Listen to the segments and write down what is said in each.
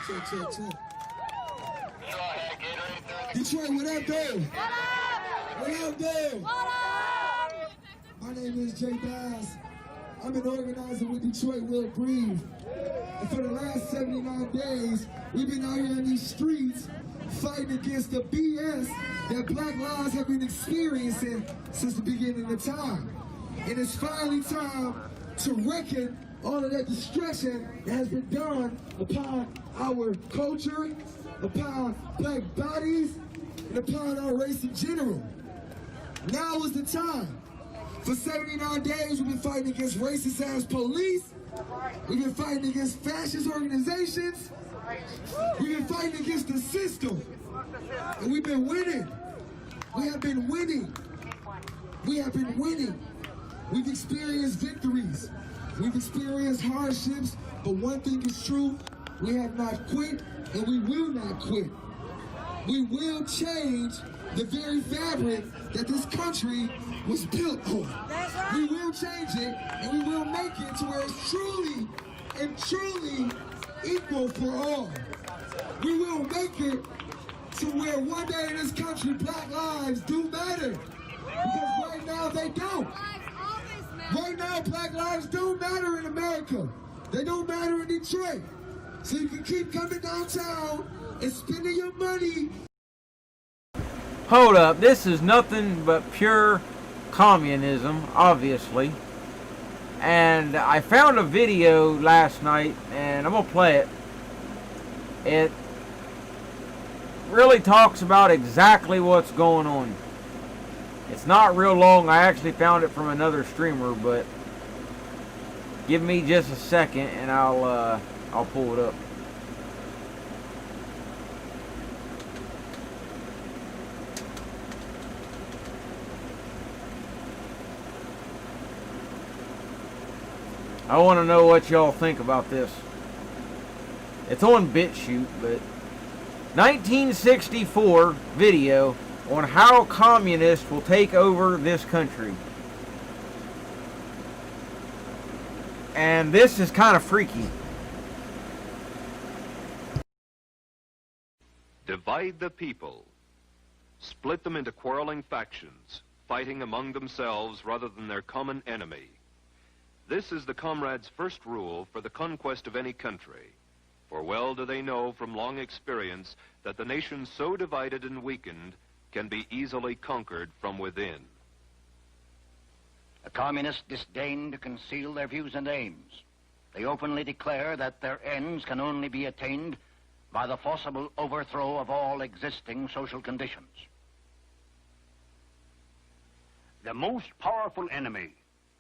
Check. Detroit, what up, dude? What up, dude? My name is Jay Bass. I'm an organizer with Detroit Will Breathe. And for the last 79 days, we've been out here in these streets fighting against the BS that Black lives have been experiencing since the beginning of time. And it's finally time to reckon all of that destruction that has been done upon our culture, upon Black bodies, and upon our race in general. Now is the time. For 79 days, we've been fighting against racist-ass police. We've been fighting against fascist organizations. We've been fighting against the system. And we've been winning. We have been winning. We have been winning. We've experienced victories. We've experienced hardships, but one thing is true, we have not quit, and we will not quit. We will change the very fabric that this country was built on. We will change it, and we will make it to where it's truly and truly equal for all. We will make it to where one day in this country, Black lives do matter. Because right now they don't. Right now, Black lives do matter in America. They don't matter in Detroit. So you can keep coming downtown and spending your money. Hold up, this is nothing but pure communism, obviously. And I found a video last night, and I'm gonna play it. It really talks about exactly what's going on. It's not real long. I actually found it from another streamer, but give me just a second and I'll pull it up. I want to know what y'all think about this. It's on BitChute, but 1964 video on how communists will take over this country. And this is kind of freaky. Divide the people. Split them into quarreling factions, fighting among themselves rather than their common enemy. This is the comrades' first rule for the conquest of any country. For well do they know from long experience that the nation so divided and weakened can be easily conquered from within. The communists disdain to conceal their views and aims. They openly declare that their ends can only be attained by the forcible overthrow of all existing social conditions. The most powerful enemy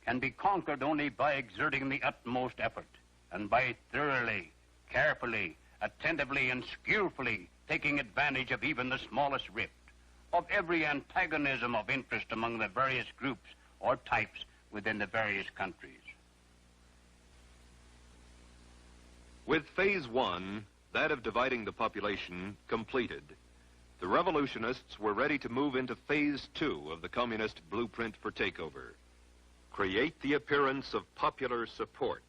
can be conquered only by exerting the utmost effort and by thoroughly, carefully, attentively, and skillfully taking advantage of even the smallest rift, of every antagonism of interest among the various groups or types within the various countries. With phase one, that of dividing the population, completed, the revolutionists were ready to move into phase two of the communist blueprint for takeover. Create the appearance of popular support.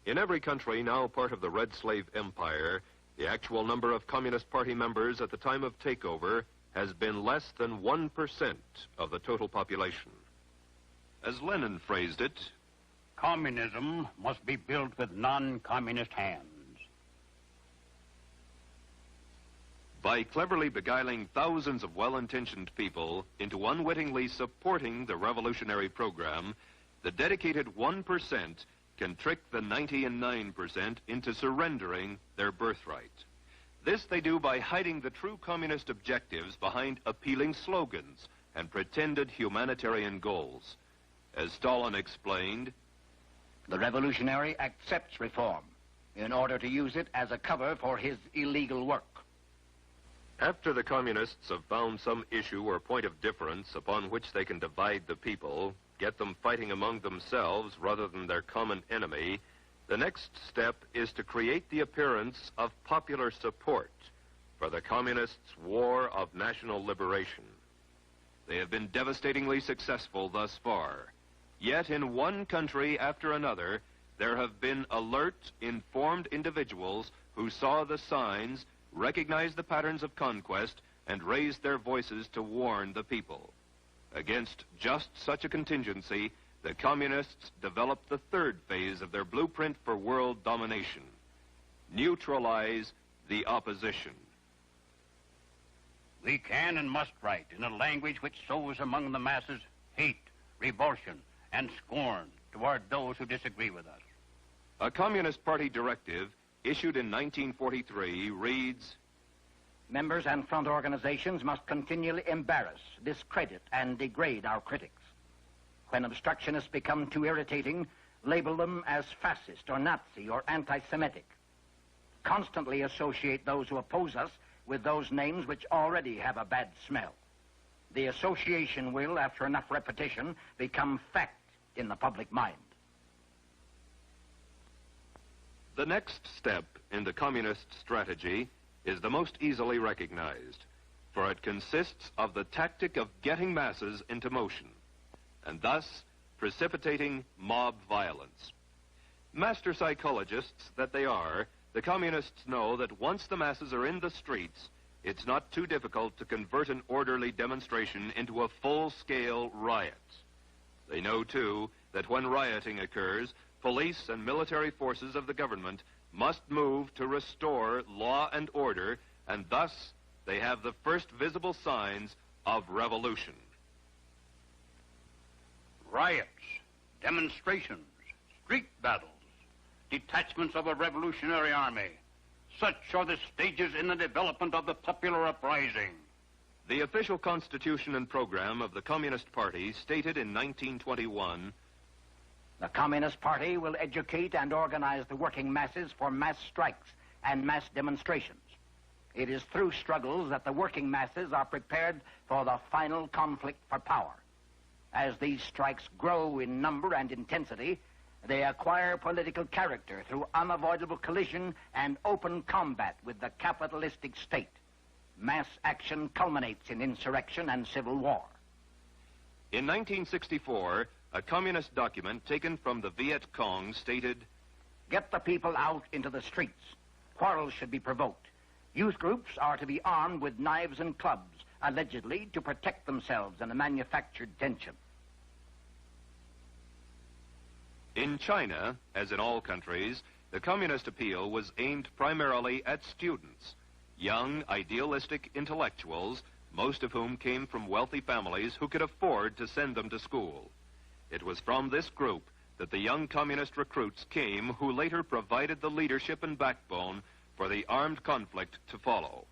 In every country now part of the Red Slave Empire, the actual number of Communist Party members at the time of takeover has been less than 1% of the total population. As Lenin phrased it, communism must be built with non-communist hands. By cleverly beguiling thousands of well-intentioned people into unwittingly supporting the revolutionary program, the dedicated 1% can trick the 99% into surrendering their birthright. This they do by hiding the true communist objectives behind appealing slogans and pretended humanitarian goals. As Stalin explained, the revolutionary accepts reform in order to use it as a cover for his illegal work. after the communists have found some issue or point of difference upon which they can divide the people, get them fighting among themselves rather than their common enemy, the next step is to create the appearance of popular support for the communists' war of national liberation. They have been devastatingly successful thus far. Yet in one country after another, there have been alert, informed individuals who saw the signs, recognized the patterns of conquest, and raised their voices to warn the people. Against just such a contingency, the communists developed the third phase of their blueprint for world domination: neutralize the opposition. We can and must write in a language which sows among the masses hate, revulsion, and scorn toward those who disagree with us. A Communist Party directive issued in 1943 reads, Members and front organizations must continually embarrass, discredit, and degrade our critics. When obstructionists become too irritating, label them as fascist or Nazi or anti-Semitic. Constantly associate those who oppose us with those names which already have a bad smell. The association will, after enough repetition, become fact in the public mind. The next step in the communist strategy is the most easily recognized, for it consists of the tactic of getting masses into motion, and thus precipitating mob violence. Master psychologists that they are, the communists know that once the masses are in the streets, it's not too difficult to convert an orderly demonstration into a full-scale riot. They know, too, that when rioting occurs, police and military forces of the government must move to restore law and order, and thus they have the first visible signs of revolution. Riots, demonstrations, street battles, detachments of a revolutionary army. Such are the stages in the development of the popular uprising. The official constitution and program of the Communist Party stated in 1921, The Communist Party will educate and organize the working masses for mass strikes and mass demonstrations. It is through struggles that the working masses are prepared for the final conflict for power. As these strikes grow in number and intensity, they acquire political character through unavoidable collision and open combat with the capitalistic state. Mass action culminates in insurrection and civil war. In 1964, a communist document taken from the Viet Cong stated, Get the people out into the streets. Quarrels should be provoked. Youth groups are to be armed with knives and clubs, allegedly to protect themselves in a manufactured tension. In China, as in all countries, the communist appeal was aimed primarily at students, young, idealistic intellectuals, most of whom came from wealthy families who could afford to send them to school. It was from this group that the young communist recruits came who later provided the leadership and backbone for the armed conflict to follow.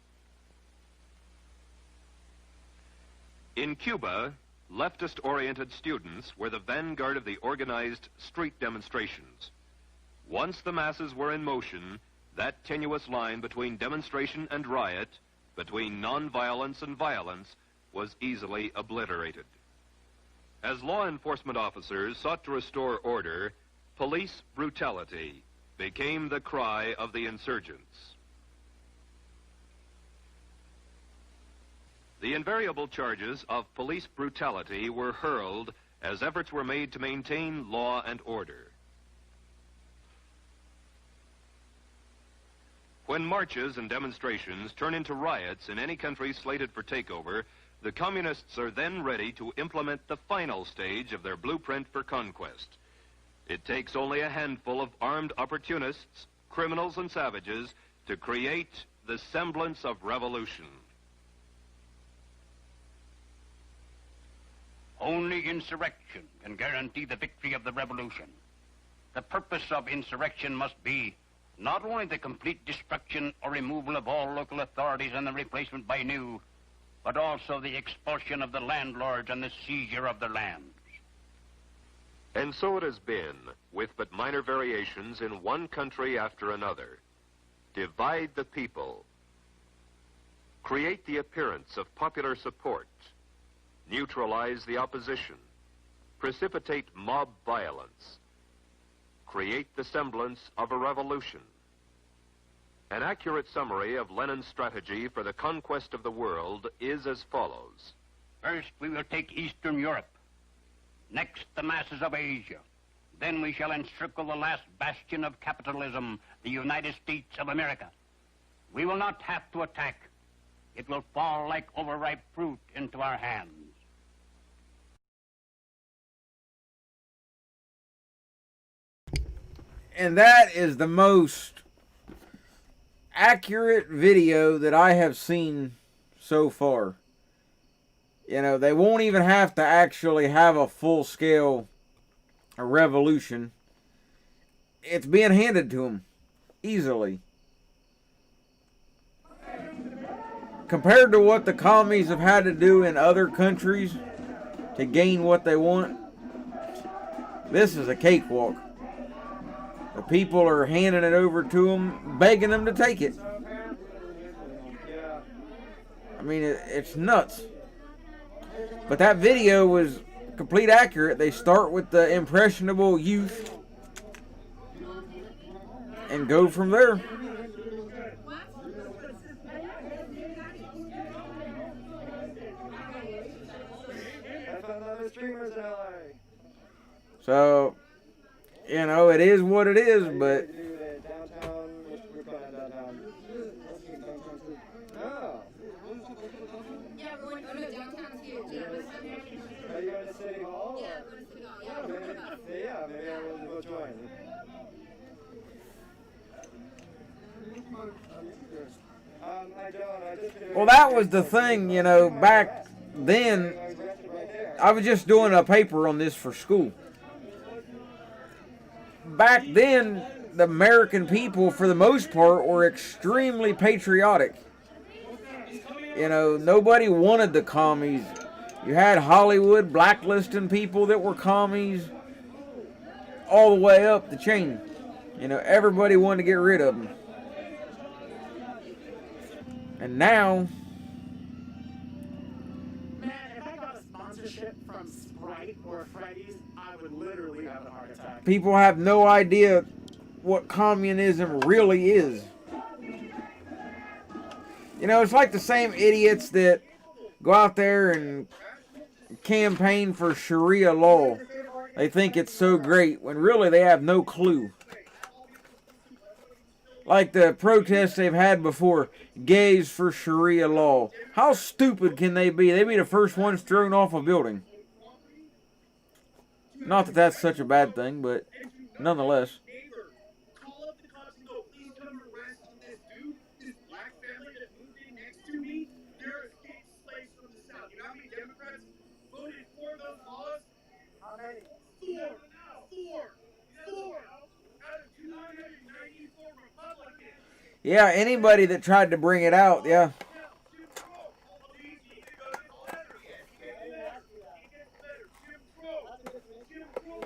In Cuba, leftist-oriented students were the vanguard of the organized street demonstrations. Once the masses were in motion, that tenuous line between demonstration and riot, between nonviolence and violence, was easily obliterated. As law enforcement officers sought to restore order, police brutality became the cry of the insurgents. The invariable charges of police brutality were hurled as efforts were made to maintain law and order. When marches and demonstrations turn into riots in any country slated for takeover, the communists are then ready to implement the final stage of their blueprint for conquest. It takes only a handful of armed opportunists, criminals, and savages to create the semblance of revolution. Only insurrection can guarantee the victory of the revolution. The purpose of insurrection must be not only the complete destruction or removal of all local authorities and the replacement by new, but also the expulsion of the landlords and the seizure of their lands. And so it has been, with but minor variations in one country after another. Divide the people. Create the appearance of popular support. Neutralize the opposition. Precipitate mob violence. Create the semblance of a revolution. An accurate summary of Lenin's strategy for the conquest of the world is as follows. First, we will take Eastern Europe. Next, the masses of Asia. then we shall encircle the last bastion of capitalism, the United States of America. We will not have to attack. It will fall like overripe fruit into our hands. And that is the most accurate video that I have seen so far. You know, they won't even have to actually have a full-scale revolution. It's being handed to them easily. Compared to what the commies have had to do in other countries to gain what they want, this is a cakewalk. The people are handing it over to them, begging them to take it. I mean, it's nuts. But that video was complete accurate. They start with the impressionable youth and go from there. So, you know, it is what it is, but yeah, we're going to downtown too. Are you going to City Hall? Yeah, we're going to City Hall. Yeah, maybe I will go join. well, that was the thing, you know, back then. I was just doing a paper on this for school. Back then, the American people, for the most part, were extremely patriotic. You know, nobody wanted the commies. You had Hollywood blacklisting people that were commies all the way up the chain. You know, everybody wanted to get rid of them. And now, man, if I got a sponsorship from Sprite or Freddy's, I would literally have a heart attack. people have no idea what communism really is. You know, it's like the same idiots that go out there and campaign for Sharia law. They think it's so great when really they have no clue. Like the protests they've had before, gays for Sharia law. How stupid can they be? They'd be the first ones thrown off a building. Not that that's such a bad thing, but nonetheless. Call up the cops and go, please come arrest this dude, this black family that moved in next to me. They're escaped slaves from the South. You know how many Democrats voted for those laws? How many? Four out of 294 Republicans. Yeah, anybody that tried to bring it out, yeah.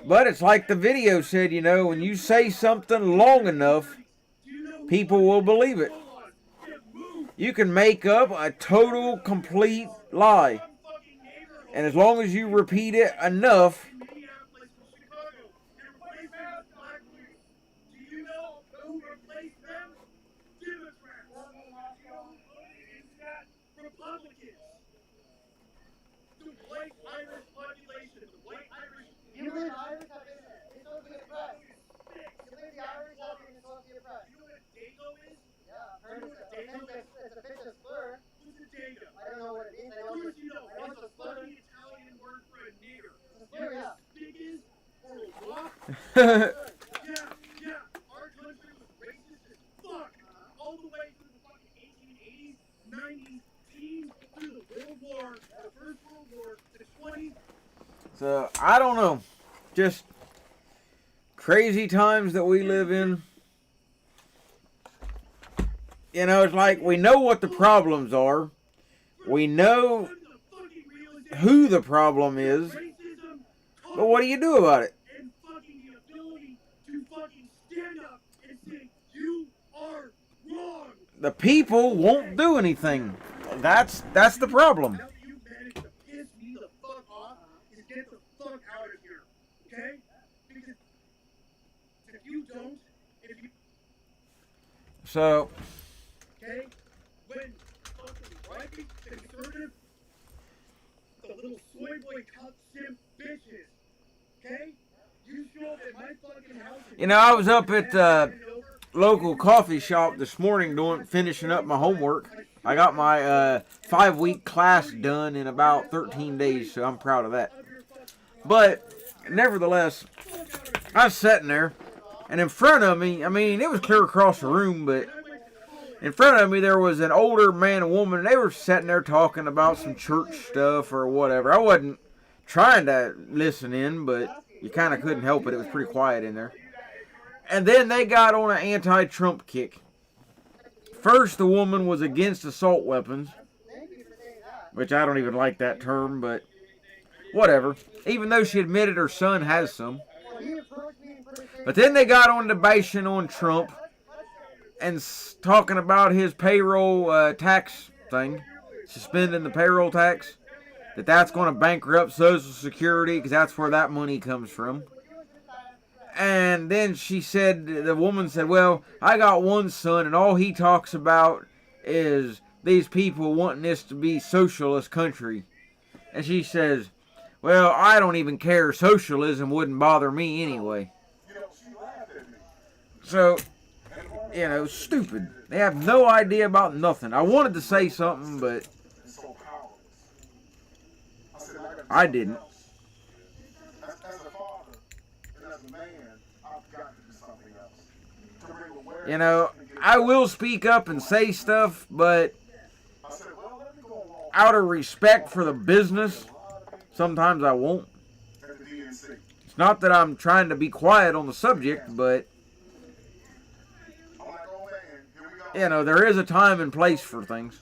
But it's like the video said, you know, when you say something long enough, people will believe it. You can make up a total, complete lie. And as long as you repeat it enough, You believe Irish have been supposed to get oppressed? You believe the Irish have been supposed to get oppressed? You know what a dago is? Yeah, I've heard it's a fictitious slur. What's a dago? I don't know what it means. I Of know course you know. I know It's it's a a slur. funny Italian word for a nigger. It's a slur, yeah. Big is or a rock. Yeah. Our country was racist as fuck all the way through the fucking 1880s, 90s, teens, through the World War, the First World War, the 20s. so I don't know. Just crazy times that we live in. You know, it's like we know what the problems are. We know who the problem is. But what do you do about it? And fucking the ability to fucking stand up and say, you are wrong. The people won't do anything. That's the problem. How you manage to piss me the fuck off is get the fuck out of here, okay? Because if you don't, So, okay, when fucking right, the conservative, the little soy boy cup simp bitches, okay? You You show up at my fucking house. You know, I was up at the local coffee shop this morning finishing up my homework. I got my 5-week class done in about 13 days, so I'm proud of that. But nevertheless, I was sitting there, and in front of me, I mean, it was clear across the room, but in front of me there was an older man and woman, and they were sitting there talking about some church stuff or whatever. I wasn't trying to listen in, but you kind of couldn't help it. It was pretty quiet in there. And then they got on an anti-Trump kick. First, the woman was against assault weapons, which I don't even like that term, but whatever. Even though she admitted her son has some. But then they got on debation on Trump and talking about his payroll tax thing, suspending the payroll tax, that's going to bankrupt Social Security because that's where that money comes from. And then she said, the woman said, well, I got one son and all he talks about is these people wanting this to be socialist country. And she says, well, I don't even care. Socialism wouldn't bother me anyway. So, you know, stupid. They have no idea about nothing. I wanted to say something, but I didn't. You know, I will speak up and say stuff, but out of respect for the business, sometimes I won't. It's not that I'm trying to be quiet on the subject, but you know, there is a time and place for things.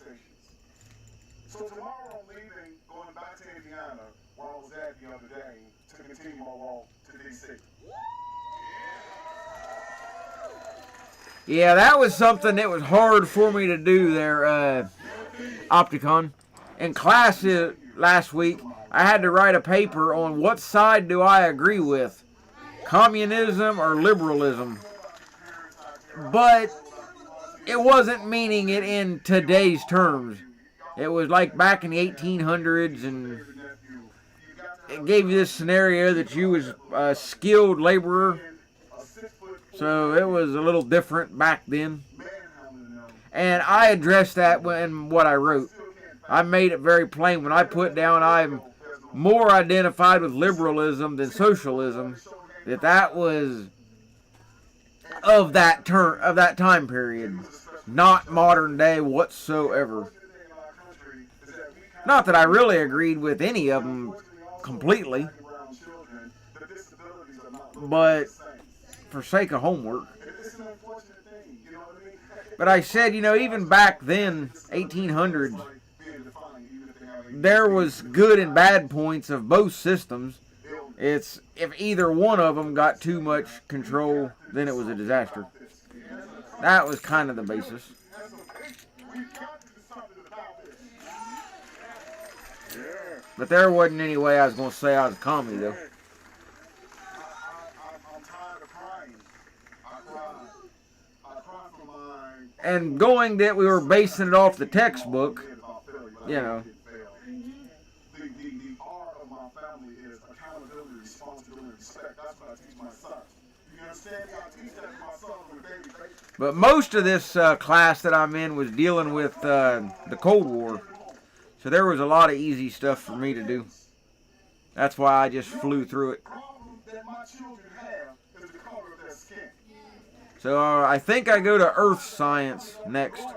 So tomorrow I'm leaving, going back to Indiana, where I was at the other day, to continue my walk to D.C. Yeah, that was something that was hard for me to do there, Opticon. In class last week, I had to write a paper on what side do I agree with, communism or liberalism. But it wasn't meaning it in today's terms. It was like back in the 1800s, and it gave you this scenario that you was a skilled laborer. So it was a little different back then. And I addressed that in what I wrote. I made it very plain when I put down I'm more identified with liberalism than socialism. That was of that time period, not modern day whatsoever. Not that I really agreed with any of them completely, but for sake of homework. But I said, you know, even back then, 1800s, there was good and bad points of both systems. It's if either one of them got too much control, then it was a disaster. That was kind of the basis. But there wasn't any way I was going to say I was a commie, though. And going that we were basing it off the textbook, you know. The art of my family is accountability, responsibility, respect. That's what I teach my sons. You understand? I teach that to my sons on a daily basis. But most of this class that I'm in was dealing with the Cold War. So there was a lot of easy stuff for me to do. That's why I just flew through it. So I think I go to Earth Science next. I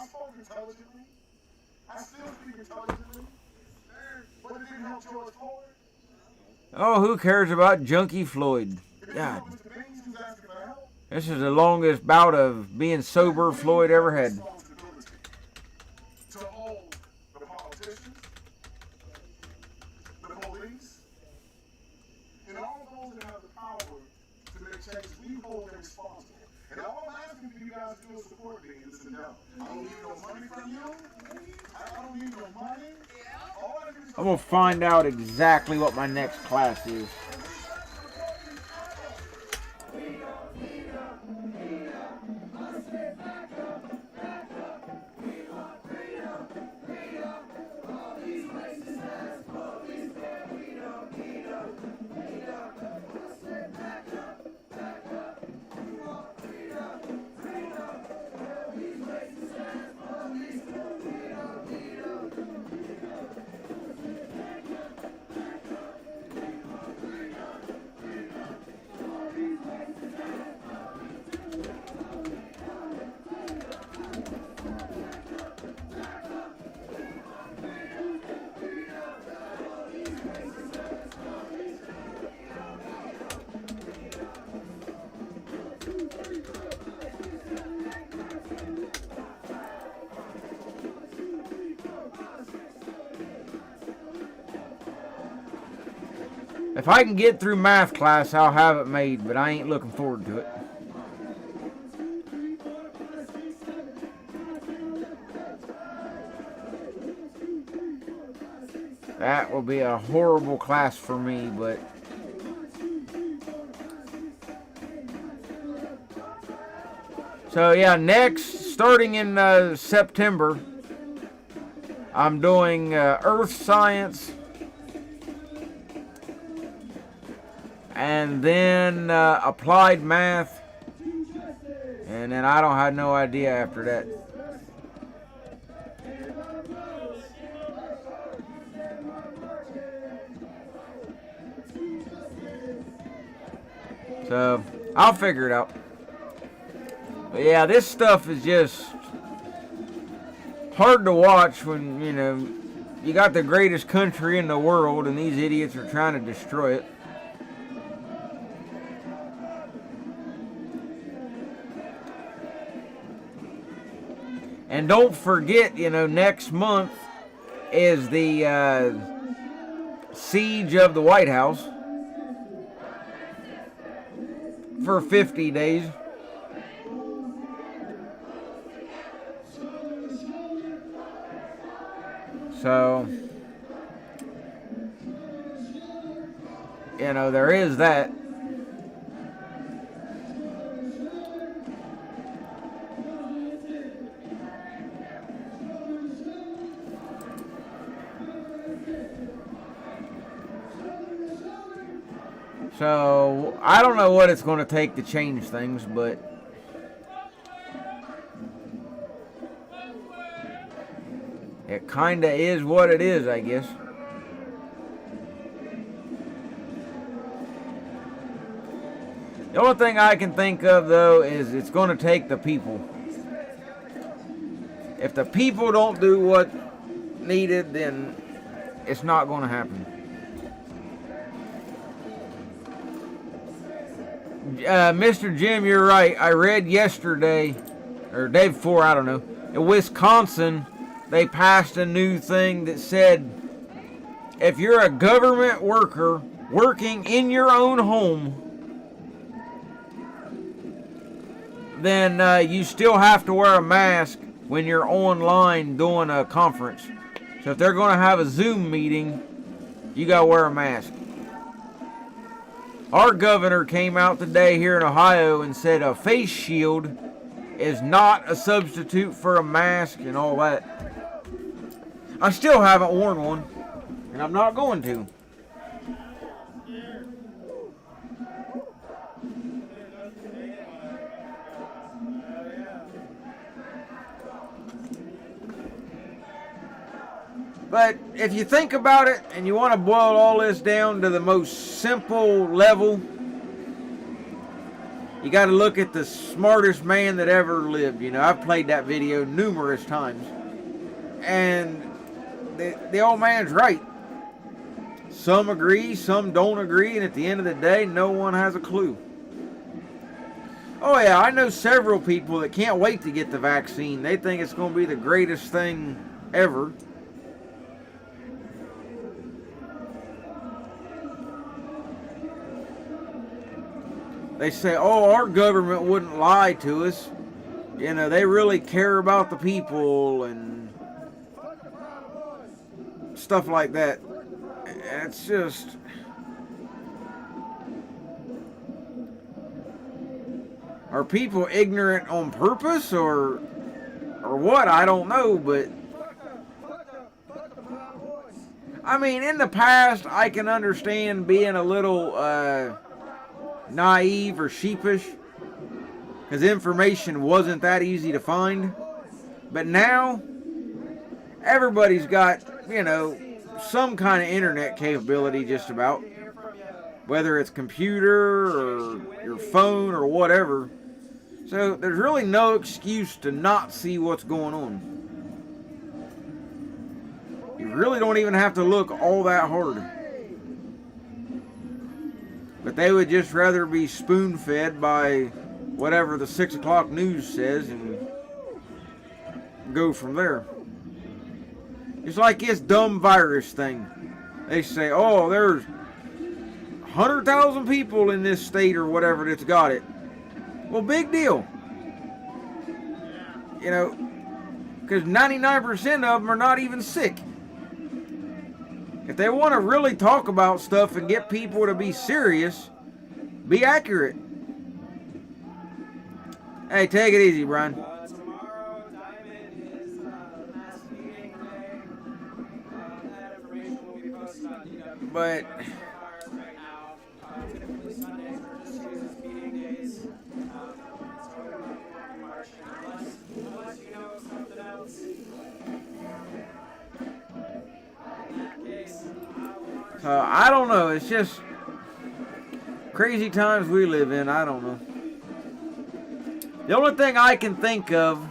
spoke intelligently. I still speak intelligently. But it didn't help George Floyd. Oh, who cares about Junkie Floyd? God. This is the longest bout of being sober Floyd ever had. To hold the politicians, the police, and all of those that have the power to make changes, we hold them responsible. And all I'm asking for you guys to do is support me in this endeavor. I don't need no money from you. I don't need no money. All I do is I'm going to find out exactly what my next class is. If I can get through math class, I'll have it made, but I ain't looking forward to it. That will be a horrible class for me, but so yeah, next, starting in September, I'm doing earth science, and then applied math, and then I don't have no idea after that. So I'll figure it out. But yeah, this stuff is just hard to watch when, you know, you got the greatest country in the world and these idiots are trying to destroy it. And don't forget, you know, next month is the siege of the White House for 50 days. So, you know, there is that. So, I don't know what it's going to take to change things, but it kind of is what it is, I guess. The only thing I can think of, though, is it's going to take the people. If the people don't do what's needed, then it's not going to happen. Mr. Jim, you're right. I read yesterday, or day before, I don't know, in Wisconsin, they passed a new thing that said if you're a government worker working in your own home, then you still have to wear a mask when you're online doing a conference. So if they're going to have a Zoom meeting, you got to wear a mask. Our governor came out today here in Ohio and said a face shield is not a substitute for a mask and all that. I still haven't worn one, and I'm not going to. But if you think about it and you want to boil all this down to the most simple level, you got to look at the smartest man that ever lived. You know, I've played that video numerous times. And the old man's right. Some agree, some don't agree, and at the end of the day, no one has a clue. Oh yeah, I know several people that can't wait to get the vaccine. They think it's going to be the greatest thing ever. They say, oh, our government wouldn't lie to us. You know, they really care about the people and stuff like that. It's just... Are people ignorant on purpose or what? I don't know, but... I mean, in the past, I can understand being a little... naive or sheepish because information wasn't that easy to find, but now everybody's got, you know, some kind of internet capability, just about, whether it's computer or your phone or whatever. So there's really no excuse to not see what's going on. You really don't even have to look all that hard. But they would just rather be spoon-fed by whatever the 6 o'clock news says and go from there. It's like this dumb virus thing. They say, oh, there's 100,000 people in this state or whatever that's got it. Well, big deal. You know, because 99% of them are not even sick. If they want to really talk about stuff and get people to be serious, be accurate. Hey, take it easy, Brian. Tomorrow, Diamond is mass meeting day. That information will be posted on DW. But Right now, typically Sundays are just used as meeting days. So we're going to be walking march unless you know something else. In that case, I don't know. It's just crazy times we live in. I don't know. The only thing I can think of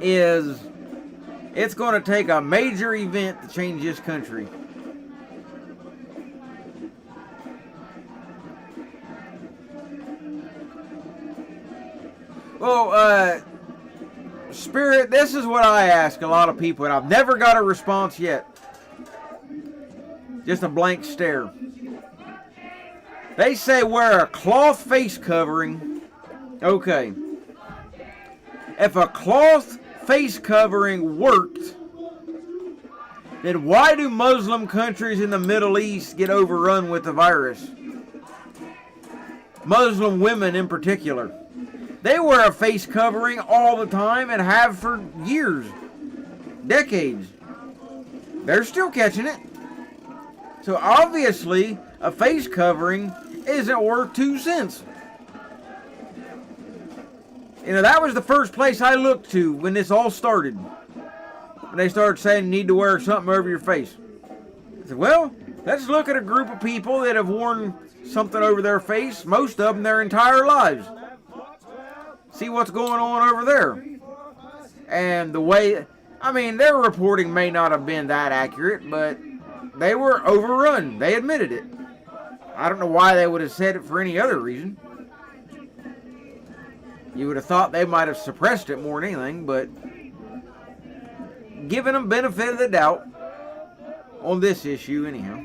is it's going to take a major event to change this country. Well, Spirit, this is what I ask a lot of people, and I've never got a response yet. Just a blank stare. They say wear a cloth face covering. Okay. If a cloth face covering worked, then why do Muslim countries in the Middle East get overrun with the virus? Muslim women in particular. They wear a face covering all the time and have for years, decades. They're still catching it. So obviously, a face covering isn't worth 2 cents. You know, that was the first place I looked to when this all started. When they started saying you need to wear something over your face. I said, well, let's look at a group of people that have worn something over their face, most of them their entire lives. See what's going on over there. And the way, I mean, their reporting may not have been that accurate, but they were overrun. They admitted it. I don't know why they would have said it for any other reason. You would have thought they might have suppressed it more than anything, but giving them benefit of the doubt on this issue anyhow.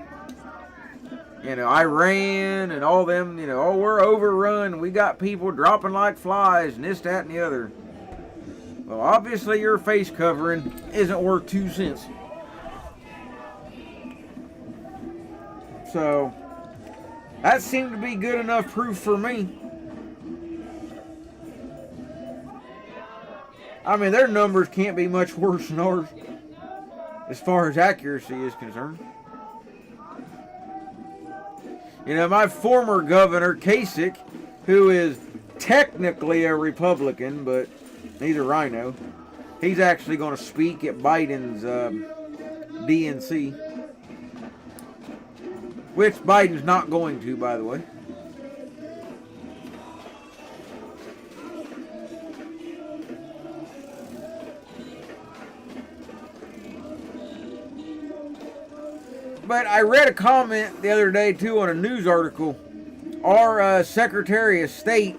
You know, Iran and all them, you know, oh, we're overrun. We got people dropping like flies and this, that, and the other. Well, obviously your face covering isn't worth 2 cents. So, that seemed to be good enough proof for me. I mean, their numbers can't be much worse than ours as far as accuracy is concerned. You know, my former governor, Kasich, who is technically a Republican, but he's a rhino, he's actually going to speak at Biden's DNC. Which Biden's not going to, by the way. But I read a comment the other day, too, on a news article. Our Secretary of State,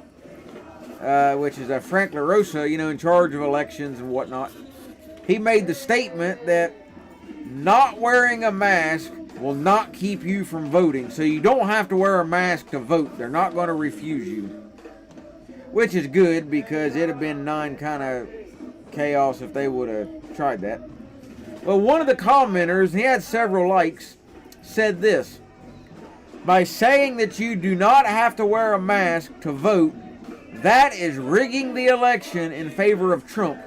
which is Frank LaRosa, you know, in charge of elections and whatnot, he made the statement that not wearing a mask will not keep you from voting. So you don't have to wear a mask to vote. They're not going to refuse you. Which is good, because it'd have been kind of chaos if they would have tried that. Well, one of the commenters, he had several likes, said this: by saying that you do not have to wear a mask to vote, that is rigging the election in favor of Trump.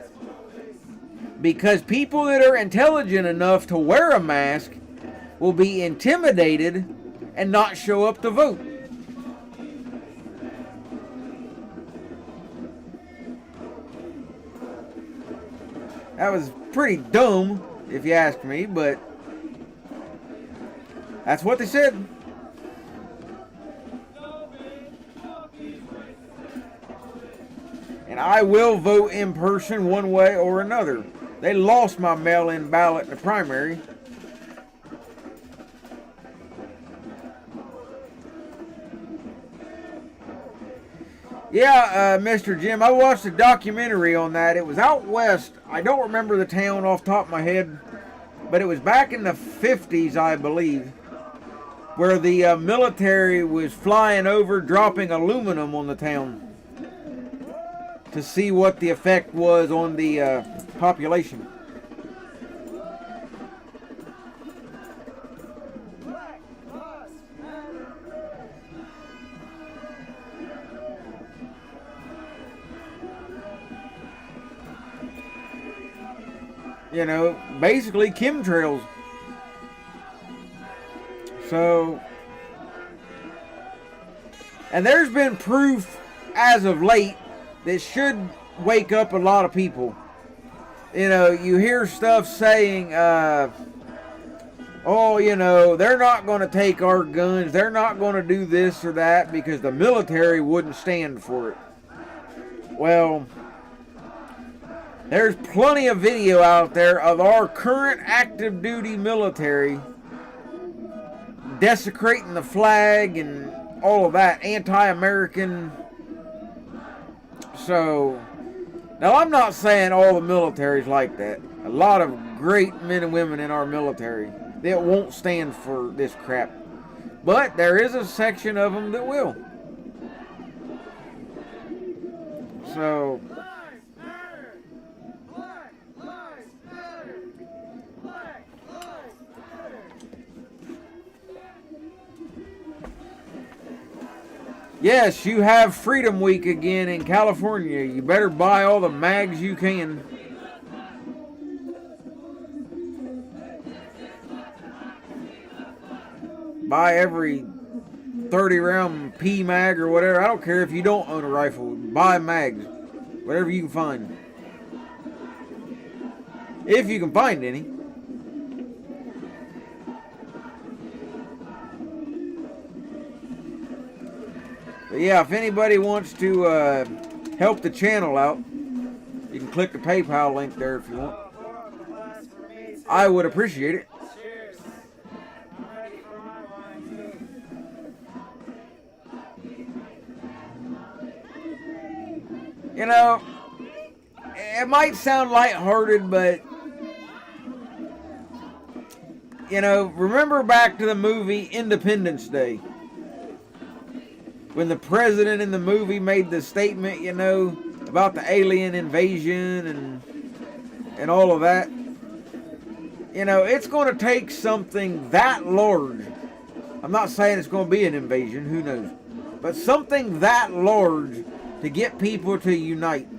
Because people that are intelligent enough to wear a mask will be intimidated and not show up to vote. That was pretty dumb, if you ask me, but that's what they said. And I will vote in person one way or another. They lost my mail-in ballot in the primary. Yeah, Mr. Jim, I watched a documentary on that. It was out west. I don't remember the town off the top of my head, but it was back in the 50s, I believe. where the military was flying over, dropping aluminum on the town to see what the effect was on the population. You know, basically chemtrails. So, and there's been proof as of late that should wake up a lot of people. You know, you hear stuff saying, oh, you know, they're not going to take our guns, they're not going to do this or that because the military wouldn't stand for it. Well, there's plenty of video out there of our current active duty military desecrating the flag and all of that, anti-American. So, now I'm not saying all the military's like that. A lot of great men and women in our military that won't stand for this crap. But there is a section of them that will. So, yes, you have Freedom Week again in California. You better buy all the mags you can. Buy every 30 round P mag or whatever. I don't care if you don't own a rifle. Buy mags. Whatever you can find. If you can find any. But yeah, if anybody wants to help the channel out, you can click the PayPal link there if you want. I would appreciate it. You know, it might sound lighthearted, but, you know, remember back to the movie Independence Day. When the president in the movie made the statement, you know, about the alien invasion and all of that. You know, it's going to take something that large. I'm not saying it's going to be an invasion, who knows. But something that large to get people to unite.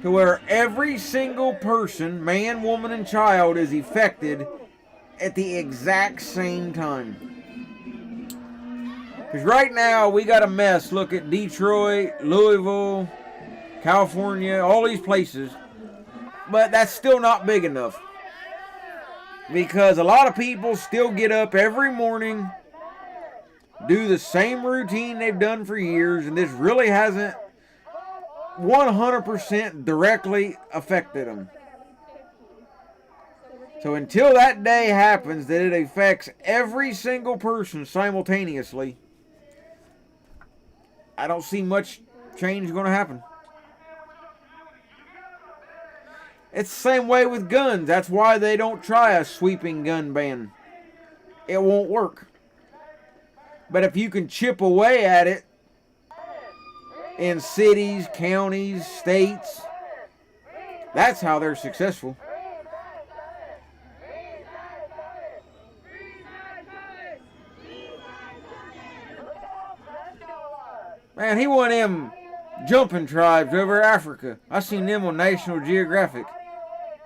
To where every single person, man, woman, and child is affected at the exact same time. Because right now, we got a mess. Look at Detroit, Louisville, California, all these places. But that's still not big enough. Because a lot of people still get up every morning, do the same routine they've done for years, and this really hasn't 100% directly affected them. So until that day happens that it affects every single person simultaneously, I don't see much change going to happen. It's the same way with guns. That's why they don't try a sweeping gun ban. It won't work. But if you can chip away at it in cities, counties, states, that's how they're successful. Man, he one of them jumping tribes over Africa. I seen them on National Geographic.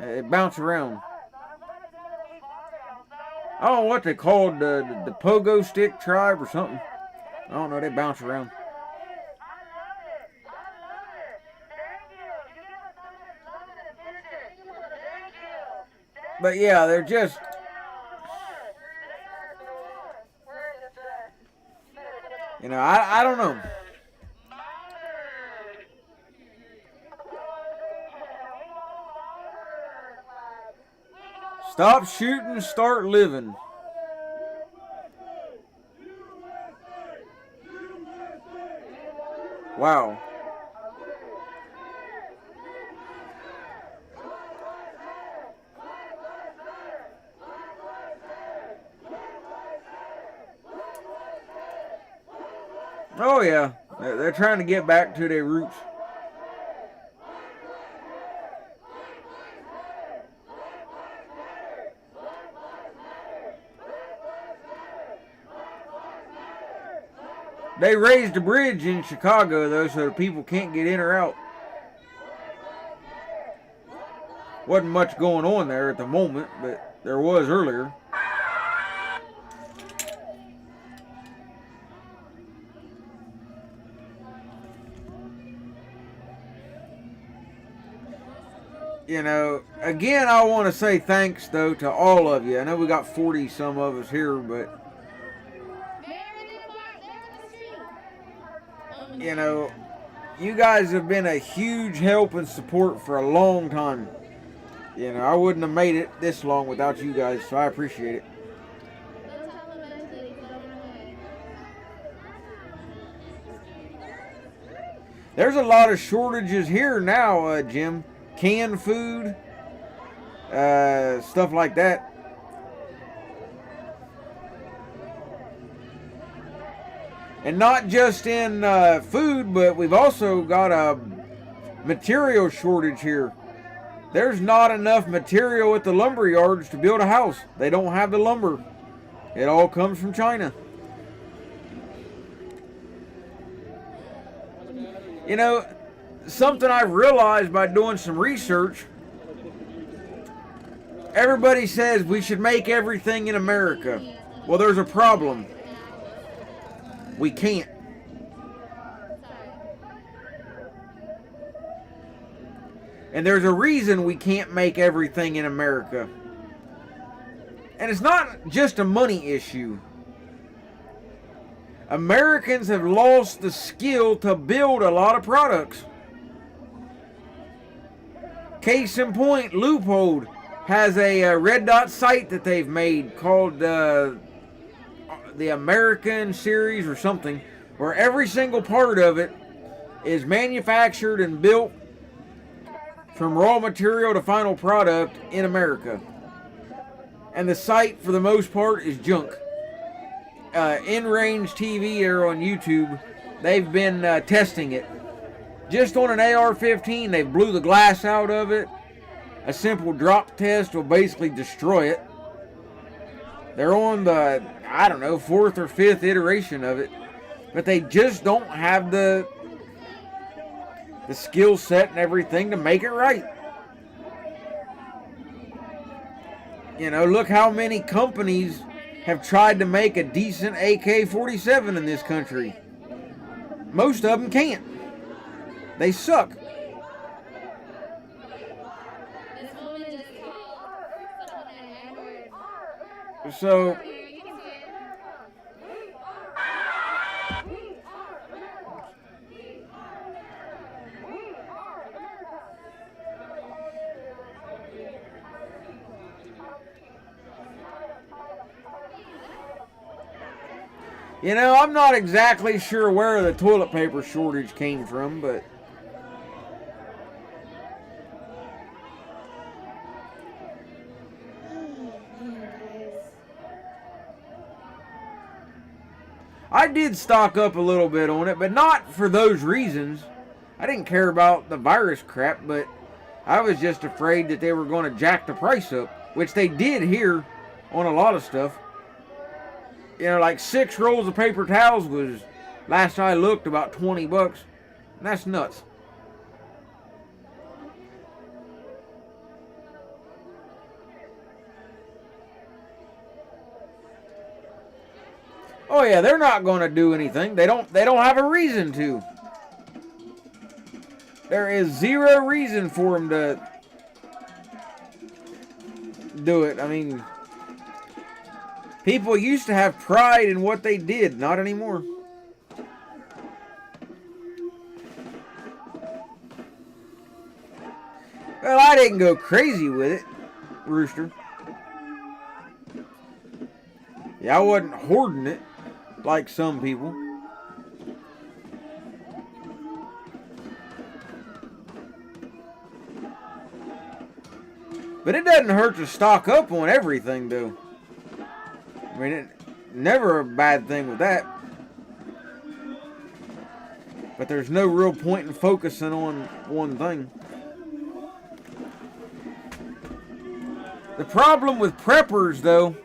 They bounce around. I don't know what they called, the pogo stick tribe or something. I don't know, they bounce around. But yeah, they're just... You know, I don't know. Stop shooting, start living. Wow. Oh yeah, they're trying to get back to their roots. They raised a bridge in Chicago, though, so the people can't get in or out. Wasn't much going on there at the moment, but there was earlier. You know, again, I want to say thanks, though, to all of you. I know we got 40 some of us here, but you know, you guys have been a huge help and support for a long time. You know, I wouldn't have made it this long without you guys, so I appreciate it. There's a lot of shortages here now, Jim. Canned food, stuff like that. And not just in food, but we've also got a material shortage here. There's not enough material at the lumber yards to build a house. They don't have the lumber. It all comes from China. You know, something I've realized by doing some research, everybody says we should make everything in America. Well, there's a problem. We can't. And there's a reason we can't make everything in America. And it's not just a money issue. Americans have lost the skill to build a lot of products. Case in point, Loophole has a red dot site that they've made called the American series or something, where every single part of it is manufactured and built from raw material to final product in America. And the site, for the most part, is junk. In-range TV there on YouTube, they've been testing it. Just on an AR-15, they blew the glass out of it. A simple drop test will basically destroy it. They're on the, I don't know, 4th or 5th iteration of it. But they just don't have the skill set and everything to make it right. You know, look how many companies have tried to make a decent AK-47 in this country. Most of them can't. They suck. So, you know, I'm not exactly sure where the toilet paper shortage came from, but I did stock up a little bit on it, but not for those reasons. I didn't care about the virus crap, but I was just afraid that they were going to jack the price up, which they did here on a lot of stuff. You know, like 6 rolls of paper towels was, last I looked, about $20. And that's nuts. Oh yeah, they're not going to do anything. They don't have a reason to. There is zero reason for them to do it. I mean, people used to have pride in what they did, not anymore. Well, I didn't go crazy with it, Rooster. Yeah, I wasn't hoarding it like some people. But it doesn't hurt to stock up on everything, though. I mean, never a bad thing with that. But there's no real point in focusing on one thing. The problem with preppers, though,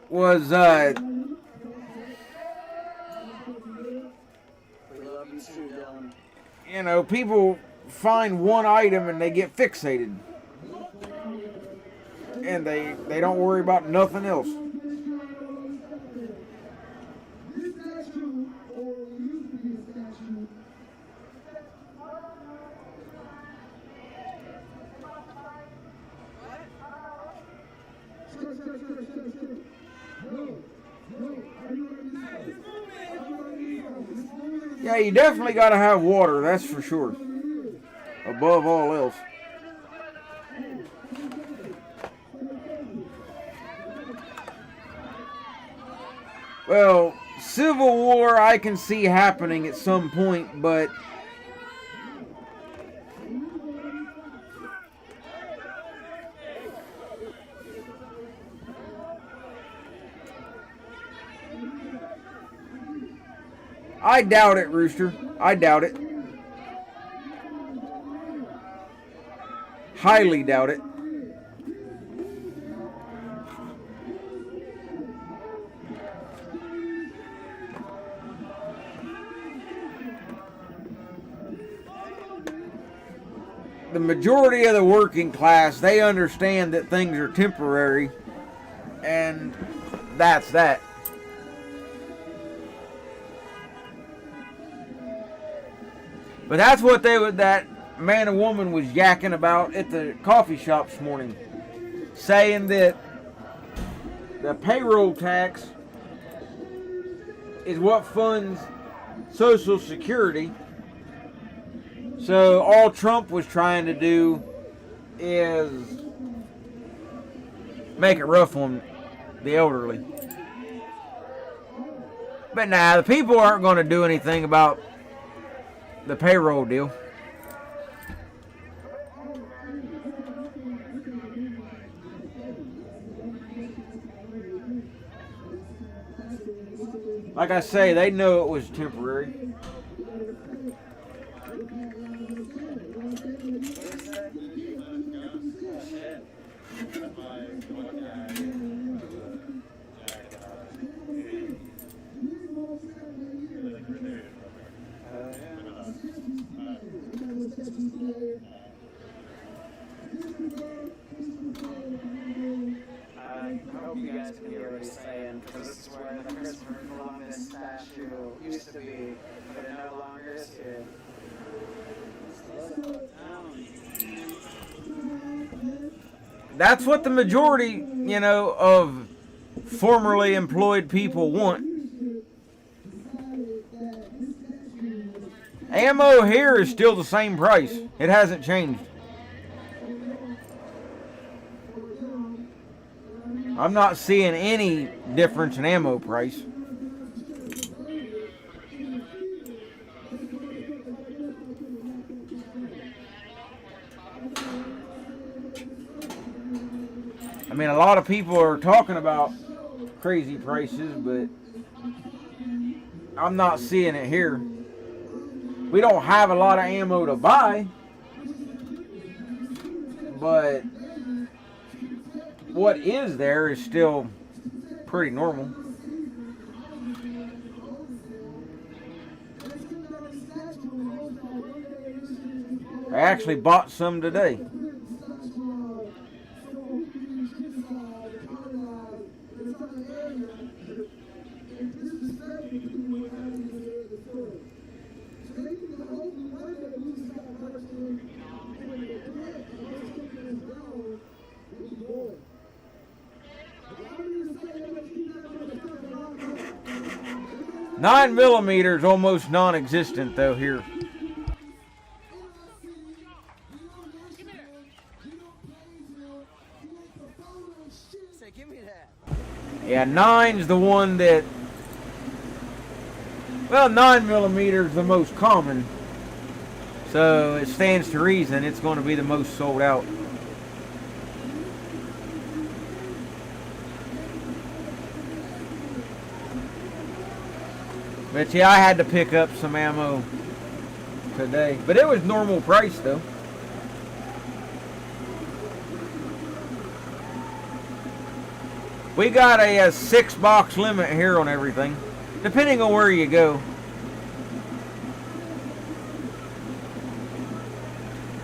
was you know, people find one item and they get fixated, and they don't worry about nothing else. Yeah, you definitely got to have water, that's for sure. Above all else. Well, Civil War I can see happening at some point, but I doubt it, Rooster. I doubt it. Highly doubt it. The majority of the working class, they understand that things are temporary, and that's that. But that's what that man and woman was yakking about at the coffee shop this morning, saying that the payroll tax is what funds Social Security. So all Trump was trying to do is make it rough on the elderly. But nah, the people aren't going to do anything about the payroll deal. Like I say, they know it was temporary. I hope you guys can hear what he's saying, because this is where the Christopher Columbus statue used to be, but it no longer is here. That's what the majority, you know, of formerly employed people want. Ammo here is still the same price. It hasn't changed. I'm not seeing any difference in ammo price. I mean, a lot of people are talking about crazy prices, but I'm not seeing it here. We don't have a lot of ammo to buy, but what is there is still pretty normal. I actually bought some today. Nine millimeters almost non-existent though here. Yeah, 9's the one that, well, 9 millimeters is the most common, so it stands to reason it's going to be the most sold out. But yeah, I had to pick up some ammo today. But it was normal price though. We got a 6-box limit here on everything, depending on where you go.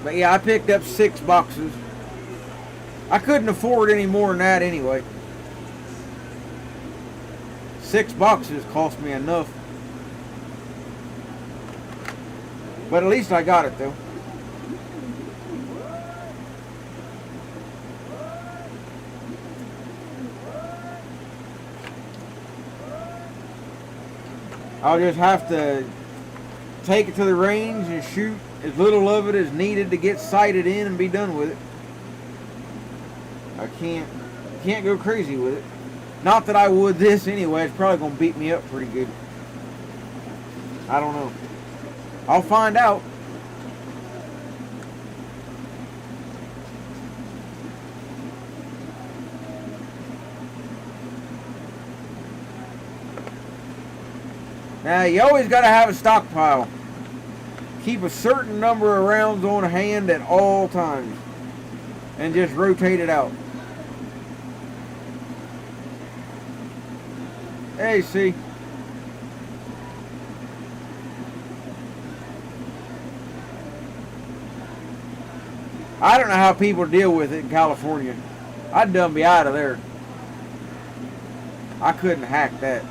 But yeah, I picked up 6 boxes. I couldn't afford any more than that anyway. 6 boxes cost me enough. But at least I got it though. I'll just have to take it to the range and shoot as little of it as needed to get sighted in and be done with it. I can't go crazy with it. Not that I would this anyway. It's probably going to beat me up pretty good. I don't know. I'll find out. Now, you always got to have a stockpile. Keep a certain number of rounds on hand at all times. And just rotate it out. Hey, see. I don't know how people deal with it in California. I'd done be out of there. I couldn't hack that.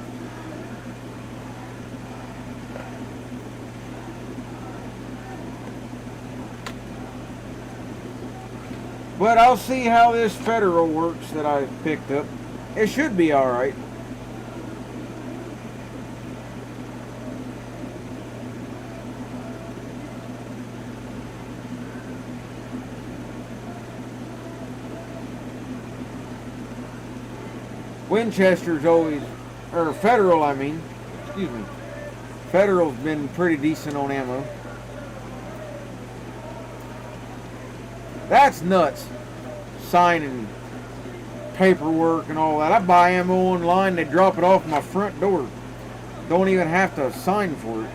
But I'll see how this federal works that I picked up. It should be alright. Winchester's always, or Federal I mean, excuse me. Federal's been pretty decent on ammo. That's nuts. Signing paperwork and all that. I buy ammo online, they drop it off my front door. Don't even have to sign for it.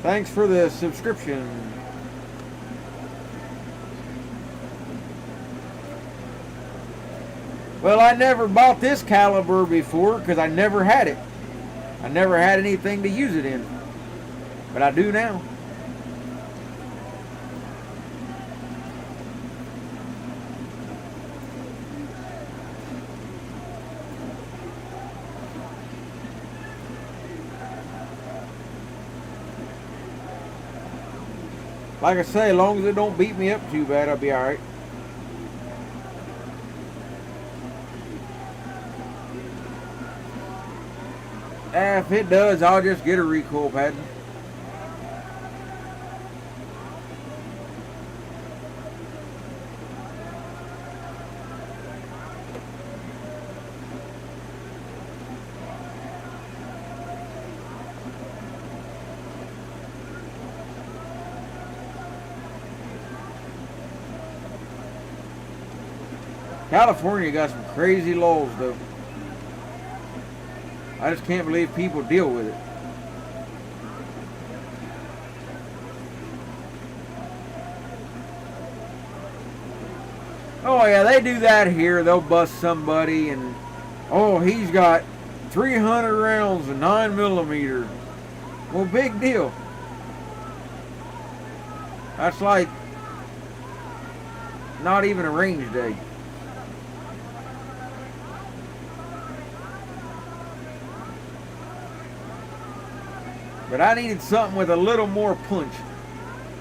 Thanks for the subscription. Well, I never bought this caliber before because I never had it. I never had anything to use it in. But I do now. Like I say, as long as it don't beat me up too bad, I'll be alright. If it does, I'll just get a recoil pad. California got some crazy laws though. I just can't believe people deal with it. Oh yeah, they do that here. They'll bust somebody and, oh, he's got 300 rounds of 9mm. Well, big deal. That's like not even a range day. But I needed something with a little more punch.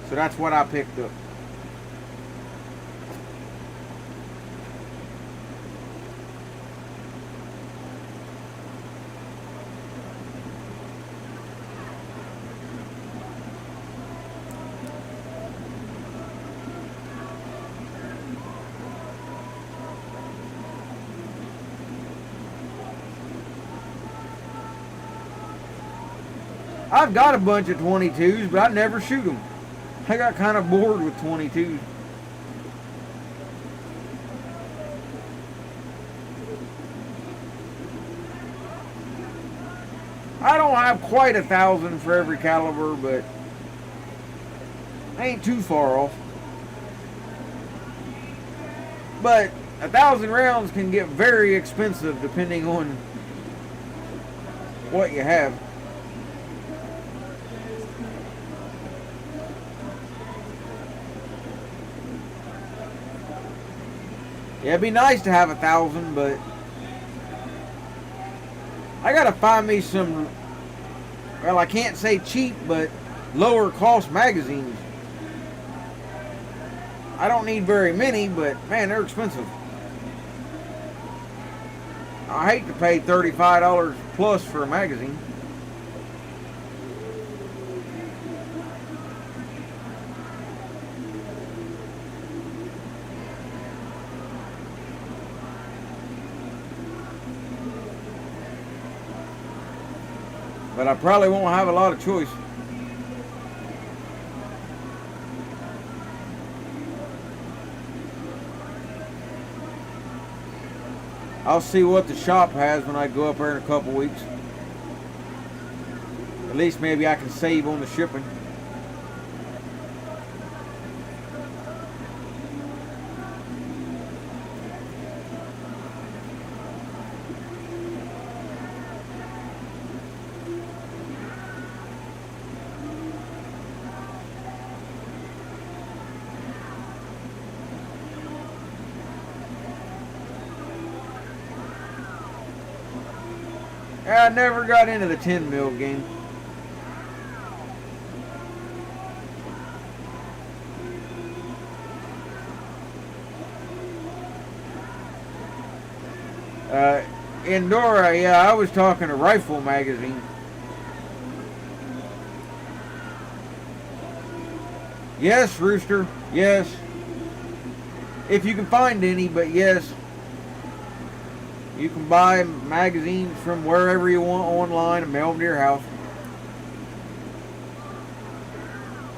So that's what I picked up. I've got a bunch of 22s, but I never shoot them. I got kind of bored with 22s. I don't have quite 1,000 for every caliber, but I ain't too far off. But 1,000 rounds can get very expensive depending on what you have. Yeah, it'd be nice to have 1,000, but I gotta find me some, well, I can't say cheap, but lower cost magazines. I don't need very many, but man, they're expensive. I hate to pay $35 plus for a magazine. But I probably won't have a lot of choice. I'll see what the shop has when I go up there in a couple weeks. At least maybe I can save on the shipping. I never got into the 10 mil game. Endora, yeah, I was talking a rifle magazine. Yes, Rooster, yes. If you can find any, but yes. You can buy magazines from wherever you want online and mail them to your house.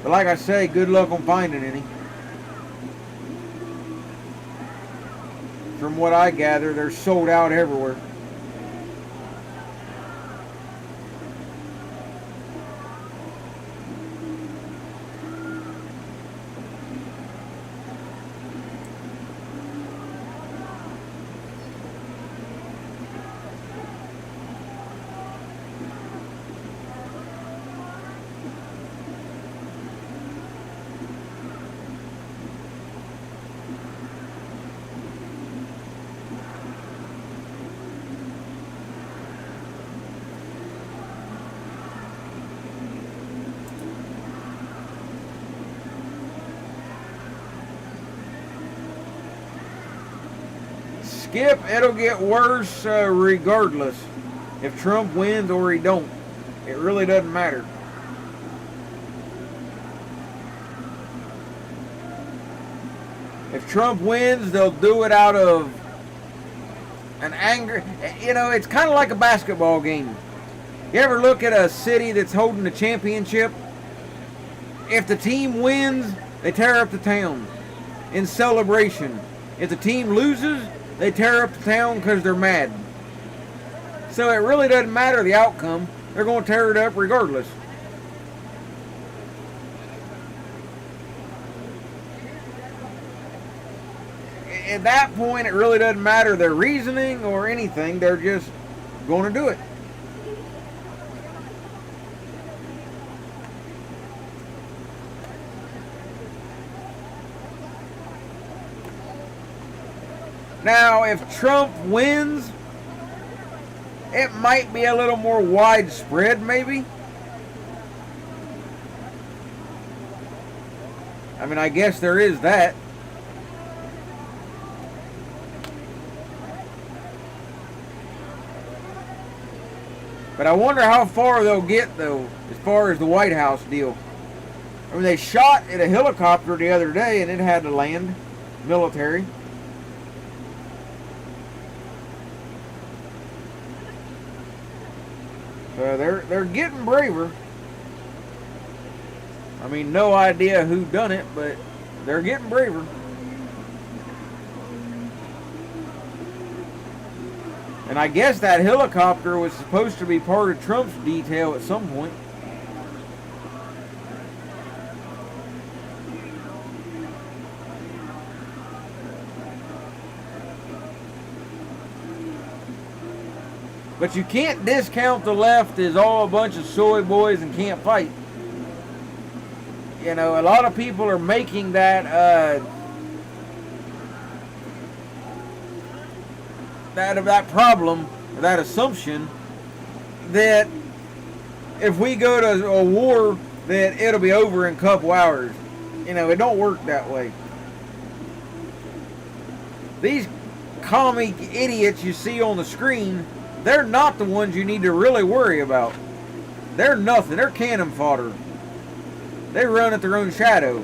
But like I say, good luck on finding any. From what I gather, they're sold out everywhere. Skip, it'll get worse regardless. If Trump wins or he don't, it really doesn't matter. If Trump wins, they'll do it out of an anger. You know, it's kind of like a basketball game. You ever look at a city that's holding the championship? If the team wins, they tear up the town in celebration. If the team loses, they tear up the town because they're mad. So it really doesn't matter the outcome. They're going to tear it up regardless. At that point, it really doesn't matter their reasoning or anything. They're just going to do it. Now, if Trump wins, it might be a little more widespread, maybe. I mean, I guess there is that. But I wonder how far they'll get, though, as far as the White House deal. I mean, they shot at a helicopter the other day, and it had to land, military. They're getting braver. I mean, no idea who done it, but they're getting braver. And I guess that helicopter was supposed to be part of Trump's detail at some point. But you can't discount the left as all a bunch of soy boys and can't fight. You know, a lot of people are making that that problem, that assumption that if we go to a war, that it'll be over in a couple hours. You know, it don't work that way. These comic idiots you see on the screen, they're not the ones you need to really worry about. They're nothing. They're cannon fodder. They run at their own shadow.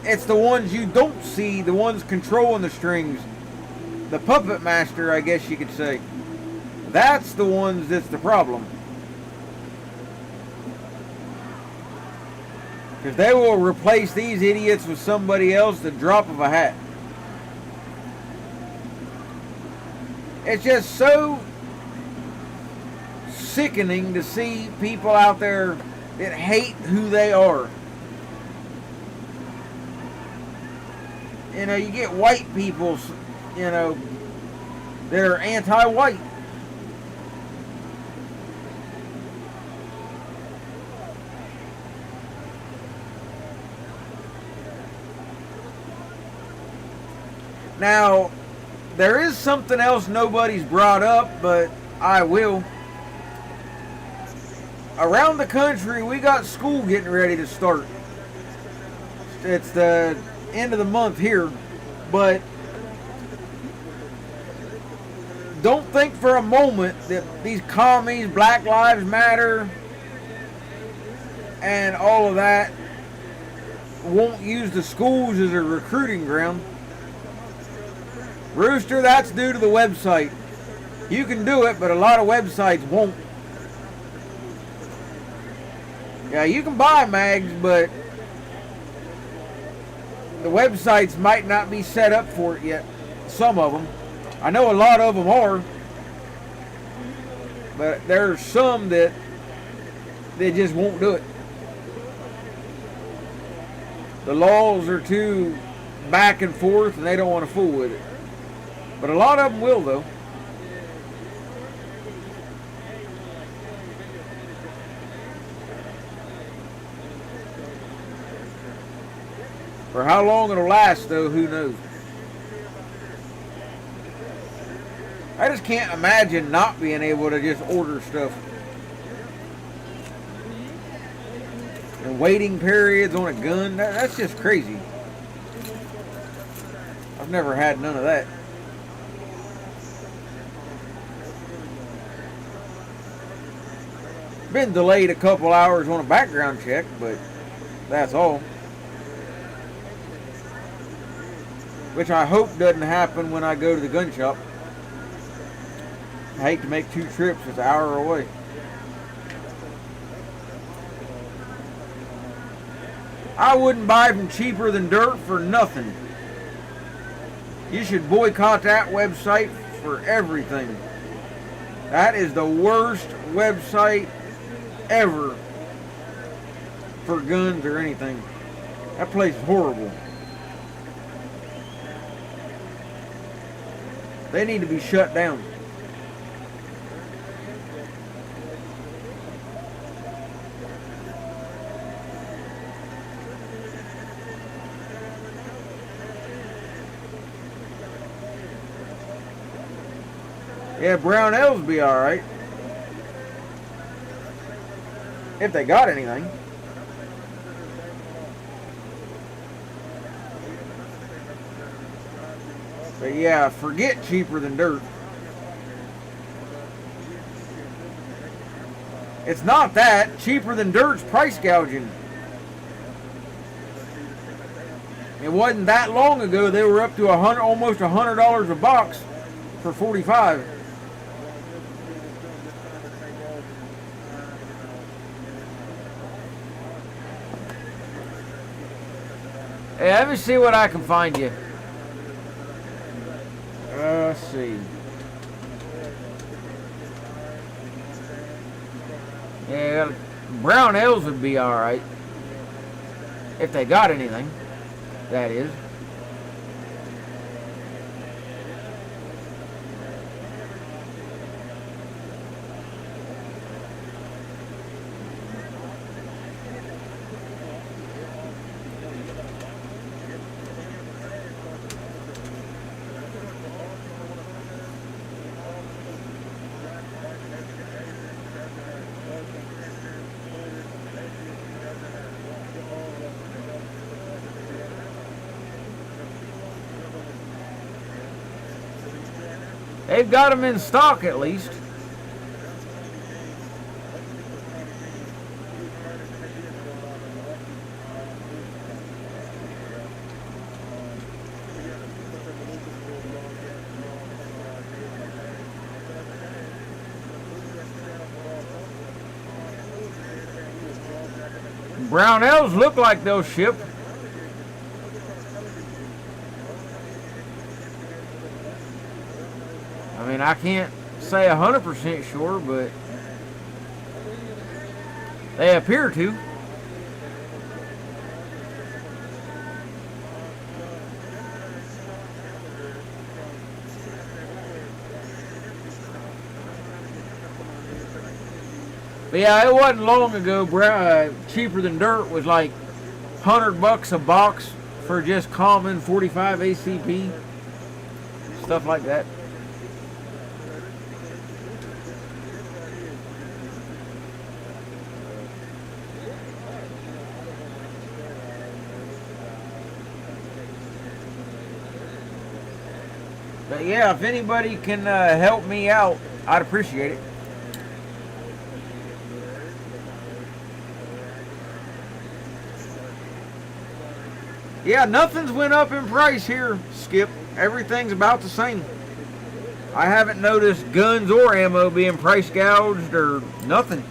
It's the ones you don't see, the ones controlling the strings. The puppet master, I guess you could say. That's the ones that's the problem. Because they will replace these idiots with somebody else at the drop of a hat. It's just so sickening to see people out there that hate who they are. You know, you get white people, you know, that are anti-white. Now, there is something else nobody's brought up, but I will. Around the country, we got school getting ready to start. It's the end of the month here, but don't think for a moment that these commies, Black Lives Matter, and all of that won't use the schools as a recruiting ground. Rooster, that's due to the website. You can do it, but a lot of websites won't. Yeah, you can buy mags, but the websites might not be set up for it yet. Some of them. I know a lot of them are. But there's some that they just won't do it. The laws are too back and forth and they don't want to fool with it. But a lot of them will, though. For how long it'll last, though, who knows? I just can't imagine not being able to just order stuff. And waiting periods on a gun, that's just crazy. I've never had none of that. Been delayed a couple hours on a background check, but that's all. Which I hope doesn't happen when I go to the gun shop. I hate to make 2 trips, it's an hour away. I wouldn't buy from Cheaper Than Dirt for nothing. You should boycott that website for everything. That is the worst website ever for guns or anything. That place is horrible. They need to be shut down. Yeah, Brownells be alright. If they got anything. But yeah, forget Cheaper Than Dirt. It's not that. Cheaper Than Dirt's price gouging. It wasn't that long ago they were up to almost $100 a box for 45. Yeah, let me see what I can find you. Let's see. Yeah, brown ales would be alright. If they got anything, that is. They've got them in stock at least. Brown ales look like they'll ship. I mean, I can't say 100% sure, but they appear to. But yeah, it wasn't long ago. Cheaper than dirt was like $100 a box for just common 45 ACP, stuff like that. But yeah, if anybody can help me out, I'd appreciate it. Yeah, nothing's went up in price here, Skip. Everything's about the same. I haven't noticed guns or ammo being price gouged or nothing.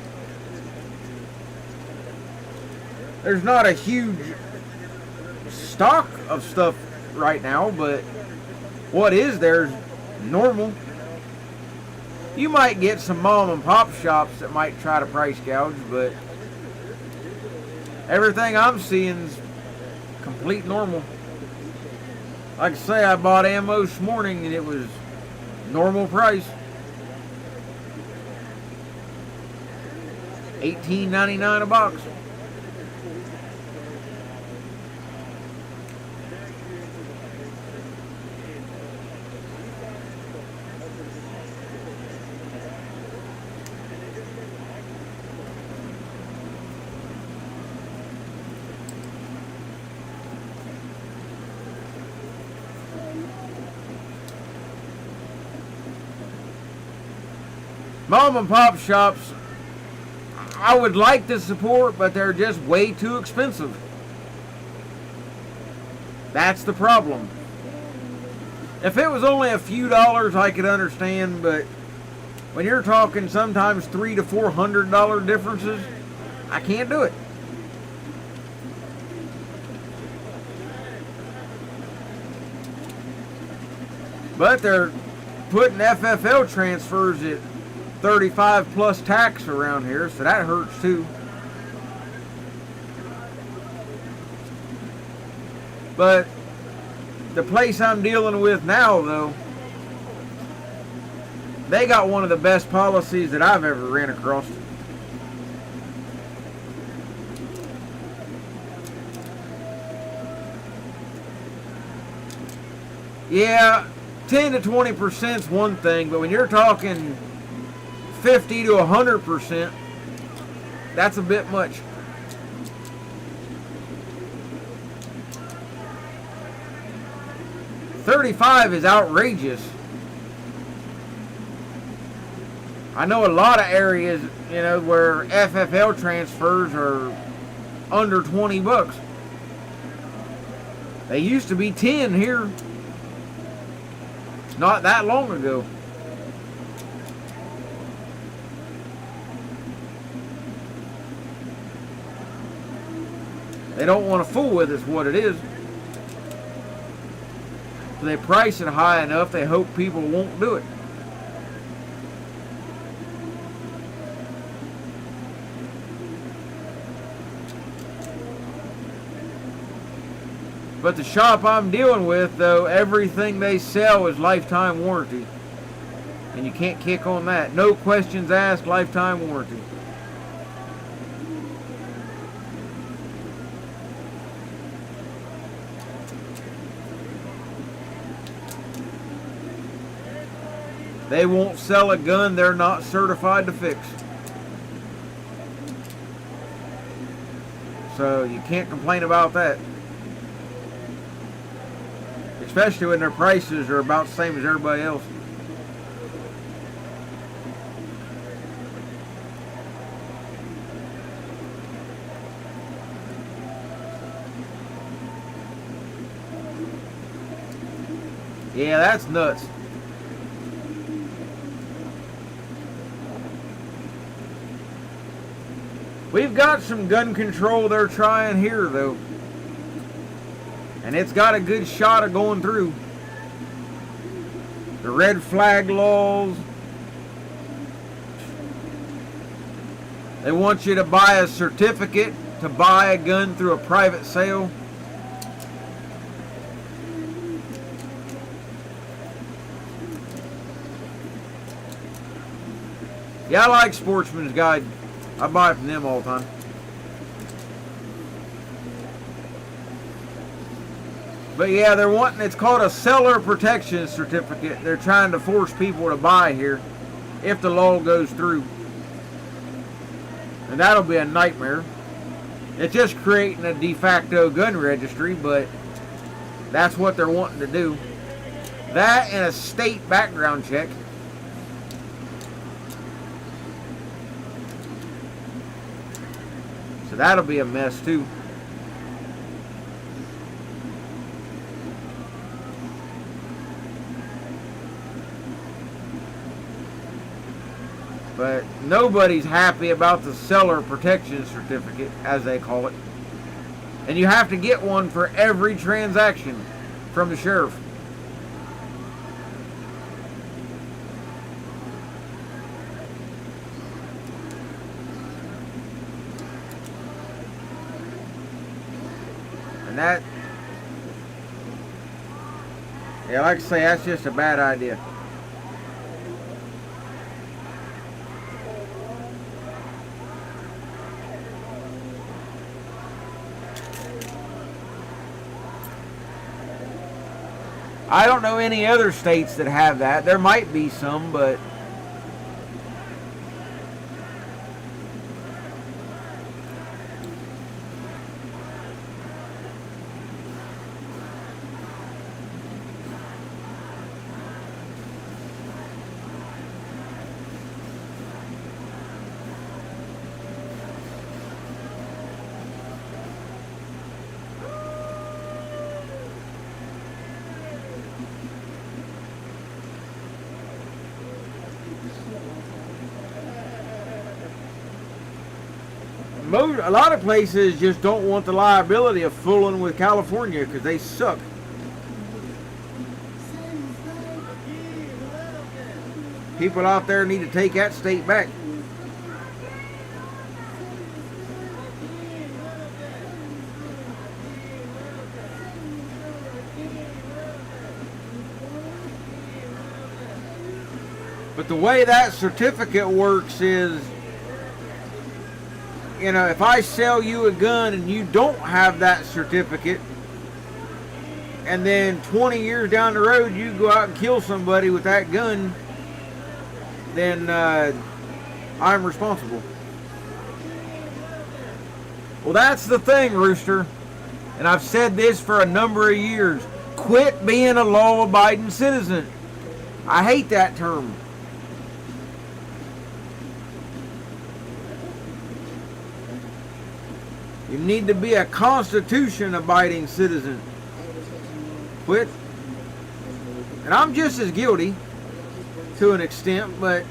There's not a huge stock of stuff right now, but what is there's normal. You might get some mom and pop shops that might try to price gouge, but everything I'm seeing's complete normal. Like I say, I bought ammo this morning and it was normal price. $18.99 a box. Mom and pop shops, I would like to support, but they're just way too expensive. That's the problem. If it was only a few dollars, I could understand, but when you're talking sometimes $300 to $400 differences, I can't do it. But they're putting FFL transfers at 35 plus tax around here, so that hurts too. But the place I'm dealing with now, though, they got one of the best policies that I've ever ran across. Yeah, 10 to 20% is one thing, but when you're talking 50 to 100%, that's a bit much. $35 is outrageous. I know a lot of areas, where FFL transfers are under $20. They used to be 10 here not that long ago. They don't want to fool with us what it is. they price it high enough, they hope people won't do it. But the shop I'm dealing with, though, everything they sell is lifetime warranty. And you can't kick on that. No questions asked, lifetime warranty. They won't sell a gun they're not certified to fix. So you can't complain about that. Especially when their prices are about the same as everybody else. Yeah, that's nuts. We've got some gun control they're trying here, though. And it's got a good shot of going through. The red flag laws. They want you to buy a certificate to buy a gun through a private sale. Yeah, I like Sportsman's Guide. I buy it from them all the time. But yeah, they're wanting, it's called a seller protection certificate. They're trying to force people to buy here if the law goes through. And that'll be a nightmare. It's just creating a de facto gun registry, but that's what they're wanting to do. That and a state background check. So that'll be a mess too. But nobody's happy about the seller protection certificate, as they call it. And you have to get one for every transaction from the sheriff. And that, yeah, like I say, that's just a bad idea. I don't know any other states that have that. There might be some, but a lot of places just don't want the liability of fooling with California because they suck. People out there need to take that state back. But the way that certificate works is, you know, if I sell you a gun and you don't have that certificate, and then 20 years down the road you go out and kill somebody with that gun, then I'm responsible. Well, that's the thing, Rooster. And I've said this for a number of years. Quit being a law-abiding citizen. I hate that term. You need to be a Constitution-abiding citizen. Quit. And I'm just as guilty to an extent, but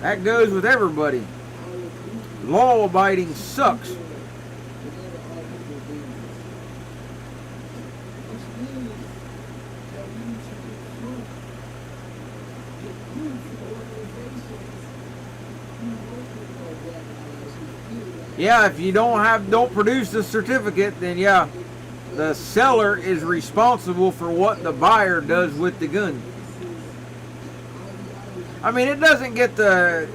that goes with everybody. Law-abiding sucks. Yeah, if you don't produce the certificate, then yeah, the seller is responsible for what the buyer does with the gun. I mean, it doesn't get the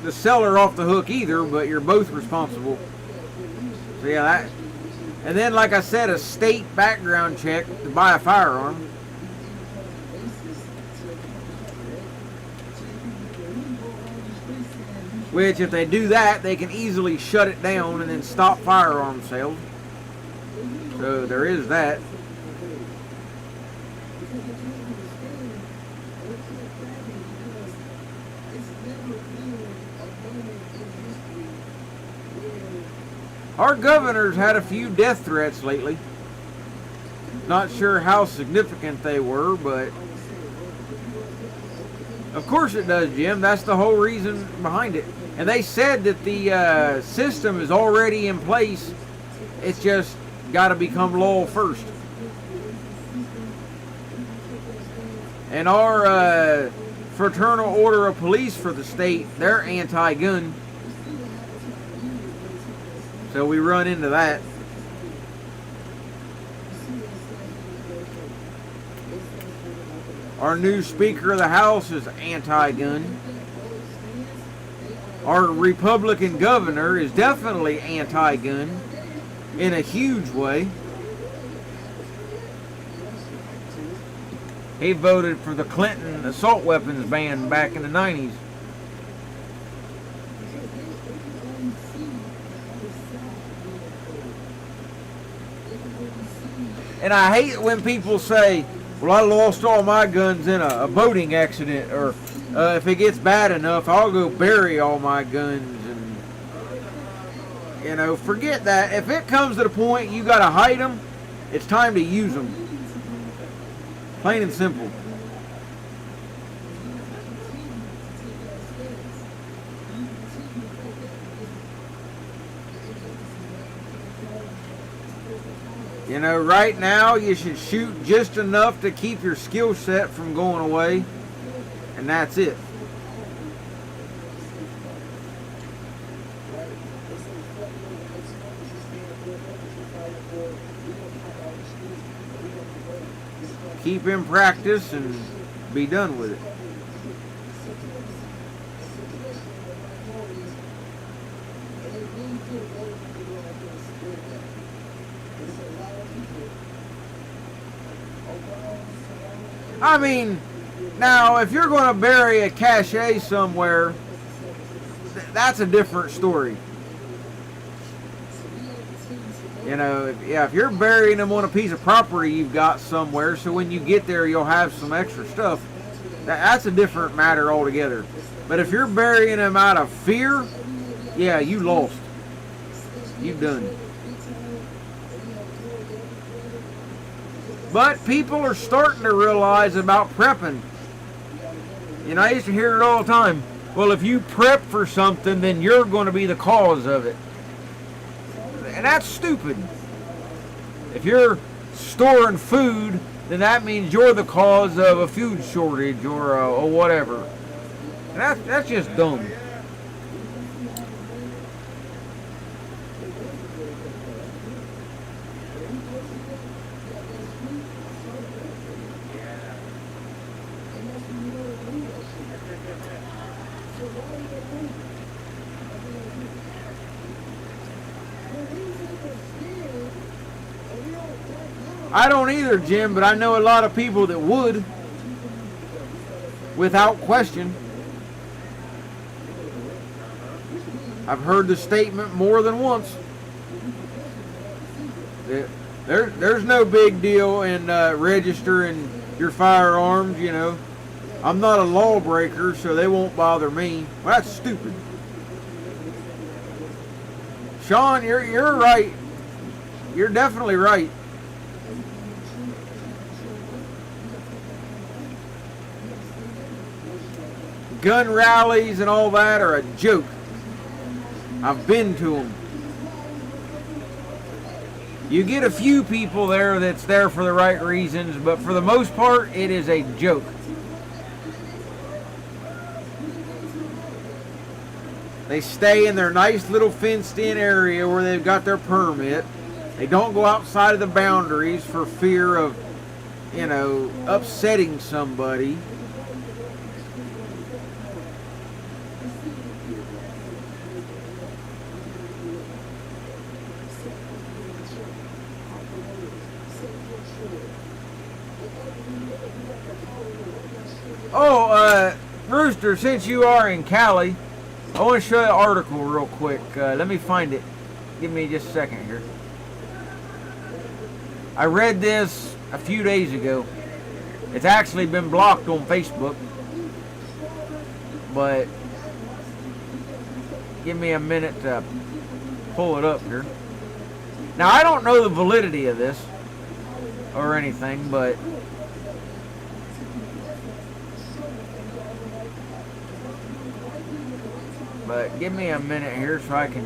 seller off the hook either, but you're both responsible. So yeah, that. And then, like I said, a state background check to buy a firearm. Which, if they do that, they can easily shut it down and then stop firearm sales. So there is that. Our governor's had a few death threats lately. Not sure how significant they were, but of course it does, Jim. That's the whole reason behind it. And they said that the system is already in place. It's just got to become law first. And our Fraternal Order of Police for the state, they're anti-gun. So we run into that. Our new Speaker of the House is anti-gun. Our Republican governor is definitely anti-gun in a huge way. He voted for the Clinton assault weapons ban back in the 90s. And I hate when people say, well, I lost all my guns in a boating accident, or if it gets bad enough, I'll go bury all my guns. And, you know, forget that. If it comes to the point you got to hide them, it's time to use them. Plain and simple. You know, right now you should shoot just enough to keep your skill set from going away, and that's it. Keep in practice and be done with it. I mean, now if you're going to bury a cache somewhere, that's a different story. You know, if you're burying them on a piece of property you've got somewhere, so when you get there you'll have some extra stuff, that's a different matter altogether. But if you're burying them out of fear, yeah, you lost. You've done. But people are starting to realize about prepping. You know, I used to hear it all the time. Well, if you prep for something, then you're going to be the cause of it. And that's stupid. If you're storing food, then that means you're the cause of a food shortage or whatever. And that's just dumb. I don't either, Jim, but I know a lot of people that would, without question. I've heard the statement more than once. There's no big deal in registering your firearms, you know. I'm not a lawbreaker, so they won't bother me. Well, that's stupid. Sean, you're right. You're definitely right. Gun rallies and all that are a joke. I've been to them. You get a few people there that's there for the right reasons, but for the most part, it is a joke. They stay in their nice little fenced-in area where they've got their permit. They don't go outside of the boundaries for fear of, you know, upsetting somebody. Oh, Rooster, since you are in Cali, I want to show you an article real quick. Let me find it. Give me just a second here. I read this a few days ago. It's actually been blocked on Facebook. But give me a minute to pull it up here. Now, I don't know the validity of this or anything, but give me a minute here so I can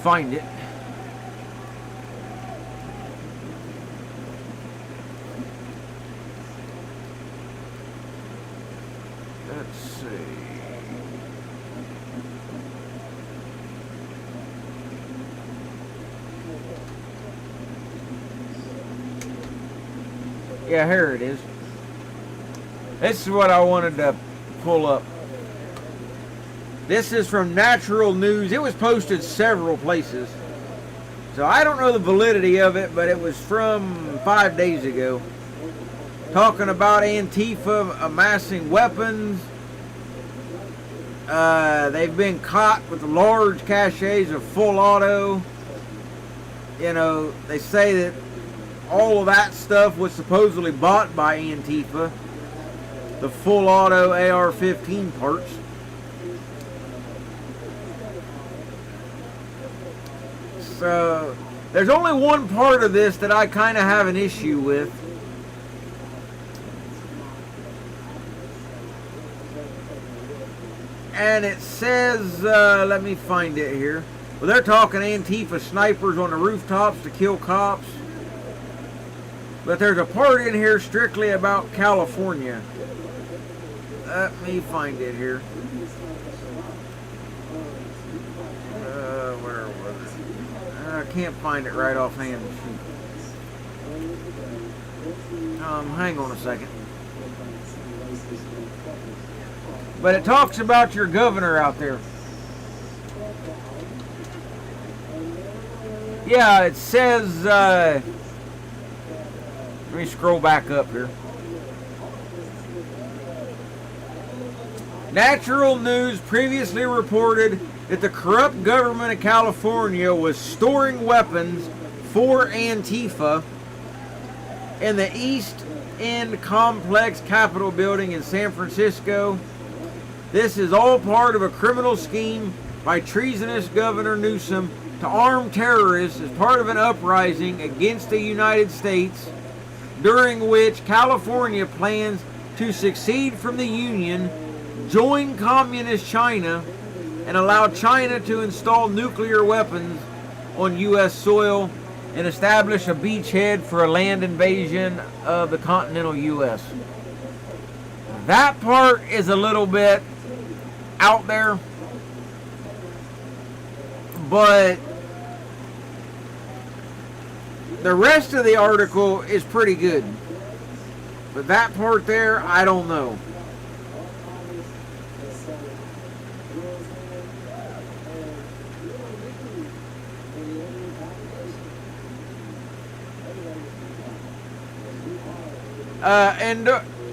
find it. Let's see. Yeah, here it is. This is what I wanted to pull up. This is from Natural News. It was posted several places. So I don't know the validity of it, but it was from 5 days ago. Talking about Antifa amassing weapons. They've been caught with large caches of full auto. You know, they say that all of that stuff was supposedly bought by Antifa. The full auto AR-15 parts. So, there's only one part of this that I kind of have an issue with. And it says, let me find it here. Well, they're talking Antifa snipers on the rooftops to kill cops. But there's a part in here strictly about California. Let me find it here. Where was it? I can't find it right offhand. Hang on a second. But it talks about your governor out there. Yeah, it says, let me scroll back up here. Natural News previously reported that the corrupt government of California was storing weapons for Antifa in the East End Complex Capitol building in San Francisco. This is all part of a criminal scheme by treasonous Governor Newsom to arm terrorists as part of an uprising against the United States, during which California plans to secede from the Union, join Communist China, and allow China to install nuclear weapons on U.S. soil and establish a beachhead for a land invasion of the continental U.S. That part is a little bit out there, but the rest of the article is pretty good. But that part there, I don't know.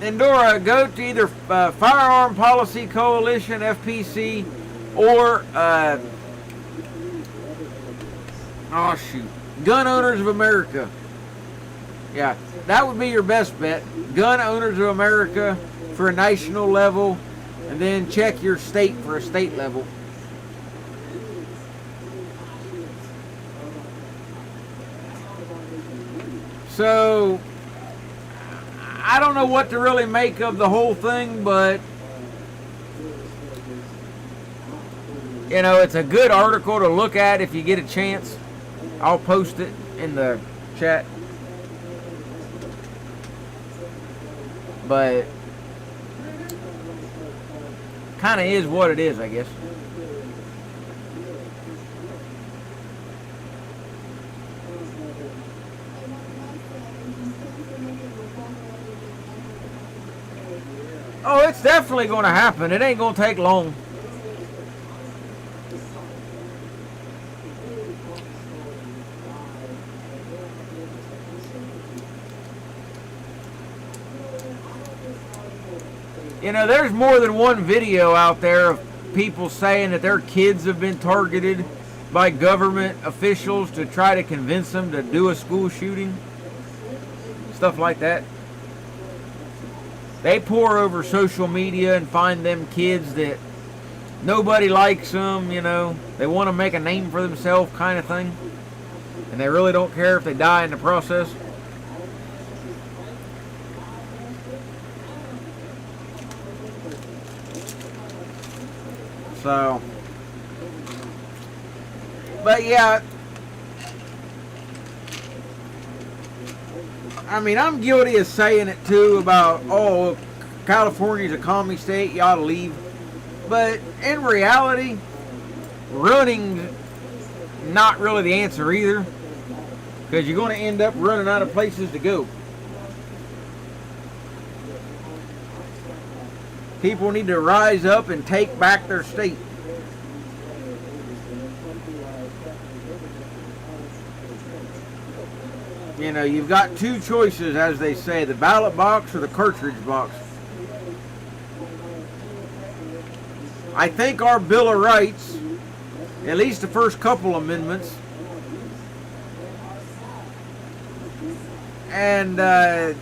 Endora, go to either Firearm Policy Coalition, FPC, or Gun Owners of America. Yeah, that would be your best bet. Gun Owners of America for a national level, and then check your state for a state level. So, I don't know what to really make of the whole thing, but you know, it's a good article to look at if you get a chance. I'll post it in the chat. But kind of is what it is, I guess. Oh, it's definitely going to happen. It ain't going to take long. You know, there's more than one video out there of people saying that their kids have been targeted by government officials to try to convince them to do a school shooting. Stuff like that. They pour over social media and find them kids that nobody likes them, you know. They want to make a name for themselves kind of thing. And they really don't care if they die in the process. So, but yeah, I mean, I'm guilty of saying it too about, oh, California's a commie state, you ought to leave. But in reality, running's not really the answer either, because you're going to end up running out of places to go. People need to rise up and take back their state. You know, you've got two choices, as they say, the ballot box or the cartridge box. I think our Bill of Rights, at least the first couple amendments, and they're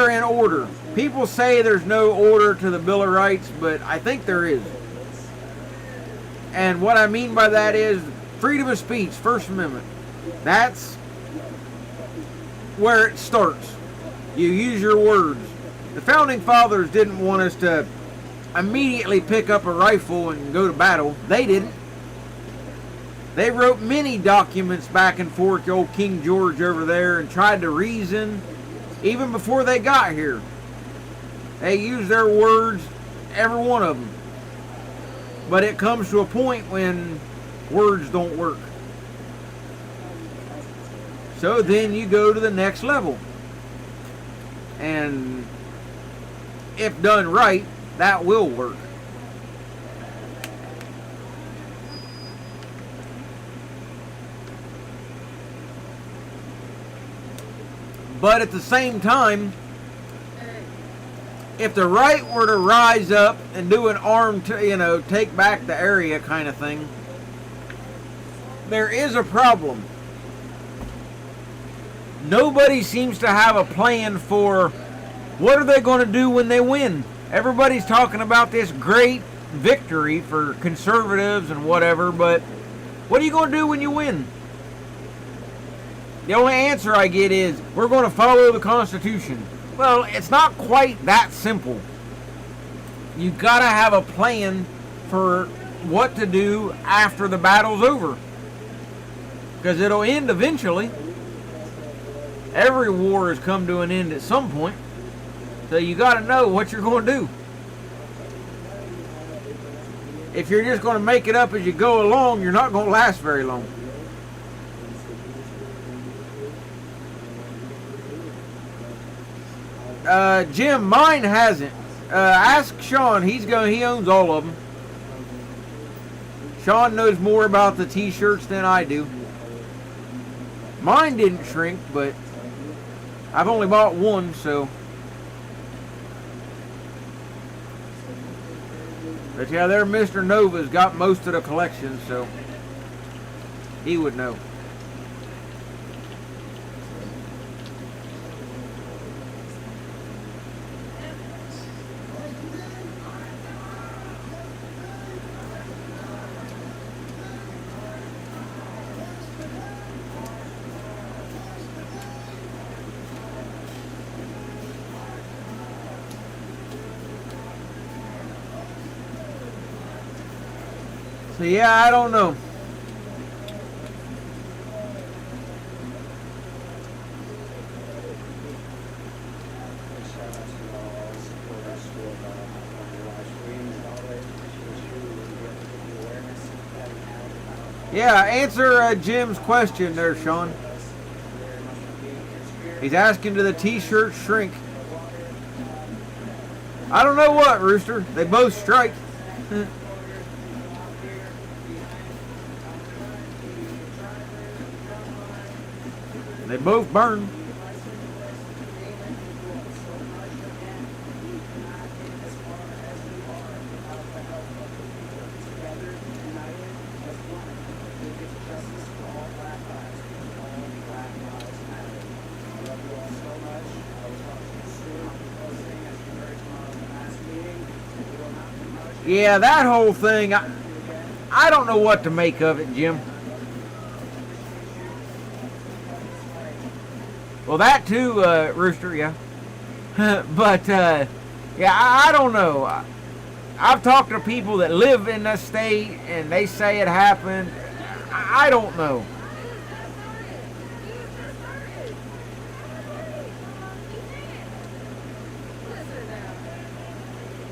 in order. People say there's no order to the Bill of Rights, but I think there is. And what I mean by that is freedom of speech, First Amendment. That's where it starts. You use your words. The Founding Fathers didn't want us to immediately pick up a rifle and go to battle. They didn't. They wrote many documents back and forth to old King George over there and tried to reason even before they got here. They use their words, every one of them. But it comes to a point when words don't work. So then you go to the next level. And if done right, that will work. But at the same time, if the right were to rise up and do an armed, take back the area kind of thing, there is a problem. Nobody seems to have a plan for what are they going to do when they win. Everybody's talking about this great victory for conservatives and whatever, but what are you going to do when you win? The only answer I get is, we're going to follow the Constitution. Well, it's not quite that simple. You got to have a plan for what to do after the battle's over. Because it'll end eventually. Every war has come to an end at some point. So you got to know what you're going to do. If you're just going to make it up as you go along, you're not going to last very long. Jim, mine hasn't. Ask Sean. He owns all of them. Sean knows more about the t-shirts than I do. Mine didn't shrink, but I've only bought one, so. But yeah, there Mr. Nova's got most of the collection, so he would know. So yeah, I don't know. Yeah, answer Jim's question there, Sean. He's asking, do the t-shirts shrink? I don't know what, Rooster. They both strike. They both burn. Yeah, that whole thing, I don't know what to make of it, Jim. Well, that too, Rooster, yeah. But, yeah, I don't know. I've talked to people that live in the state, and they say it happened. I don't know.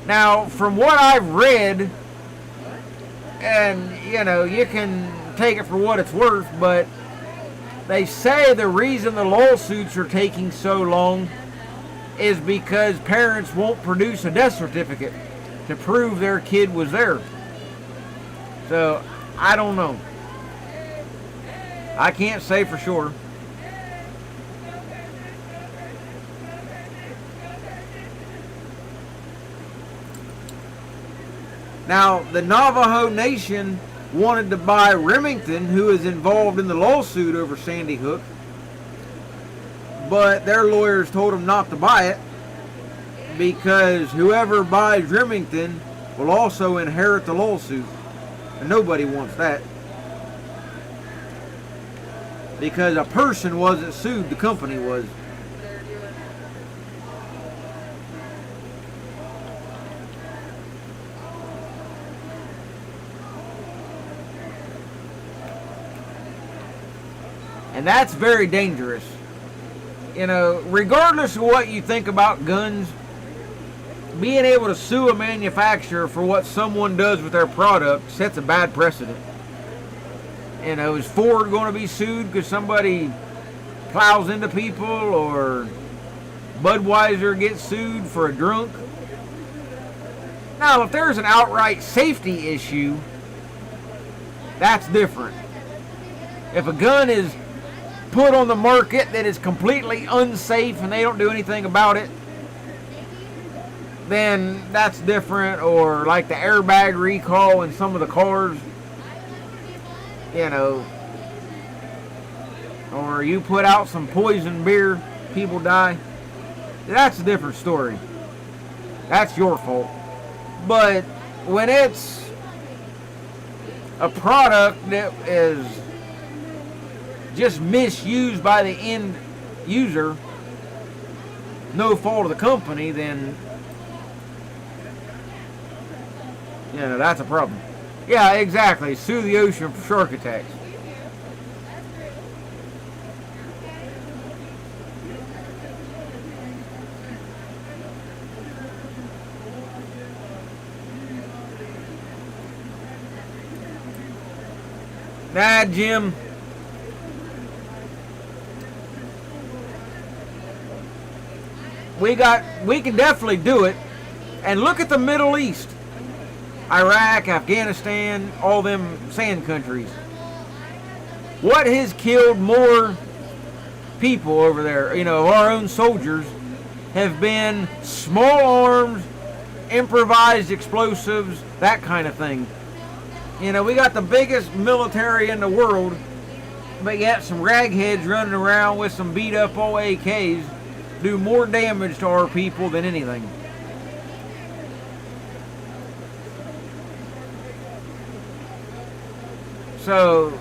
Now, from what I've read, and, you know, you can take it for what it's worth, but they say the reason the lawsuits are taking so long is because parents won't produce a death certificate to prove their kid was there. So, I don't know. I can't say for sure. Now, the Navajo Nation wanted to buy Remington, who is involved in the lawsuit over Sandy Hook, but their lawyers told them not to buy it because whoever buys Remington will also inherit the lawsuit, and nobody wants that. Because a person wasn't sued, the company was. And that's very dangerous. You know, regardless of what you think about guns, being able to sue a manufacturer for what someone does with their product sets a bad precedent. You know, is Ford going to be sued because somebody plows into people, or Budweiser gets sued for a drunk? Now, if there's an outright safety issue, that's different. If a gun is put on the market that is completely unsafe and they don't do anything about it, then that's different. Or like the airbag recall in some of the cars, you know, or you put out some poison beer, people die, that's a different story. That's your fault. But when it's a product that is just misused by the end user, no fault of the company, then, you know, that's a problem. Yeah, exactly. Sue the ocean for shark attacks. Nah, Jim. We can definitely do it. And look at the Middle East. Iraq, Afghanistan, all them sand countries. What has killed more people over there, you know, our own soldiers, have been small arms, improvised explosives, that kind of thing. You know, we got the biggest military in the world, but yet some ragheads running around with some beat up old AKs do more damage to our people than anything. So,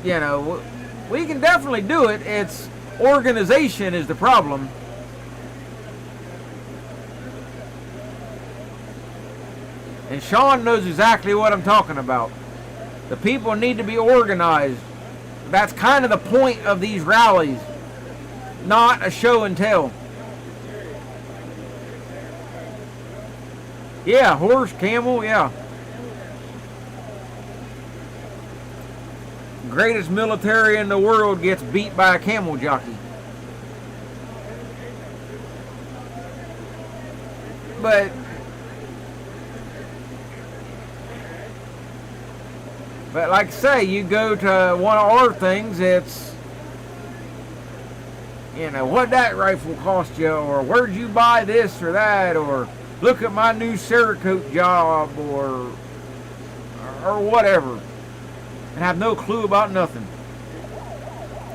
you know, we can definitely do it. It's organization is the problem. And Sean knows exactly what I'm talking about. The people need to be organized. That's kind of the point of these rallies. Not a show and tell. Yeah, horse, camel, yeah. greatest military in the world gets beat by a camel jockey. But like I say, you go to one of our things, it's, you know, what that rifle cost you, or where'd you buy this or that, or look at my new Cerakote job, or whatever, and have no clue about nothing.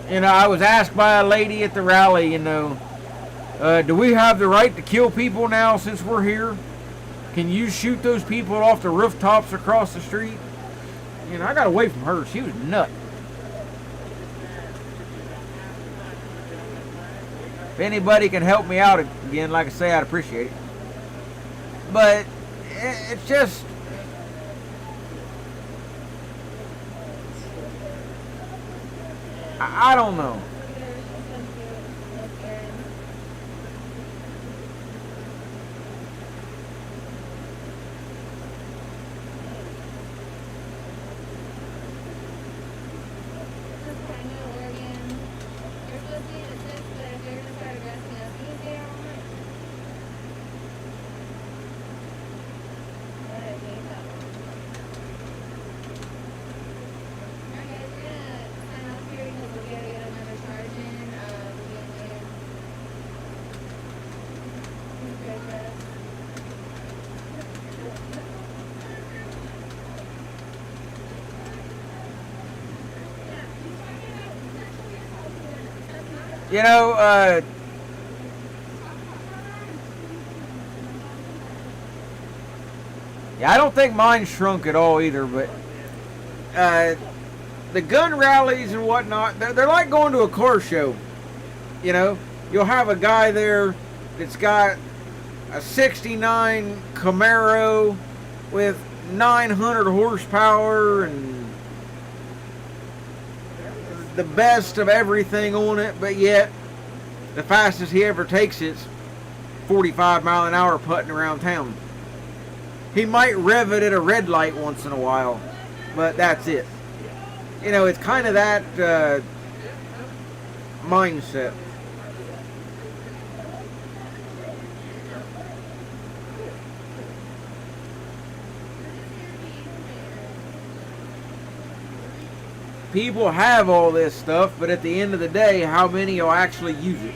You know, I was asked by a lady at the rally, you know, do we have the right to kill people now since we're here? Can you shoot those people off the rooftops across the street? You know, I got away from her. She was nuts. If anybody can help me out again, like I say, I'd appreciate it. But it's just, I don't know. You know, yeah, I don't think mine shrunk at all either, but the gun rallies and whatnot, they're like going to a car show. You know, you'll have a guy there that's got a 69 Camaro with 900 horsepower and the best of everything on it, but yet the fastest he ever takes it's 45 mile an hour putting around town. He might rev it at a red light once in a while, but that's it. You know, it's kind of that mindset. People have all this stuff, but at the end of the day, how many will actually use it?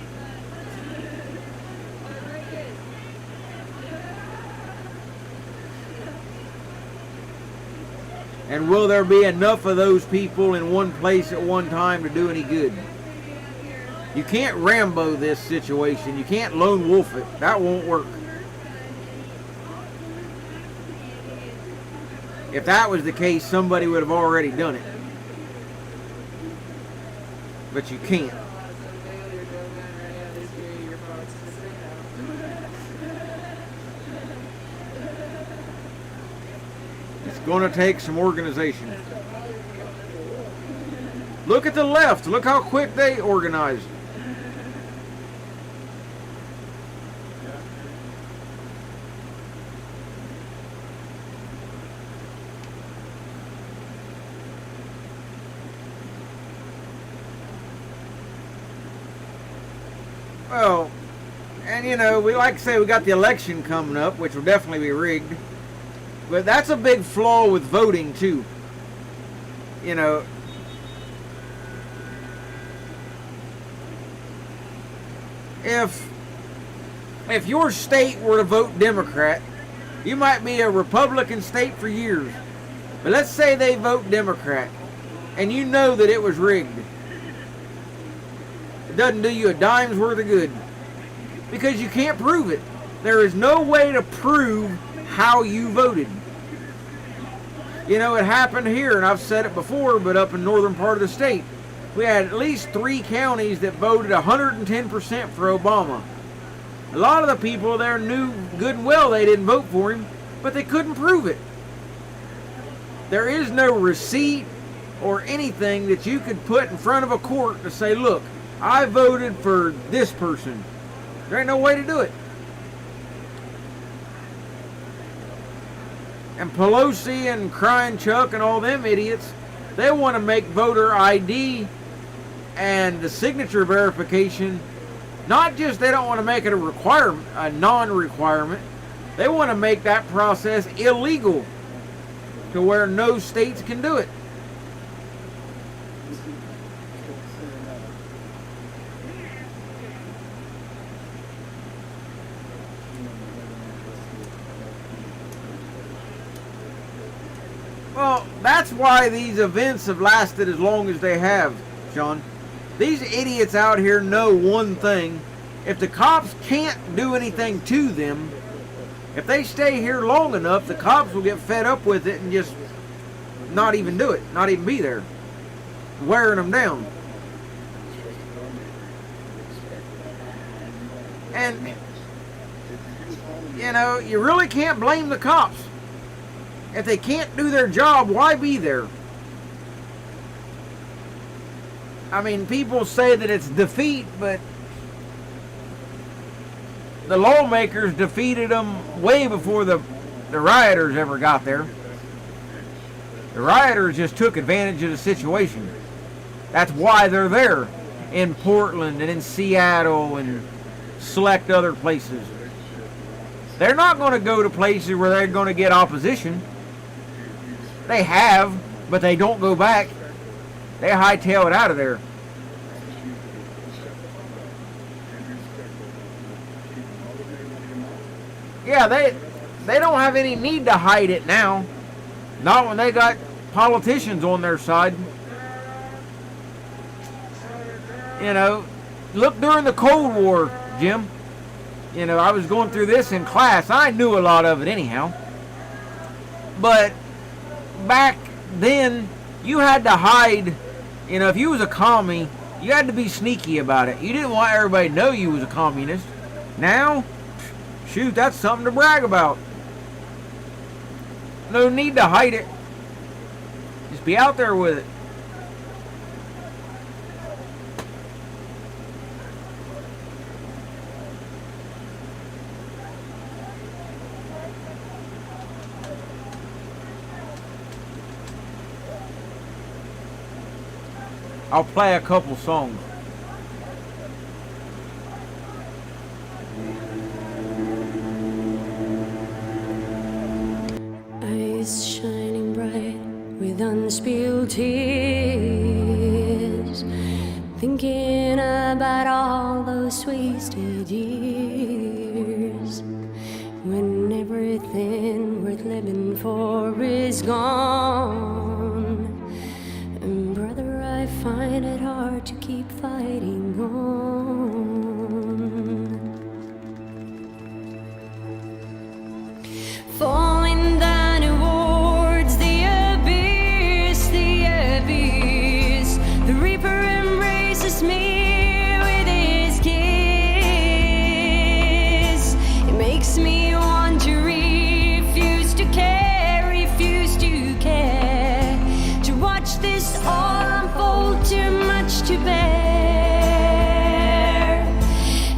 And will there be enough of those people in one place at one time to do any good? You can't Rambo this situation. You can't lone wolf it. That won't work. If that was the case, somebody would have already done it. But you can't. It's going to take some organization. Look at the left. Look how quick they organized. Well, and you know, we like to say we got the election coming up, which will definitely be rigged. But that's a big flaw with voting too. You know, if your state were to vote Democrat, you might be a Republican state for years. But let's say they vote Democrat, and you know that it was rigged. It doesn't do you a dime's worth of good, because you can't prove it. There is no way to prove how you voted. You know, it happened here, and I've said it before, but up in northern part of the state, we had at least 3 counties that voted 110% for Obama. A lot of the people there knew good and well they didn't vote for him, but they couldn't prove it. There is no receipt or anything that you could put in front of a court to say, look, I voted for this person. There ain't no way to do it. And Pelosi and Crying Chuck and all them idiots, They want to make voter ID and the signature verification, not just they don't want to make it a non-requirement, they want to make that process illegal to where no states can do it. Well, that's why these events have lasted as long as they have, John. These idiots out here know one thing. If the cops can't do anything to them, if they stay here long enough, the cops will get fed up with it and just not even do it, not even be there, wearing them down. And, you know, you really can't blame the cops. If they can't do their job, why be there? I mean, people say that it's defeat, but the lawmakers defeated them way before the rioters ever got there. The rioters just took advantage of the situation. That's why they're there in Portland and in Seattle and select other places. They're not going to go to places where they're going to get opposition. They have, but they don't go back. They hightail it out of there. Yeah, they don't have any need to hide it now. Not when they got politicians on their side. You know, look during the Cold War, Jim. You know, I was going through this in class. I knew a lot of it anyhow. But back then, you had to hide. You know, if you was a commie, you had to be sneaky about it. You didn't want everybody to know you was a communist. Now, shoot, that's something to brag about. No need to hide it. Just be out there with it. I'll play a couple songs. Eyes shining bright with unspilled tears, thinking about all those wasted years, when everything worth living for is gone. And brother, I find it hard to keep fighting on. Falling down towards the abyss, the reaper embraces me with his kiss. It makes me want to refuse to care, to watch this all unfold, too much to bear.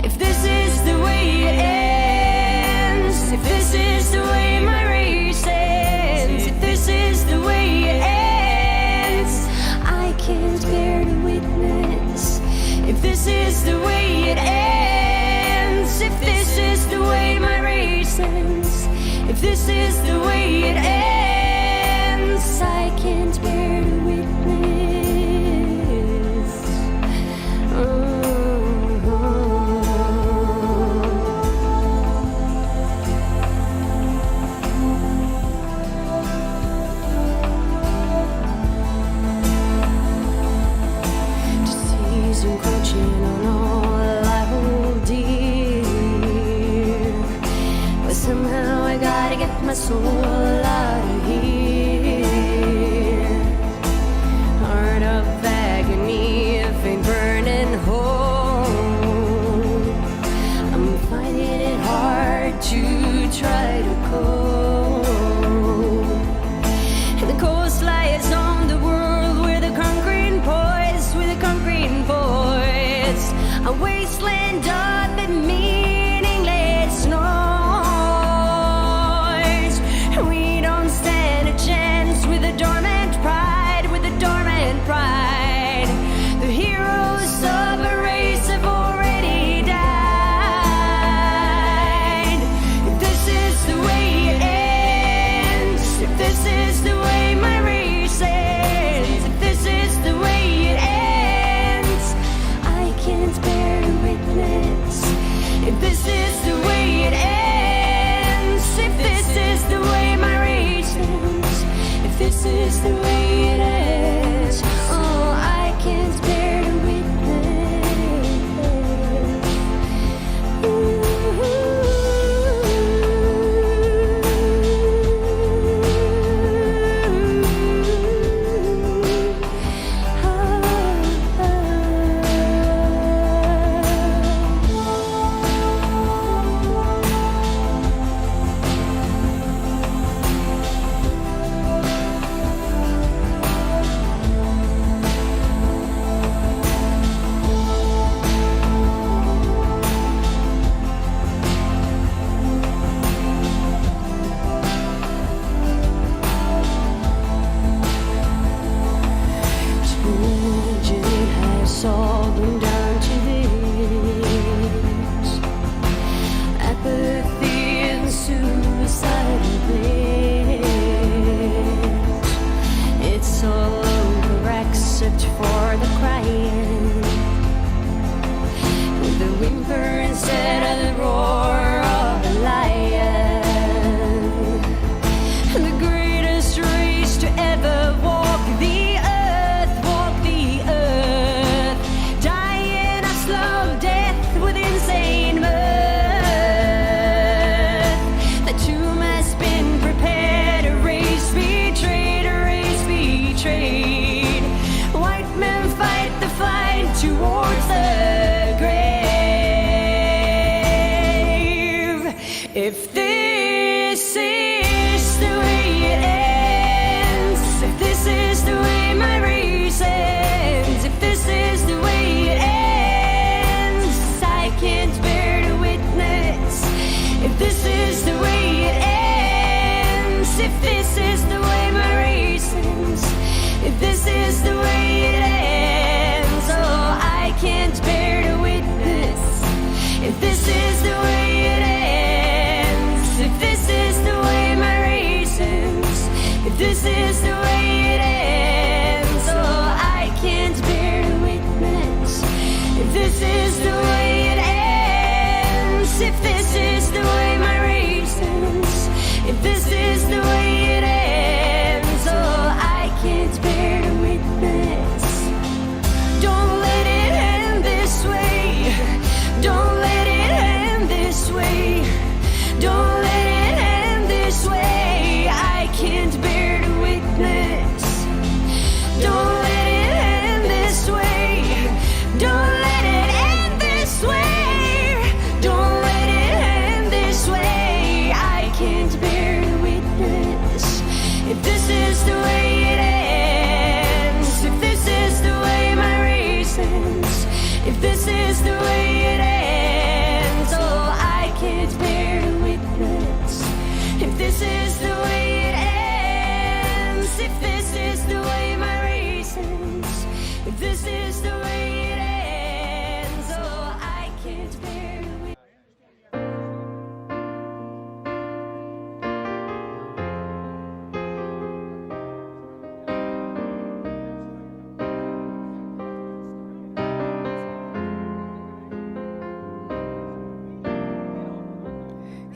If this is the way it ends, if this is the way my race ends, if this is the way it ends, I can't bear to witness. If this is the way it ends, if this is the way my race ends, if this is the way it ends, I can't bear to witness. Disease encroaching on all I hold dear, but somehow I gotta get my soul out of here. Heart of agony, faint burning hole. I'm finding it hard to try to cope. And the coast lies on the world where the concrete poise, a wasteland of the meaningless noise. We don't stand a chance with a dormant pride, with a dormant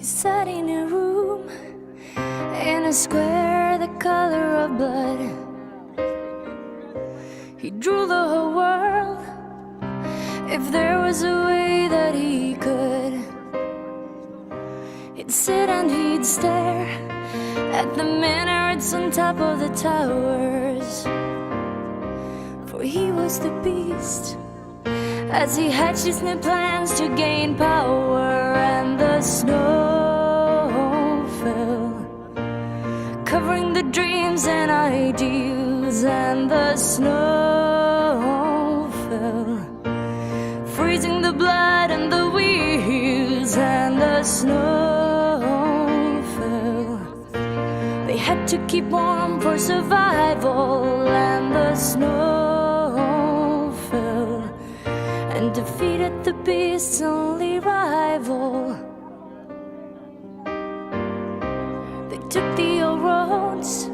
He sat in a room, in a square the color of blood. He drew the whole world, if there was a way that he could. He'd sit and he'd stare at the minarets on top of the towers, for he was the beast as he hatched his new plans to gain power. And the snow fell, covering the dreams and ideals. And the snow fell, freezing the blood and the wheels. And the snow fell, they had to keep warm for survival. And the snow fell, and defeated the beast's only rival. They took the old roads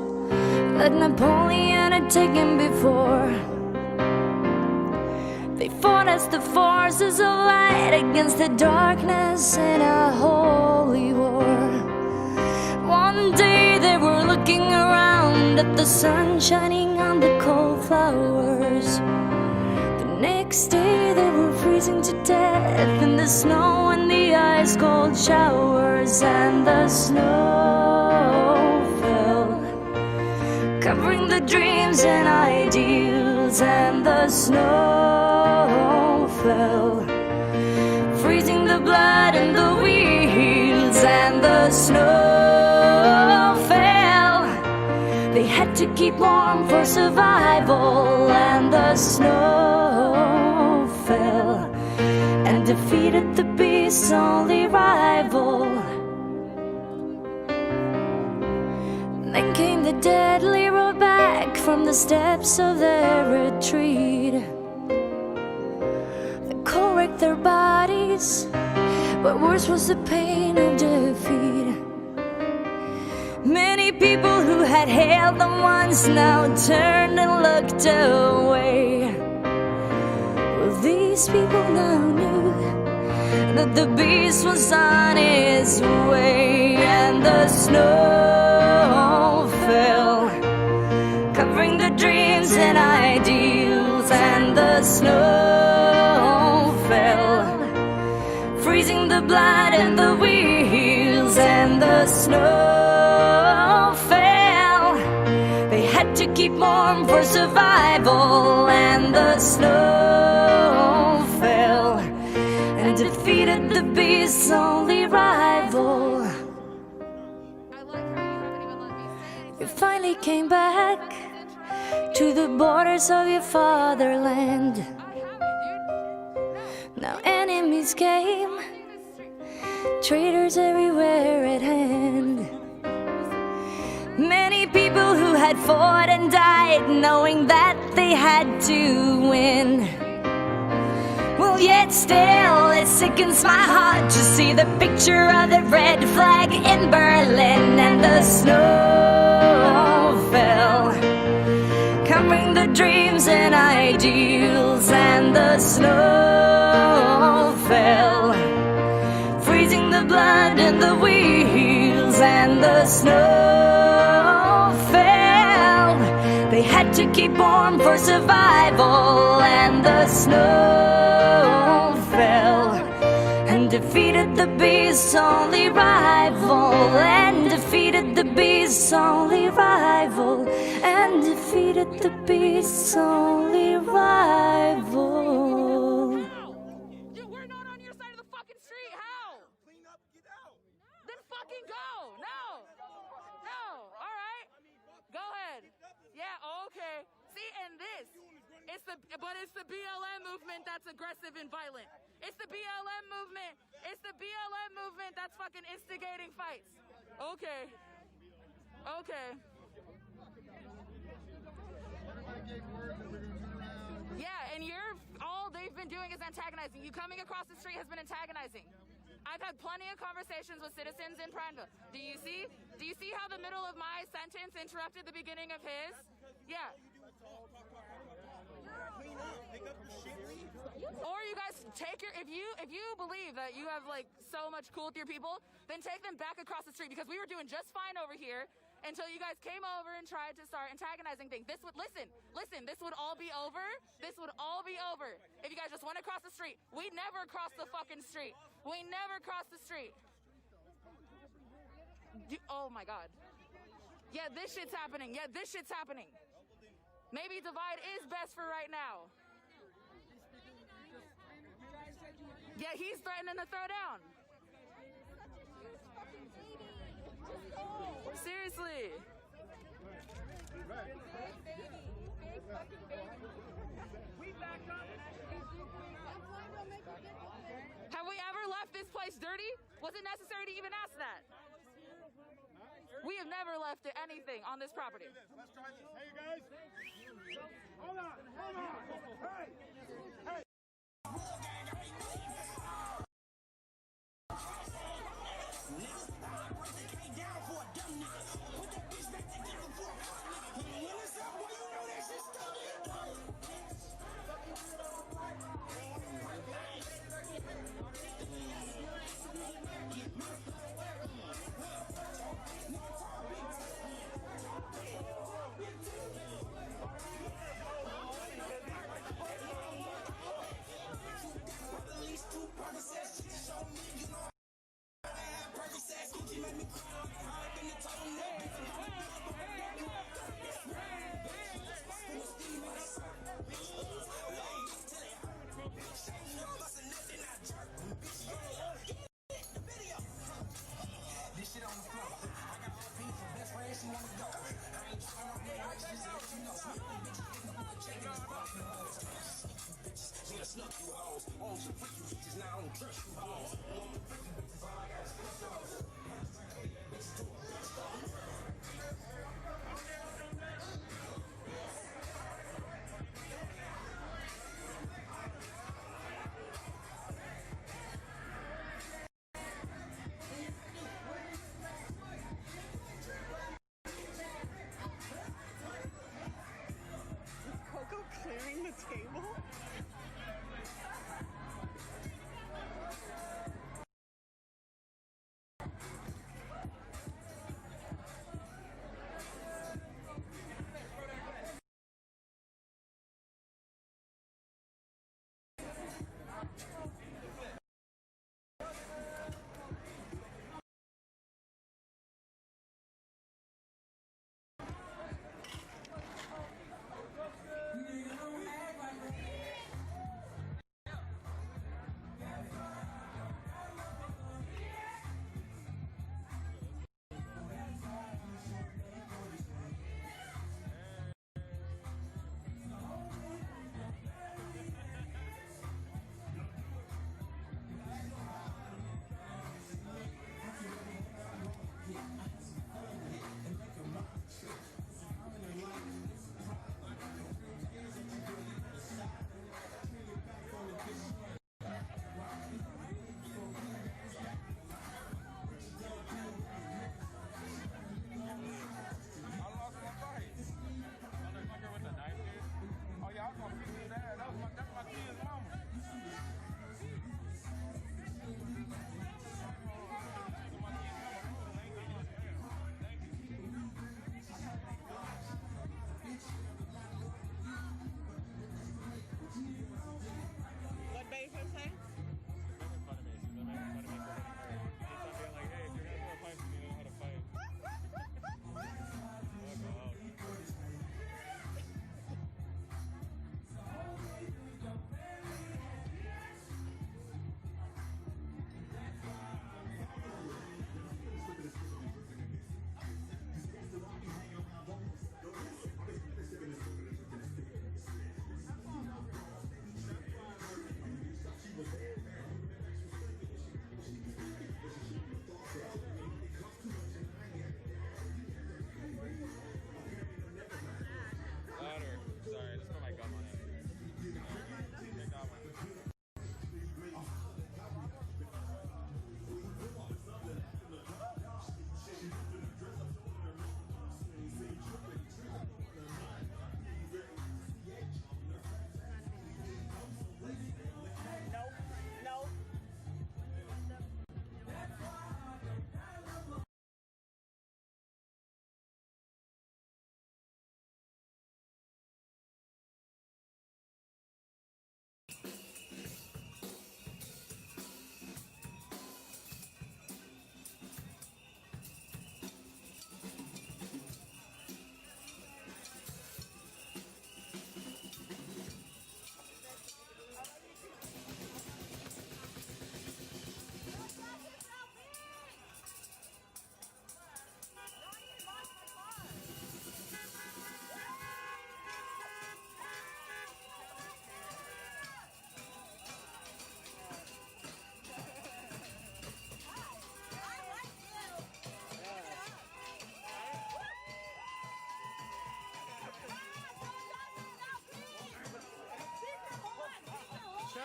that Napoleon had taken before. They fought as the forces of light against the darkness in a holy war. One day they were looking around at the sun shining on the cold flowers. The next day they were freezing to death in the snow and the ice cold showers. And the snow fell, covering the dreams and ideals. And the snow fell, freezing the blood and the wheels. And the snow fell, they had to keep warm for survival. And the snow fell, and defeated the beast's only rival. Then came the deadly road back from the steps of their retreat. The cold wrecked their bodies, but worse was the pain of defeat. Many people who had hailed them once now turned and looked away. Well, these people now knew that the beast was on his way. And the snow fell, covering the dreams and ideals. And the snow fell, freezing the blood and the wheels. And the snow fell, they had to keep warm for survival. And the snow fell, and defeated the beast's only rival. You finally came back to the borders of your fatherland. Now enemies came, traitors everywhere at hand. Many people who had fought and died, knowing that they had to win. Well, yet still it sickens my heart to see the picture of the red flag in Berlin. And the snow fell, covering the dreams and ideals. And the snow fell, freezing the blood and the wheels. And the snow fell, they had to keep warm for survival. And the snow fell, and defeated the beast's only rival. And defeated the beast's only rival. And defeated the beast's only rival. Dude, we're not on your side of the fucking street. How? Clean up, get out. Then fucking go. No. No. All right. Go ahead. Yeah. Okay. See, and this, it's the BLM movement that's aggressive and violent. It's the BLM movement. It's the BLM movement that's fucking instigating fights. Okay. Okay. Yeah, and all they've been doing is antagonizing. You coming across the street has been antagonizing. I've had plenty of conversations with citizens in Prineville. Do you see? Do you see how the middle of my sentence interrupted the beginning of his? Yeah. Clean up. pick up your shit, leave. Or you guys take your, if you believe that you have like so much cool with your people, then take them back across the street, because we were doing just fine over here until you guys came over and tried to start antagonizing things. This would, listen, this would all be over. This would all be over if you guys just went across the street. We never crossed the fucking street. We never crossed the street. Oh my God. Yeah, this shit's happening. Yeah, this shit's happening. Maybe divide is best for right now. Yeah, he's threatening to throw down. Seriously. Have we ever left this place dirty? Was it necessary to even ask that? We have never left anything on this property. Let's try this. Hey, you guys. Hold on. Hey. Hey.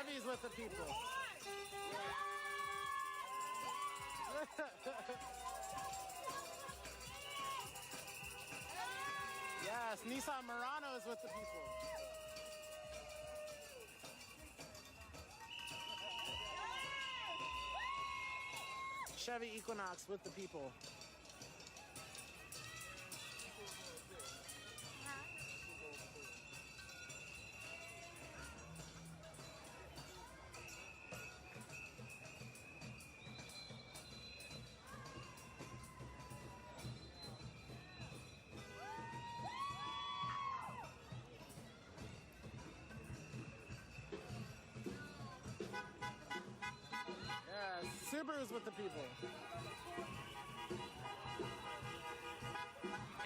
Chevy's with the people. Yes, Nissan Murano is with the people. Chevy Equinox with the people. Yes, Subaru's with the people.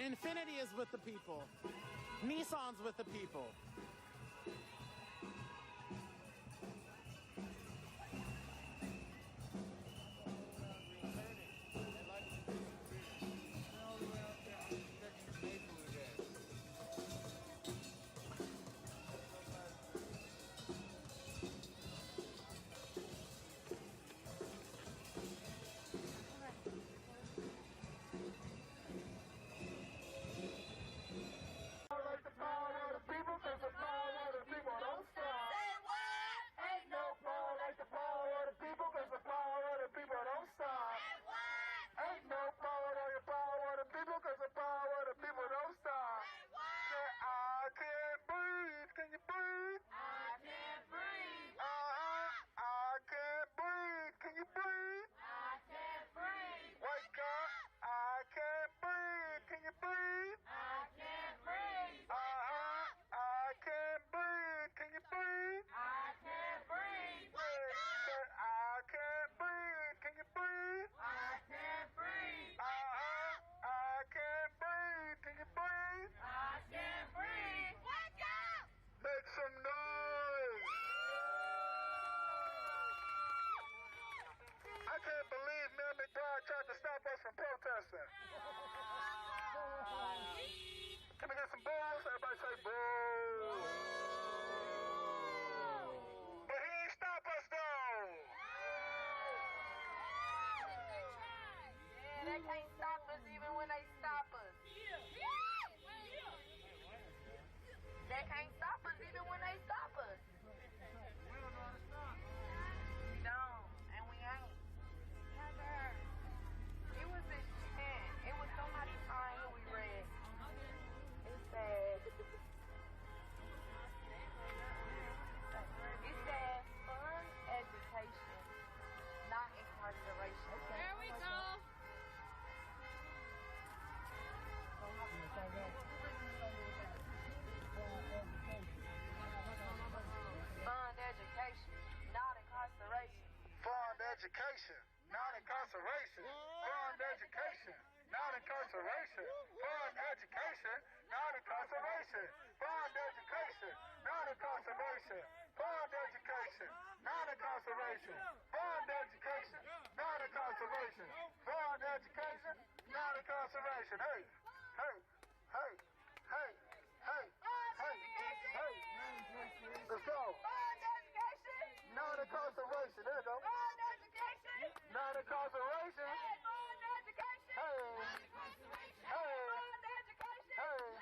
Infinity is with the people. Nissan's with the people. Like the power of the people, 'cause the power of the people don't stop. Say what? Ain't no power like the power of the people, 'cause the power of the people don't stop. Say what? Ain't no power like the power of the people, 'cause the power of the people don't stop. Say what? Say, I can't breathe. Can you breathe? I can't breathe. I can't breathe. Can you breathe? I can't breathe. Wake up. I can't breathe. Can you breathe? I can't breathe. I can't breathe. Can you breathe? I can't breathe. Wake up. I can't breathe. Can you breathe? I can't breathe. I can't breathe. Can you breathe? I can't breathe. Wake up. Make some noise. I can't believe Mayor McBride tried to stop us from protesting. Can we get some boos? Everybody say boo. But he ain't stop us though. Yeah, they can't stop us even when they stop us. They can't stop us even when they stop us. We don't, and we ain't. Heather, it was this chant. It was somebody's sign that we read. It said, fun education, not incarceration. There we go. Fun education, not incarceration. Fund education, not incarceration. Fund education, not incarceration. Fund education, not incarceration. Fund education, not incarceration. Fund education, not incarceration. Fund education, not incarceration. Fund education, not incarceration. Hey, hey, hey, hey, hey, hey, hey. Let's go. Fun education. Not incarceration. There you go. Fun education. Not incarceration. Hey, fun education. Hey. Hey. Fun education. Hey.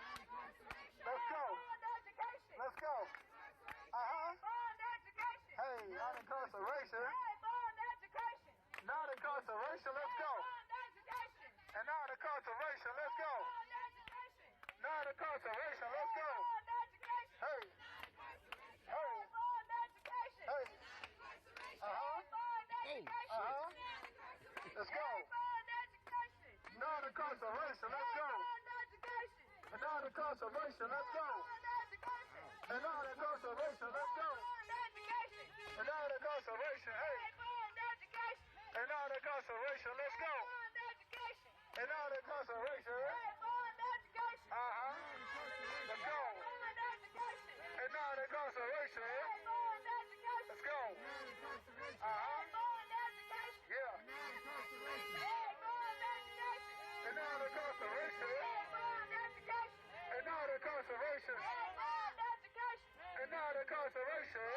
Let's go. Fun education. Let's go. Fun education. Hey, not incarceration. Hey, fun education. Not incarceration. Let's go. Fun education. And not incarceration. Let's go. Fun education. Not incarceration. Let's go. Fun education. Hey. Hey. Fun education. Hey. Fun education. Let's go. Fun education. Not incarceration. Let's go. Fun education. And not incarceration. Let's go. And not incarceration. Let's go. And not incarceration. Hey. And not incarceration. Let's go. And not incarceration. Let's go. And not incarceration. Let's go. Yeah. And not incarceration. And not incarceration. And not incarceration.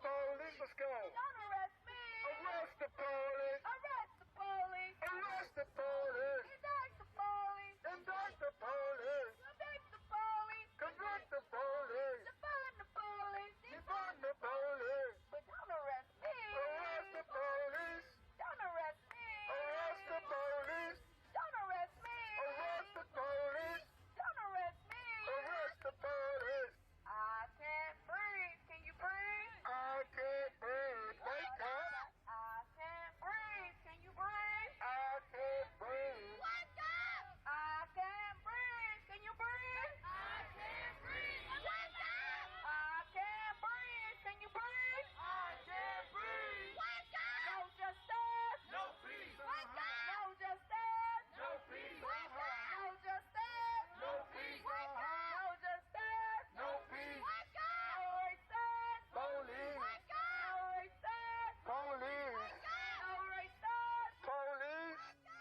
police, let's go. Don't arrest me. Arrest the police. Arrest the police. Arrest the police. Indict the police. Indict the police. Convict the police. Convict the police. Defund the police. Defund the police. But don't arrest me. Arrest the police. Don't arrest me. Arrest the police. Don't arrest me. Arrest the police. Don't arrest me. Arrest the police. I can't breathe. Can you breathe? I can't breathe. Wake up. I can't breathe. Can you breathe? I can't breathe. Wake up! I can't breathe. Can you breathe? I can't breathe. Wake up! I can't breathe. Can you breathe? I can't breathe. Wake up! No justice. No peace. Wake up! No justice. No peace. Wake up! No justice. No peace. Wake up! No justice. No peace. Wake up! No racist. Police. Wake up! No racist. Police. Wake up! No racist. Police. No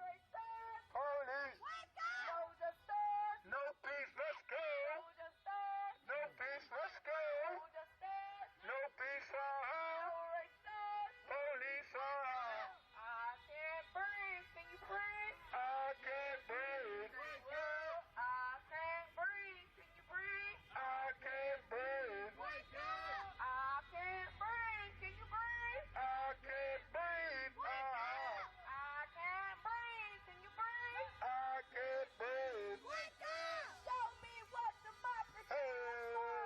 racist. Police. Wake up! No justice. No peace. Let's go. No justice. No peace. Let's go. No justice. No peace. No racist. Police. I can't breathe. Can you breathe? I can't breathe. I can't breathe. Can you breathe? I can't breathe. I can't breathe. Can you breathe? I can't breathe. I can't breathe. Can you breathe? I can't breathe. Show me what democracy Hey,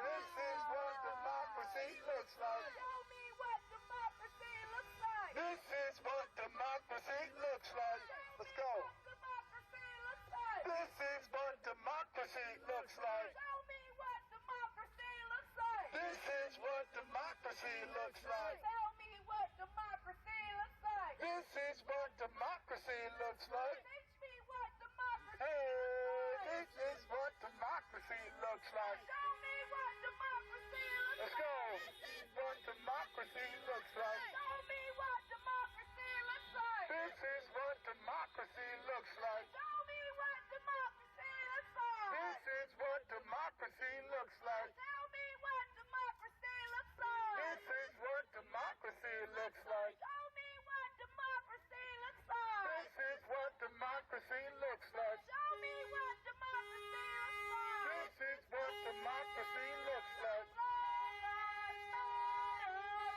this is what democracy looks like. Show me what democracy looks like. This is what democracy looks like. Let's go. Democracy looks like. This is what democracy looks like. Show me what democracy looks like. This is what democracy looks like. Tell me what democracy looks like. This is what democracy looks like. Teach me what democracy Hey, this is what democracy looks like. Show me what democracy looks Let's go. This is what democracy looks like. Show me what democracy looks like. This is what democracy looks like. Show me what democracy looks like. This is what democracy looks like. Tell me what democracy looks like. This is what democracy looks like. Show me what democracy looks like. This is what democracy looks like. Show me what democracy looks like. This is what democracy looks like. Black lives matter.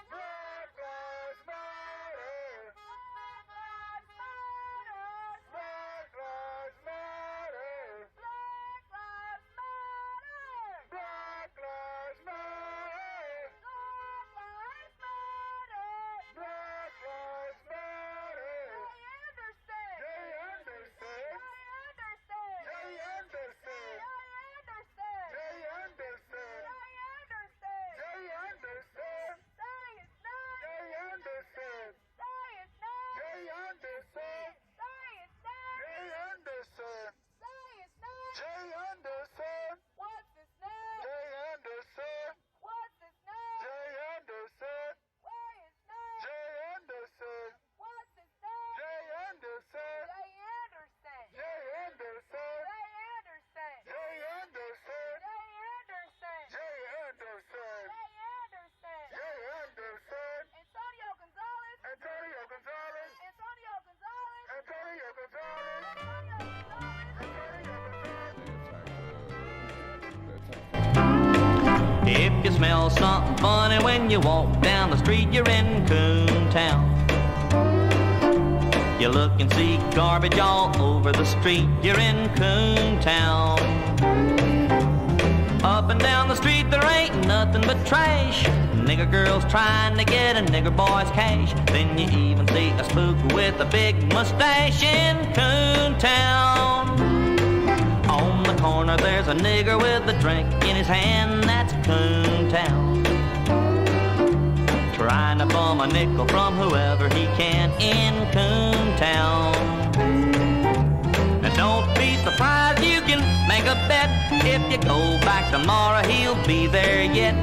Black lives matter. Black lives matter. Black lives matter. Black lives matter. Black lives matter. Jay Anderson. Jay Anderson. Jay Anderson. Jay Anderson. Jay Anderson. Jay Anderson. Say it now. Jay Anderson. Say it now. Jay Anderson. Say it now. Jay Anderson. What's his name? Jay Anderson. What's his name? Jay Anderson. Say his name. Jay Anderson. What's his name? Jay Anderson. Jay Anderson. Jay Anderson. Jay Anderson. Jay Anderson. Jay Anderson. Jay Anderson. Jay Anderson. Jay Anderson. Antonio Gonzalez. Antonio Gonzalez. Antonio Gonzalez. Antonio Gonzalez. Antonio Gonzalez. Antonio If you smell something funny when you walk down the street, you're in Coontown. You look and see garbage all over the street, you're in Coontown. Up and down the street there ain't nothing but trash. Nigger girls trying to get a nigger boy's cash. Then you even see a spook with a big mustache in Coontown. On the corner there's a nigger with a drink in his hand, that's Coontown. Trying to bum a nickel from whoever he can in Coontown. And don't be surprised, you can make a bet. If you go back tomorrow, he'll be there yet.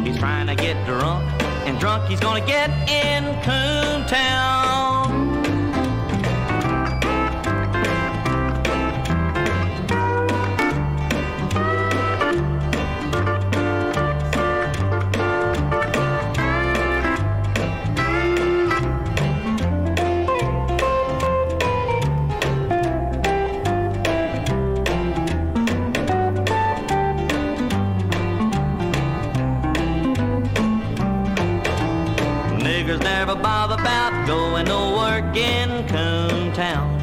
He's trying to get drunk, and drunk he's gonna get in Coontown. niggers never bother about going to work in Coontown.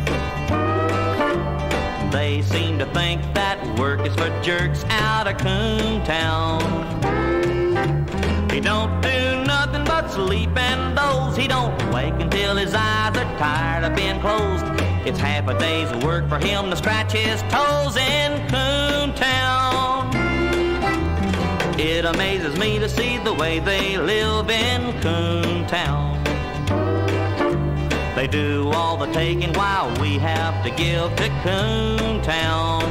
They seem to think that work is for jerks out of Coontown. He don't do nothing but sleep and doze. He don't wake until his eyes are tired of being closed. It's half a day's work for him to scratch his toes in Coontown. It amazes me to see the way they live in Coontown. They do all the taking while we have to give to Coontown.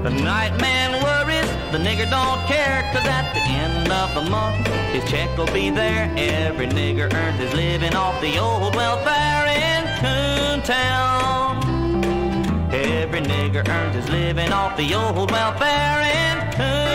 The night man worries, the nigger don't care, 'cause at the end of the month his check will be there. Every nigger earns his living off the old welfare in Coontown. Every nigger earns his living off the old welfare in Coontown.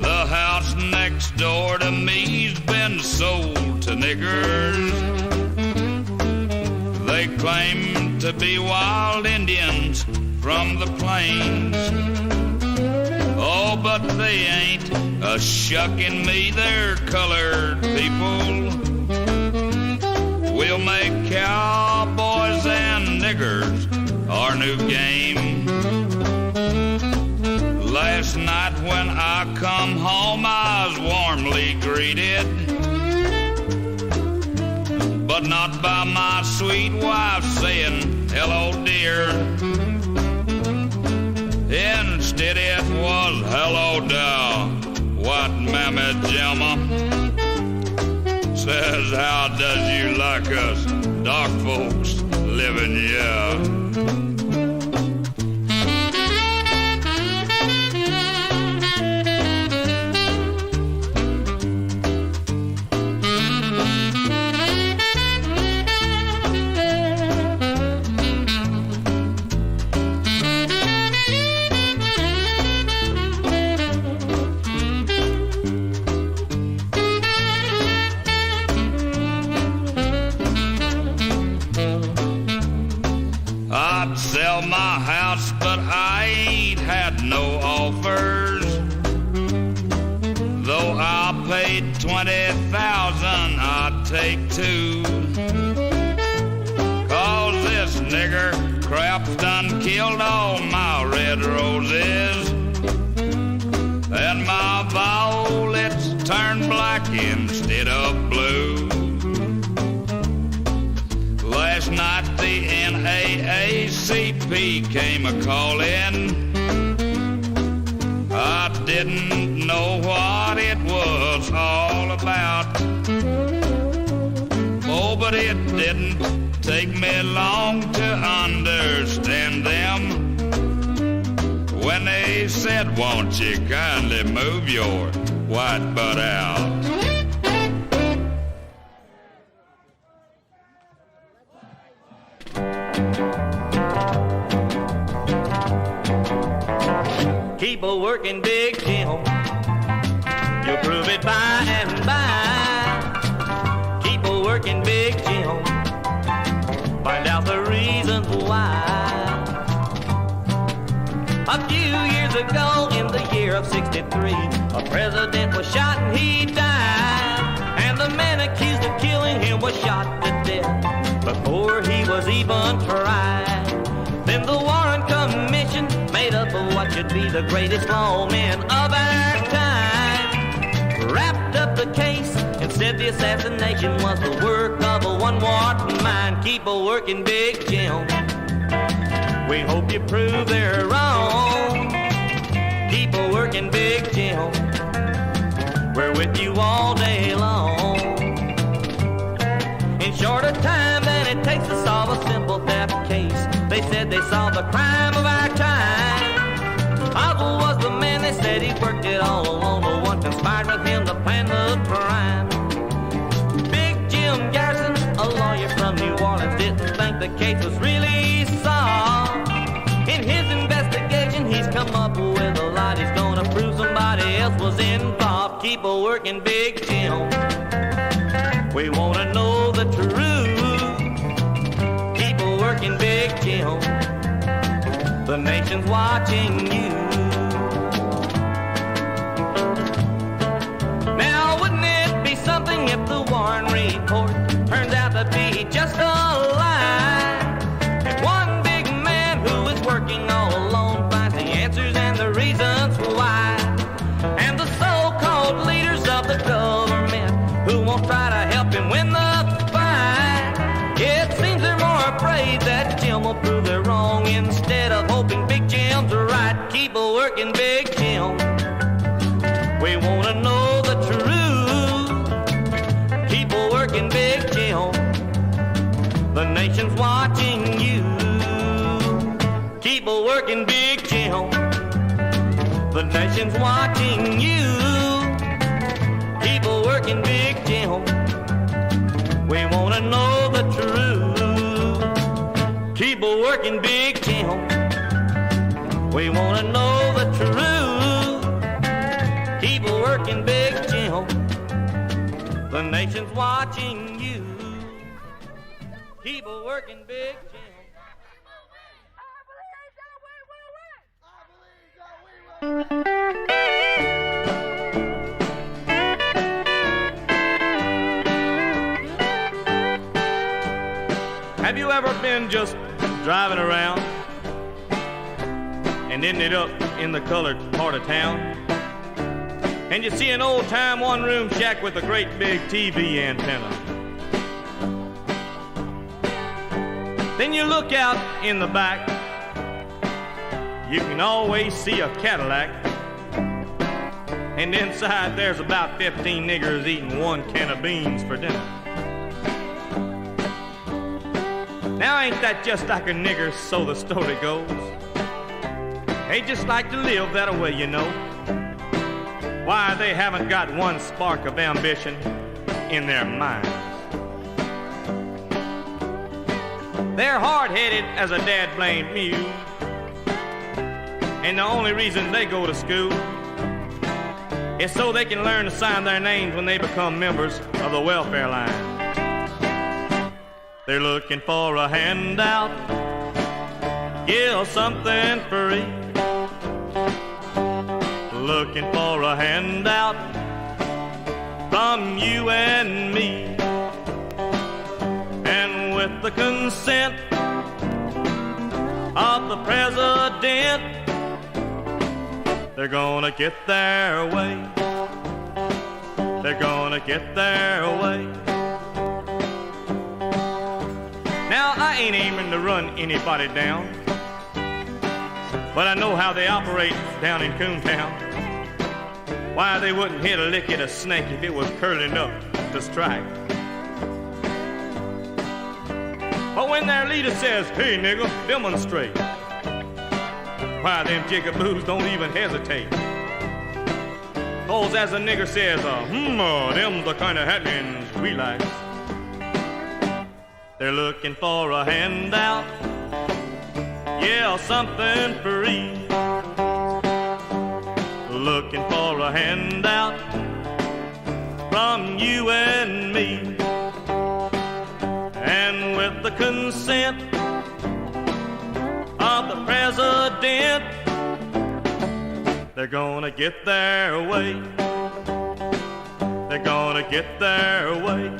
The house next door to me's been sold to niggers. They claim to be wild Indians from the plains. Oh, but they ain't a shucking me, they're colored people. We'll make cowboys and niggers our new game. Last night when I come home, I was warmly greeted, but not by my sweet wife saying, hello, dear. Instead it was, hello, da, white mammy Gemma. Says, how does you like us dark folks living here? I'd sell my house, but I ain't had no offers. Though I paid $20,000, I'd take two. 'Cause this nigger crap's done killed all my red roses, and my violets turned black instead of blue. Last night the NAACP came a-callin'. I didn't know what it was all about. Oh, but it didn't take me long to understand them when they said, won't you kindly move your white butt out? Keep a working, Big Jim. You'll prove it by and by. Keep a working, Big Jim. Find out the reasons why. A few years ago, in the year of '63, a president was shot and he died. And the man accused of killing him was shot to death before he was even tried. Then the Warren Commission made up of what should be the greatest lawmen of our time. Wrapped up the case and said the assassination was the work of a one-wart mind. Keep a working, Big Jim. We hope you prove they're wrong. Keep a working, Big Jim. We're with you all day long. In shorter time than it takes to solve a simple theft case, they said they solved the crime of our time. Oswald was the man, they said he worked it all alone. No one conspired with him to plan the crime. Big Jim Garrison, a lawyer from New Orleans, didn't think the case was really solved. In his investigation, he's come up with a lot. He's gonna prove somebody else was involved. Keep a working, Big Jim. We want to know the truth. People working, Big Jim. The nation's watching you. Now, wouldn't it be something if the Warren report turns out to be just a lie? If one big man who is working all alone finds the answers and the reasons why, and the so-called leaders of the government who won't try to help him win the fight, it seems they're more afraid that Jim will prove they're wrong instead of hoping Big Jim's right. Keep a working, Big Jim. We want to know the truth. Keep a working, Big Jim. The nation's watching you. Keep a working, Big Jim. The nation's watching you. Keep a working, Big Jim. We want to know the truth. Keep a working, Big Jim. We want to know the truth. Keep a working, Big Jim. The nation's watching you. Keep a working, Big Jim. Have you ever been just driving around and ended up in the colored part of town, and you see an old-time one-room shack with a great big TV antenna? Then you look out in the back, you can always see a Cadillac, and inside there's about 15 niggers eating one can of beans for dinner. Now ain't that just like a nigger, so the story goes? They just like to live that way, you know. Why, they haven't got one spark of ambition in their minds. They're hard-headed as a dad-blamed mule, and the only reason they go to school is so they can learn to sign their names when they become members of the welfare line. They're looking for a handout, yeah, something free. Looking for a handout from you and me. And with the consent of the president, they're gonna get their way. They're gonna get their way. Now, I ain't aiming to run anybody down, but I know how they operate down in Coontown. Why, they wouldn't hit a lick at a snake if it was curling up to strike. But when their leader says, "Hey, nigga, demonstrate," why, them jigaboos don't even hesitate. 'Cause as a nigger says, them's the kind of happenings we like. They're looking for a handout, yeah, something free. Looking for a handout from you and me. And with the consent of the president, they're gonna get their way. They're gonna get their way.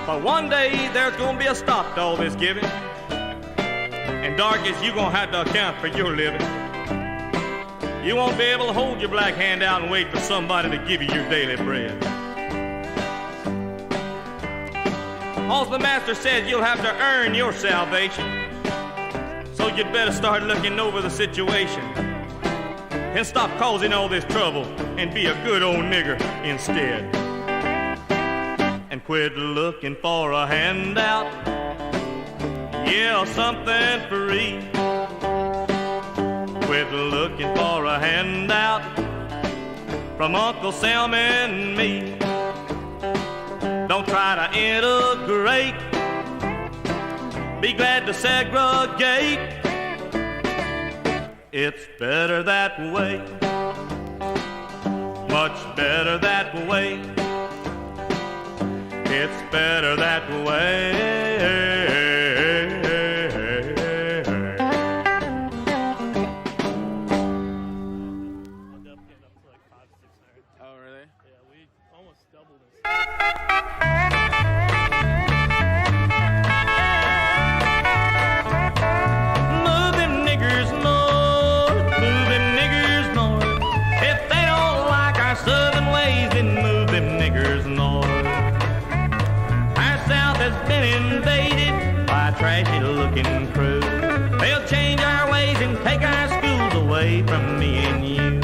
But one day there's gonna be a stop to all this giving, and darkies, you gonna have to account for your living. You won't be able to hold your black hand out and wait for somebody to give you your daily bread. All the master says you'll have to earn your salvation, so you'd better start looking over the situation and stop causing all this trouble and be a good old nigger instead. And quit looking for a handout, yeah, something free. Quit looking for a handout from Uncle Sam and me. Don't try to integrate, be glad to segregate. It's better that way, much better that way. It's better that way. Oh, really? Yeah, we almost doubled this. Move them niggers north, move them niggers north. If they don't like our southern ways, then move them niggers north. Our south has been invaded by a trashy looking crew. They'll change our ways and take our schools away from me and you.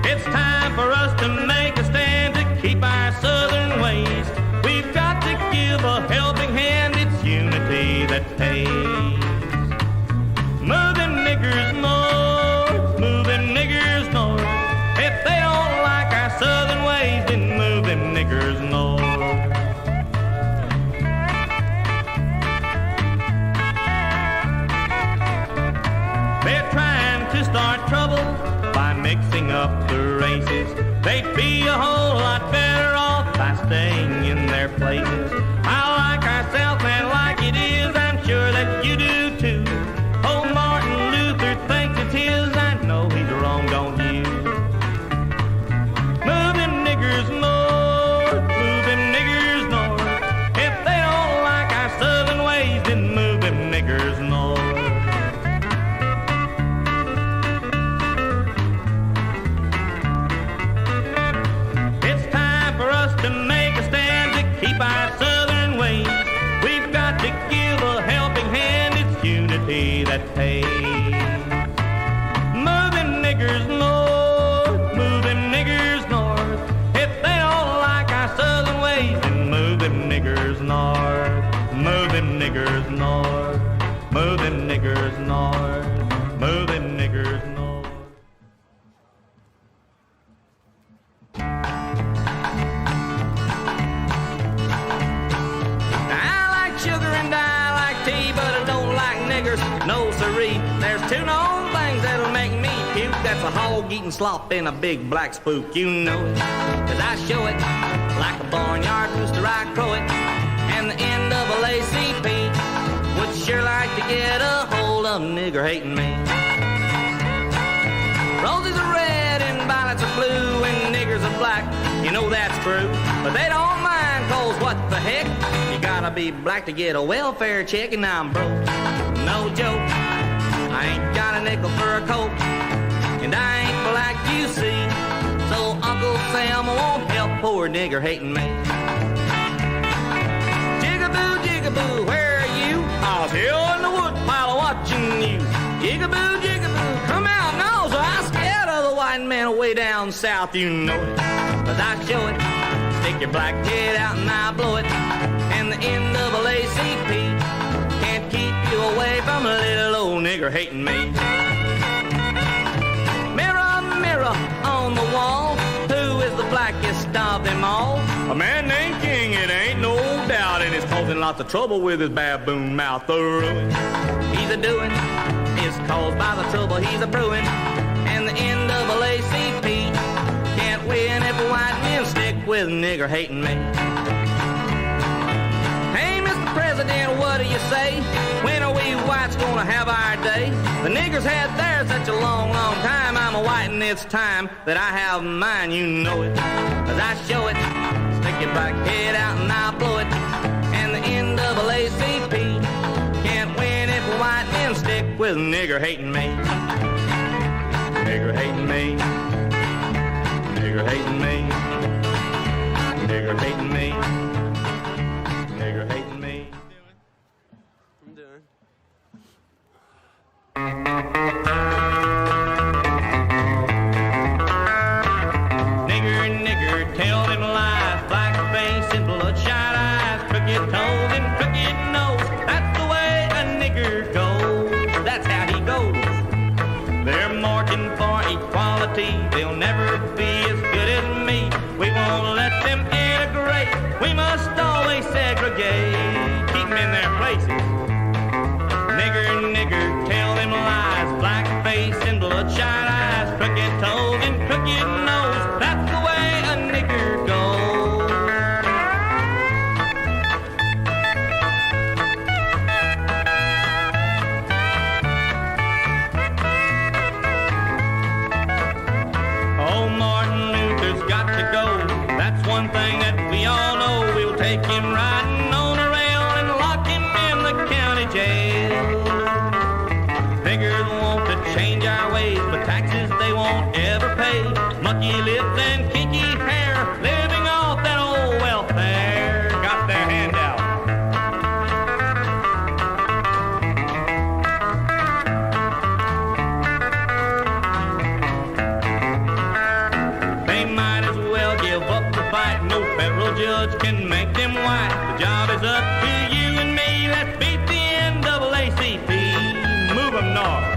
It's time for us to make a stand to keep our southern ways. We've got to give a helping hand, it's unity that pays. Move them niggers north, move them niggers north. If they don't like our southern ways, then move them niggers north. They're trying to start trouble by mixing up the races. They'd be a whole lot better off by staying in their places. I like our Southland like it is, I'm sure that you do too. Oh, Martin Luther thinks it's his, I know he's wrong, don't you? Move them niggers north, move them niggers north. If they don't like our southern ways, then move them niggers north. It's time for us to make a stand to keep our southern ways. We've got to give a helping hand, it's unity that pays. Move them niggers north, move them niggers north. If they don't like our southern ways, then move them niggers north. Move them niggers north, move them niggers north, move them niggers north. I like sugar and I like tea, but I don't like niggers, no siree. There's two known things that'll make me puke. That's a hog eating slop and a big black spook. You know it, 'cause I show it like a barnyard rooster, I crow it. And the NAACP would sure like to get a hold of nigger-hating me. Roses are red and violets are blue and niggers are black, you know that's true. But they don't mind, 'cause what the heck? You gotta be black to get a welfare check, and I'm broke. No joke, I ain't got a nickel for a coat, and I ain't black, you see. So Uncle Sam won't help poor nigger-hating me. Jigaboo, jigaboo, where are you? I was here in the woodpile watching you. Jigaboo, jigaboo, come out now, so I scared of the white man way down south, you know it. 'Cause I show it, stick your black head out and I blow it. And the NAACP can't keep you away from a little old nigger hating me. Mirror, mirror on the wall, who is the blackest of them all? A man named King, it ain't no doubt, and he's causing lots of trouble with his baboon mouth. The ruin he's a-doing is caused by the trouble he's a-brewing. And the NAACP can't win if white men stick with nigger hating me. Hey, Mr. President, what do you say? When are we whites gonna have our day? The niggers had theirs such a long, long time. I'm a white and it's time that I have mine, you know it. 'Cause I show it, stick your black head out and I'll blow it. And the NAACP can't win if white men stick with nigger hating me. Nigger hating me. Nigger hating me. Nigger hating me. Nigger hating me. I'm doing. Nigger, nigger, tell them lies. Black face and bloodshot eyes. Crooked toes and crooked nose. That's the way a nigger goes. That's how he goes. They're marching for equality. They'll never be as good as me. We won't let them integrate. We must always segregate. Keep them in their places. Nigger, nigger, tell them lies. Black face and bloodshot eyes. Crooked toes and crooked nose. That's the way taxes they won't ever pay. Mucky lips and kinky hair, living off that old welfare. Got their hand out. They might as well give up the fight. No federal judge can make them white. The job is up to you and me. Let's beat the NAACP. Move 'em north.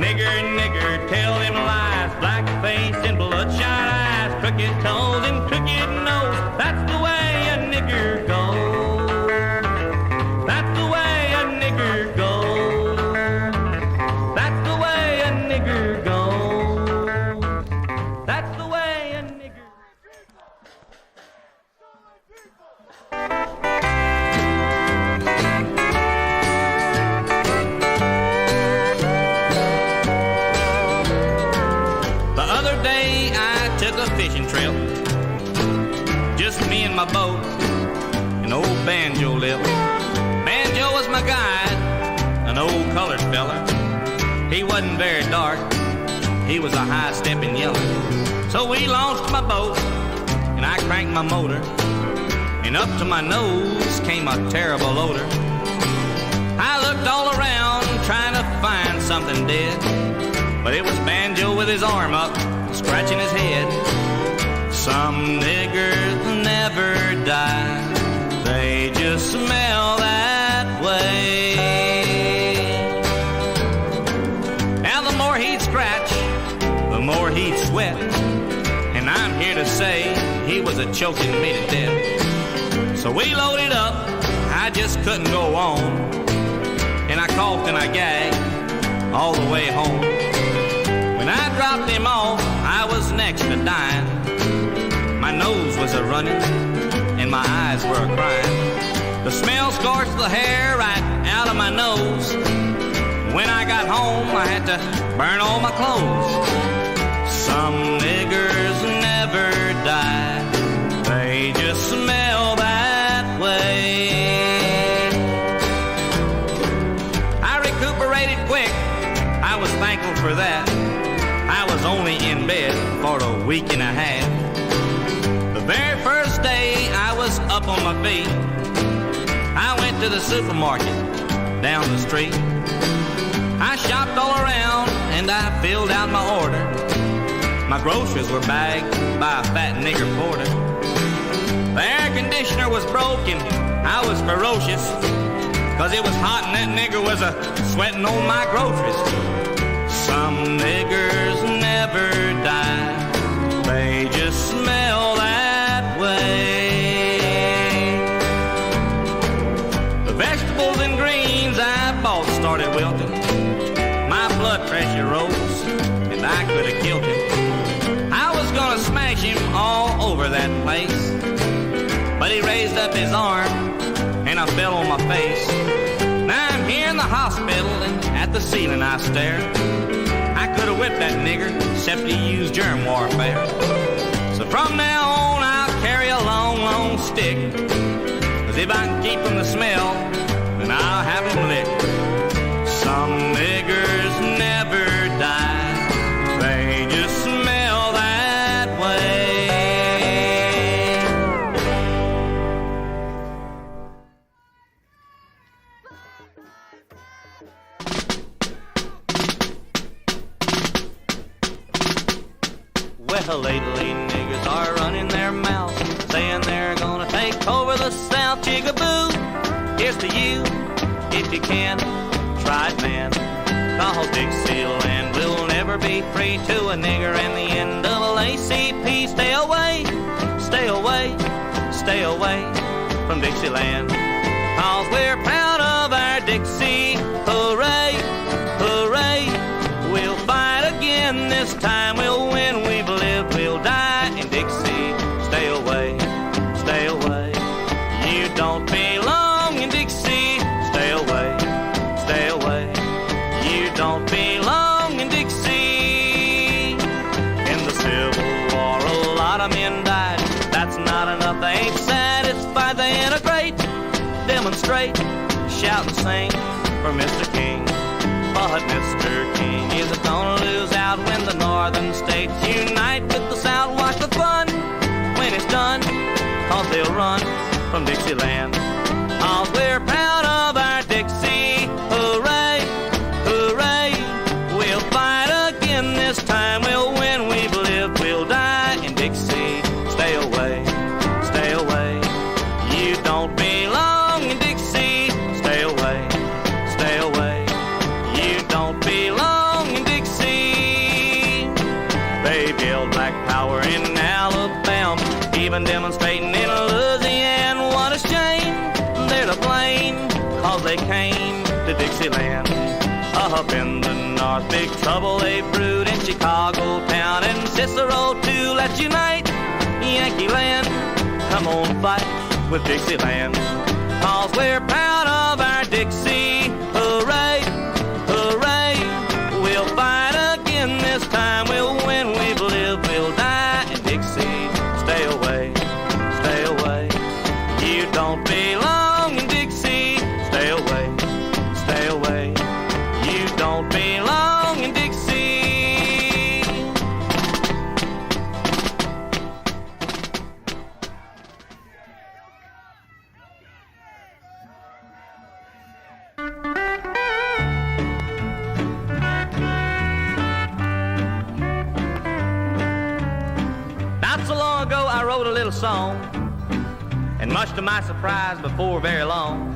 Nigger, nigger, tell them lies. Black face and bloodshot eyes. Crooked toes and crooked nose. That's the way a nigger goes. That's the way a nigger goes. That's the way a nigger goes. That's the way a nigger. The other day I took a fishing trip, just me and my boat, and old Banjo lived. Banjo was my guide, an old colored fella. He wasn't very dark, he was a high-stepping yeller. So we launched my boat, and I cranked my motor, and up to my nose came a terrible odor. I looked all around trying to find something dead, but it was Banjo with his arm up, scratching his head. Some niggers never die, they just smell that way. Now the more he'd scratch, the more he'd sweat, and I'm here to say he was a choking me to death. So we loaded up, I just couldn't go on, and I coughed and I gagged all the way home. When I dropped him off, I was next to dying. My nose was a-running, and my eyes were a-crying. The smell scorched the hair right out of my nose. When I got home, I had to burn all my clothes. Some niggers never die, they just smell that way. I recuperated quick, I was thankful for that. I was only in bed for a week and a half. The very first day I was up on my feet, I went to the supermarket down the street. I shopped all around and I filled out my order. My groceries were bagged by a fat nigger porter. The air conditioner was broken, I was ferocious, 'cause it was hot and that nigger was sweating on my groceries. Some niggers never die, they just smell that way. The vegetables and greens I bought started wilting. My blood pressure rose, and I could have killed him. I was gonna smash him all over that place, but he raised up his arm, and I fell on my face. Now I'm here in the hospital, and at the ceiling I stare. I could have whipped that nigger, except he used germ warfare. So from now on, I'll carry a long, long stick, 'cause if I can keep him the smell, then I'll have him licked. Some niggers never die, they just smell that way. Well, lately niggers are running their mouths, saying they're gonna take over the South. Jigaboo, here's to you, if you can, try it, man. Call Dixieland will never be free to a nigger and the NAACP. Stay away, stay away, stay away from Dixieland, 'cause we're proud of our Dixie. Hooray, hooray, we'll fight again this time, we'll win. We've lived, we'll die in Dixie. Stay away, stay away, you don't belong in Dixie. Stay away, stay away, you don't belong in Dixie. In the Civil War a lot of men died, that's not enough, they ain't satisfied. They integrate, demonstrate, shout and sing for Mr. King. But Mr. King is a gonna states unite with the South. Watch the fun when it's done, 'cause they'll run from Dixieland. 'Cause we're proud of our Dixie. Hooray, hooray. We'll fight again this time. We'll win, we've lived, we'll die in Dixie. Stay away, stay away. You don't belong in Dixie. Stay away, stay away. You don't belong in Dixie. They build black power in Alabama, even demonstrating in Louisiana. What a shame, they're to blame, 'cause they came to Dixieland. Up in the north, big trouble they brewed in Chicago town and Cicero too. Let's unite, Yankee land. Come on, fight with Dixieland, 'cause we're proud of our Dixie. Hooray, hooray. We'll fight again this time. We'll win, we've lived, we'll die in Dixie. Stay away, stay away. You don't belong in Dixie. Stay away, stay away. You don't belong in Dixie. Not so long ago, I wrote a little song, and much to my surprise, before very long,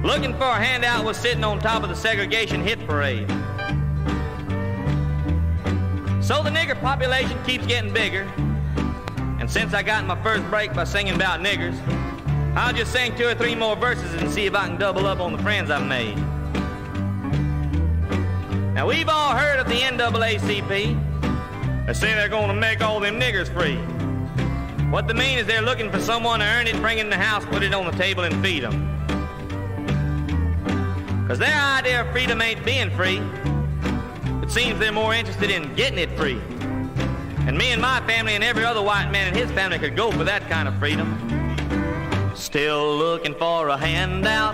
Looking for a Handout was sitting on top of the segregation hit parade. So the nigger population keeps getting bigger, and since I got my first break by singing about niggers, I'll just sing 2 or 3 more verses and see if I can double up on the friends I've made. Now we've all heard of the NAACP. They say they're going to make all them niggers free. What they mean is they're looking for someone to earn it, bring it in the house, put it on the table, and feed them. Because their idea of freedom ain't being free. It seems they're more interested in getting it free. And me and my family and every other white man and his family could go for that kind of freedom. Still looking for a handout.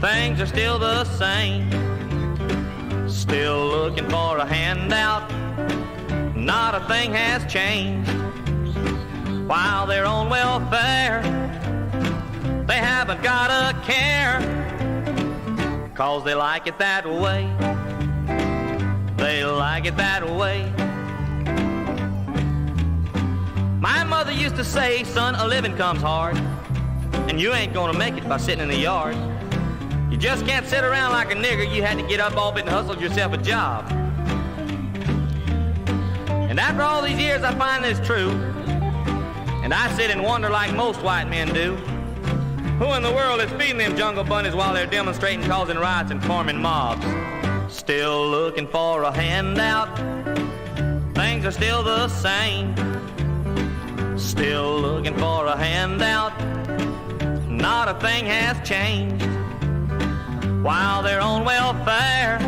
Things are still the same. Still looking for a handout. Not a thing has changed. While they're on welfare, they haven't got a care, 'cause they like it that way. They like it that way. My mother used to say, son, a living comes hard, and you ain't gonna make it by sitting in the yard. You just can't sit around like a nigger. You had to get up off it and hustle yourself a job. And after all these years, I find this true. And I sit and wonder, like most white men do, who in the world is feeding them jungle bunnies while they're demonstrating, causing riots, and forming mobs? Still looking for a handout. Things are still the same. Still looking for a handout. Not a thing has changed. While they're on welfare,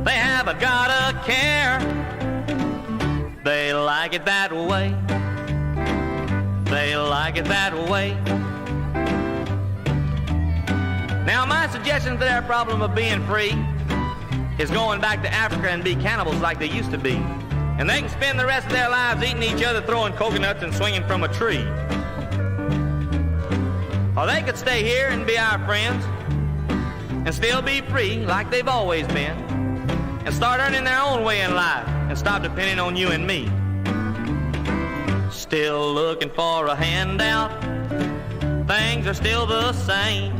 they haven't got a care. They like it that way. They like it that way. Now my suggestion to their problem of being free is going back to Africa and be cannibals like they used to be. And they can spend the rest of their lives eating each other, throwing coconuts, and swinging from a tree. Or they could stay here and be our friends and still be free like they've always been, and start earning their own way in life and stop depending on you and me. Still looking for a handout. Things are still the same.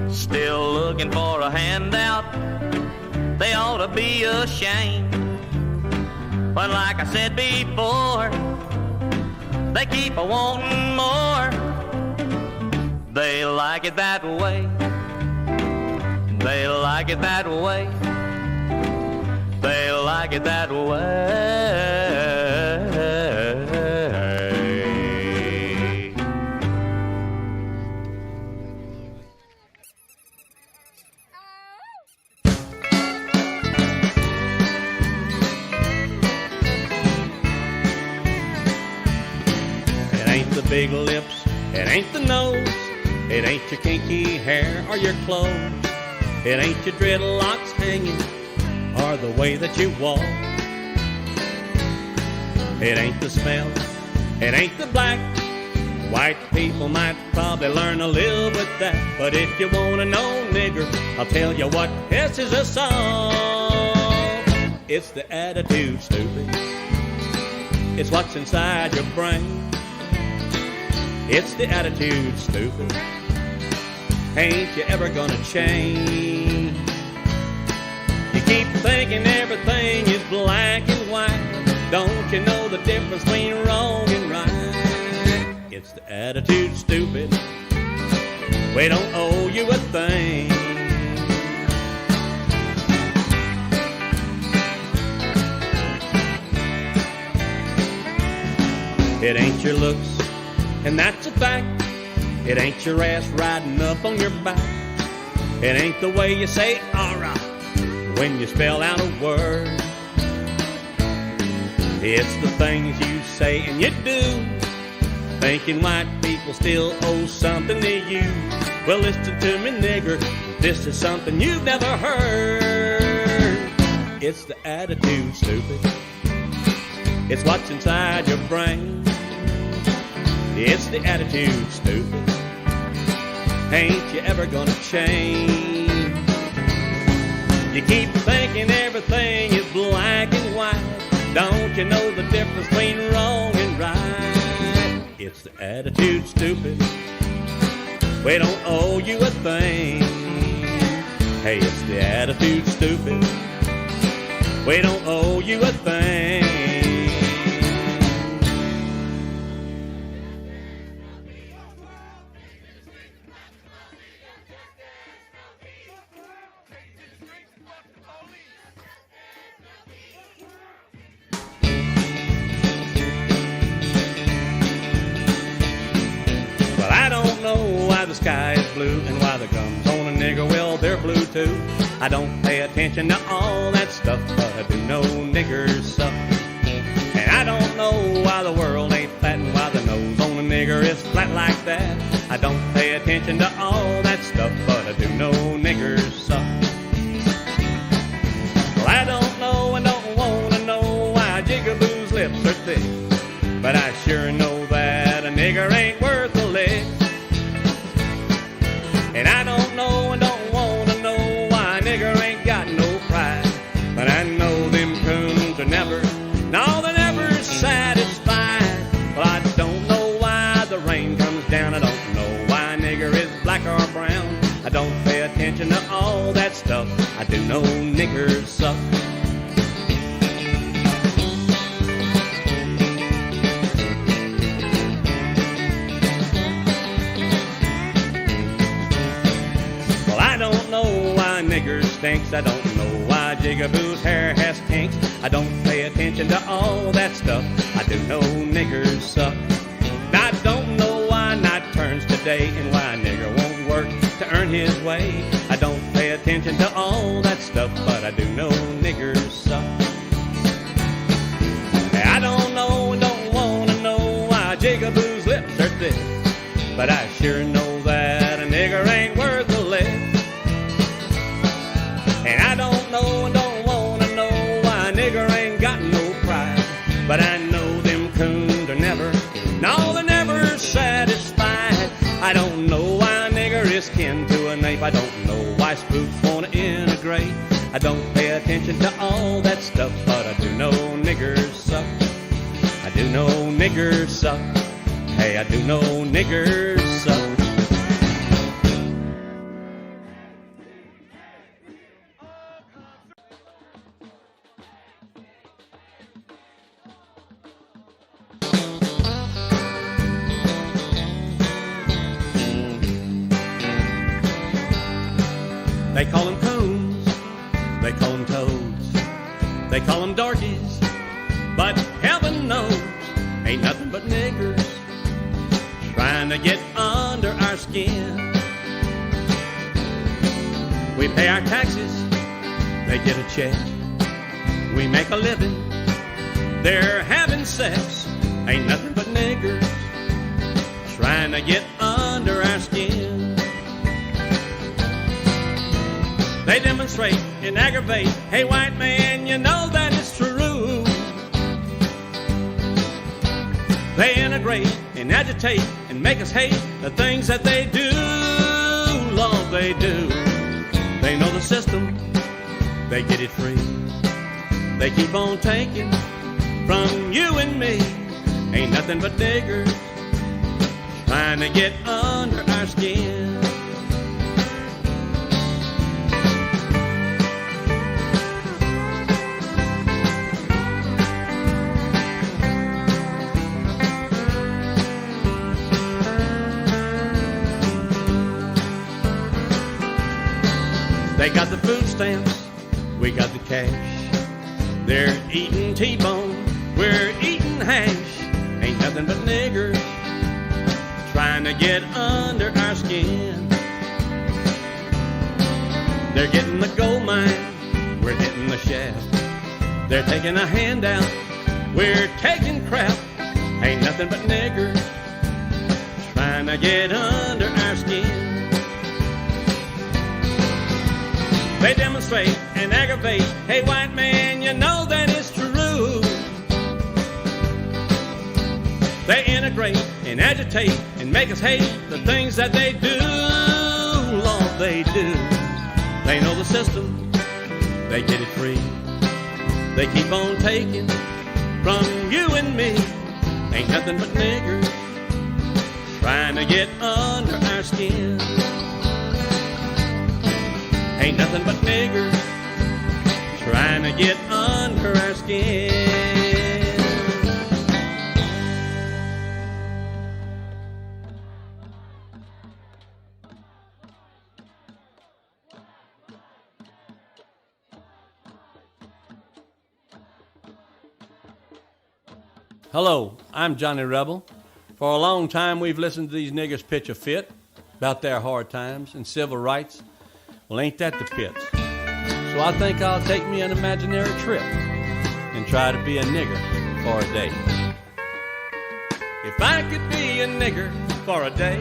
Still looking for a handout. They ought to be ashamed. But like I said before, they keep a-wanting more. They like it that way. They like it that way. They like it that way. It ain't the big lips, it ain't the nose, it ain't your kinky hair or your clothes. It ain't your dreadlocks hanging or or the way that you walk. It ain't the smell, it ain't the black. White people might probably learn a little with that. But if you wanna know, nigger, I'll tell you what, this is a song. It's the attitude, stupid. It's what's inside your brain. It's the attitude, stupid. Ain't you ever gonna change? You keep thinking everything is black and white. Don't you know the difference between wrong and right? It's the attitude, stupid. We don't owe you a thing. It ain't your looks, and that's a fact. It ain't your ass riding up on your back. It ain't the way you say alright when you spell out a word. It's the things you say and you do, thinking white people still owe something to you. Well, listen to me, nigger, this is something you've never heard. It's the attitude, stupid. It's what's inside your brain. It's the attitude, stupid. Ain't you ever gonna change? You keep thinking everything is black and white. Don't you know the difference between wrong and right? It's the attitude, stupid. We don't owe you a thing. Hey, it's the attitude, stupid. We don't owe you a thing. The sky is blue and why the gums on a nigger, well, they're blue too. I don't pay attention to all that stuff, but I do know niggers suck. And I don't know why the world ain't fat and why the nose on a nigger is flat like that. I don't pay attention to all that stuff, but I do know niggers suck. Well, I don't know and don't want to know why Jigaboo's lips are thick, but I sure know that a nigger ain't worth a lick. And I don't know and don't want to know why a nigger ain't got no pride. But I know them coons are never, no, they're never satisfied. Well, I don't know why the rain comes down. I don't know why a nigger is black or brown. I don't pay attention to all that stuff. I do know niggers suck. Nigger stinks. I don't know why Jigaboo's hair has kinks. I don't pay attention to all that stuff. I do know niggers suck. I don't know why night turns to day and why a nigger won't work to earn his way. I don't pay attention to all that stuff, but I do know niggers suck. I don't know and don't want to know why Jigaboo's lips are thick, but I sure know that a nigger ain't worth a lick. And I don't know and don't want to know why a nigger ain't got no pride. But I know them coons are never, no, they're never satisfied. I don't know why a nigger is kin to an ape. I don't know why spooks want to integrate. I don't pay attention to all that stuff, but I do know niggers suck. I do know niggers suck. Hey, I do know niggers suck. They call them coons, they call them toads, they call them darkies, but heaven knows, ain't nothing but niggers trying to get under our skin. We pay our taxes, they get a check. We make a living, they're having sex. Ain't nothing but niggers trying to get under our skin. They demonstrate and aggravate. Hey, white man, agitate and make us hate the things that they do. Lord, they do. They know the system, they get it free. They keep on taking from you and me. Ain't nothing but niggers trying to get under our skin. They got the food stamps, we got the cash. They're eating T-bone, we're eating hash. Ain't nothing but niggers trying to get under our skin. They're getting the gold mine, we're getting the shaft. They're taking a handout, we're taking crap. Ain't nothing but niggers trying to get under our skin. They demonstrate and aggravate. Hey, white man, you know that it's true. They integrate and agitate and make us hate the things that they do. Lord, they do. They know the system, they get it free. They keep on taking from you and me. Ain't nothing but niggers trying to get under our skin. Ain't nothing but niggers trying to get under our skin. Hello, I'm Johnny Rebel. For a long time we've listened to these niggers pitch a fit about their hard times and civil rights. Well, ain't that the pits? So I think I'll take me an imaginary trip and try to be a nigger for a day. If I could be a nigger for a day,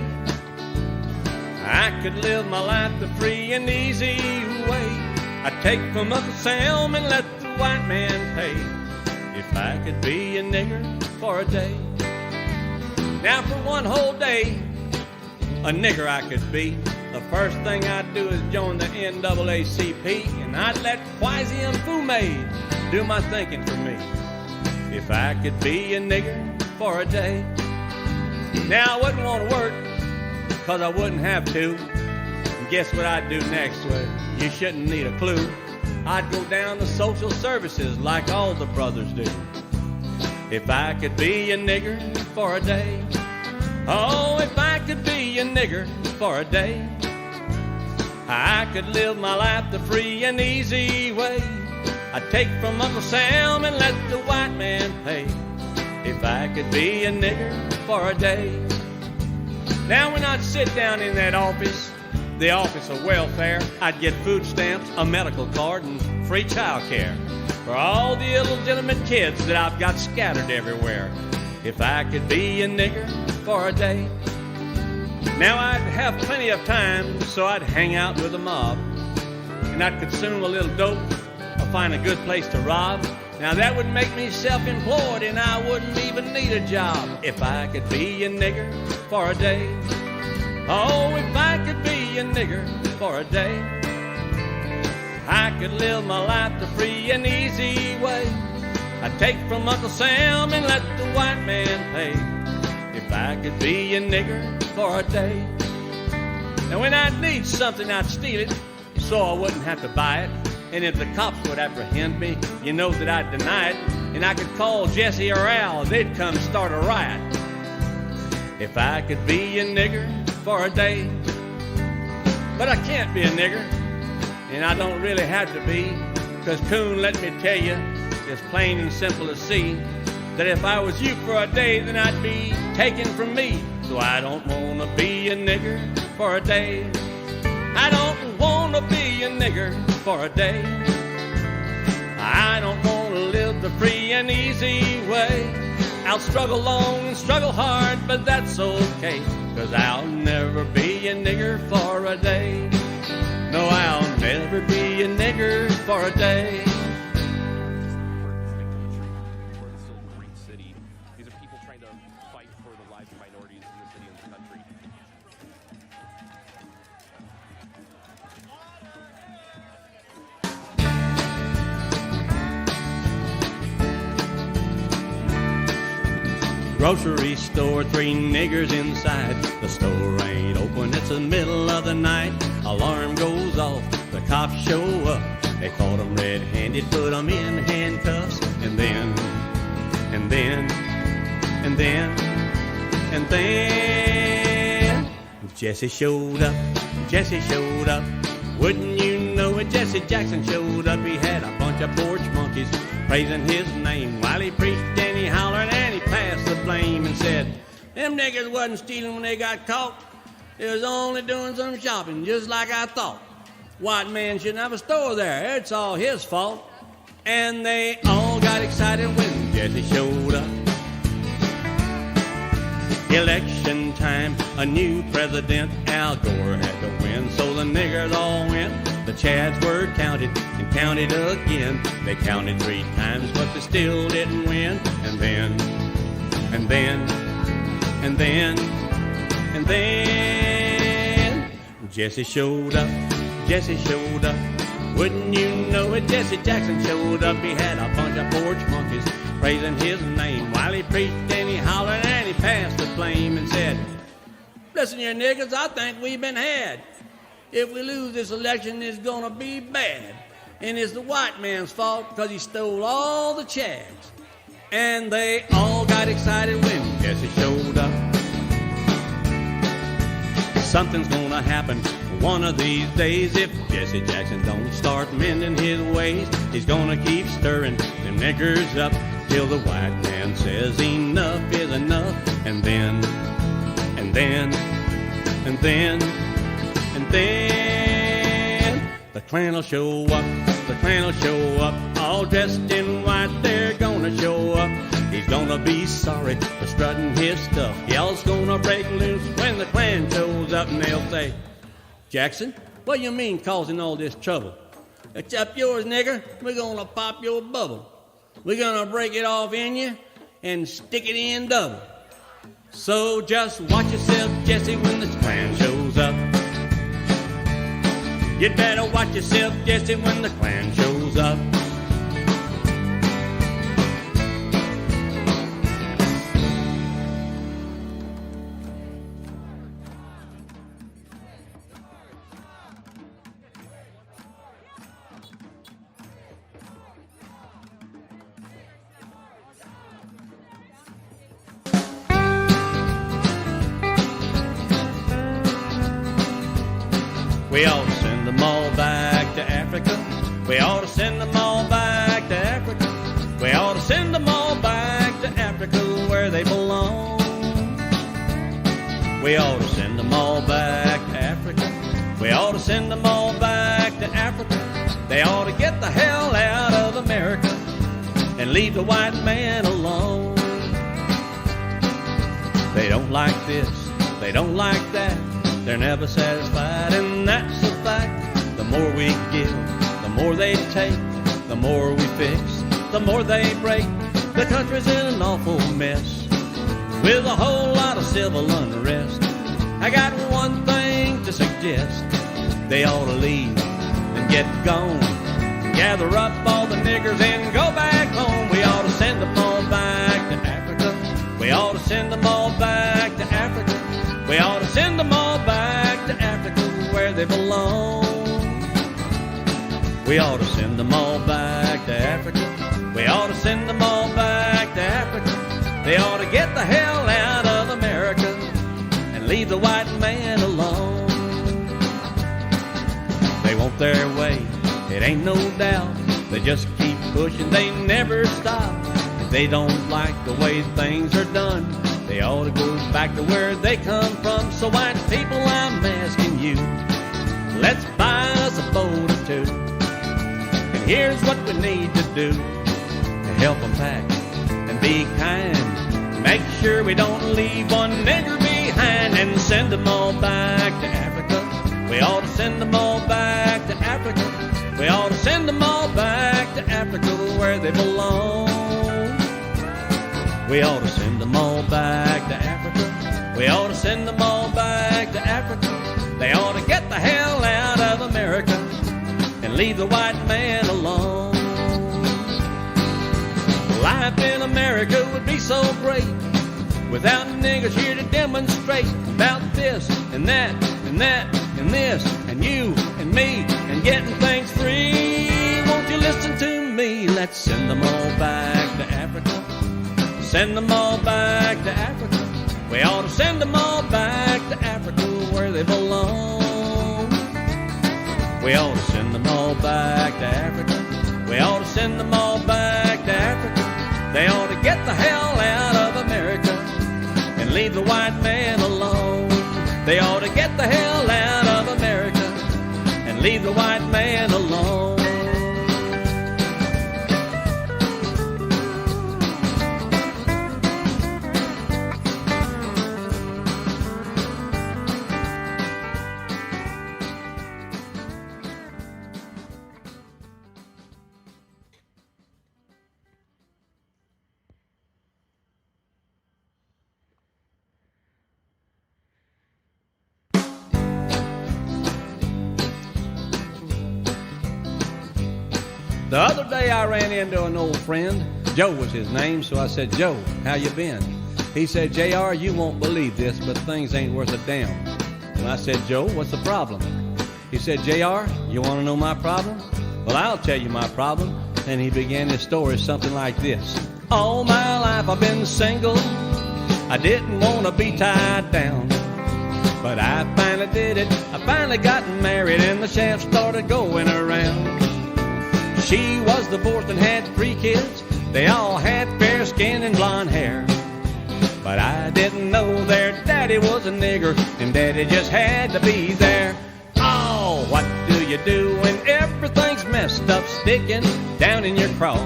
I could live my life the free and easy way. I'd take from Uncle Sam and let the white man pay. If I could be a nigger for a day. Now for one whole day, a nigger I could be. The first thing I'd do is join the NAACP, and I'd let Quasi and Fume do my thinking for me. If I could be a nigger for a day. Now I wouldn't want to work, cause I wouldn't have to. And guess what I'd do next? Well, you shouldn't need a clue. I'd go down to social services like all the brothers do. If I could be a nigger for a day. Oh, if I could be a nigger for a day, I could live my life the free and easy way. I'd take from Uncle Sam and let the white man pay. If I could be a nigger for a day. Now when I'd sit down in that office, the office of welfare, I'd get food stamps, a medical card, and free child care for all the illegitimate kids that I've got scattered everywhere. If I could be a nigger for a day. Now I'd have plenty of time, so I'd hang out with the mob, and I'd consume a little dope or find a good place to rob. Now that would make me self-employed, and I wouldn't even need a job. If I could be a nigger for a day. Oh, if I could be a nigger for a day, I could live my life the free and easy way. I'd take from Uncle Sam and let the white man pay. If I could be a nigger for a day. Now when I'd need something, I'd steal it, so I wouldn't have to buy it. And if the cops would apprehend me, you know that I'd deny it. And I could call Jesse or Al, they'd come start a riot. If I could be a nigger for a day. But I can't be a nigger, and I don't really have to be, 'cause Coon, let me tell you, it's plain and simple to see that if I was you for a day, then I'd be taken from me. So I don't want to be a nigger for a day. I don't want to be a nigger for a day. I don't want to live the free and easy way. I'll struggle long and struggle hard, but that's okay, 'cause I'll never be a nigger for a day. No, I'll never be a nigger for a day. grocery store, 3 niggers inside. The store ain't open, it's the middle of the night. Alarm goes off, the cops show up. They caught 'em red-handed, put 'em in handcuffs. And then Jesse showed up, Jesse showed up. Wouldn't you know it, Jesse Jackson showed up. He had a bunch of porch monkeys praising his name while he preached and he hollered and he passed the blame and said, them niggas wasn't stealing when they got caught. They was only doing some shopping, just like I thought. White man shouldn't have a store there, it's all his fault. And they all got excited when Jesse showed up. Election time, a new president, Al Gore had to win, so the niggers all went. The chads were counted and counted again. They counted 3 times, but they still didn't win. And then Jesse showed up, Jesse showed up. Wouldn't you know it, Jesse Jackson showed up. He had a bunch of porch monkeys praising his name while he preached and he hollered and he passed the flame and said, listen here niggas, I think we've been had. If we lose this election, it's gonna be bad. And it's the white man's fault because he stole all the chads. And they all got excited when Jesse showed up. Something's gonna happen one of these days if Jesse Jackson don't start mending his ways. He's gonna keep stirring them niggers up till the white man says enough is enough. And then the Klan will show up, the Klan will show up, all dressed in white, they're gonna show up. He's gonna be sorry for strutting his stuff. Y'all's gonna break loose when the Klan shows up and they'll say, Jackson, what do you mean causing all this trouble? It's up yours, nigger. We're gonna pop your bubble. We're gonna break it off in you and stick it in double. So just watch yourself, Jesse, when the Klan shows up. You'd better watch yourself, Jesse, when the Klan shows up. We ought to send them all back to Africa. We ought to send them all back to Africa. We ought to send them all back to Africa where they belong. We ought to send them all back to Africa. We ought to send them all back to Africa. They ought to get the hell out of America and leave the white man alone. They don't like this, they don't like that. They're never satisfied, and that's a fact. The more we give, the more they take. The more we fix, the more they break. The country's in an awful mess with a whole lot of civil unrest. I got one thing to suggest. They ought to leave and get gone. Gather up all the niggers and go back home. We ought to send them all back to Africa. We ought to send them all back to Africa. We ought to send them all back to Africa where they belong. We ought to send them all back to Africa. We ought to send them all back to Africa. They ought to get the hell out of America and leave the white man alone. They want their way, it ain't no doubt. They just keep pushing, they never stop. If they don't like the way things are done, they ought to go back to where they come from. So white people, I'm asking you, let's buy us a boat or two. And here's what we need to do to help them pack and be kind. Make sure we don't leave one nigger behind and send them all back to Africa. We ought to send them all back to Africa. We ought to send them all back to Africa where they belong. We ought to send them all back to Africa. We ought to send them all back to Africa. They ought to get the hell out of America and leave the white man alone. Life in America would be so great without niggers here to demonstrate about this and that and that and this and you and me and getting things free. Won't you listen to me? Let's send them all back to Africa. Send them all back to Africa. We ought to send them all back to Africa where they belong. We ought to send them all back to Africa. We ought to send them all back to Africa. They ought to get the hell out of America and leave the white man alone. They ought to get the hell out of America and leave the white man alone. The other day I ran into an old friend. Joe was his name, so I said, Joe, how you been? He said, JR, you won't believe this, but things ain't worth a damn. And I said, Joe, what's the problem? He said, JR, you want to know my problem? Well, I'll tell you my problem. And he began his story something like this. All my life I've been single. I didn't want to be tied down. But I finally did it. I finally got married and the shaft started going around. She was divorced and had 3 kids. They all had fair skin and blonde hair. But I didn't know their daddy was a nigger, and daddy just had to be there. Oh, what do you do when everything's messed up, sticking down in your craw?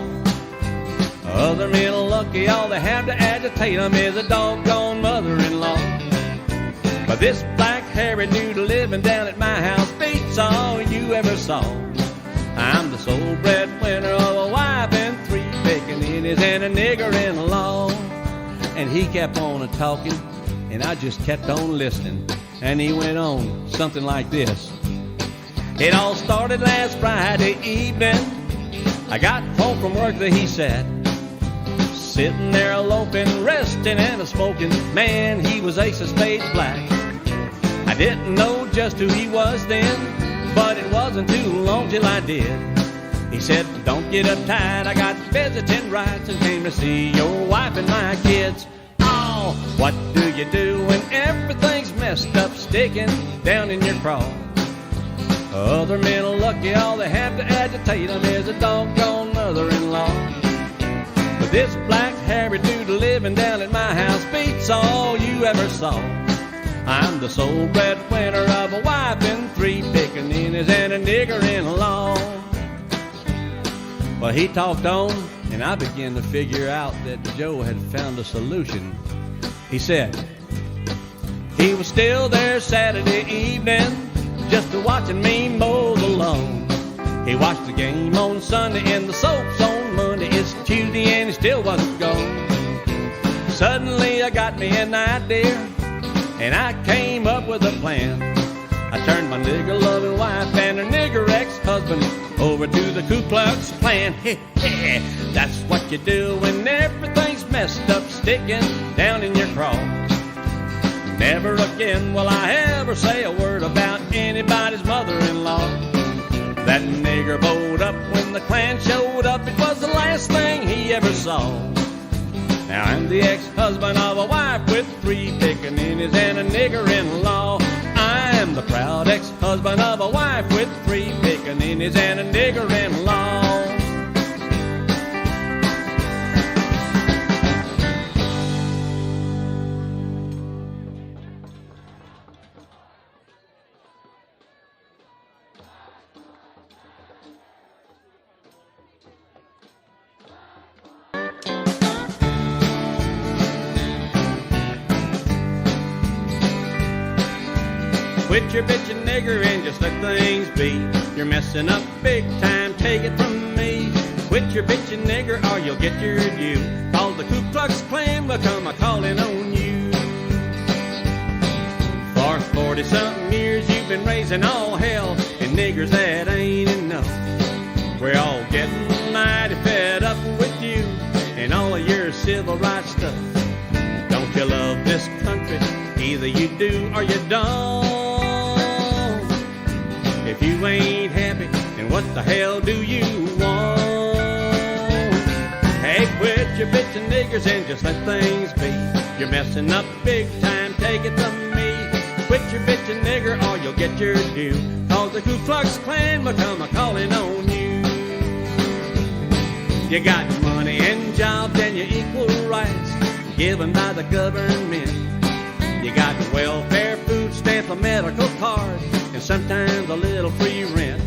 Other men are lucky, all they have to agitate them is a doggone mother-in-law. But this black hairy dude living down at my house beats all you ever saw. I'm the sole breadwinner of a wife and 3 pickaninnies and a nigger-in-law. And he kept on a-talking, and I just kept on listening. And he went on something like this. It all started last Friday evening. I got home from work that he said, sitting there a-loafing, resting and a-smoking. Man, he was ace of spades black. I didn't know just who he was then, but it wasn't too long till I did. He said, don't get uptight, I got visiting rights and came to see your wife and my kids. Oh, what do you do when everything's messed up, sticking down in your craw? Other men are lucky, all they have to agitate them is a doggone mother-in-law. But this black hairy dude living down at my house beats all you ever saw. I'm the sole breadwinner of a wife and 3 pickaninnies and a nigger-in-law. Well, he talked on, and I began to figure out that Joe had found a solution. He said, he was still there Saturday evening, just watching me mow the lawn. He watched the game on Sunday and the soaps on Monday. It's Tuesday and he still wasn't gone. Suddenly I got me an idea, and I came up with a plan. I turned my nigger-loving wife and her nigger ex-husband over to the Ku Klux Klan. That's what you do when everything's messed up, sticking down in your craw. Never again will I ever say a word about anybody's mother-in-law. That nigger bowed up when the Klan showed up. It was the last thing he ever saw. Now I'm the ex-husband of a wife with 3 pickaninnies and a nigger-in-law. I'm the proud ex-husband of a wife with 3 pickaninnies and a nigger-in-law. Quit your bitchin' nigger and just let things be. You're messing up big time, take it from me. Quit your bitchin' nigger or you'll get your due. Cause the Ku Klux Klan will come a-calling on you. For 40-something years you've been raising all hell, and niggers that ain't enough. We're all getting mighty fed up with you and all of your civil rights stuff. Don't you love the hell do you want? Hey, quit your bitchin' niggers and just let things be. You're messing up big time, take it from me. Quit your bitchin' nigger or you'll get your due. Cause the Ku Klux Klan will come a-calling on you. You got money and jobs and your equal rights given by the government. You got welfare, food stamp, a medical card, and sometimes a little free rent.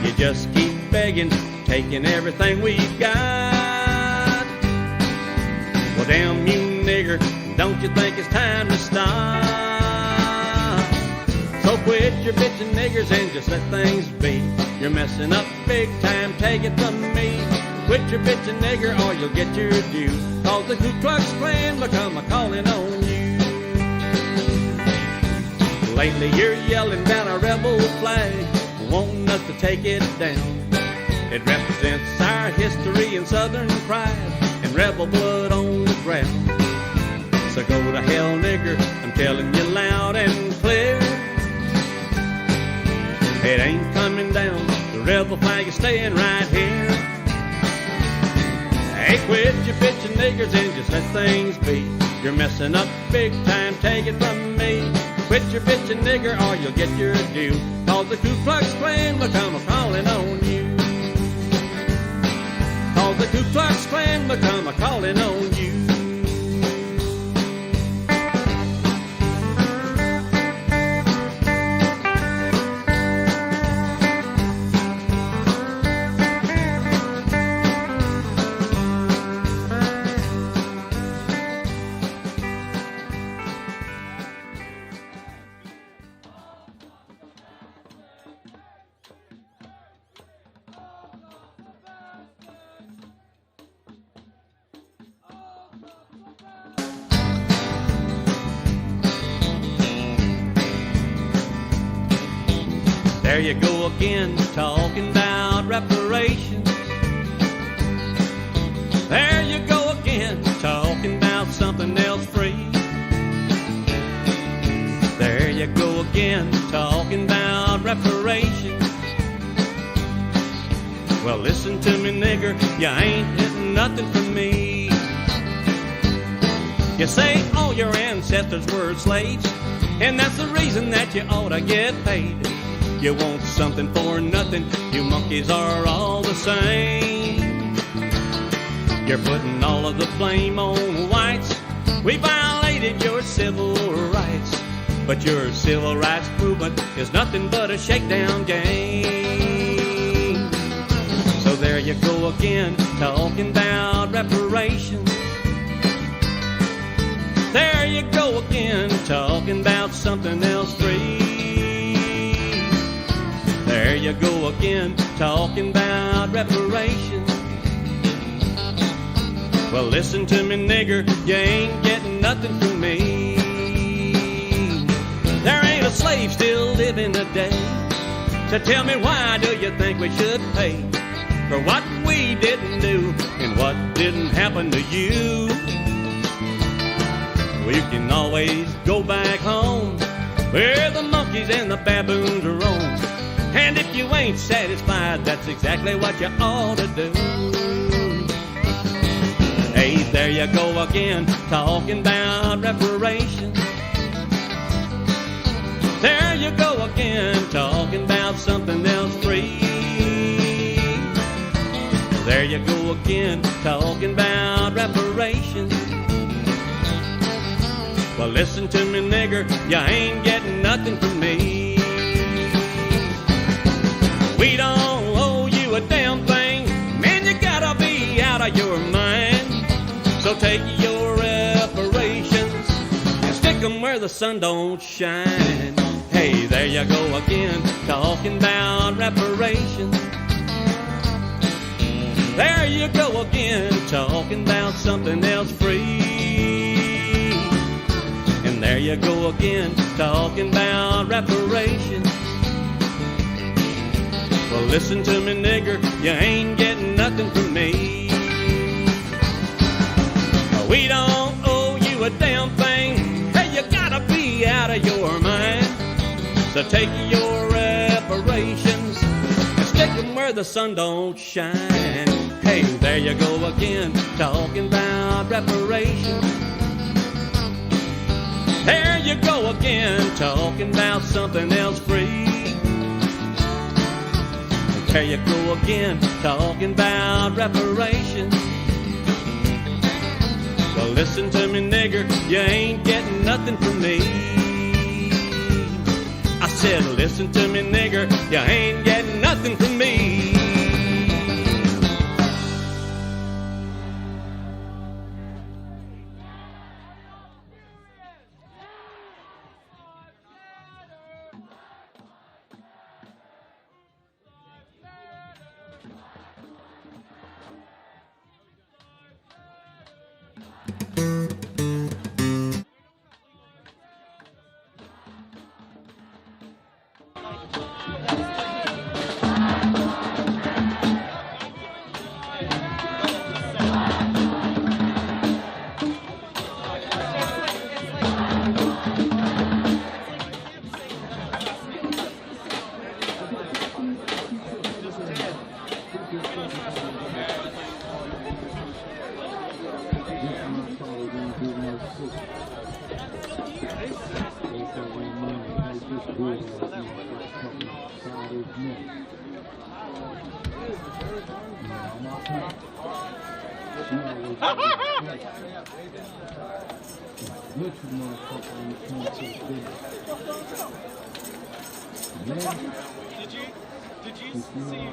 You just keep begging, taking everything we've got. Well, damn you nigger, don't you think it's time to stop? So quit your bitchin' niggers and just let things be. You're messing up big time, take it from me. Quit your bitchin' nigger or you'll get your due. Cause the Ku Klux Klan will come a-calling on you. Lately you're yelling down a rebel flag, wanting us to take it down. It represents our history and southern pride and rebel blood on the ground. So go to hell, nigger, I'm telling you loud and clear. It ain't coming down, the rebel flag is staying right here. Hey, quit your bitchin' niggers and just let things be. You're messing up big time, take it from me. Quit your bitchin' nigger or you'll get your due. Cause the Ku Klux Klan will come a-calling on you. Cause the Ku Klux Klan will come a-calling on you. There you go again, talking about reparations. There you go again, talking about something else free. There you go again, talking about reparations. Well, listen to me, nigger, you ain't getting nothing from me. You say all your ancestors were slaves, and that's the reason that you ought to get paid. You want something for nothing, you monkeys are all the same. You're putting all of the blame on whites. We violated your civil rights, but your civil rights movement is nothing but a shakedown game. So there you go again, talking about reparations. There you go again, talking about something else free. There you go again, talking about reparations. Well, listen to me, nigger, you ain't getting nothing from me. There ain't a slave still living today. So tell me, why do you think we should pay for what we didn't do and what didn't happen to you? We can always go back home where the monkeys and the baboons roam. And if you ain't satisfied, that's exactly what you ought to do. Hey, there you go again, talking about reparations. There you go again, talking about something else free. There you go again, talking about reparations. Well, listen to me, nigger, you ain't getting nothing from me. We don't owe you a damn thing, man, you gotta be out of your mind. So take your reparations and stick them where the sun don't shine. Hey, there you go again, talking about reparations. There you go again, talking about something else free. And there you go again, talking about reparations. Well, listen to me, nigger, you ain't getting nothing from me. We don't owe you a damn thing. Hey, you gotta be out of your mind. So take your reparations and stick them the sun don't shine. Hey, there you go again, talking about reparations. There you go again, talking about something else free. There you go again, talking about reparations. Well, listen to me, nigger, you ain't getting nothing from me. I said, listen to me, nigger, you ain't getting nothing from me. Did you see?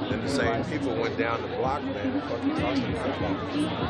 Then the same people went down the block, man, and fucking tossed them out.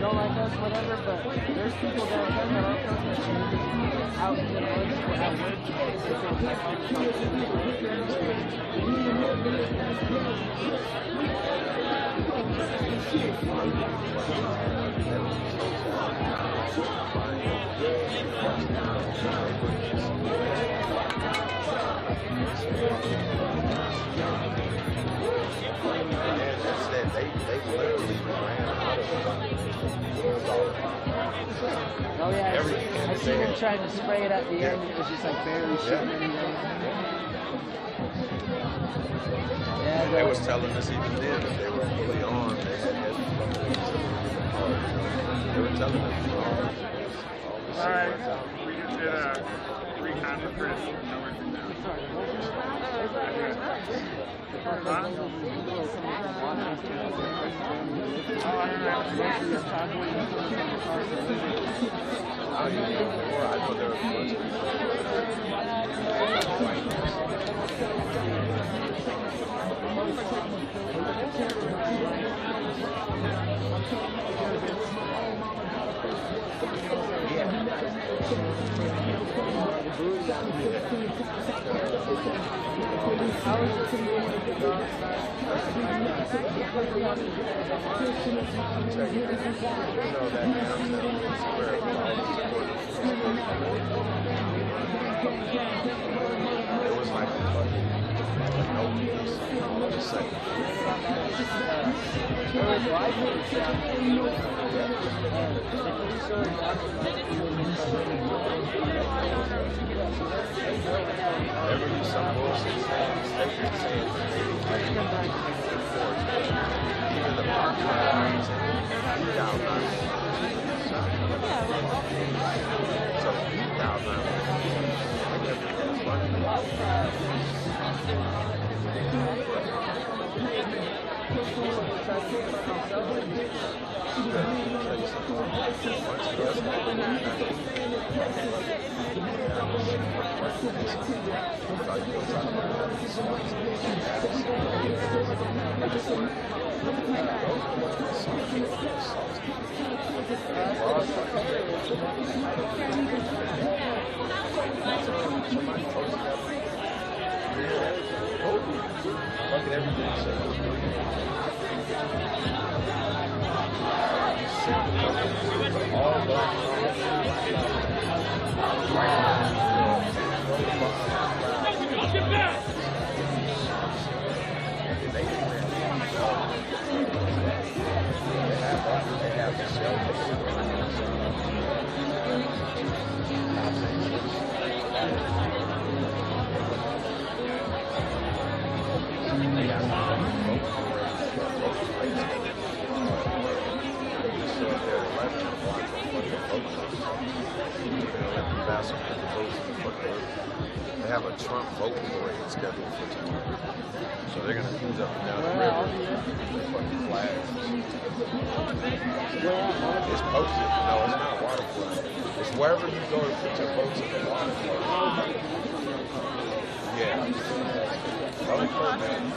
Don't like us, whatever, but there's people downtown that are protesting out in the woods or at work. Oh yeah, Everything. I seen him trying to spray it at the end, and it was just like barely shooting anything. Yeah, They was telling us even then that they were fully armed. They had They were telling us, All right, we just did a recon with Chris. I didn't know they were. I thought they were it was like a fucking no peace. Just like there would be some bullshit things they could say. Even the park lines and beat out lines. So beat out fucking everything. All they have a Trump vote parade scheduled for tomorrow. So they're going to cruise up and down the river with fucking flags. It's posted. No, it's not water flood. It's wherever you go to put your boats in the water flood. Yeah. Really cool, man.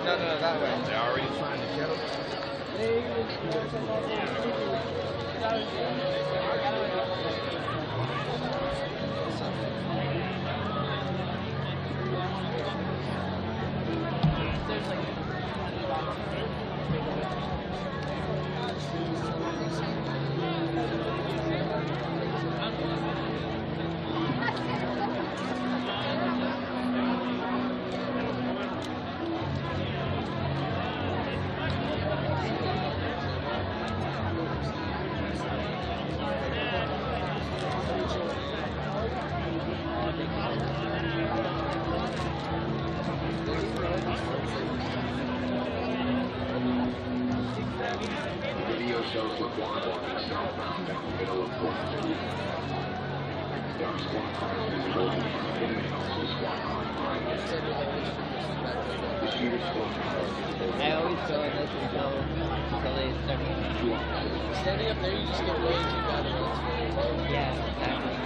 No, that way. They're already trying to get them. shows the quad walking southbound down the middle of Portland. There are squad cars visible in front of him and also squad cars behind him. The shooter's squad car is visible. I always feel like this until they start standing up there, you just get way too bad. Yeah, exactly.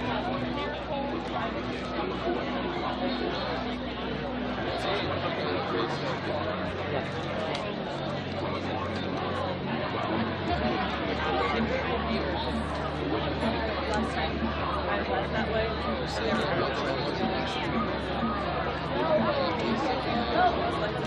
Last time I left that way, like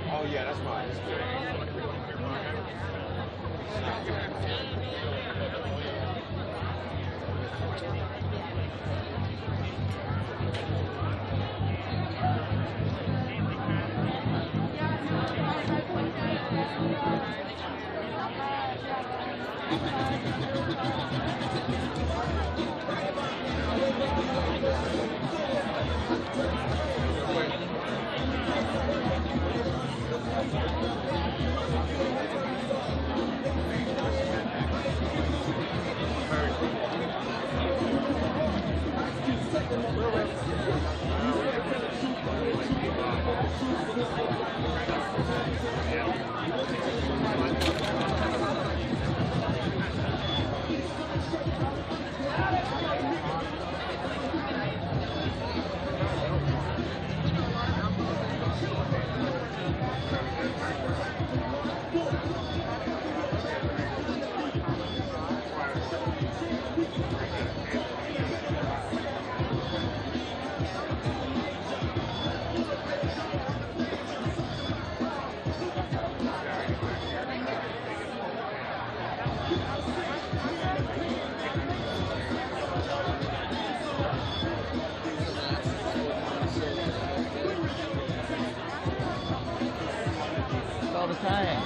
Oh yeah, that's fine. All the time.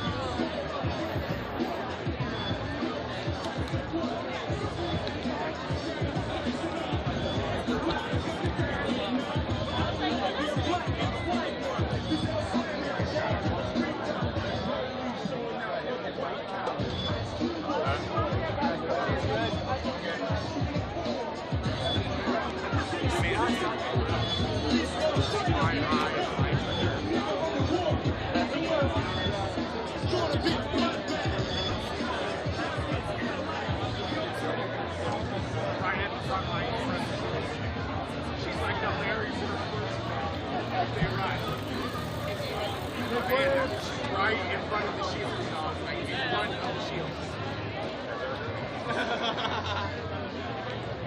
Right in front of the shield, dog. Like in front of the shield.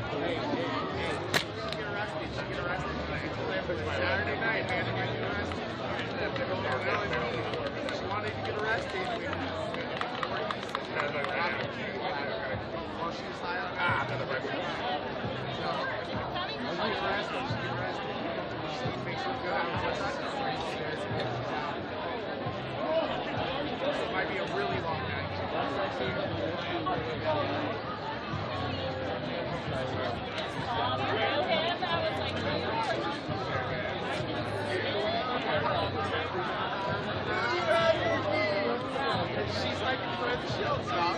Hey, get arrested. She get arrested. Saturday night, man. She get arrested. She wanted to get arrested. Well, she was high on another record. So, she get arrested. She get arrested. She makes her good. It might be a really long night. She's like in front of the shield, dog.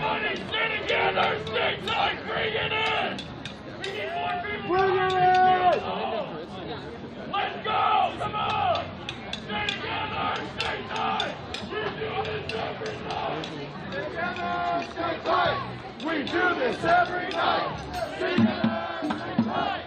Everybody stay together, stay tight, bring it in! We need more people! Bring it in! Let's go! Come on! Stay together, stay tight! We do this every night! Together, stay tight. We do this every night. Together, stay tight.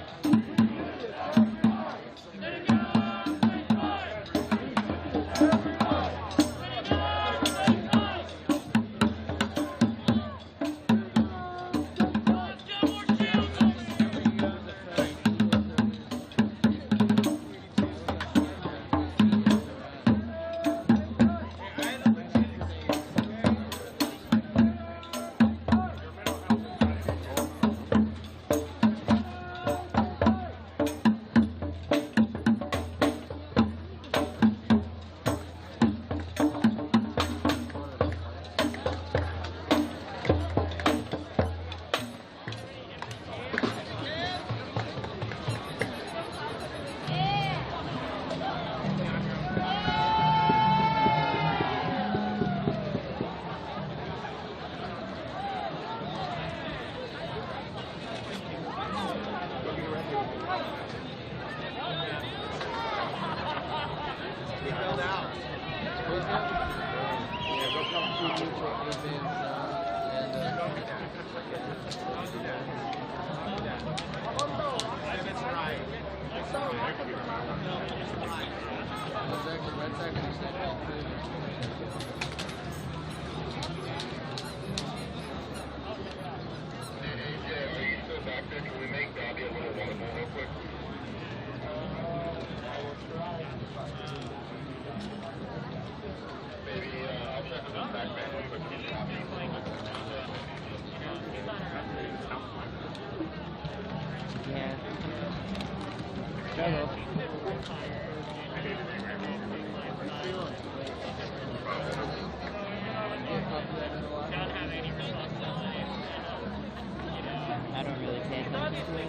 I don't really pay attention to it.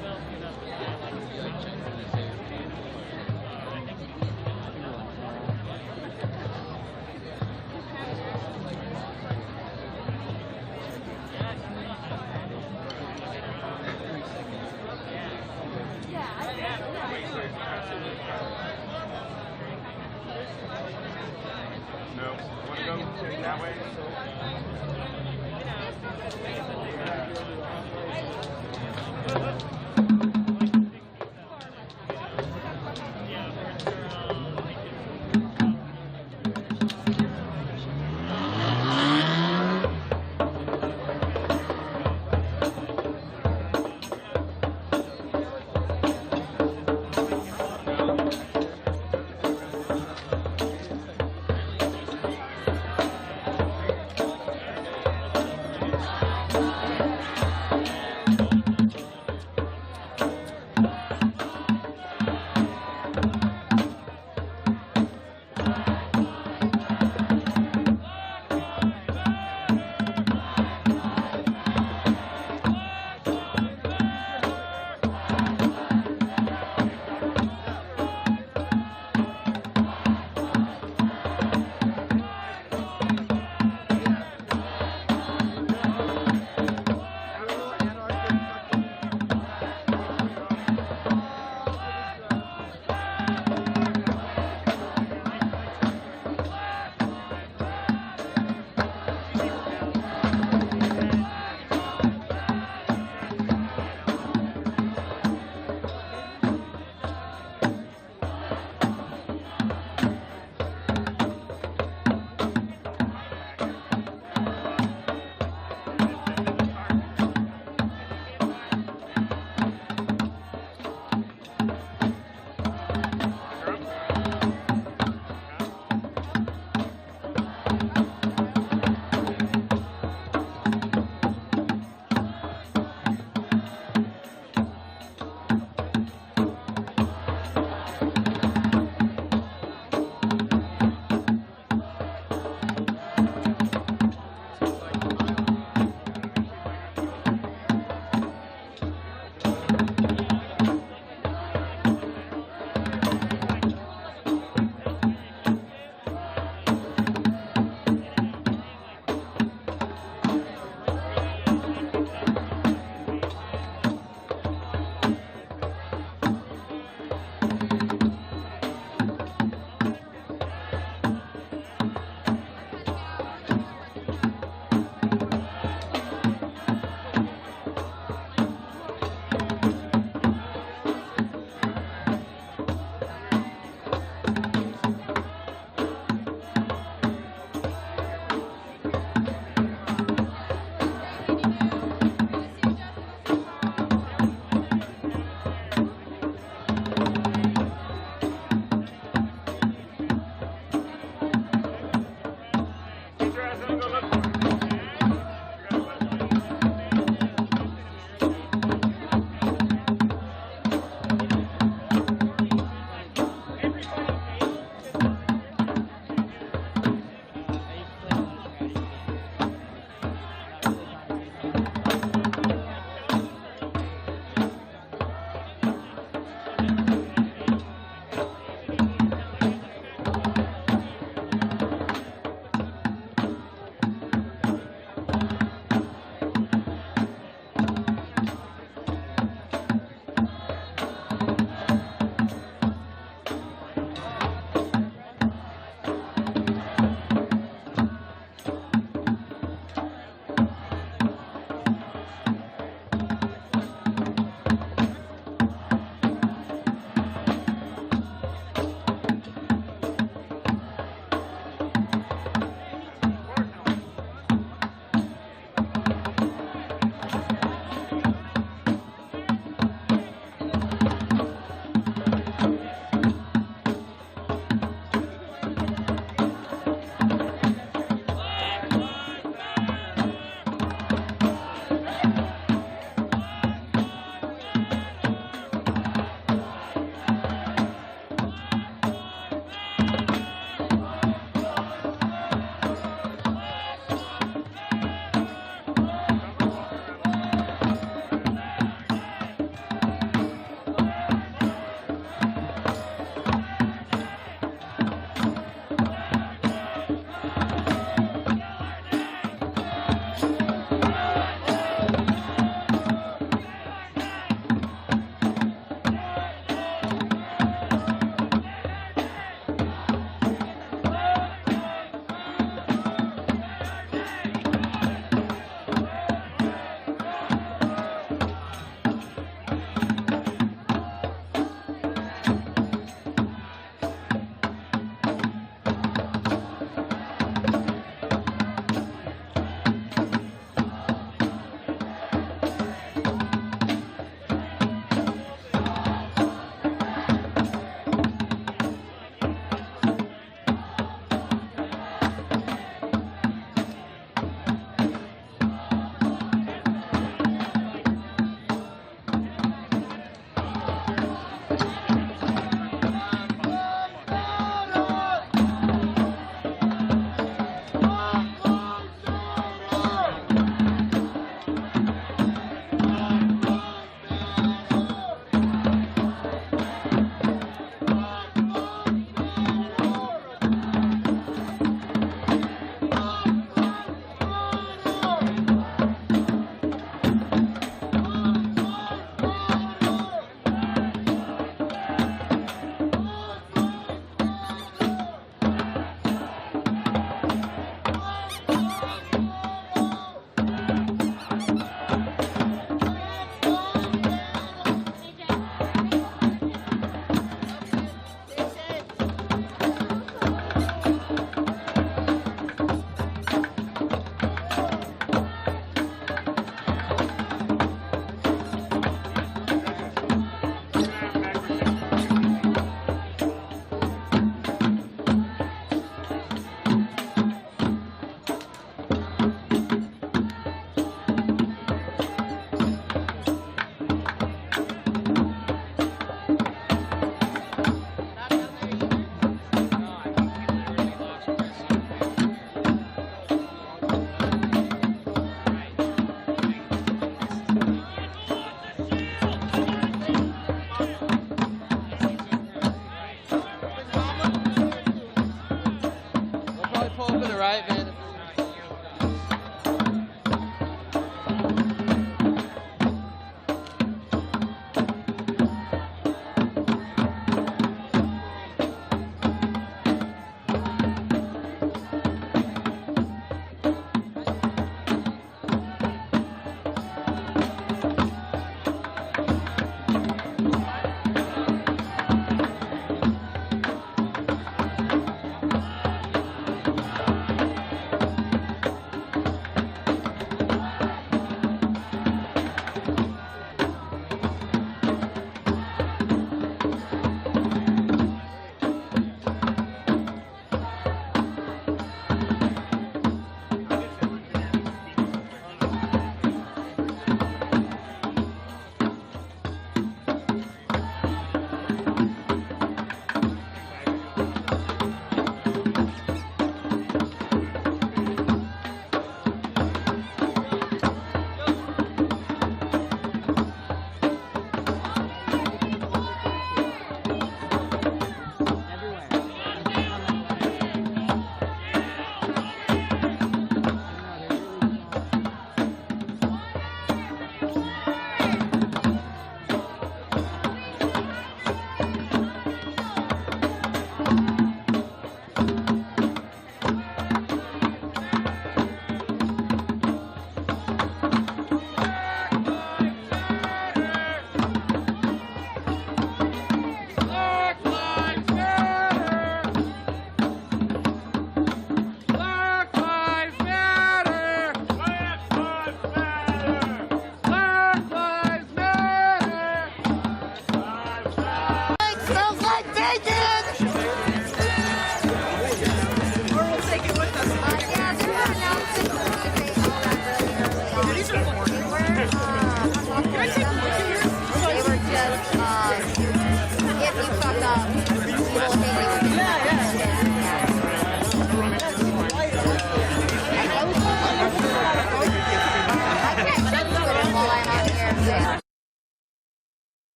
No. Want to go that way?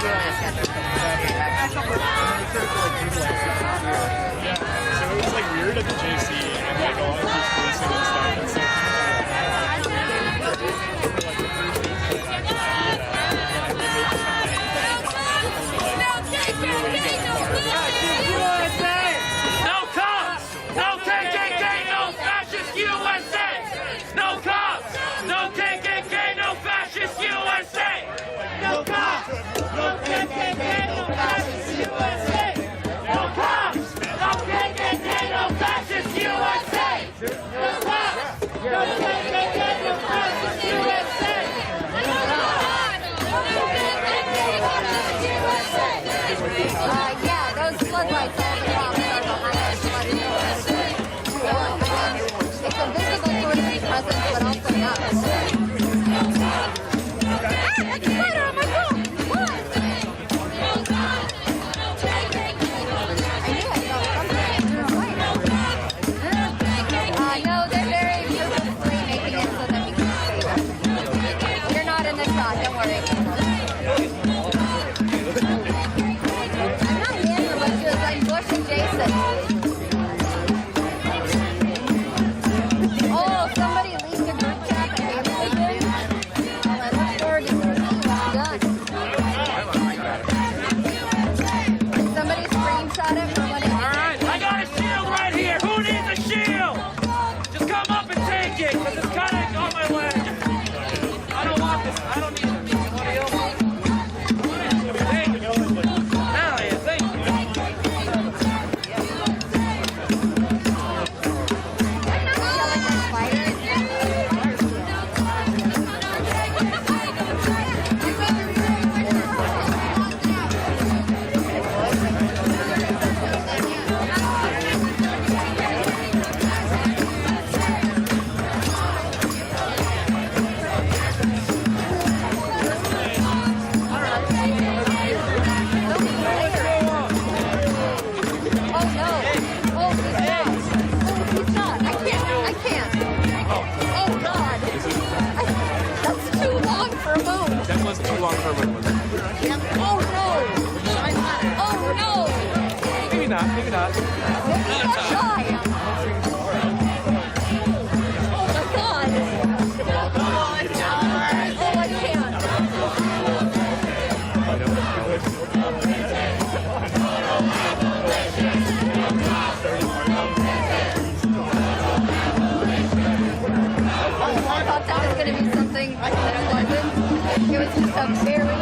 So it was like weird at the JC, and like a lot of people policing and stuff. And so No cops! No KKK! No fascist USA! No cops! No KKK! No fascist USA! No cops! No KKK! No fascist USA! No cops! No KKK! No fascist USA! No cops! No KKK! No fascist USA! Yeah, those floodlights, all the cops are behind us flooding us. It's a visible sort of presence, but also not. That's a spider on my phone! What? No, they're very purposefully making it so that we can see them. You're not in the shot, don't worry. I'm not in the bushes, I'm bush adjacent. Oh, somebody leaked a group chat that Ashley did. Well, I look forward to seeing what's done. Somebody screenshot it from when it Alright, I got a shield right here. Who needs a shield? Just come up and take it, because it's kind of on my leg. I don't want this. I don't need it. Somebody else? Thank you. Hell yeah, thank you. that was too long for a moment. Oh no! Oh no! Maybe not, maybe not. Oh my god! Oh, I can't. I thought that was going to be something that it wasn't. It was just a very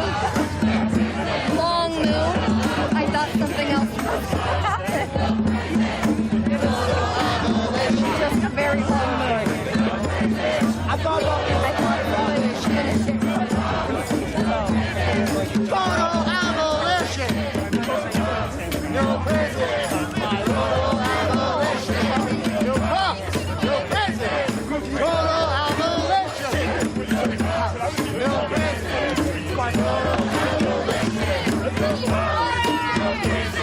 long moon. I thought something else was going to happen. Just a very long moon. I thought somebody was finishing. Total abolition! No president! Total abolition! No cops! No president! Total abolition! No president! Total AC!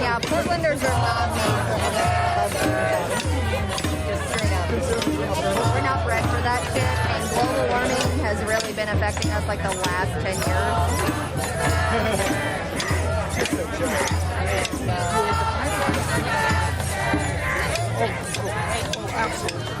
Yeah, Portlanders are not made for just straight up. We're not bred for that shit, and global warming has really been affecting us like the last 10 years. Absolutely.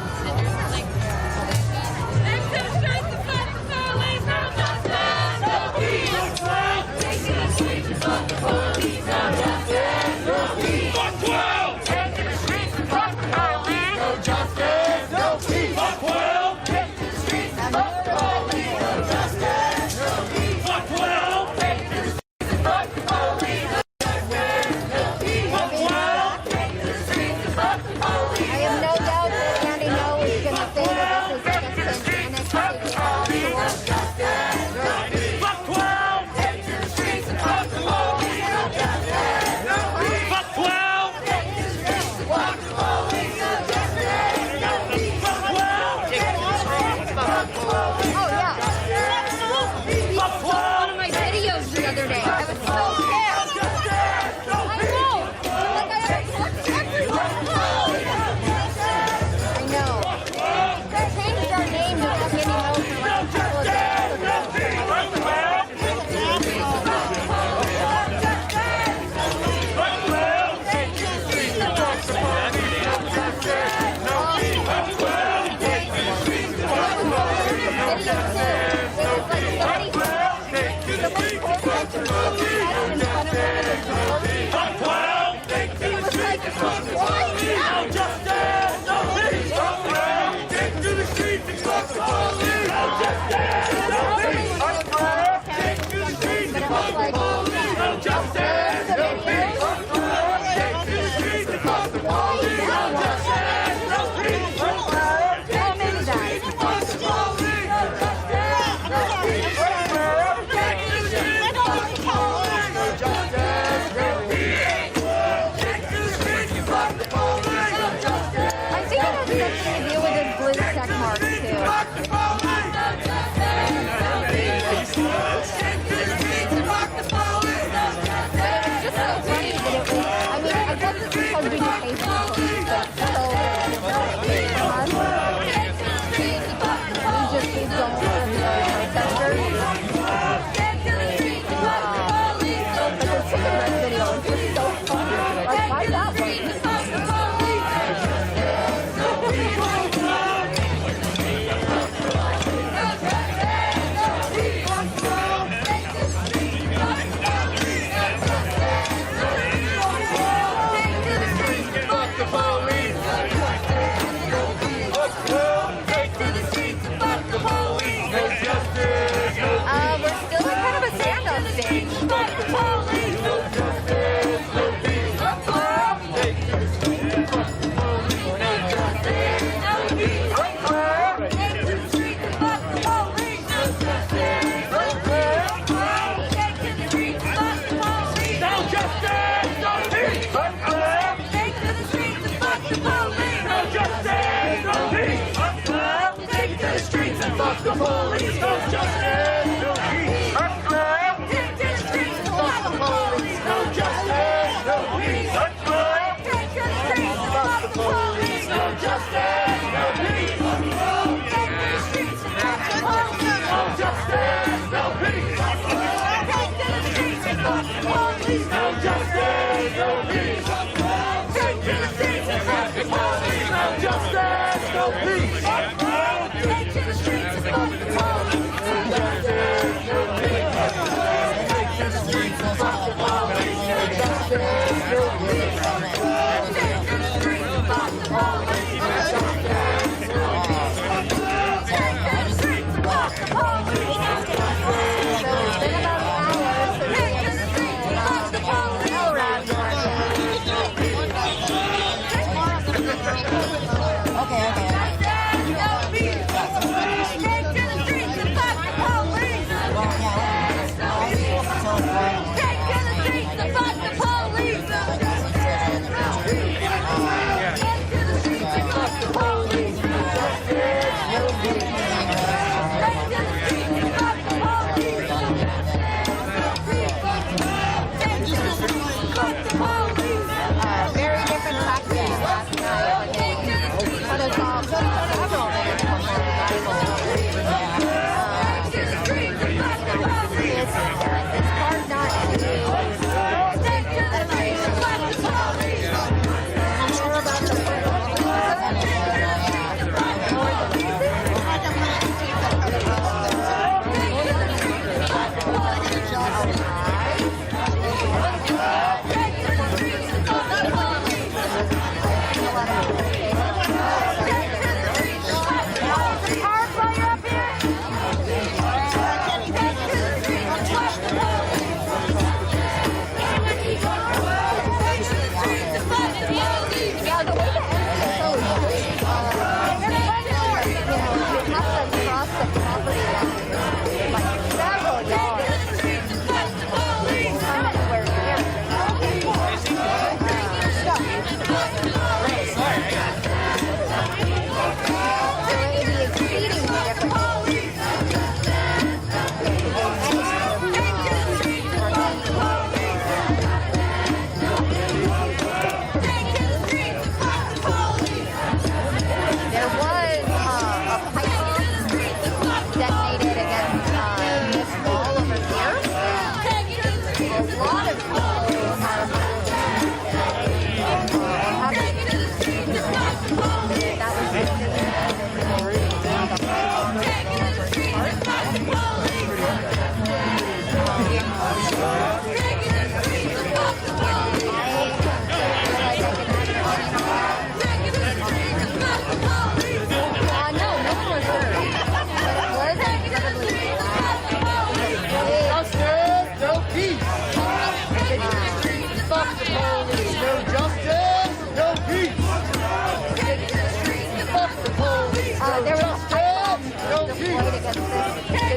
There was pipe bombs deployed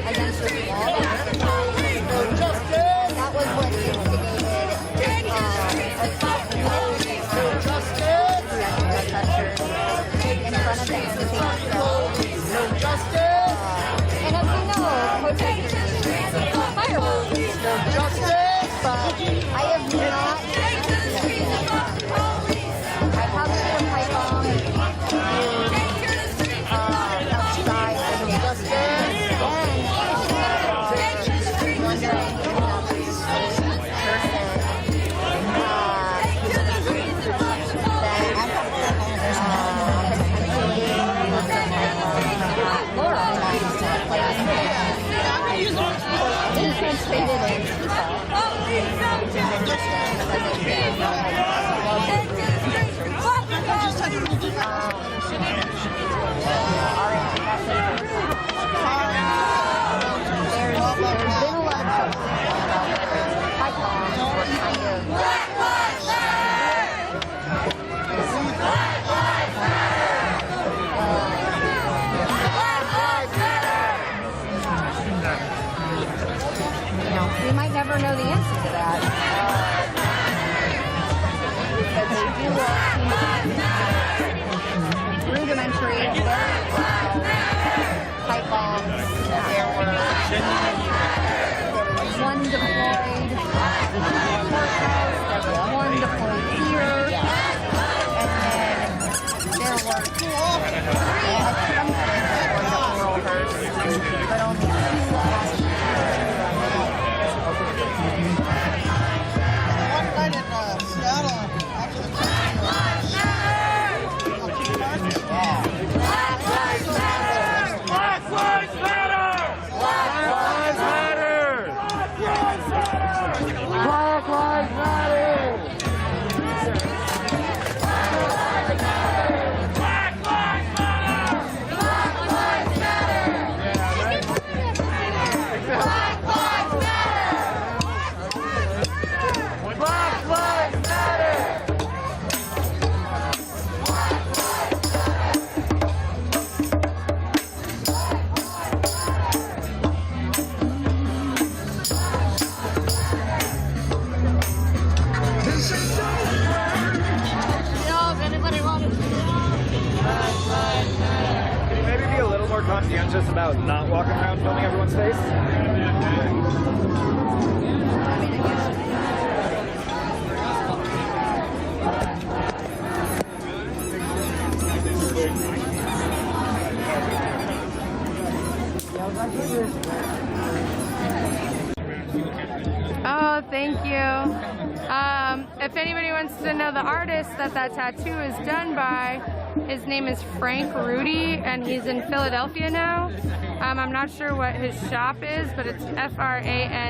against this wall. That was what instigated in front of the embassy. And as we know, protesters use fireworks. But I have not seen I haven't seen a pipe bomb outside of the justice. And wondering if we might never know the answer to that. But they do rudimentary, very pipe bombs. There was one deployed courthouse, there was one deployed here, and then there were three attempted deployed at Laurelhurst, but only two lost. One night in Seattle after the Black Lives Matter! Black Lives Matter! Black Lives Matter! Black Lives Matter! Conscientious about not walking around filming everyone's face? Oh, thank you. If anybody wants to know the artist that tattoo is done by, his name is Frank Rudy, and he's in Philadelphia now. I'm not sure what his shop is, but it's FrankRudy.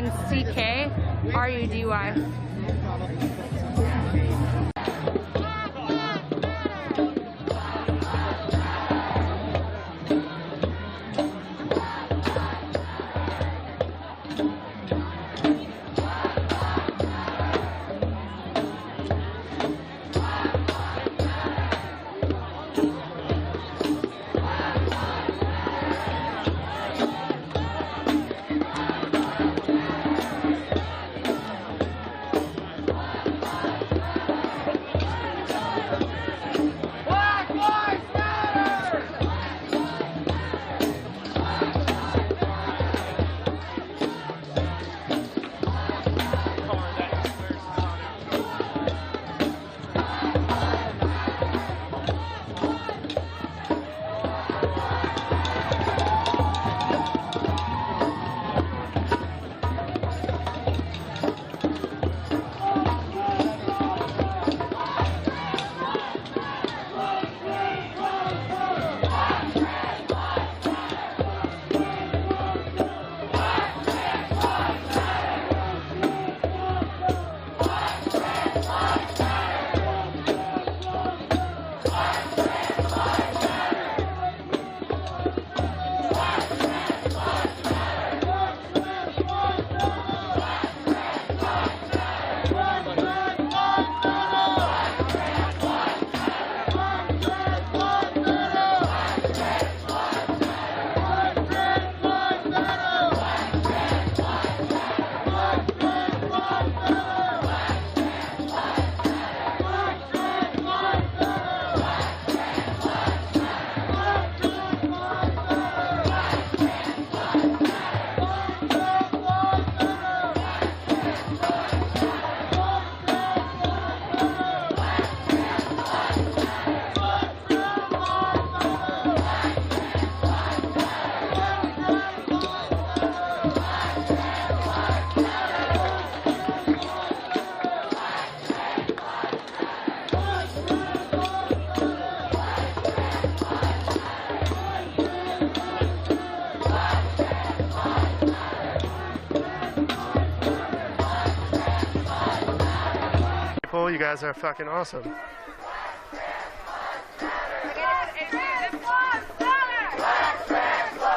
You guys are fucking awesome. 'Cause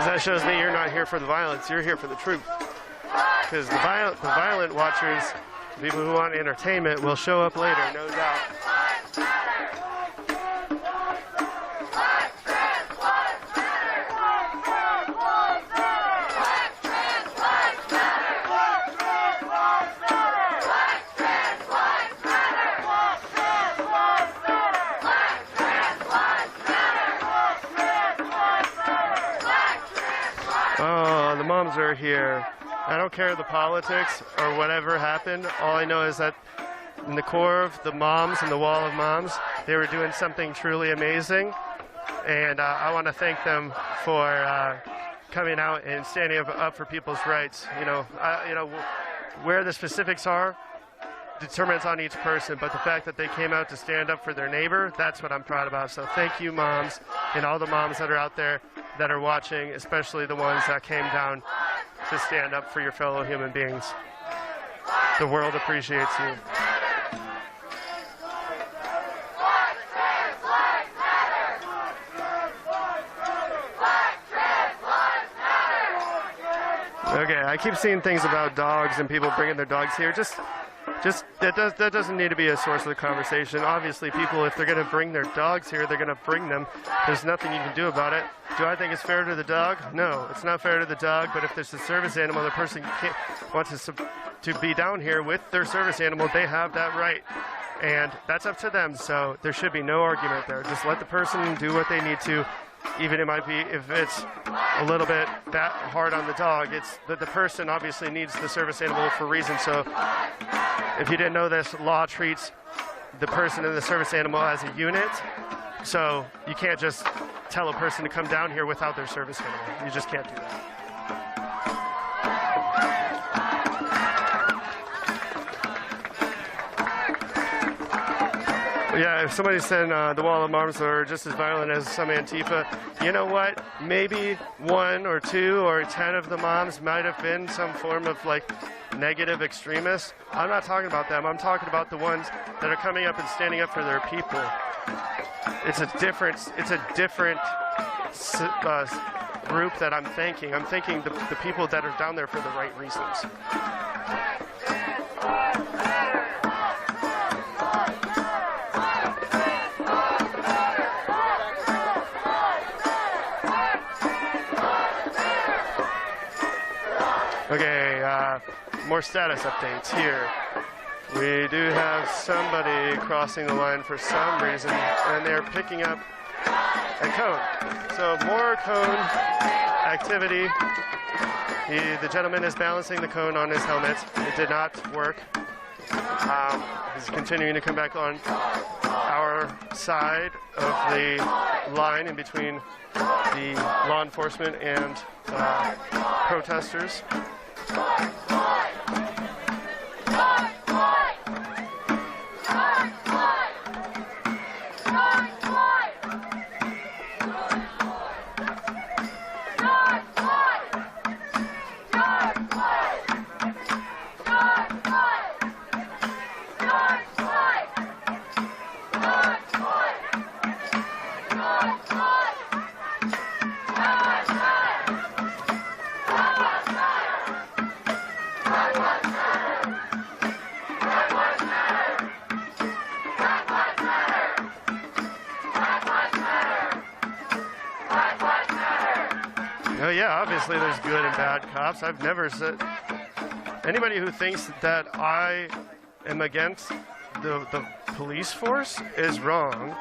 that shows me you're not here for the violence. You're here for the truth. Because the violent watchers, the people who want entertainment, will show up later, no doubt. Oh, the moms are here. I don't care the politics or whatever happened. All I know is that in the core of the moms and the wall of moms, they were doing something truly amazing. And I want to thank them for coming out and standing up for people's rights. You know, where the specifics are determines on each person, but the fact that they came out to stand up for their neighbor, that's what I'm proud about. So thank you, moms, and all the moms that are out there that are watching, especially the ones that came down to stand up for your fellow human beings. The world appreciates you. Okay, I keep seeing things about dogs and people bringing their dogs here. Just that doesn't need to be a source of the conversation. Obviously, people, if they're going to bring their dogs here, they're going to bring them. There's nothing you can do about it. Do I think it's fair to the dog? No, it's not fair to the dog. But if there's a service animal, the person wants to be down here with their service animal, they have that right. And that's up to them. So there should be no argument there. Just let the person do what they need to. Even it might be, if it's a little bit that hard on the dog, it's that the person obviously needs the service animal for a reason. So if you didn't know this, law treats the person and the service animal as a unit. So you can't just tell a person to come down here without their service animal. You just can't do that. Yeah, if somebody said the wall of moms are just as violent as some Antifa, you know what? Maybe 1 or 2 or 10 of the moms might have been some form of like negative extremists. I'm not talking about them. I'm talking about the ones that are coming up and standing up for their people. It's a different group that I'm thanking. I'm thanking the people that are down there for the right reasons. Okay, more status updates here. We do have somebody crossing the line for some reason, and they're picking up a cone. So more cone activity. The gentleman is balancing the cone on his helmet. It did not work. He's continuing to come back on our side of the line in between the law enforcement and protesters. Oh yeah, obviously there's good and bad cops. I've never said... Anybody who thinks that I am against the police force is wrong.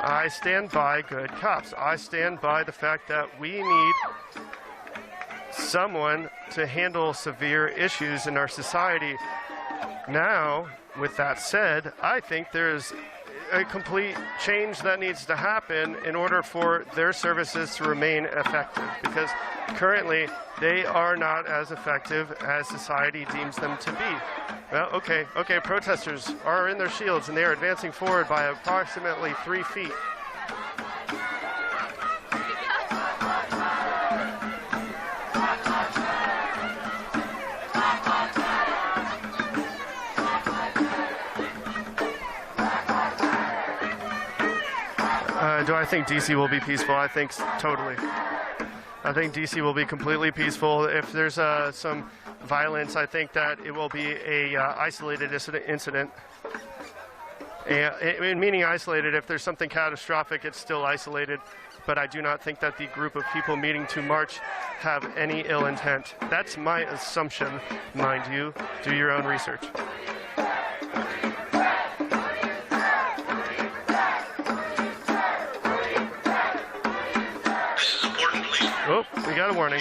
I stand by good cops. I stand by the fact that we need someone to handle severe issues in our society. Now, with that said, I think there's a complete change that needs to happen in order for their services to remain effective, because currently they are not as effective as society deems them to be. Well, okay, protesters are in their shields and they are advancing forward by approximately 3 feet. I think DC will be peaceful. I think totally. I think DC will be completely peaceful. If there's some violence, I think that it will be a isolated incident. And, meaning isolated, if there's something catastrophic, it's still isolated. But I do not think that the group of people meeting to march have any ill intent. That's my assumption, mind you. Do your own research. Oh, we got a warning.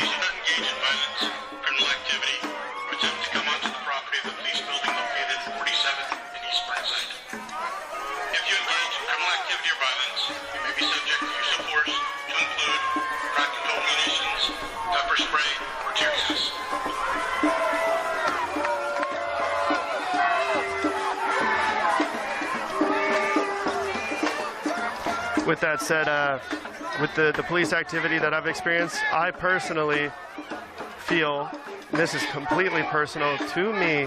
With that said, with the police activity that I've experienced, I personally feel, and this is completely personal to me,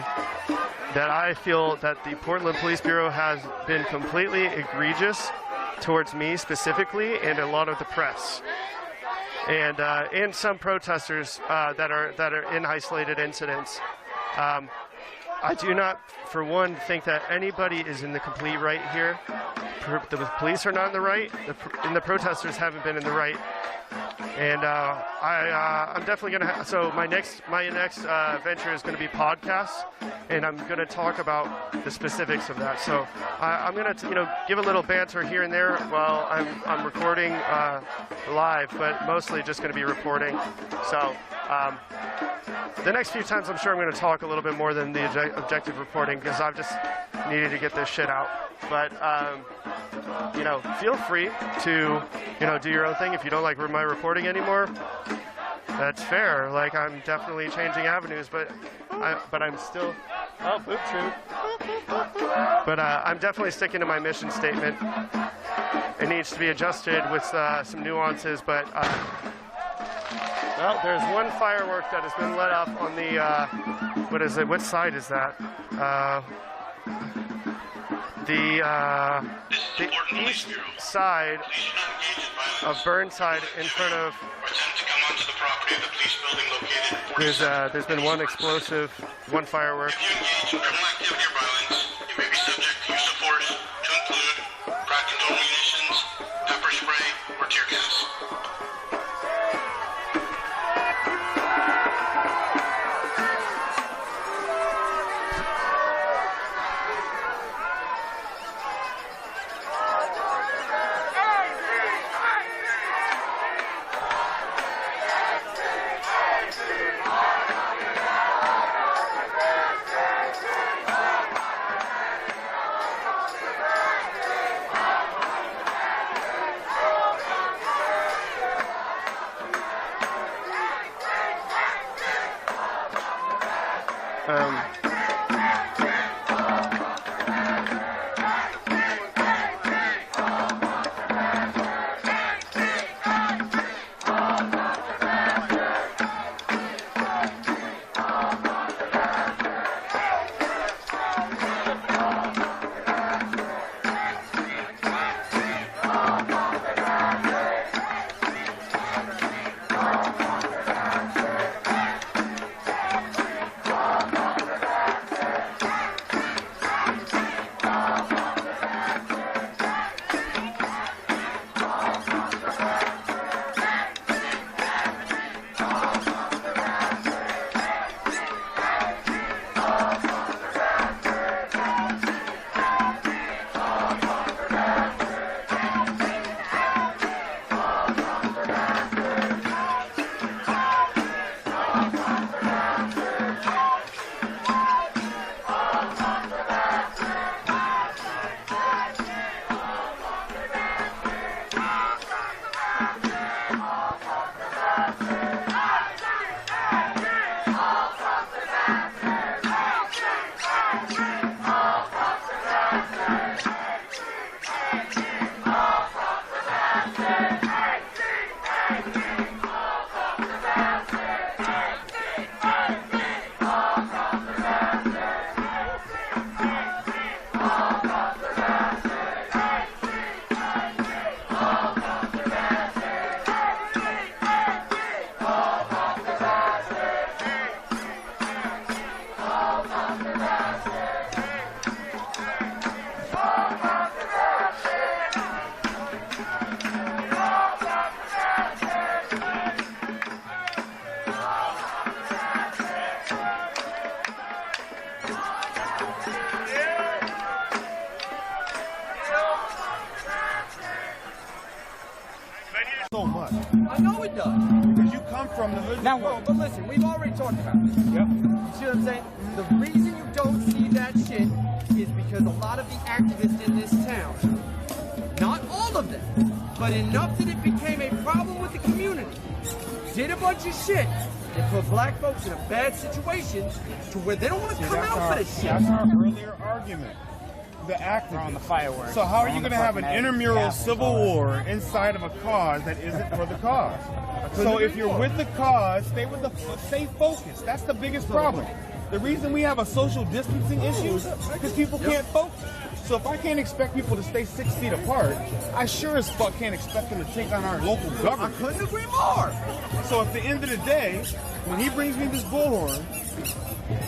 that I feel that the Portland Police Bureau has been completely egregious towards me specifically and a lot of the press. And some protesters that are in isolated incidents. I do not, for one, think that anybody is in the complete right here. The police are not in the right, and the protesters haven't been in the right. And I'm definitely gonna. So my next venture is going to be podcasts, and I'm going to talk about the specifics of that. So I'm going to give a little banter here and there while I'm recording live, but mostly just going to be reporting. So the next few times, I'm sure I'm going to talk a little bit more than the objective reporting because I've just needed to get this shit out. But feel free to do your own thing. If you don't like my reporting anymore, that's fair. Like, I'm definitely changing avenues, but I'm still boop troop. But I'm definitely sticking to my mission statement. It needs to be adjusted with some nuances, but well, there's one firework that has been let up on the what is it? What side is that? The east side of Burnside in front of. There's been one explosive, one firework. it does. Because you come from the hood. Now, but listen, we've already talked about it. Yep. You see what I'm saying? The reason you don't see that shit is because a lot of the activists in this town, not all of them, but enough that it became a problem with the community, did a bunch of shit that put black folks in a bad situation to where they don't want to come out for this shit. That's our earlier argument. The activists. On the fireworks. So how are you On the going to have an fucking intramural yeah. civil war inside of a cause that isn't for the cause? So if you're with the cause, stay focused. That's the biggest problem. The reason we have a social distancing issue is because people can't focus. So if I can't expect people to stay 6 feet apart, I sure as fuck can't expect them to take on our local government. I couldn't agree more. So at the end of the day, when he brings me this bullhorn,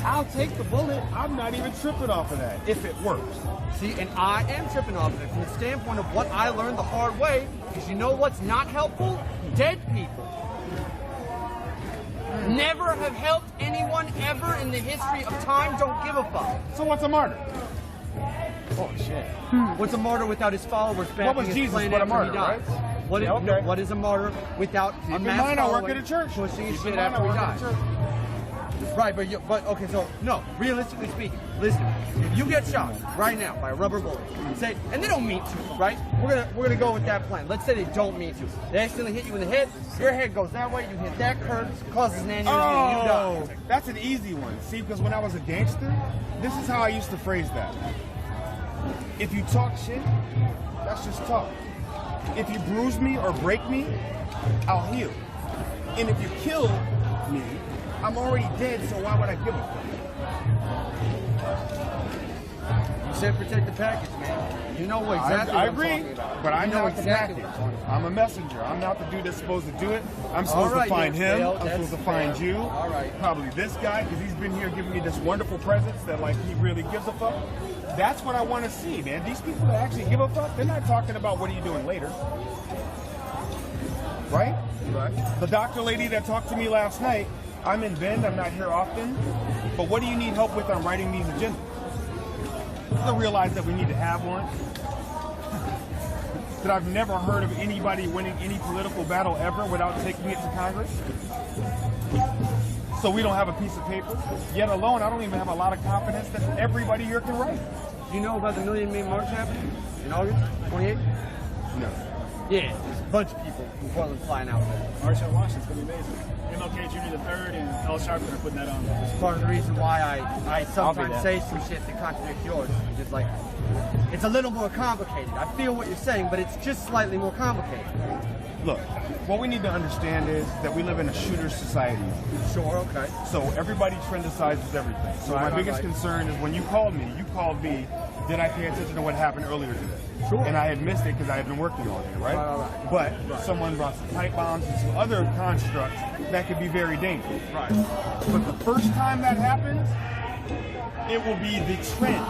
I'll take the bullet. I'm not even tripping off of that if it works. See, and I am tripping off of it from the standpoint of what I learned the hard way, because you know what's not helpful? Dead people. Never have helped anyone ever in the history of time. Don't give a fuck. So what's a martyr? Oh shit. What's a martyr without his followers backing What was his Jesus plan but a after martyr, he died? right? What is, Yeah, okay. no, what is a martyr without Keep a in mass mind, I work following at a church. pushing his Keep shit in mind, after I he work died? at a church. Right, but okay, so no, realistically speaking, listen, if you get shot right now by a rubber bullet, and they don't mean to, right? We're gonna go with that plan. Let's say they don't mean to. They accidentally hit you in the head, your head goes that way, you hit that curve, causes an aneurysm, and you die. That's an easy one. See, because when I was a gangster, this is how I used to phrase that. If you talk shit, that's just talk. If you bruise me or break me, I'll heal. And if you kill me, I'm already dead, so why would I give a fuck? You said protect the package, man. You know what exactly I what agree, I'm talking about. but I'm You know not exactly the what package. I'm talking about. I'm a messenger. I'm not the dude that's supposed to do it. I'm supposed All right, to find yes, him. Dale, I'm that's supposed to find fair. you. All right. Probably this guy, because he's been here giving me this wonderful presence that, like, he really gives a fuck. That's what I want to see, man. These people that actually give a fuck, they're not talking about what are you doing later. Right? Right. The doctor lady that talked to me last night, I'm in Bend, I'm not here often, but what do you need help with on writing these agendas? I realize that we need to have one. That I've never heard of anybody winning any political battle ever without taking it to Congress. So we don't have a piece of paper. Yet alone, I don't even have a lot of confidence that everybody here can write. Do you know about the Million Man March happening in August 28th? No. Yeah, there's a bunch of people from Portland flying out there. March on Washington's gonna be amazing. MLK Jr. III and Al Sharpton are putting that on. It's part of the reason why I sometimes say some shit that contradicts yours. Just like, it's a little more complicated. I feel what you're saying, but it's just slightly more complicated. Look, what we need to understand is that we live in a shooter society. Sure, okay. So everybody trendicizes everything. So my biggest concern is when you called me, did I pay attention to what happened earlier today? Sure. And I had missed it because I had been working all day, right? But someone brought some pipe bombs and some other constructs that could be very dangerous. Right. But the first time that happens, it will be the trend.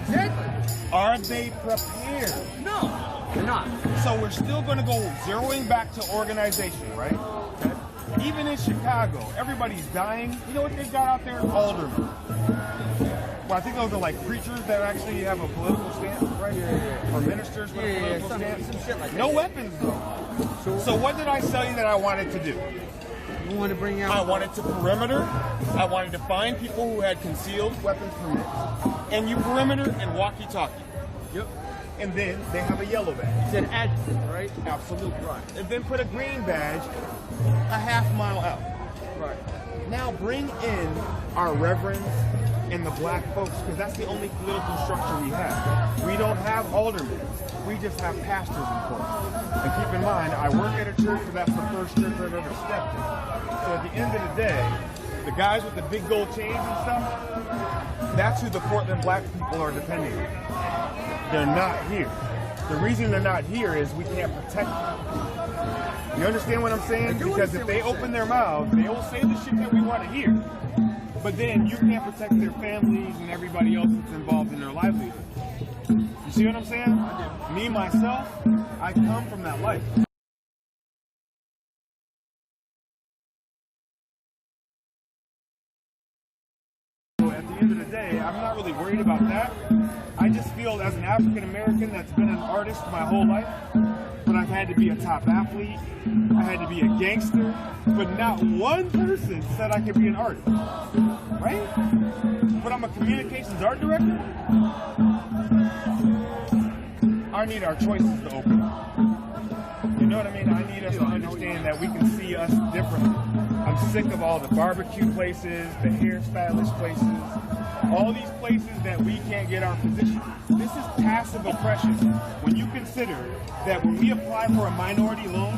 Exactly. Are they prepared? No, they're not. So we're still going to go zeroing back to organization, right? Even in Chicago, everybody's dying. You know what they've got out there? Aldermen. Well, I think those are like preachers that actually have a political stance, right? Or ministers with a political stance. Some shit like that. No weapons, though. So what did I tell you that I wanted to do? You want to bring out... I wanted to perimeter. I wanted to find people who had concealed weapons permits. And you perimeter and walkie-talkie. Yep. And then they have a yellow badge. It's an adjutant, right? Absolutely. Right. And then put a green badge a half mile out. Right. Now bring in our reverends and the black folks, because that's the only political structure we have. We don't have aldermen. We just have pastors in Portland. And keep in mind, I work at a church, so that's the first church I've ever stepped in. So at the end of the day, the guys with the big gold chains and stuff, that's who the Portland black people are depending on. They're not here. The reason they're not here is we can't protect them. You understand what I'm saying? Because if they open their mouths, they will say the shit that we want to hear. But then you can't protect their families and everybody else that's involved in their livelihood. You see what I'm saying? Me, myself, I come from that life. So at the end of the day, I'm not really worried about that. I just feel as an African American that's been an artist my whole life, but I've had to be a top athlete, I had to be a gangster, but not one person said I could be an artist, right? But I'm a communications art director. I need our choices to open up. You know what I mean? I need us to understand that we can see us differently. I'm sick of all the barbecue places, the hairstylist places, all these places that we can't get our position. This is passive oppression. When you consider that when we apply for a minority loan,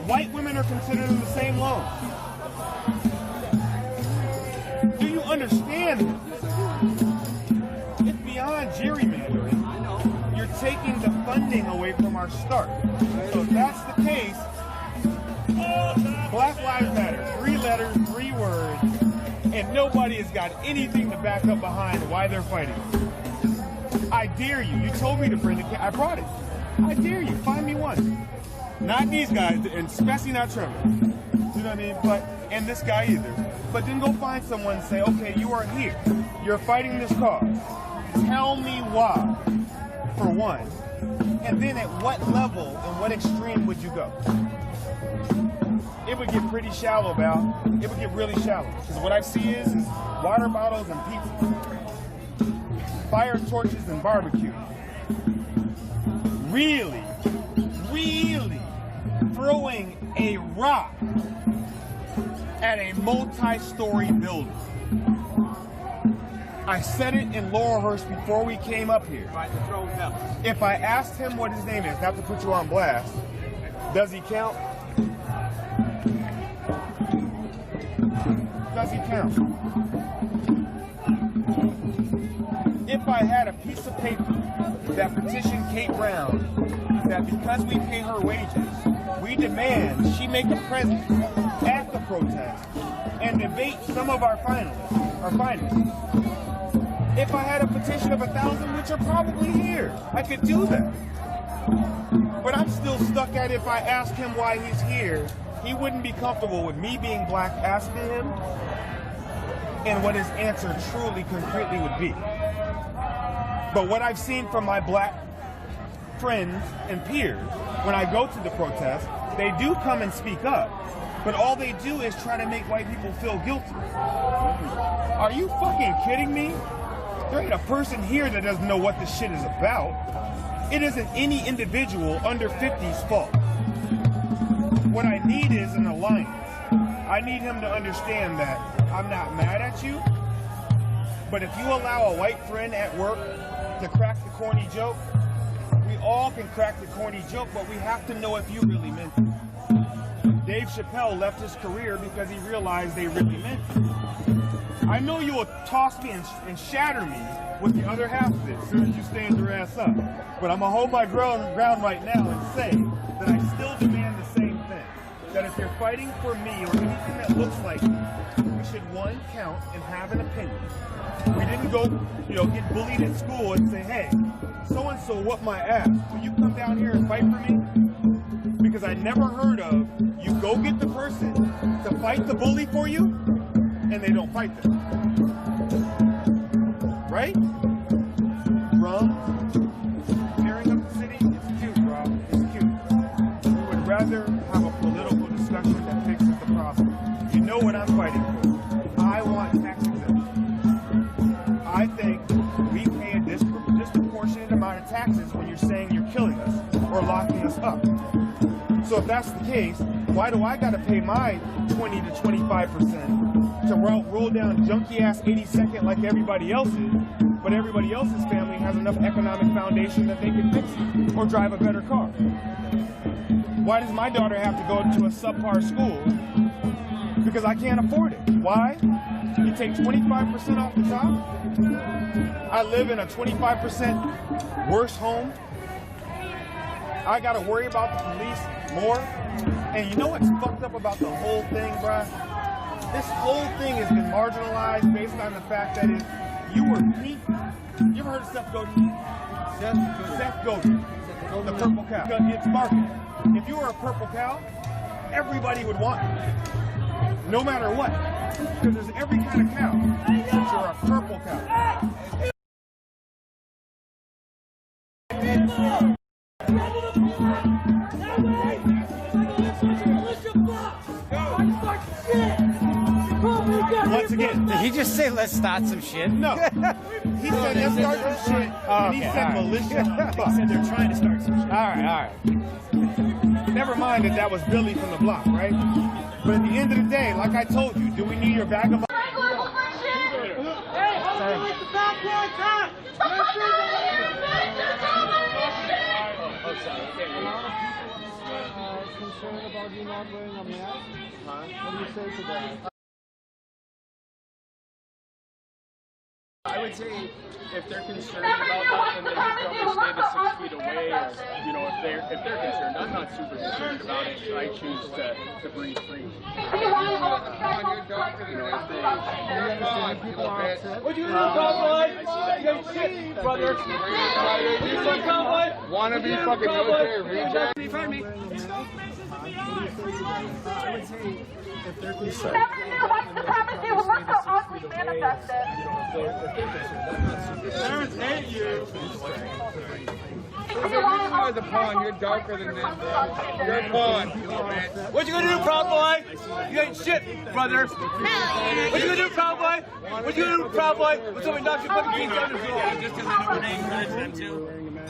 white women are considered in the same loan. Do you understand this? It's beyond gerrymandering. You're taking the funding away from our start. So if that's the case, Black Lives Matter, 3 letters, 3 words, and nobody has got anything to back up behind why they're fighting. I dare you. You told me to bring the I brought it. I dare you. Find me one. Not these guys, and especially not Trevor. You know what I mean? But, and this guy either. But then go find someone and say, okay, you are here. You're fighting this cause. Tell me why, for one. And then at what level and what extreme would you go? It would get pretty shallow, Val. It would get really shallow. Because what I see is water bottles and pizza. Fire torches and barbecue. Really, really throwing a rock at a multi-story building. I said it in Laurelhurst before we came up here. If I asked him what his name is, not to put you on blast, does he count? Does he count? If I had a piece of paper that petitioned Kate Brown that because we pay her wages, we demand she make a presence at the protest and debate some of our finalists. If I had a petition of 1,000, which are probably here, I could do that. But I'm still stuck at if I ask him why he's here, he wouldn't be comfortable with me being black asking him and what his answer truly, concretely would be. But what I've seen from my black friends and peers, when I go to the protest, they do come and speak up, but all they do is try to make white people feel guilty. Are you fucking kidding me? There ain't a person here that doesn't know what this shit is about. It isn't any individual under 50's fault. What I need is an alliance. I need him to understand that I'm not mad at you, but if you allow a white friend at work to crack the corny joke, we all can crack the corny joke, but we have to know if you really meant it. Dave Chappelle left his career because he realized they really meant it. I know you will toss me and shatter me with the other half of it as soon as you stand your ass up, but I'm going to hold my ground right now and say that I still demand the same thing. That if you're fighting for me or anything that looks like me, we should, one, count and have an opinion. We didn't go, get bullied at school and say, hey, so-and-so whooped my ass. Will you come down here and fight for me? Because I never heard of you go get the person to fight the bully for you, and they don't fight them. Right? Rum, tearing up the city, it's cute, bro. It's cute. We would rather have a political discussion that fixes the problem. You know what I'm fighting for. I want tax exemption. I think we pay a disproportionate amount of taxes when you're saying you're killing us or locking us up. So if that's the case, why do I gotta pay my 20 to 25% to roll down junky ass 82nd like everybody else is, but everybody else's family has enough economic foundation that they can fix it or drive a better car? Why does my daughter have to go to a subpar school? Because I can't afford it. Why? You take 25% off the top? I live in a 25% worse home. I gotta worry about the police more. And you know what's fucked up about the whole thing, bruh? This whole thing has been marginalized based on the fact that if you were pink, you ever heard of Seth Godin? Seth Godin, the purple cow. It's marketing. If you were a purple cow, everybody would want you, no matter what. Because there's every kind of cow, but you're a purple cow. Once again, did he just say let's start some shit? No. He said let's start some shit, and he said militia. He said they're trying to start some shit. All right. Never mind that was Billy from the block, right? But at the end of the day, like I told you, do we need your vagabond? Concerned about you not wearing a mask? What do you say to that? I would say if they're concerned about that, then they should probably stay the 6 feet away. Or, you know, if they're concerned, I'm not super concerned about it. I choose to breathe free. You know, if they What you gonna do, cowboy? You shit, brother. Wanna be fucking military reject? I would say if they're concerned. Never knew white supremacy would look so ugly manifested. Parents hate you. If you want to You're the pawn. You're darker than this. You're a pawn. What you gonna do, Proud Boy? You ain't shit, brother. What you gonna do, Proud Boy? What you gonna do, Proud Boy? When somebody knocks your fucking teeth down the floor? Just because I know her name, them too.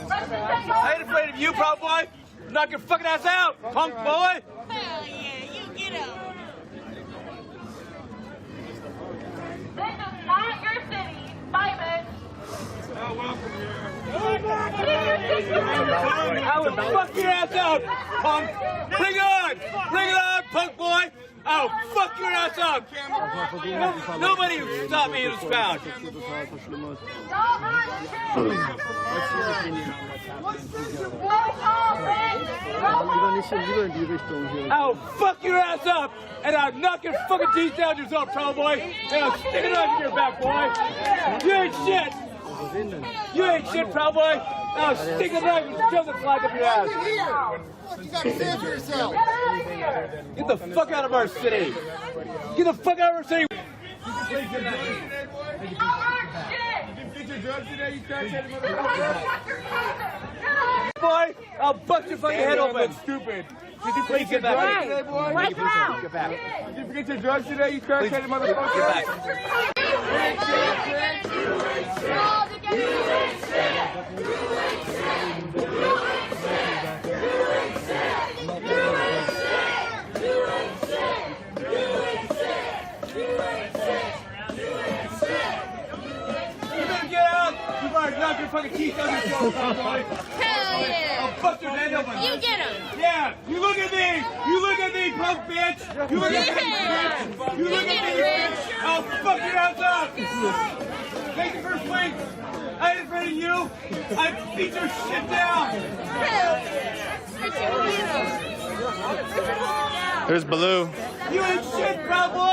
I ain't afraid of you, Proud Boy. Knock your fucking ass out, punk boy. hell yeah, you get him. This is not your city. Bye, bitch. I will fuck your ass out, punk. Bring it on. Bring it on, punk boy. I'll fuck your ass up. Nobody will stop me in this crowd. I'll fuck your ass up, and I'll knock your fucking teeth down yourself, Proud Boy, and I'll stick it up in your back, boy. You ain't shit. You ain't shit, Proud Boy. I'll stick a knife and shove the flag up your ass. You gotta stand for yourself. Get the fuck out of our city. Get the fuck out of our city. Boy, I'll bust your fucking head open. Stupid. Did you please get back? Right now. Get back. Did you forget your drugs today, you crackheaded motherfucker? Get back. Knock your fucking teeth out of your boy. Hell yeah. I'll bust your head open. You get him. Yeah. You look at me. You look at me, punk bitch. You look at me, bitch. You look at me. I'll fuck your ass up. Take the first swing. I ain't afraid of you. I beat your shit down. Hell yeah. There's Baloo. You ain't shit, Proud Boy.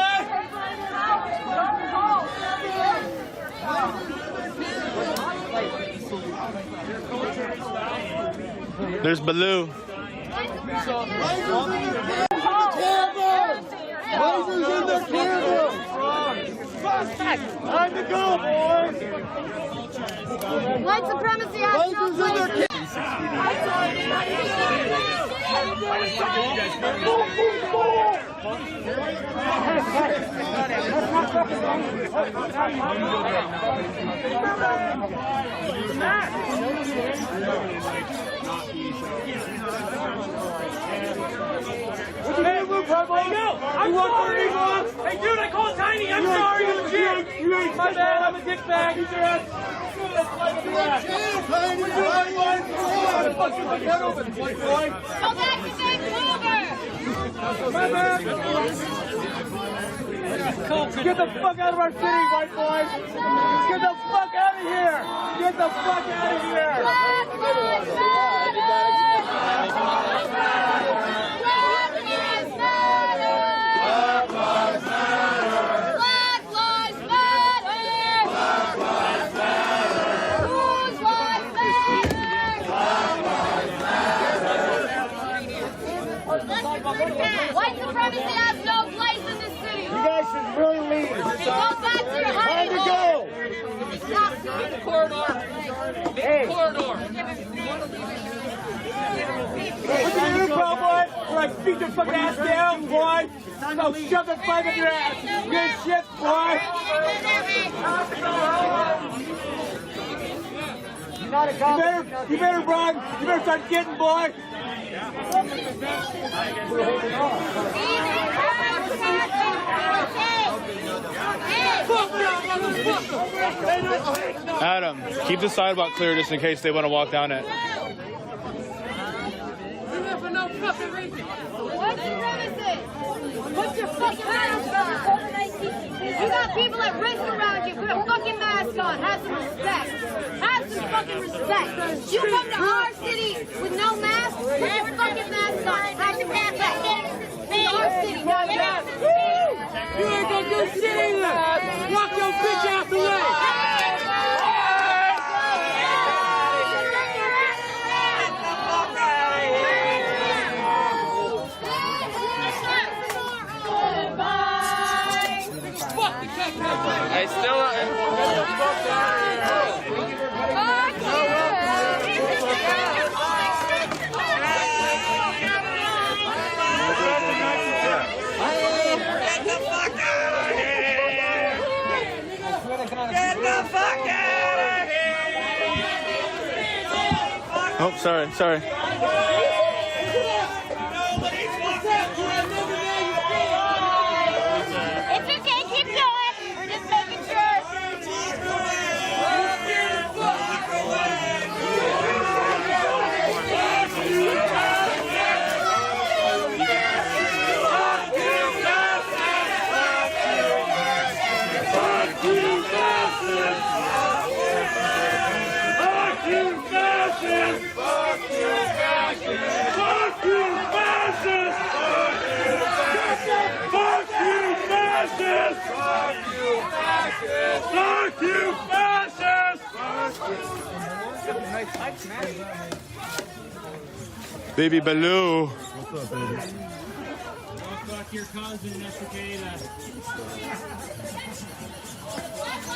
There's Baloo. Time to go, boys. White supremacy has no place. Hey, Luke, go! I want for Eagle! Hey, dude, I called Tiny! I'm sorry, you shit! My bad, I'm a dick bag! Eat your ass! Go back to Vancouver! My bad! Get the fuck out of our city, white boys! Get the fuck out of here! Get the fuck out of here! White supremacy has no place in this city. You guys should really leave. Go back to your Time to go. corridor. Hey. Corridor. What's the new pro, boy? Or I beat your fucking ass down, boy. I'll shove that pipe up your ass. Good shit, boy. You better run. You better start getting, boy. Adam, keep the sidewalk clear just in case they want to walk down it. Put your fucking mask on. You got people at risk around you. Put a fucking mask on. Have some respect. Have some fucking respect. You come to our city with no mask, put your fucking mask on. Have some respect. It's our city, not yours. You ain't gonna do shit either. Walk your bitch ass away. I still. Oh, sorry. It's okay, keep going. We're just making sure. Fuck you, fascists! Baby Baloo. What's up, baby? Go fuck your cousin, Estacada.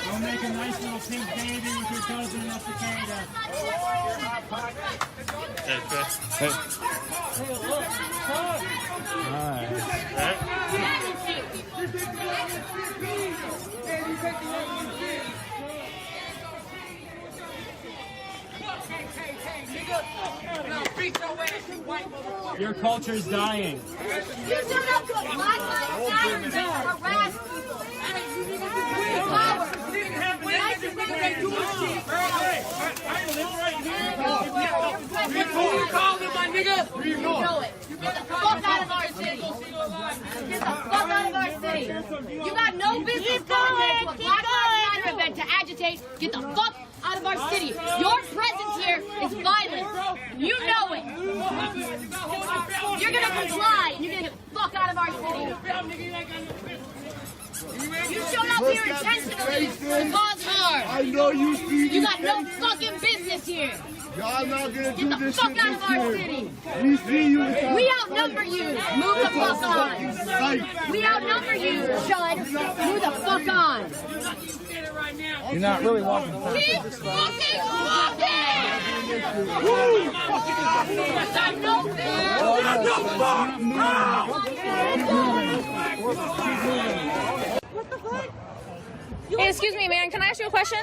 Go make a nice little pink baby with your cousin, Estacada. Hey. Your culture is dying. You do not put Black Lives Matter to harass people. You called it, my nigga. You know it. Get the fuck out of our city. Get the fuck out of our city. You got no business going to a Black Lives Matter event to agitate. Get the fuck out of our city. Your presence here is violent. You know it. You're gonna comply and you're gonna get the fuck out of our city. You showed up here intentionally to cause harm. I know you see You got no fucking business here. Y'all not gonna Get do the this fuck shit out of our this city. year. We see you. We outnumber you. Move the fuck on. We outnumber you, Sean. Move the fuck on. You're not really walking fast. Keep fucking walking! Woo! Got no What the fuck? Hey, excuse me, man. Can I ask you a question?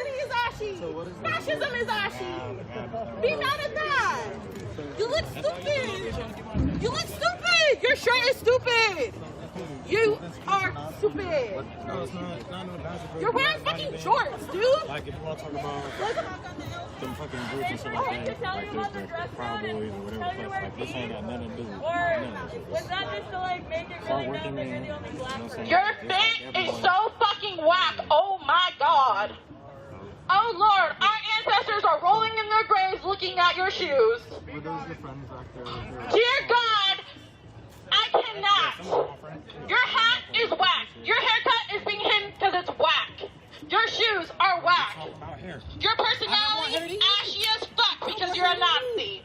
Fascism is ashy. Be mad at that. You look stupid. You look stupid. Your shirt is stupid. You are stupid. You're wearing fucking shorts, dude. Like if you want to talk about them fucking groups and stuff like that, like there's the Proud Boys or whatever the fuck, like this ain't got nothing to do with none of this. Was that just to like make it really known that you're the only black person? Your fit is so fucking whack. Oh my god. Oh lord, our ancestors are rolling in their graves looking at your shoes. Were those your friends back there? Dear God, I cannot. Your hat is whack. Your haircut is being hidden because it's whack. Your shoes are whack. Your personality is ashy as fuck because you're a Nazi.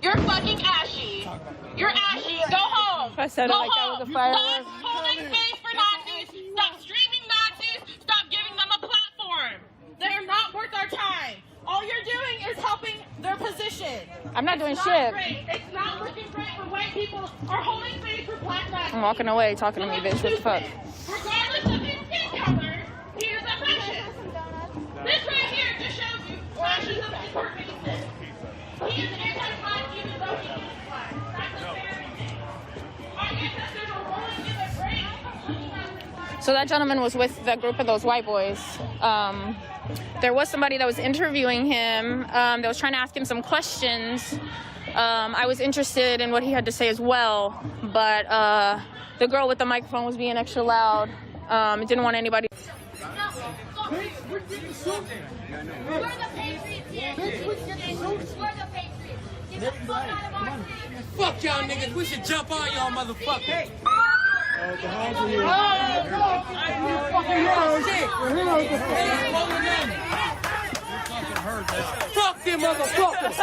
You're fucking ashy. You're ashy. Go home. I said it Go like that home. was a firework. Stop holding space for Nazis. Stop streaming Nazis. Stop giving them a platform. They're not worth our time. All you're doing is helping their position. I'm not doing It's shit. great. It's not looking great for white people or holding space for black lives. I'm walking away talking to me, bitch. What the fuck? Regardless of his skin color, he is a fascist. This right here just shows you fascism is pervasive. He is anti-black even though he is black. That's a very thing. Our ancestors are rolling in the grave. So that gentleman was with the group of those white boys. There was somebody that was interviewing him that was trying to ask him some questions. I was interested in what he had to say as well, but the girl with the microphone was being extra loud. Didn't want anybody. We're the Patriots, yeah. We're the Patriots. Get the fuck out of our city. Fuck y'all niggas. We should jump on y'all motherfuckers. Fuck them motherfuckers.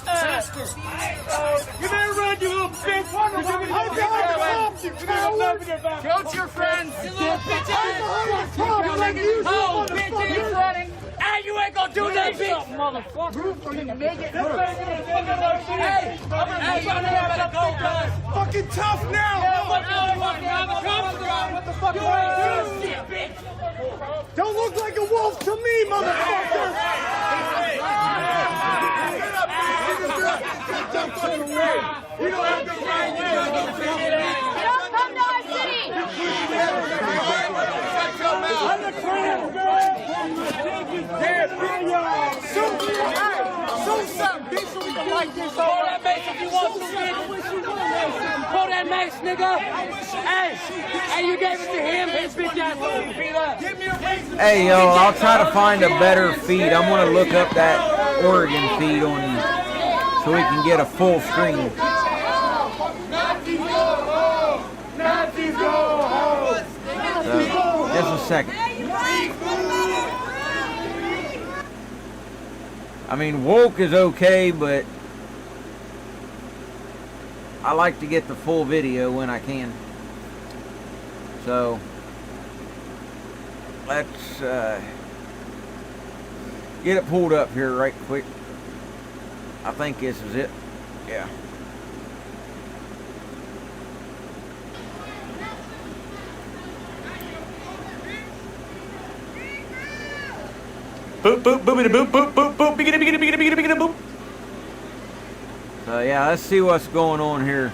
You better run, you little bitch! Go to your friends, you little bitches! Oh, bitches! Hey, you ain't gonna do that, bitch! Motherfucker! Hey, y'all better go, cuz! Fucking tough now! What the fuck? You ain't doing shit, bitch! Don't look like a wolf to me, motherfucker! You don't have the right to Don't come to our city! I'm the clan, shoot something, bitch, so we can like this. Pull that mace if you want to, bitch. Pull that mace, nigga. Hey, you gave it to him. His bitch ass will beat up. Hey, yo, I'll try to find a better feed. I'm going to look up that Oregon feed on you so we can get a full screen. Nazis go home! Nazis go home! So, just a second. I mean, woke is okay, but I like to get the full video when I can. So, let's get it pulled up here right quick. I think this is it. Yeah. Boop, boop, boopity, boop, boop, boop, boop, biggity, biggity, biggity, biggity, biggity, boop. So yeah, let's see what's going on here.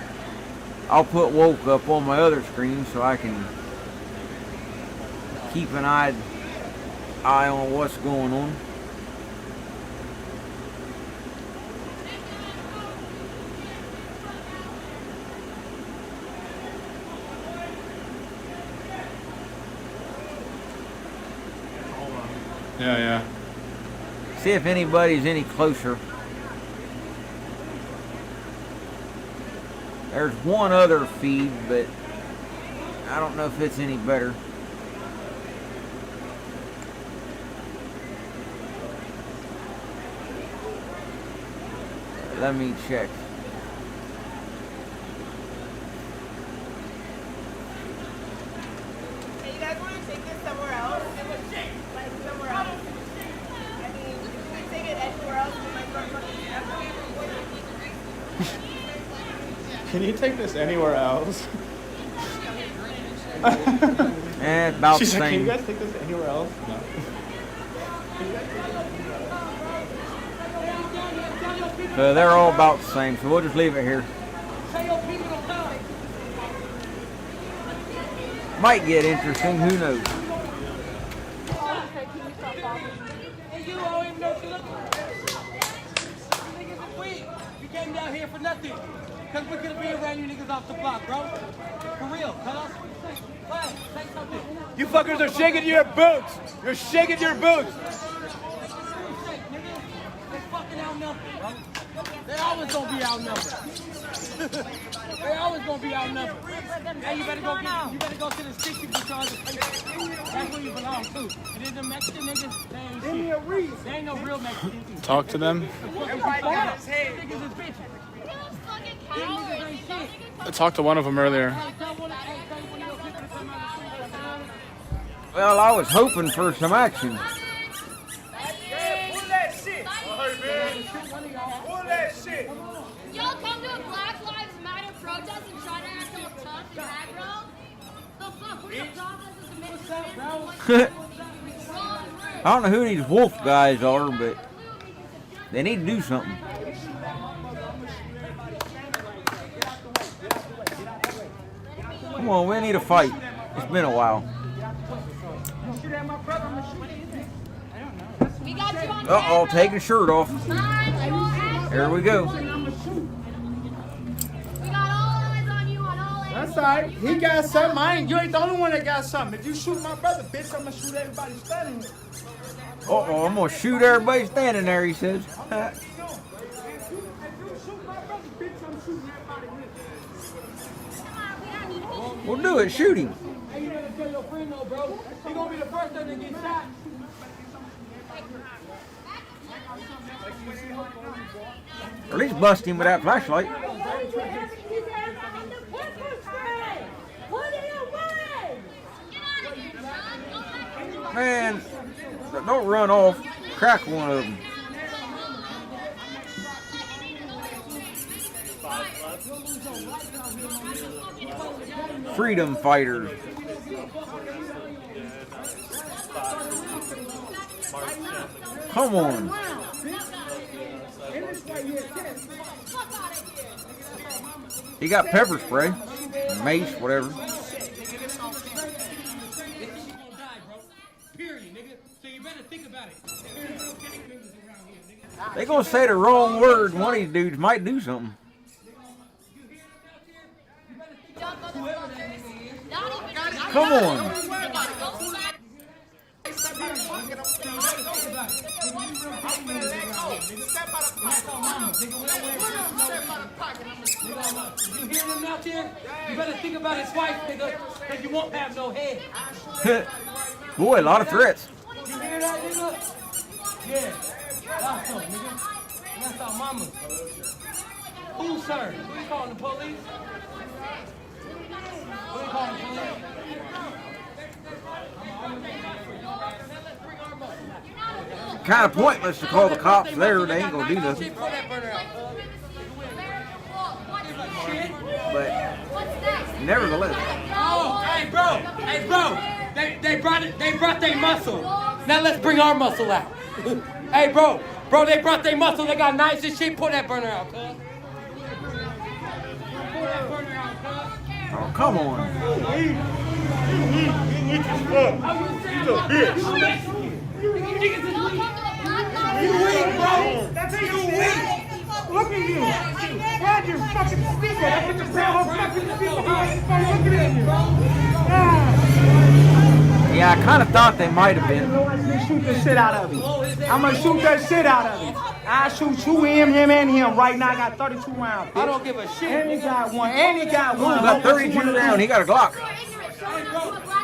I'll put woke up on my other screen so I can keep an eye on what's going on. Yeah. See if anybody's any closer. There's one other feed, but I don't know if it's any better. Let me check. Hey, you guys want to take this somewhere else? Like somewhere else? I mean, if we take it anywhere else, we might start fucking Can you take this anywhere else? About the She's like, can you same. guys take this anywhere else? No. So they're all about the same, so we'll just leave it here. Might get interesting, who knows? You came down here for nothing. Because we're going to be around you niggas off the block, bro. For real, cuz. Say something. You fuckers are shaking your boots. You're shaking your boots. They fucking outnumbered, bro. They always gonna be outnumbered. They always gonna be outnumbered. Hey, you better go to the 60 because that's where you belong to. And then the Mexican niggas, they ain't shit. They ain't no real Mexicans. Talk to them. I talked to one of them earlier. Well, I was hoping for some action. Pull that shit. Pull that shit. I don't know who these wolf guys are, but they need to do something. Come on, we need a fight. It's been a while. Uh-oh, take his shirt off. There we go. That's all right. He got something. You ain't the only one that got something. If you shoot my brother, bitch, I'm gonna shoot everybody standing. Uh-oh, I'm gonna shoot everybody standing there, he says. We'll do it, shoot him. Hey, you better tell your friend though, bro. He gonna be the first one to get shot. Or at least bust him with that flashlight. Man, don't run off. Crack one of them. Freedom fighters. Come on. He got pepper spray, mace, whatever. They gonna say the wrong word. One of these dudes might do something. Come on. You hear him out there? You better think about his wife, nigga, because you won't have no head. Boy, a lot of threats. You hear that, nigga? Yeah. That's so, nigga. That's our mama. Who, sir? Who you calling the police? Who you calling the police? Kind of pointless to call the cops there. They ain't gonna do nothing. But nevertheless. Oh, hey bro, they brought their muscle. Now let's bring our muscle out. Hey bro, they brought their muscle. They got knives and shit. Pull that burner out, cuz. Oh, come on. He's a bitch. You weak, bro. You weak. Look at you. Why'd you fucking speak that? I put your power fucking speak looking at you. Yeah, I kind of thought they might have been. Shoot the shit out of him. I'm gonna shoot that shit out of him. I shoot you, him, and him. Right now, I got 32 rounds. Bitch. I don't give a shit. And he got one. He got 32 rounds. He got a Glock.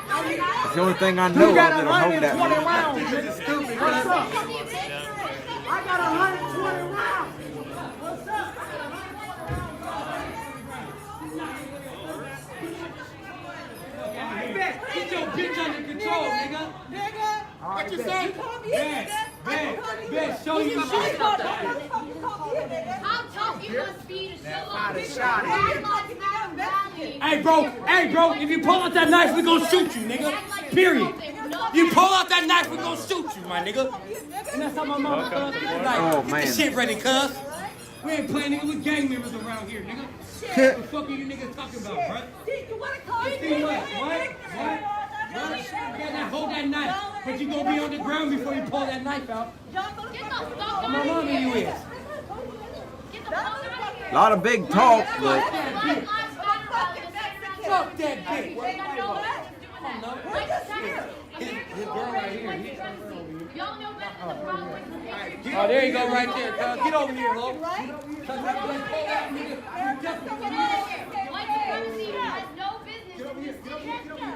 That's the only thing I know of that'll hold that. Rounds. Stupid. What's up? I got 120 rounds. What's up? Get your bitch under control, nigga. What you say? Bet, show you How tough you must be to show up. Hey bro, if you pull out that knife, we gonna shoot you, nigga. Period. You pull out that knife, we gonna shoot you, my nigga. And that's how my mama does it. Like, Oh, get man. the shit ready, cuz. We ain't playing, nigga. We gang members around here, nigga. What the fuck are you niggas talking about, bro? See what? Now hold that knife, but you gonna be on the ground before you pull that knife out. How my mama you is? A lot of big talk, but Fuck that bitch. His girl right here. Oh, there you go right there, cuz. Get over here, ho.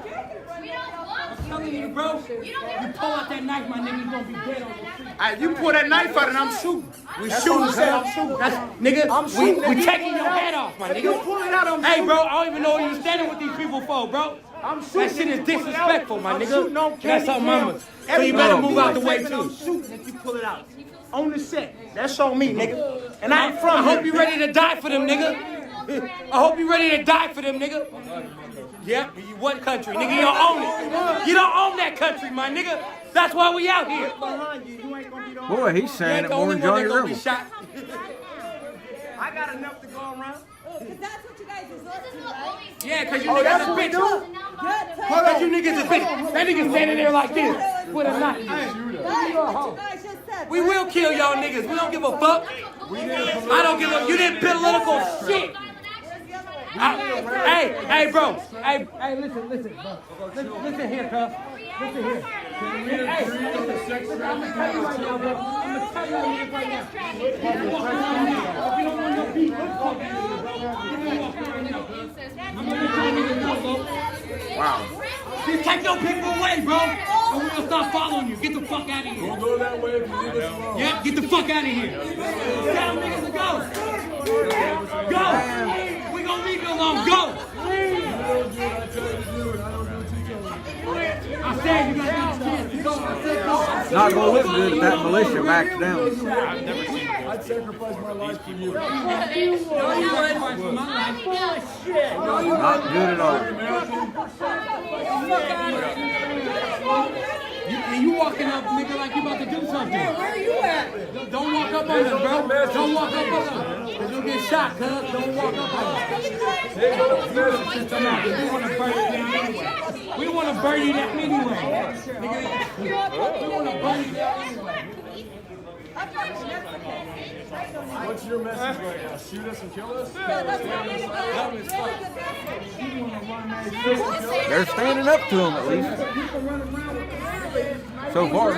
I'm telling you, bro. You pull out that knife, my nigga, you gonna be dead on the street. You pull that knife out and I'm shooting. We shooting. I'm shooting. Nigga, I'm shooting. we taking your head off, my If you nigga. pull it out, I'm Hey, shooting. bro, I don't even know what you standing with these people for, bro. I'm shooting. That shit is disrespectful, my I'm nigga. shooting on That's our candy mama. cam. So you better move out the way, I'm too. shooting if you pull it out. On the set. That's on me, nigga. And I ain't from I hope here. you ready to die for them, nigga. I hope you're ready to die for them, nigga. Yep, you one country, nigga. You don't own it. You don't own that country, my nigga. That's why we out here. Boy, he's saying it more than Johnny Rebel. I got enough to go around. Because that's what you guys resort to, right? Yeah, because you niggas is bitches. Because you niggas is bitches. That nigga standing there like this with a knife. We will kill y'all niggas. We don't give a fuck. I don't give a. You didn't political shit. Hey, bro. Hey, listen, bro. Listen here, cuz. Listen here. Hey, I'm gonna tell you right now, bro. I'm gonna tell you right now. If you don't want no beef, let's talk about it, bro. I'm gonna tell you right now, bro. Wow. Just take your people away, bro. And we're gonna stop following you. Get the fuck out of here. Don't go that way if you leave us alone. Yeah, get the fuck out of here. Tell them niggas to go. Go. We gonna leave you alone. Go. You don't do what I tell you to do, and I don't do it to you. I said you gotta get a chance to go. I said go. It's not gonna look good if that militia backs down. I'd sacrifice my life for you. No, you sacrifice my life. Bullshit. Not good at all. You walking up, nigga, like you about to do something. Where are you at? Don't walk up on us, bro. Don't walk up on us. Cause you'll get shot, cuz. Don't walk up on us. We want to burn it down anyway. We want to burn you down anyway. Nigga, we want to burn you down anyway. What's your message right now? Shoot us and kill us? They're standing up to him at least. So far.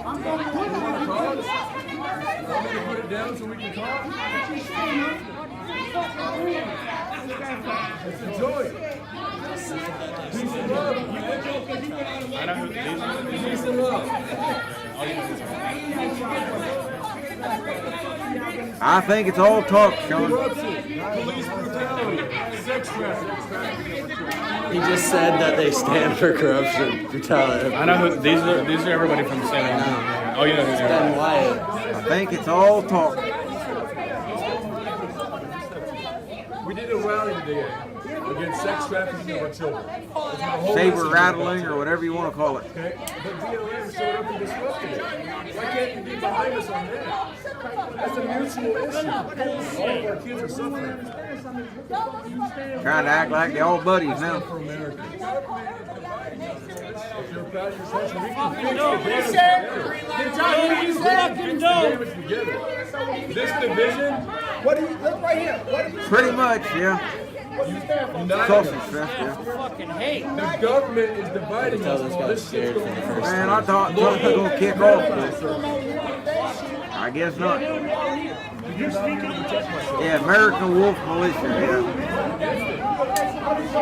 I'm going to put it down so we can talk. Let's enjoy it. Peace and love. Peace and love. I think it's all talk, Sean. Police brutality. Sex trafficking. He just said that they stand for corruption, brutality. I know who these are. Everybody from the same. Oh, you know who they Ben are. Wyatt. I think it's all talk. We did a rally today against sex trafficking of our children. Saber rattling or whatever you want to call it. Okay, but BLM showed up and disrupted it. Why can't you get behind us on that? That's a mutual issue. All of our kids are suffering. Trying to act like they're all buddies now. For America. If you're proud of your country, we can fix the damage together. This division. What do you look right here? What do you Pretty much, yeah. Sausage fest, yeah. Fucking hate. The government is dividing us while this shit's going on. Man, I thought it was going to kick off, but I guess not. Yeah, American Wolf Militia, yeah.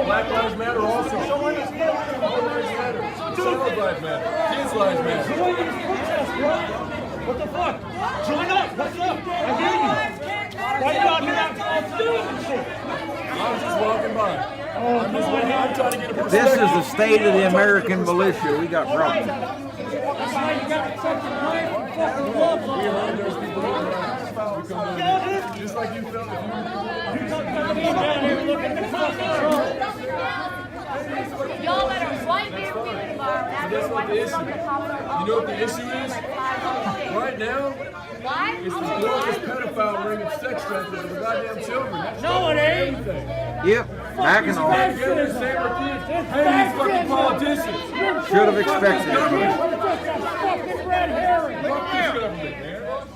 Black Lives Matter also. All lives matter. Child lives matter. Kids lives matter. What the fuck? Join up. What's up? I hear you. Why you out here doing this shit? I was just walking by. I'm trying to get a perspective. This is the state of the American militia. We got problems. We heard those people around. We come down here. Just like you felt. Y'all better white beer food bar. That's what the issue. You know what the issue is? Right now, it's the glorious pedophile ring of sex trafficking of the goddamn children. No, it ain't. Yep, back and all. Hey, these fucking politicians. Should have expected it.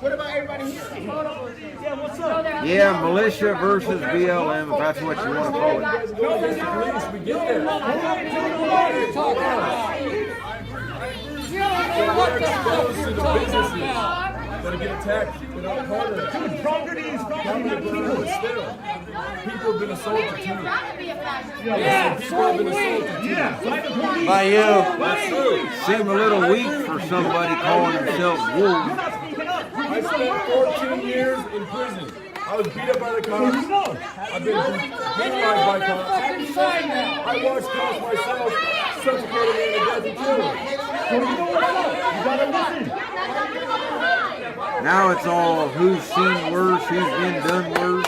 What about everybody here? Yeah, what's up? Yeah, militia versus BLM, if that's what you want to call it. Police, we get there. That get attacked without part of it. People have been assaulted too. Yeah, People have been assaulted too. By you. Seem a little weak for somebody calling himself wolf. I spent 14 years in prison. I was beat up by the cops. I've been victimized by cops. I watched cops myself suffocated in the desert too. Now it's all who's seen worse, who's been done worse.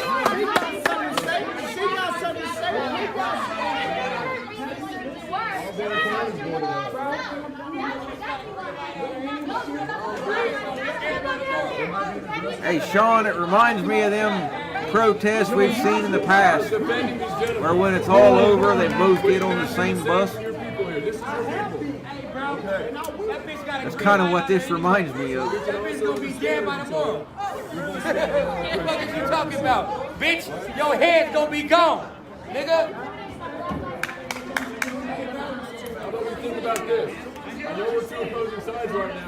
Hey Sean, it reminds me of them protests we've seen in the past, where when it's all over, they both get on the same bus. That's kind of what this reminds me of. That bitch gonna be dead by tomorrow. What are you talking about? Bitch, your head's gonna be gone, nigga. How about we think about this? I know we're two opposing sides right now.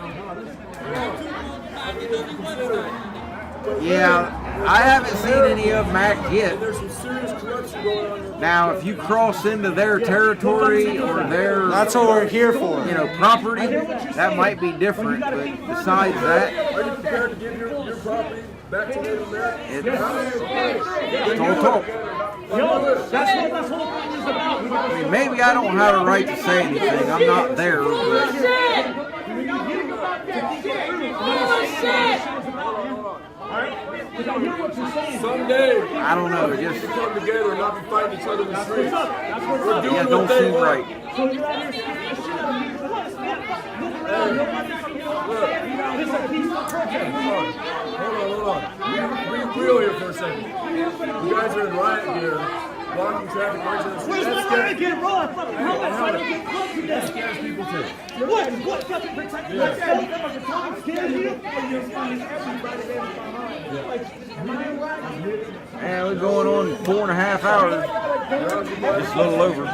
Yeah, I haven't seen any of them act yet. There's some serious corruption going on. Now, if you cross into their territory or their, that's what we're here for. You know, property, that might be different. But besides that, Are you prepared to give your property back to Native Americans? it's all talk. That's what this whole thing is about. I mean, maybe I don't have a right to say anything. I'm not there, but Someday, I don't know. Just come together and not be fighting each other in the streets. We're doing yeah, the don't thing seem right. Hold on. Be real here for a second. You guys are in riot gear, blocking traffic right to the street. Where's my riot gear, bro? I fucking helmet so I don't get caught to That death. scares people too. What fucking protect me? What's that? I'm scared of you? Man, we're going on 4.5 hours. Just a little over.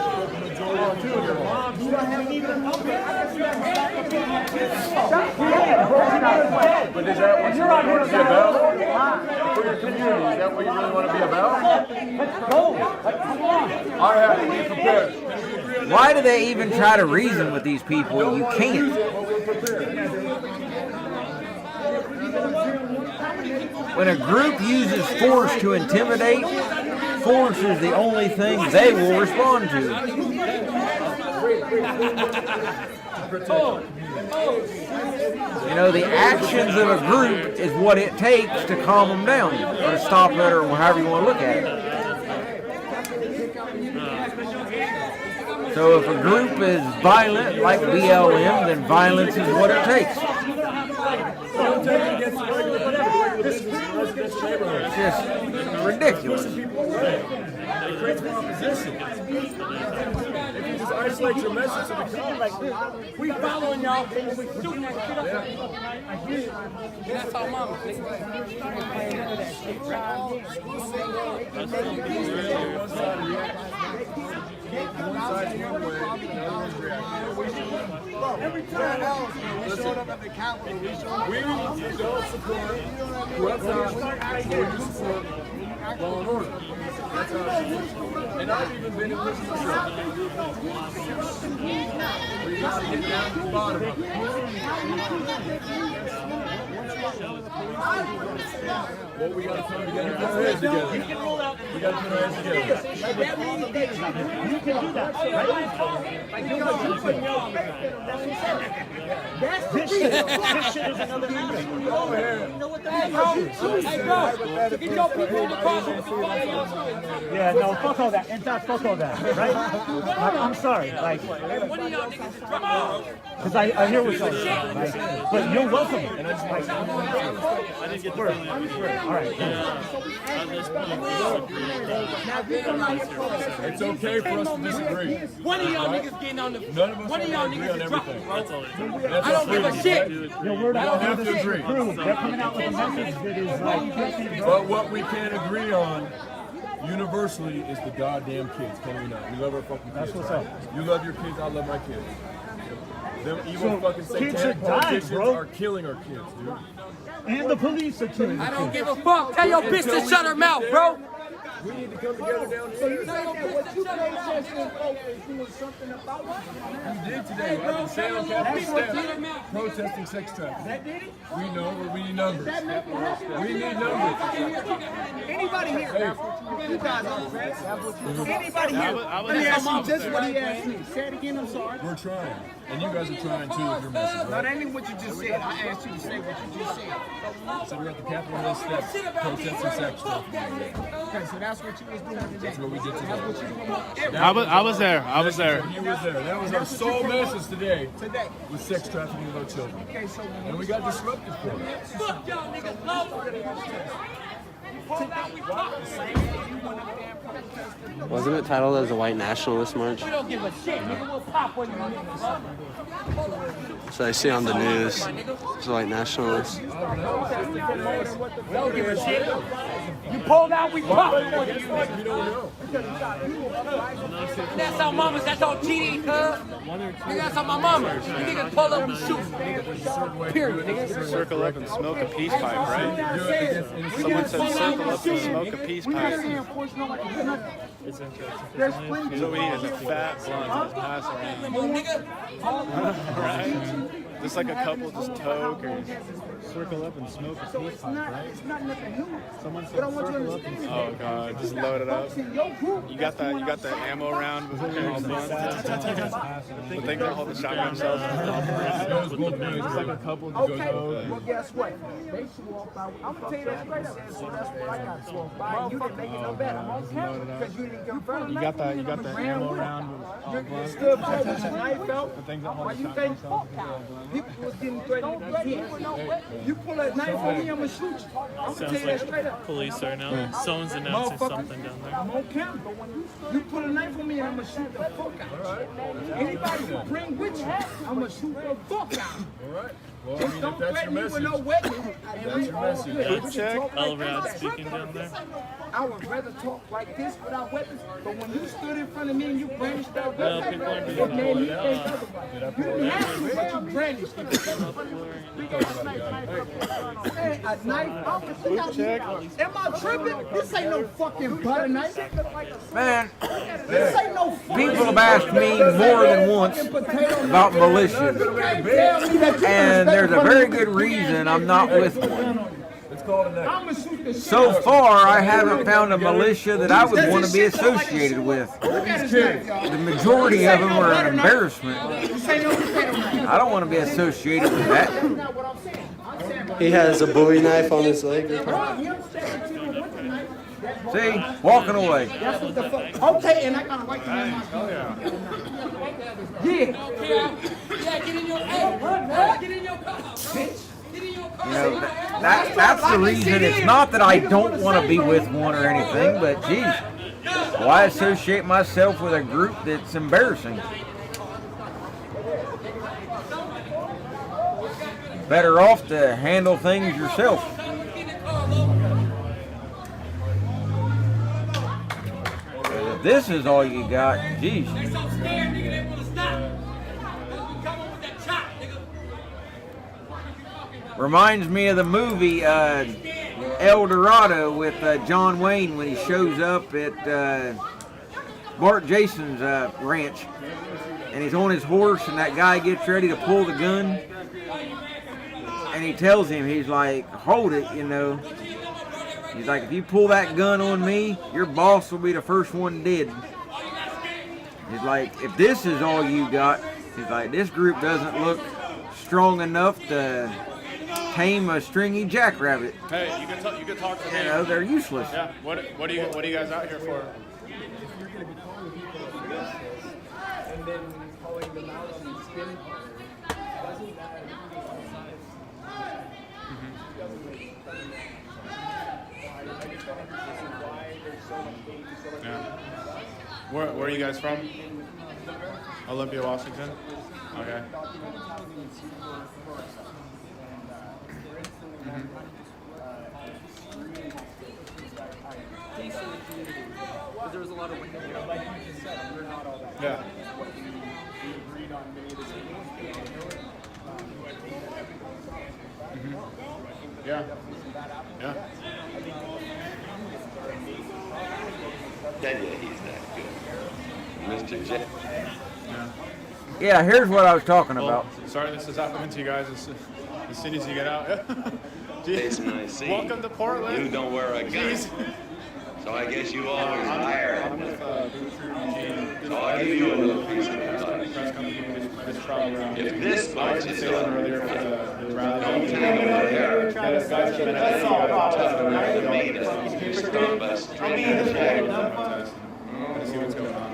But is that what you really want to be about? For your community, is that what you really want to be about? Let's go. Like, come on. I have to be prepared. Why do they even try to reason with these people? You can't. When a group uses force to intimidate, force is the only thing they will respond to. You know, the actions of a group is what it takes to calm them down, or to stop it, or however you want to look at it. So if a group is violent, like BLM, then violence is what it takes. It's just ridiculous. It creates more opposition. If you just isolate your message to the cops. We following y'all. We shooting that shit up. I hear you. That's our mama. Every time else, we showed up at the Capitol. We don't support whoever you support law and order. That's how it is. And I've even been in this myself. We got to get down to the bottom of it. Well, we got to come together and put our heads together. We got to put our heads together. You can do that, right? This shit is another number. You know what that is? Hey, bro, get your people in the car. Yeah, no, fuck all that. In fact, fuck all that, right? Like, I'm sorry, like, What do y'all niggas come on? because I hear what you're saying, right? But you're welcome. Like, all right. It's okay for us to disagree. One of y'all niggas getting on the. None of us One of y'all agree on niggas is everything. dropping, bro. I don't give a shit. Yo, word We don't have to this agree. crew, they're coming out with a message that is like, But what we can agree on universally is the goddamn kids, can we not? We love our fucking kids. That's what's right? up. You love your kids, I love my kids. Them evil So, fucking kids satanic are dying, politicians bro. are killing our kids, dude. and the police are killing I don't the give a fuck. Tell your bitch to shut her mouth, bro. We need to come together down here. So you think that what you protesting folks is doing something about it? You did today. I can say on Capitol steps protesting sex trafficking. That did it? We know, but we need numbers. That make you happy? We need numbers. Anybody here? You guys are friends. Anybody here? Let me ask you just what he asked me. Say it again, I'm sorry. We're trying. And you guys are trying too with your message, No, right? that ain't what you just said. I asked you to say what you just said. So we're at the Capitol Hill steps protesting sex trafficking. Okay, so that's what you was doing today. That's what we did today. That's what you doing. I was there. I was there. You was there. That was our sole message today. Today. Was sex trafficking of our children. Okay, so And we got disrupted for it. Fuck y'all niggas, Wasn't it titled as a white nationalist march? we don't give a shit, nigga. We'll pop when you niggas. So I see on the news, it's a white nationalist. We don't give a shit. You pulled out, we pop. You don't know. That's our mamas, that's all cheating, cuz. Nigga, that's on my mama. You niggas pull up and shoot. Period, nigga. Circle up and smoke a peace pipe, right? Someone said circle up and smoke a peace pipe. It's interesting. So we need is a fat blunt to pass around. Right? Just like a couple just toke or circle up and smoke a peace pipe, right? It's not nothing new. Someone said But I want you to circle up and understand. oh god, just load it up. You got the ammo round with the blunt. The thing that hold the shotgun shells. Just like a couple to Okay, go. well, guess what? They swore by. I'm gonna tell you that straight up. So that's what I got swore by. You didn't make it no better. I'm on camera because you didn't confirm. You got the ammo round with You stood by with your knife out. the things that hold Why the you shotgun think shells. people was getting threatened to kill? You pull a knife on me, I'm gonna shoot you. I'm gonna tell you that straight up. Police right now. Someone's announcing something down there. I'm on camera. You pull a knife on me and I'm gonna shoot the fuck out. Anybody you bring with you, I'm gonna shoot the fuck out. All right. Well, I Just mean, don't if that's your threaten me with message, no weapon. that's your message. Food check. Elrod speaking down there. I would rather talk like this without weapons, but when you stood in front of me and you brandished that Well, weapon, people are it being made me pulled think out. otherwise. You didn't have to, but you brandished it. Hey, a knife, I'm gonna see how you am I tripping? This ain't no fucking butter knife. Man, This ain't no fucking people have asked me more than once about militias, and there's a very good reason I'm not with one. So far, I haven't found a militia that I would want to be associated with. The majority of them are an embarrassment. I don't want to be associated with that. He has a Bowie knife on his leg. See, walking away. That's what the fuck. Okay, and I gotta write them in my car. Yeah. Yeah, get in your car. Get in your car, bitch. You know, that's the reason. It's not that I don't want to be with one or anything, but geez, why associate myself with a group that's embarrassing? Better off to handle things yourself. If this is all you got, geez. Reminds me of the movie El Dorado with John Wayne when he shows up at Bart Jason's ranch, and he's on his horse, and that guy gets ready to pull the gun, and he tells him, he's like, hold it, you know. He's like, if you pull that gun on me, your boss will be the first one dead. He's like, if this is all you got, he's like, this group doesn't look strong enough to tame a stringy jackrabbit. Hey, you can talk to me. You know, they're useless. Yeah. What are you guys out here for? And then calling them out on the skin. Doesn't matter. Yeah. Where are you guys from? Olympia, Washington? Okay. Because there was a lot of women here. Like you just said, we're not all that. Yeah. We agreed on many of the same things. Yeah. Yeah. Tell you he's that good. Mr. J. Yeah, here's what I was talking Well, about. sorry this is happening to you guys as soon as you get out. It's nice seeing you. Welcome to Portland. You don't wear a gun. Jeez. So I guess you always hire. I'm with Eugene. So I'll give you a little piece of advice. If this bunch is done earlier for the rally, don't take them over there. That's all about the main is stop us. See what's going on.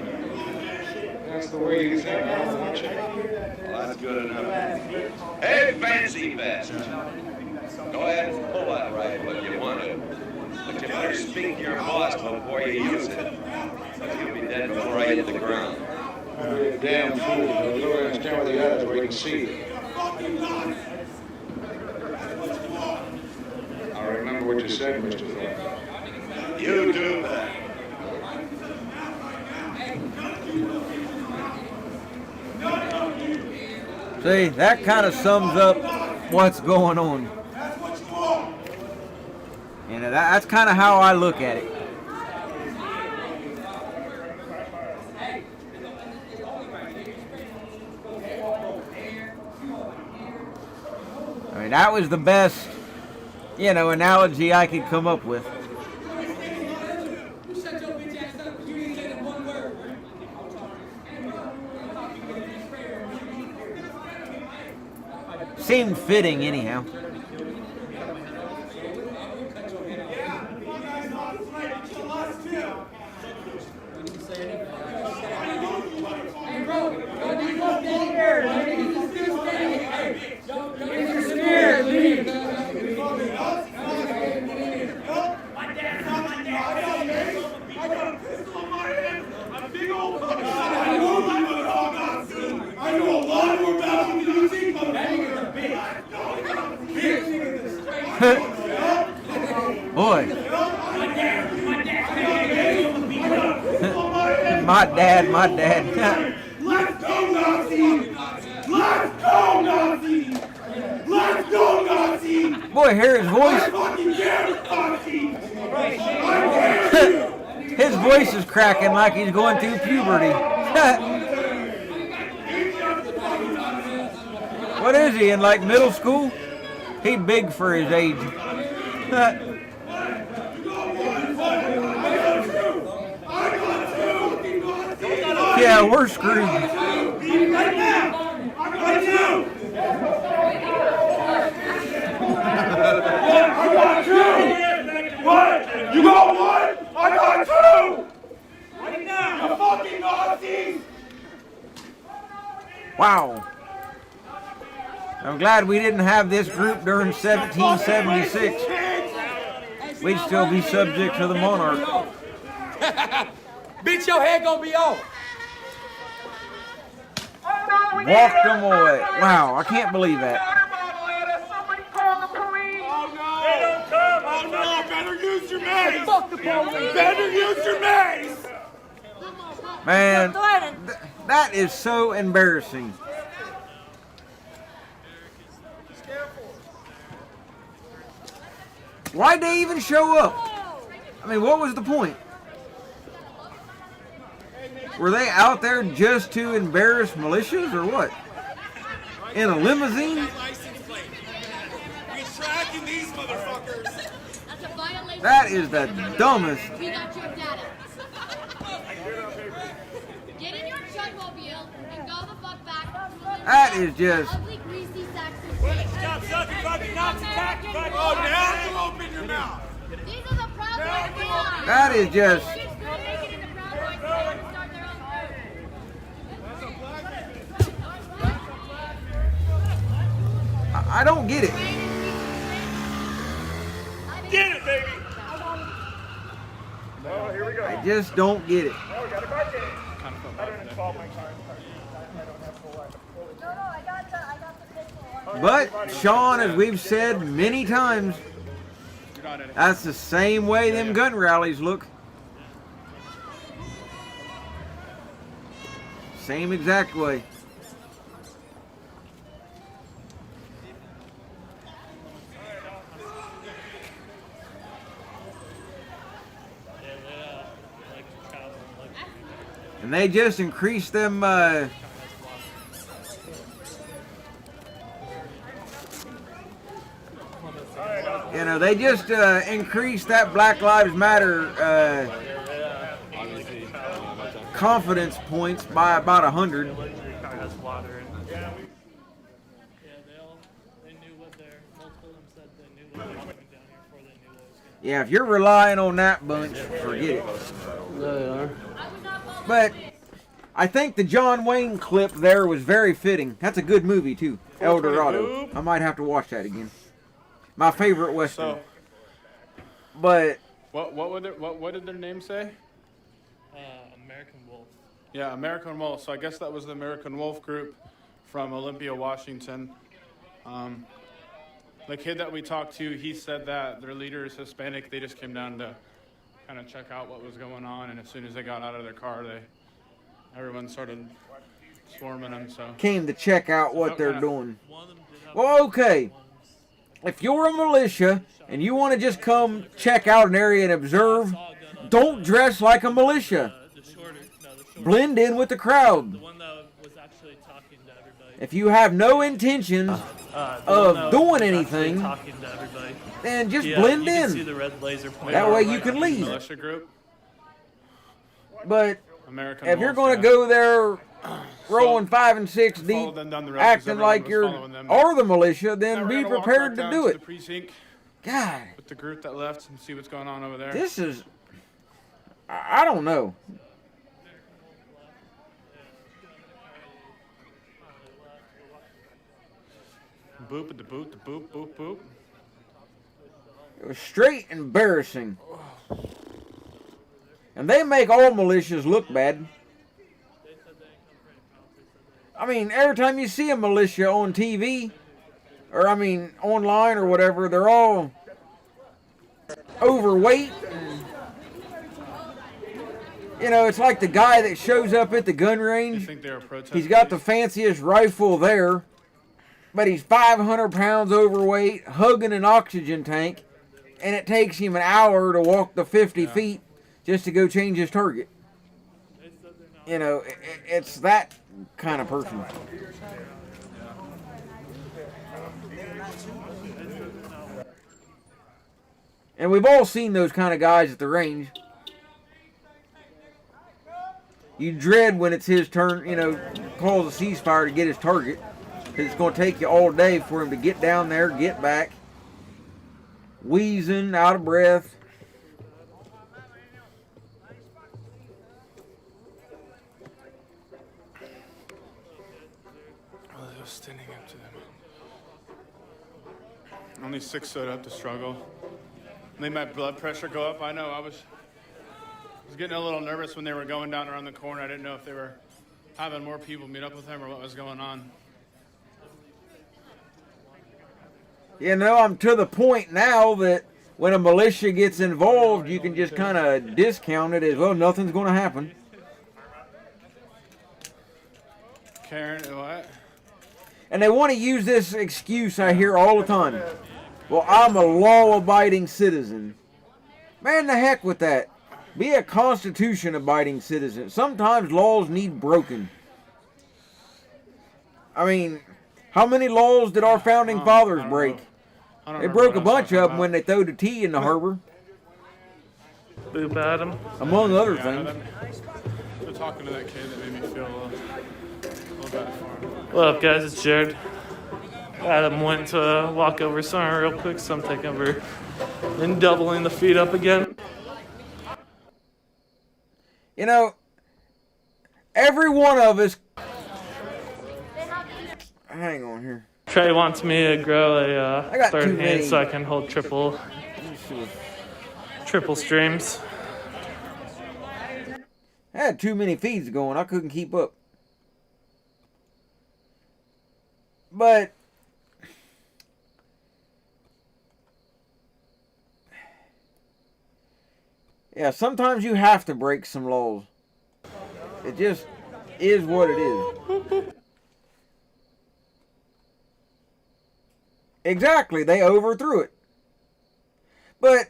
That's the way you think. Well, that's good enough. Hey, fancy best. Go ahead and pull that rifle if you want to. But you better speak to your boss before you use it. You'll be dead before I hit the ground. You're a damn fool. Go ahead and stand where the others where you can see you. I remember what you said, Mr. Thorpe. You do that. See, that kind of sums up what's going on. You know, that's kind of how I look at it. I mean, that was the best, you know, analogy I could come up with. Seemed fitting anyhow. I know a lot more about music, but Boy. My dad. Let's go, Nazi! Let's go, Nazi! Let's go, Nazi! Boy, hear his voice. I fucking dare, Nazi! I dare you! His voice is cracking like he's going through puberty. What is he, in like middle school? He big for his age. Yeah, we're screwed. Right now! I got two! I got two! What? You got one? I got two! Right now! You fucking Nazis! Wow. I'm glad we didn't have this group during 1776. We'd still be subject to the monarch. Bitch, your head gonna be off. Walked them away. Wow, I can't believe that. Oh no, better use your mace! Fuck the police! Better use your mace! Man, that is so embarrassing. Why'd they even show up? I mean, what was the point? Were they out there just to embarrass militias or what? In a limousine? We're tracking these motherfuckers! That's a violation. That is the dumbest. We got your data. Get in your chugmobile and go the fuck back. That is just. Ugly, greasy sacks of shit. Stop sucking fucking Nazi tack! Oh, now you open your mouth! These are the Proud Boys. That is just. I don't get it. Get it, baby! Oh, here we go. I just don't get it. Oh, we got a car game. I don't install my car. I don't have full life. No, I got the pistol. But, Sean, as we've said many times, that's the same way them gun rallies look. Same exact way. And they just increased them, you know, they just increased that Black Lives Matter confidence points by about 100. Yeah, if you're relying on that bunch, forget it. They are. But I think the John Wayne clip there was very fitting. That's a good movie too, El Dorado. I might have to watch that again. My favorite Western. But what did their name say? American Wolf. Yeah, American Wolf. So I guess that was the American Wolf group from Olympia, Washington. The kid that we talked to, he said that their leader is Hispanic. They just came down to kind of check out what was going on, and as soon as they got out of their car, everyone started swarming them. So came to check out what they're doing. Well, okay. If you're a militia and you want to just come check out an area and observe, don't dress like a militia. Blend in with the crowd. If you have no intentions of doing anything, then just blend in. That way you can leave. But if you're going to go there rolling 5 and 6 deep, acting like you're or the militia, then be prepared to do it. God. With the group that left and see what's going on over there. This is, I don't know. Boop at the boot, the boop, boop, boop. It was straight embarrassing. And they make all militias look bad. I mean, every time you see a militia on TV, or I mean, online or whatever, they're all overweight. You know, it's like the guy that shows up at the gun range. He's got the fanciest rifle there, but he's 500 pounds overweight, hugging an oxygen tank, and it takes him an hour to walk the 50 feet just to go change his target. You know, it's that kind of person. And we've all seen those kind of guys at the range. You dread when it's his turn, you know, calls a ceasefire to get his target. Because it's going to take you all day for him to get down there, get back. Wheezing, out of breath. Oh, they were standing up to them. Only 6 stood up to struggle. Made my blood pressure go up. I know, I was getting a little nervous when they were going down around the corner. I didn't know if they were having more people meet up with them or what was going on. You know, I'm to the point now that when a militia gets involved, you can just kind of discount it as, well, nothing's going to happen. Karen, what? And they want to use this excuse I hear all the time. Well, I'm a law-abiding citizen. Man, the heck with that. Be a Constitution-abiding citizen. Sometimes laws need broken. I mean, how many laws did our founding fathers break? They broke a bunch of them when they threw the tea in the harbor. Boop Adam. Among other things. They're talking to that kid that made me feel a little bad for him. What up, guys? It's Jared. Adam went to walk over somewhere real quick, so I'm taking over and doubling the feet up again. You know, every one of us. Hang on here. Trey wants me to grow a third many. hand so I can hold triple streams. I had too many feeds going. I couldn't keep up. But yeah, sometimes you have to break some laws. It just is what it is. Exactly, they overthrew it. But,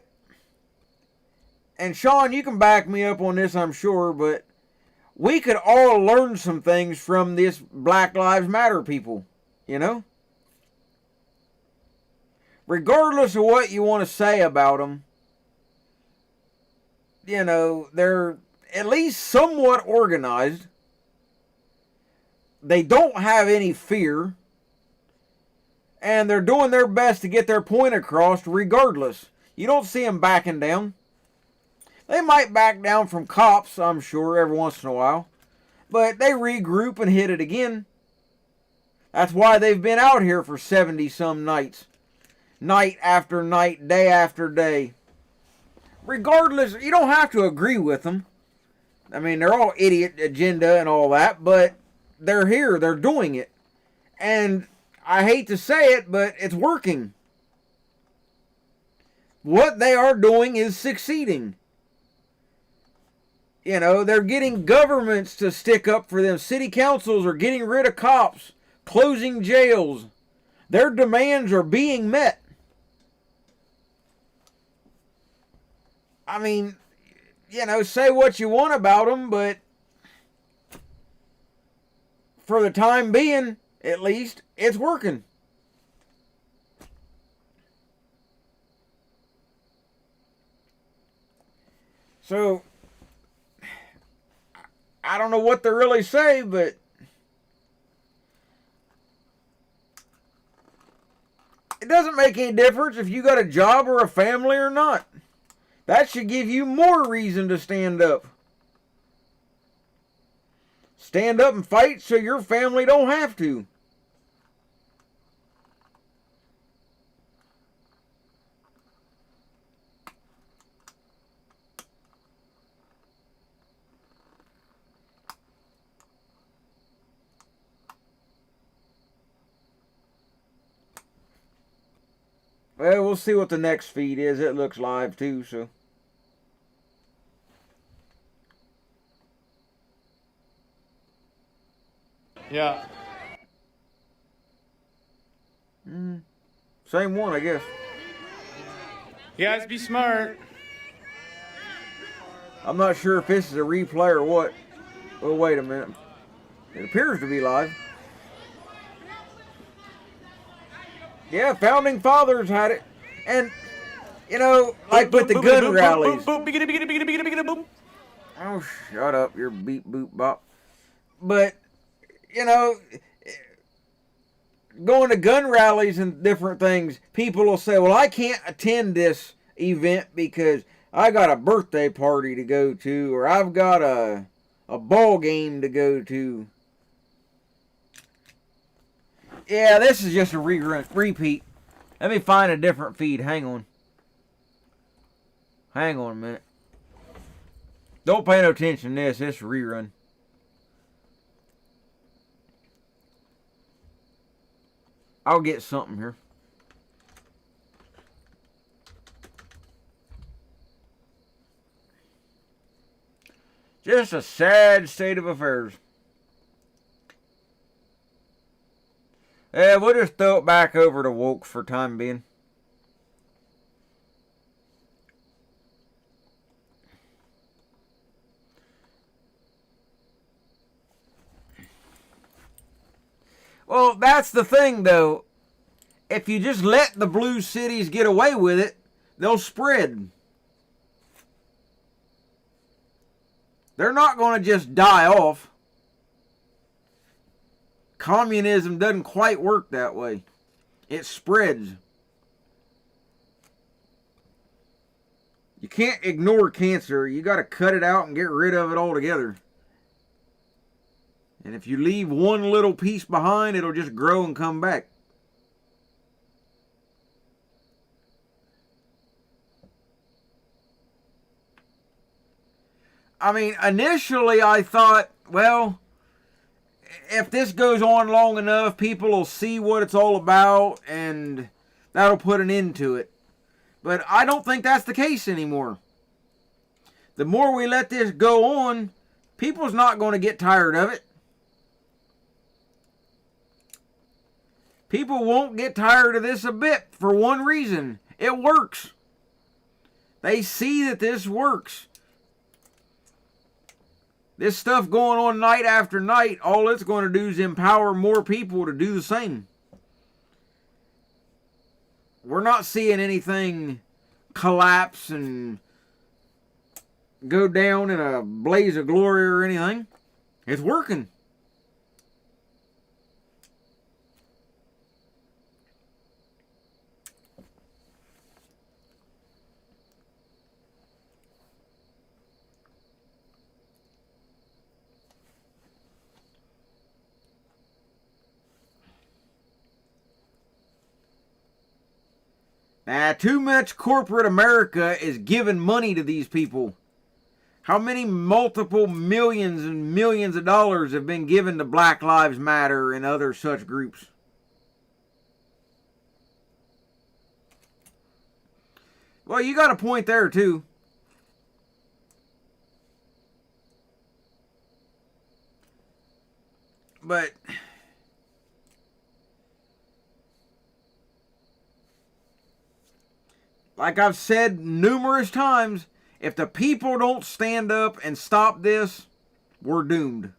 and Sean, you can back me up on this, I'm sure, but we could all learn some things from this Black Lives Matter people, you know? Regardless of what you want to say about them, you know, they're at least somewhat organized. They don't have any fear. And they're doing their best to get their point across regardless. You don't see them backing down. They might back down from cops, I'm sure, every once in a while. But they regroup and hit it again. That's why they've been out here for 70-some nights. Night after night, day after day. Regardless, you don't have to agree with them. I mean, they're all idiot agenda and all that, but they're here, they're doing it. And I hate to say it, but it's working. What they are doing is succeeding. You know, they're getting governments to stick up for them. City councils are getting rid of cops, closing jails. Their demands are being met. I mean, you know, say what you want about them, but for the time being, at least, it's working. So, I don't know what to really say, but it doesn't make any difference if you got a job or a family or not. That should give you more reason to stand up. Stand up and fight so your family don't have to. Well, we'll see what the next feed is. It looks live too, so. Yeah. Same one, I guess. You guys be smart. I'm not sure if this is a replay or what. Well, wait a minute. It appears to be live. Yeah, Founding Fathers had it. And, you know, like with the gun rallies. Oh, shut up, your beep boop bop. But, you know, going to gun rallies and different things, people will say, well, I can't attend this event because I got a birthday party to go to, or I've got a ball game to go to. Yeah, this is just a repeat. Let me find a different feed. Hang on. Hang on a minute. Don't pay no attention to this. This is a rerun. I'll get something here. Just a sad state of affairs. Yeah, we'll just throw it back over to woke for time being. Well, that's the thing, though. If you just let the blue cities get away with it, they'll spread. They're not going to just die off. Communism doesn't quite work that way. It spreads. You can't ignore cancer. You got to cut it out and get rid of it altogether. And if you leave one little piece behind, it'll just grow and come back. I mean, initially I thought, well, if this goes on long enough, people will see what it's all about, and that'll put an end to it. But I don't think that's the case anymore. The more we let this go on, people's not going to get tired of it. People won't get tired of this a bit for one reason. It works. They see that this works. This stuff going on night after night, all it's going to do is empower more people to do the same. We're not seeing anything collapse and go down in a blaze of glory or anything. It's working. Too much corporate America is giving money to these people. How many multiple millions and millions of dollars have been given to Black Lives Matter and other such groups? Well, you got a point there, too. But like I've said numerous times, if the people don't stand up and stop this, we're doomed.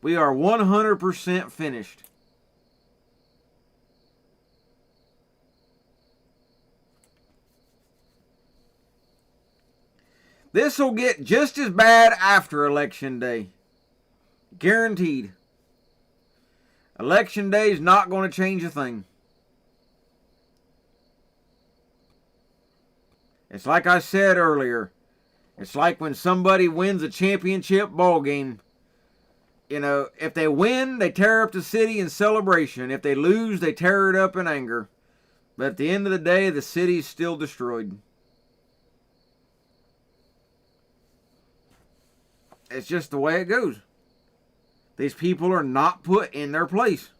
We are 100% finished. This will get just as bad after Election Day. Guaranteed. Election Day is not going to change a thing. It's like I said earlier. It's like when somebody wins a championship ball game. You know, if they win, they tear up the city in celebration. If they lose, they tear it up in anger. But at the end of the day, the city's still destroyed. It's just the way it goes. These people are not put in their place.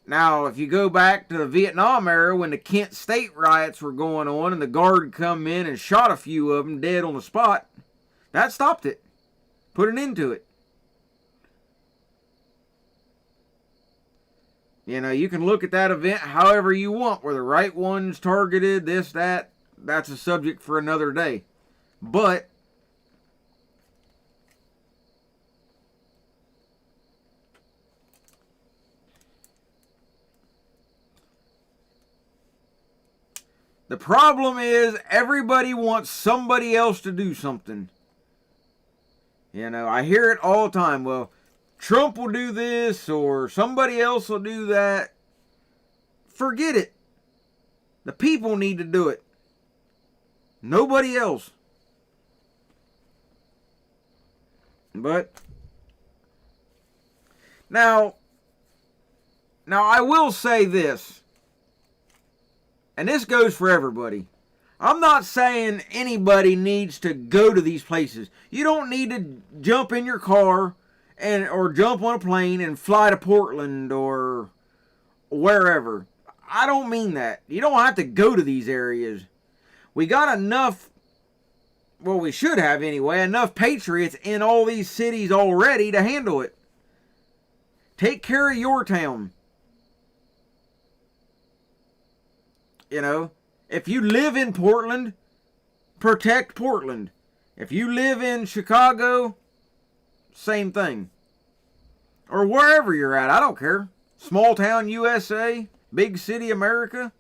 Now, if you go back to the Vietnam era when the Kent State riots were going on and the guard come in and shot a few of them dead on the spot, that stopped it. Put an end to it. You know, you can look at that event however you want. Were the right ones targeted, this, that? That's a subject for another day. But the problem is everybody wants somebody else to do something. You know, I hear it all the time. Well, Trump will do this or somebody else will do that. Forget it. The people need to do it. Nobody else. But now I will say this. And this goes for everybody. I'm not saying anybody needs to go to these places. You don't need to jump in your car or jump on a plane and fly to Portland or wherever. I don't mean that. You don't have to go to these areas. We got enough, well, we should have anyway, enough patriots in all these cities already to handle it. Take care of your town. You know, if you live in Portland, protect Portland. If you live in Chicago, same thing. Or wherever you're at, I don't care. Small town USA, big city America.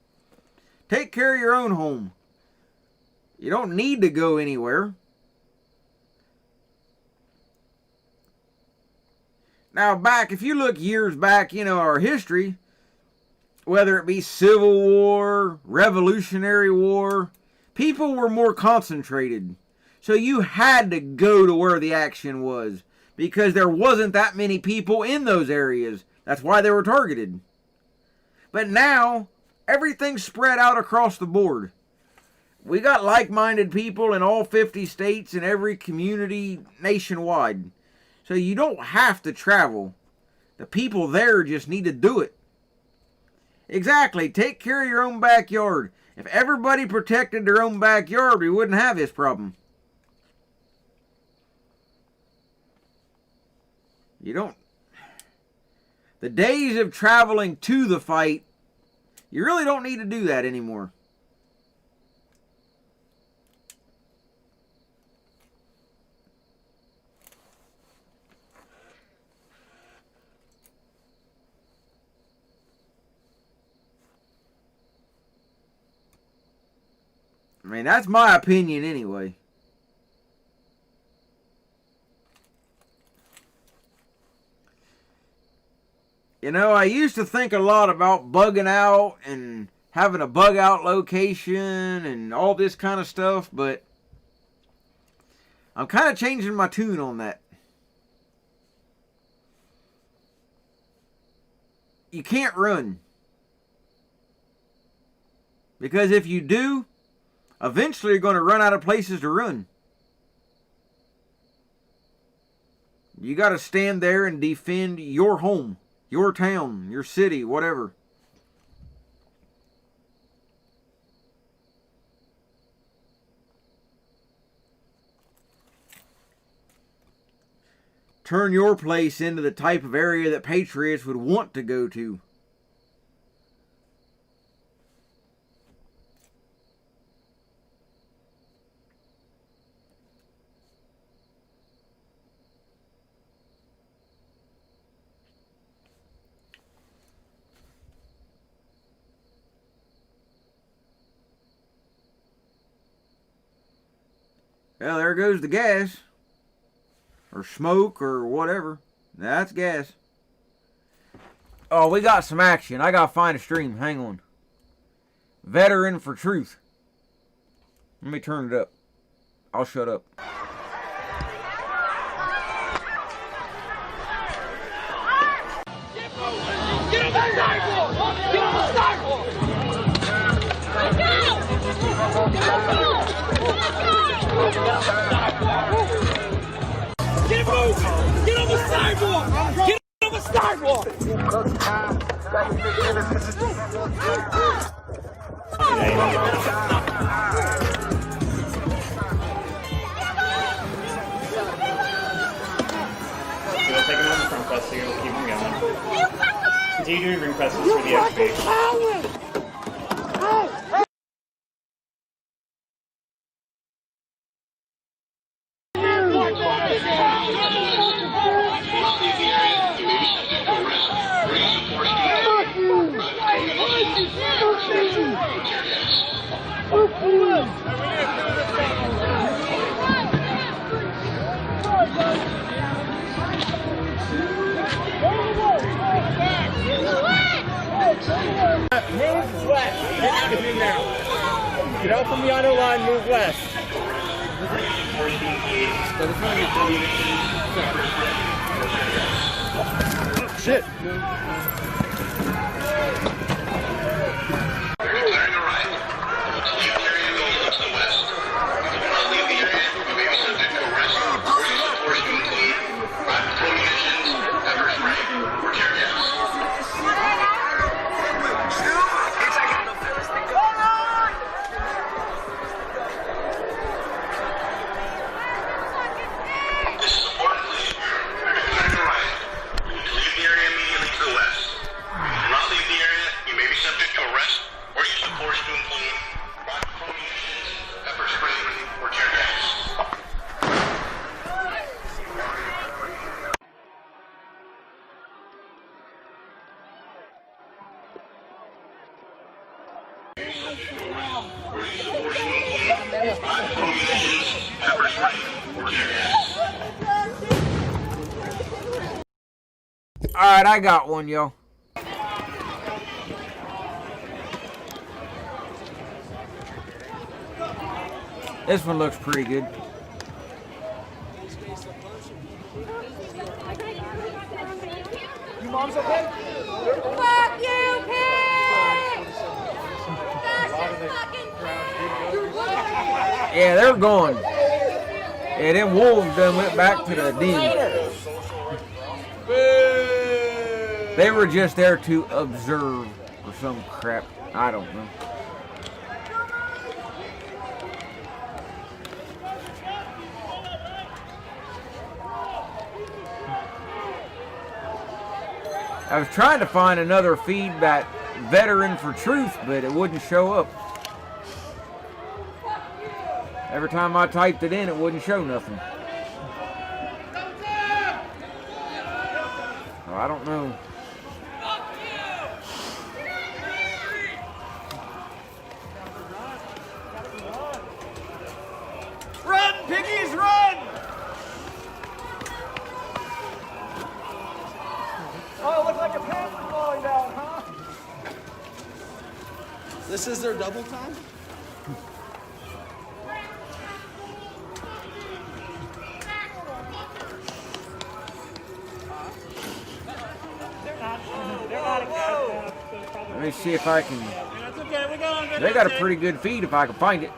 Take care of your own home. You don't need to go anywhere. Now if you look years back, you know, our history, whether it be Civil War, Revolutionary War, people were more concentrated. So you had to go to where the action was because there wasn't that many people in those areas. That's why they were targeted. But now, everything's spread out across the board. We got like-minded people in all 50 states and every community nationwide. So you don't have to travel. The people there just need to do it. Exactly. Take care of your own backyard. If everybody protected their own backyard, we wouldn't have this problem. You don't. The days of traveling to the fight, you really don't need to do that anymore. I mean, that's my opinion anyway. You know, I used to think a lot about bugging out and having a bug out location and all this kind of stuff, but I'm kind of changing my tune on that. You can't run. Because if you do, eventually you're going to run out of places to run. You got to stand there and defend your home, your town, your city, whatever. Turn your place into the type of area that patriots would want to go to. Well, there goes the gas. Or smoke, or whatever. That's gas. Oh, we got some action. I gotta find a stream. Hang on. Veteran for Truth. Let me turn it up. I'll shut up. Get on the sidewalk! Get on the sidewalk! Get moving! Get on the sidewalk! Get on the sidewalk! We'll take him on the front press, so you'll keep him going. Continue doing ring presses for the XP. Move west. Get out of here now. Get out from the auto line, move west. Oh, shit. Alright, I got one, yo. This one looks pretty good. You mom's okay? Fuck you, pig! Yeah, they're going. Yeah, them wolves done went back to the den. They were just there to observe or some crap. I don't know. I was trying to find another feed that Veteran for Truth, but it wouldn't show up. Every time I typed it in, it wouldn't show nothing. So I don't know. Piggies, run! Oh, it looks like a pants is falling down, huh? This is their double time? Let me see if I can. They got a pretty good feed if I can find it.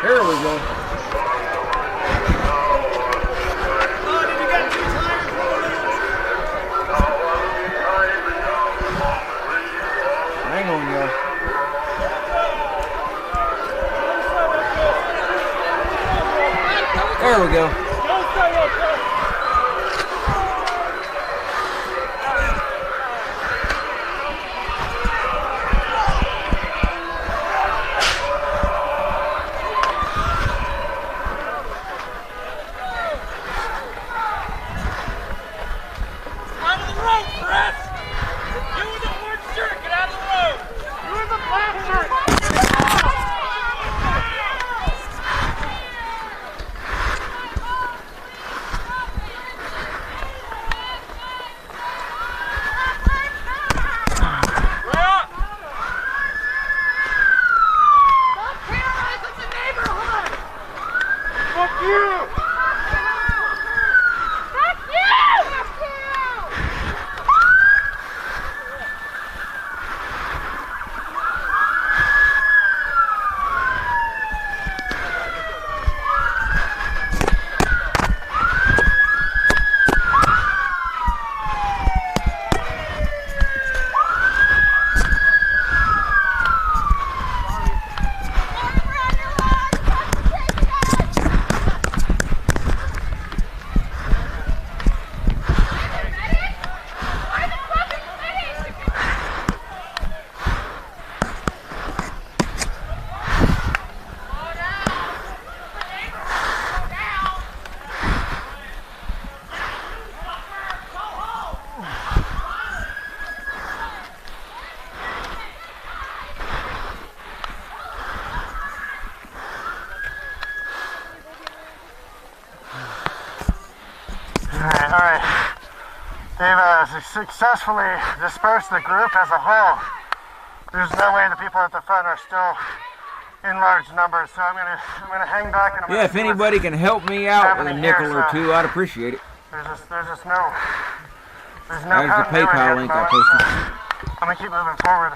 Here we go. Hang on, y'all. There we go. Out of the road, Chris! You in the orange shirt, get out of the road! You in the black shirt! Fuck you! All right. They've successfully dispersed the group as a whole. There's no way the people at the front are still in large numbers, so I'm gonna hang back and I'm Yeah, if anybody can help me out with a nickel or two, I'd appreciate it. There's no There's the continuity PayPal at link the I moment, posted. so I'm gonna keep moving forward.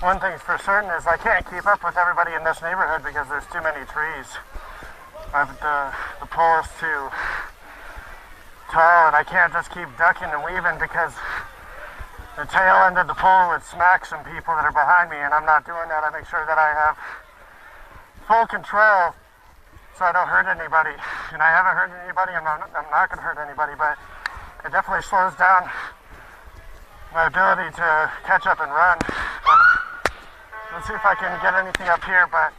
One thing's for certain is I can't keep up with everybody in this neighborhood because there's too many trees. The pole is too tall, and I can't just keep ducking and weaving because the tail end of the pole would smack some people that are behind me, and I'm not doing that. I make sure that I have full control so I don't hurt anybody. And I haven't hurt anybody, I'm not going to hurt anybody, but it definitely slows down my ability to catch up and run. Let's see if I can get anything up here, but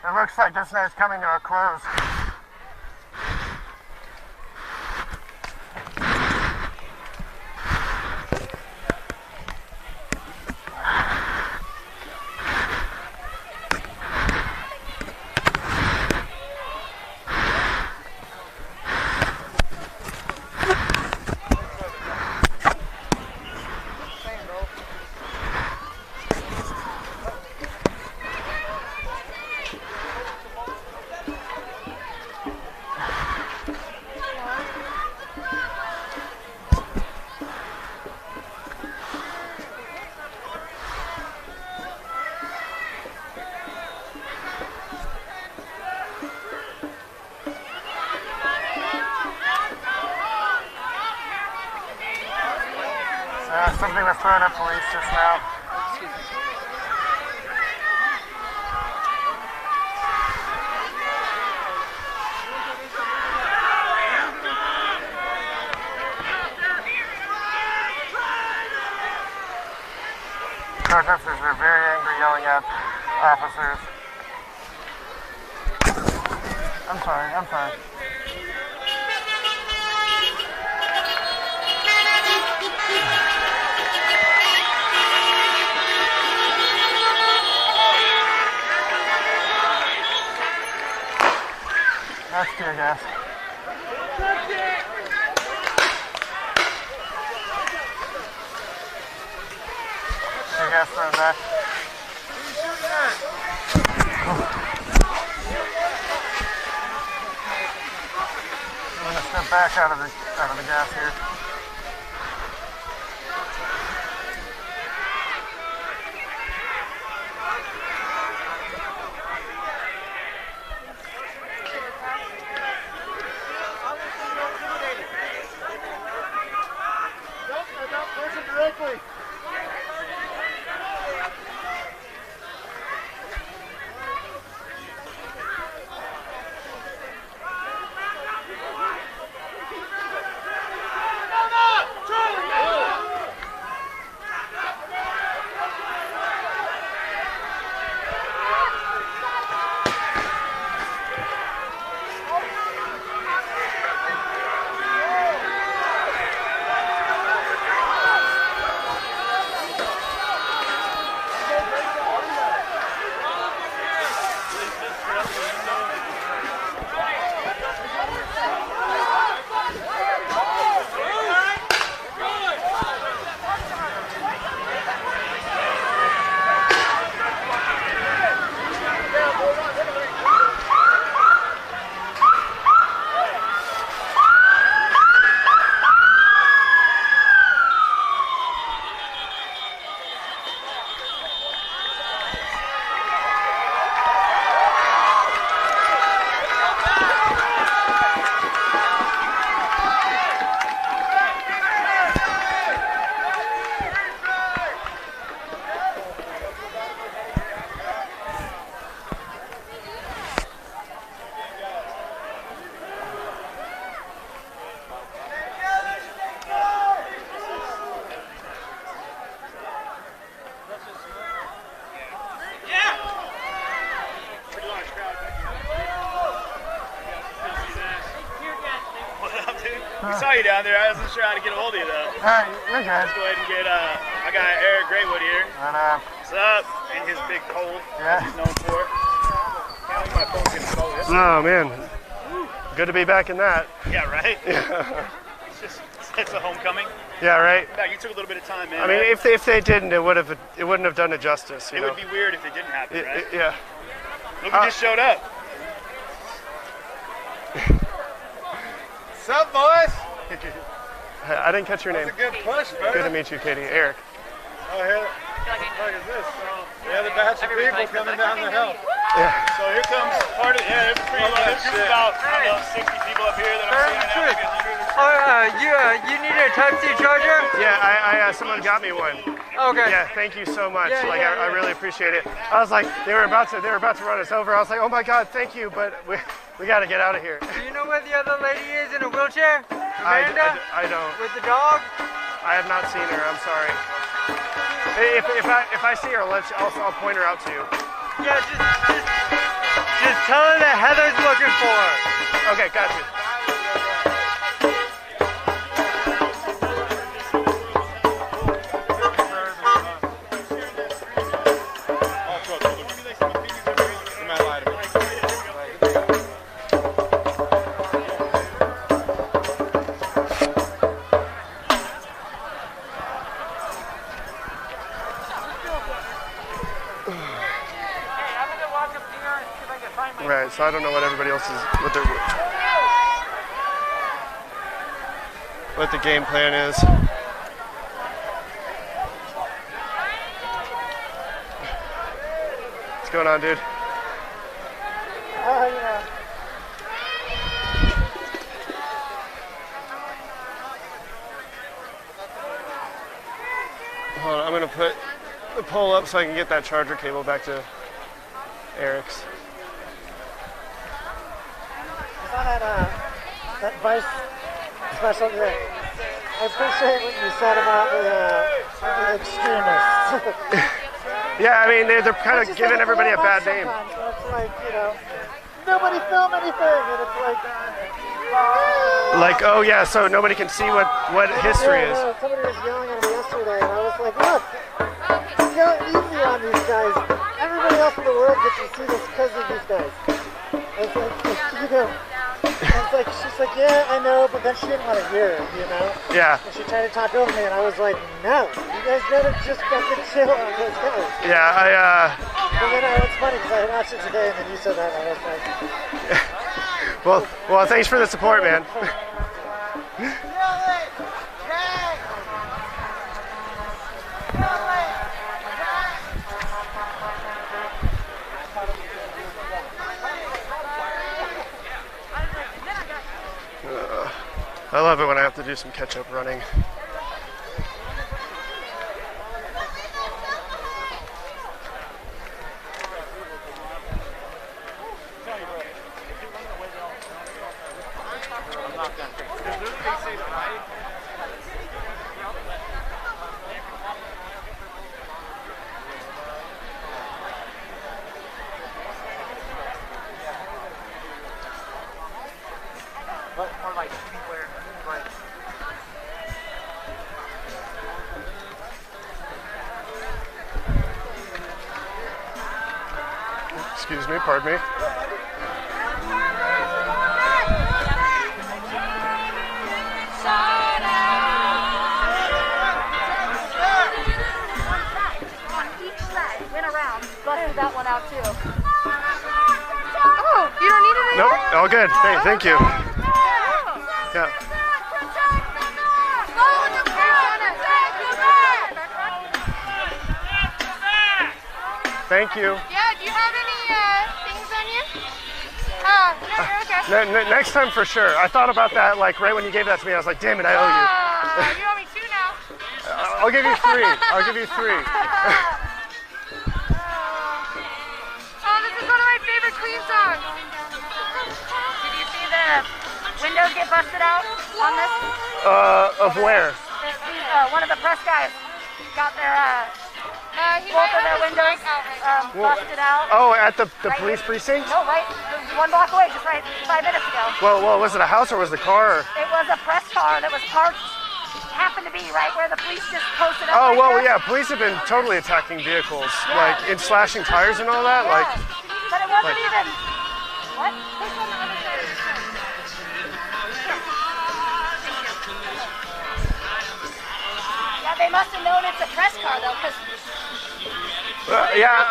it looks like this night's coming to a close. Something was thrown at police just now. Protesters are very angry, yelling at officers. I'm sorry. That's tear gas. Tear gas thrown back. I'm gonna step back out of the gas here. Directly. We saw you down there. I wasn't sure how to get a hold of you though. Alright, you're good. Let's go ahead and get my guy Eric Graywood here. What up? What's up? And his big pole. Yeah. He's known for. Can't leave my phone getting cold. Oh man, good to be back in that. Yeah, right. Yeah. It's a homecoming. Yeah, right. In fact, you took a little bit of time, man. I mean, if they didn't, it wouldn't have done it justice. It would be weird if it didn't happen, right? Yeah. Look who just showed up. What's up, boys? I didn't catch your name. That's a good push, bro. Good to meet you, Katie. Eric. Oh, hell. What the fuck is this? batch of people coming down the hill. Yeah. So here comes part of there's about 60 people up here that I'm seeing now. You need a Type-C charger? Yeah, I someone got me one. Okay. Yeah, thank you so much. Yeah, like yeah, I really appreciate it. I was like, they were about to run us over. I was like, oh my God, thank you, but we got to get out of here. Do you know where the other lady is in a wheelchair? Amanda? I don't. With the dog? I have not seen her. I'm sorry. If I see her, I'll point her out to you. Yeah, just tell her that Heather's looking for her. Okay, got you. Right, so I don't know what everybody else is, what the game plan is. What's going on, dude? Yeah. Hold on, I'm gonna put the pole up so I can get that charger cable back to Eric's. I saw that Vice special. Yeah. I appreciate what you said about the extremists. Yeah, I mean they're kind of giving everybody a bad name. It's like, you know, nobody film anything, and it's Like, oh yeah, so nobody can see what history is. No, somebody was yelling at me yesterday, and I was like, look, go easy on these guys. Everybody else in the world gets to see this because of these guys. It's like, you know. It's like, she's like, yeah, I know, but then she didn't want to hear it, you know? Yeah. And she tried to talk over me, and I was like, no, you guys gotta just fucking chill on those guys. Yeah, But then it's funny, because I watched it today, and then you said that, and I was like... well, thanks for the support, man. I love it when I have to do some catch-up running. Excuse me, pardon me. On each side, went around, busted that one out too. Oh, you don't need it anymore? Nope, all good. Hey, thank you. Yeah. Thank you. Yeah, do you have any things on you? No, you're okay. Next time for sure. I thought about that like right when you gave that to me. I was like, damn it, I owe you. You owe me 2 now. I'll give you 3. I'll give you 3. This is one of my favorite Queen songs. Did you see the windows get busted out on this? Of where? One of the press guys got their both of their windows busted out. Oh, at the police precinct? No, right, 1 block away, just right 5 minutes ago. Well, was it a house or was it a car? It was a press car that was parked, happened to be right where the police just posted up. Oh, right well, there. yeah, police have been totally attacking vehicles, like in slashing tires and all that. Yeah. Like, but it wasn't even. What? Push on the other side. Yeah, they must have known it's a press car though, because. yeah.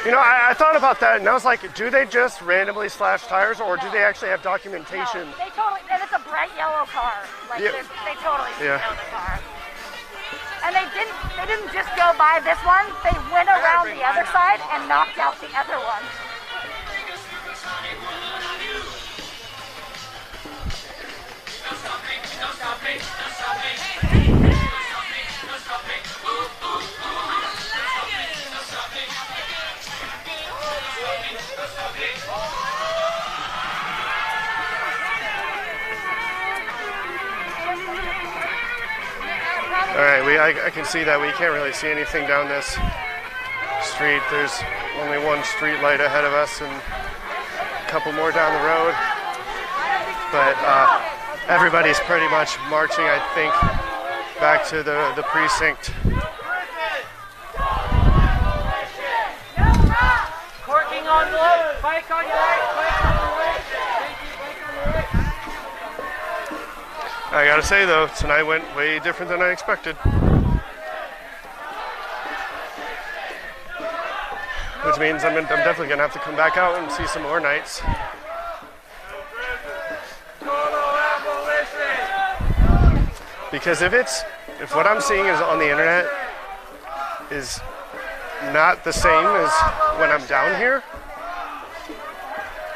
You know, I thought about that, and I was like, do they just randomly slash tires, or do they actually have documentation? No, they totally. And it's a bright yellow car. Like Yeah. they totally Yeah. know the car. And they didn't just go by this one. They went around to the other side and knocked out the other one. All right, I can see that we can't really see anything down this street. There's only one street light ahead of us and a couple more down the road. But everybody's pretty much marching, I think, back to the precinct. Corking on the left, bike on your right, bike on the right. Thank you, bike on the right. I gotta say though, tonight went way different than I expected. Which means I'm definitely gonna have to come back out and see some more nights. Because if what I'm seeing is on the internet is not the same as when I'm down here,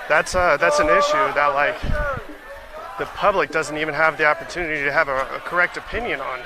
that's an issue that like the public doesn't even have the opportunity to have a correct opinion on.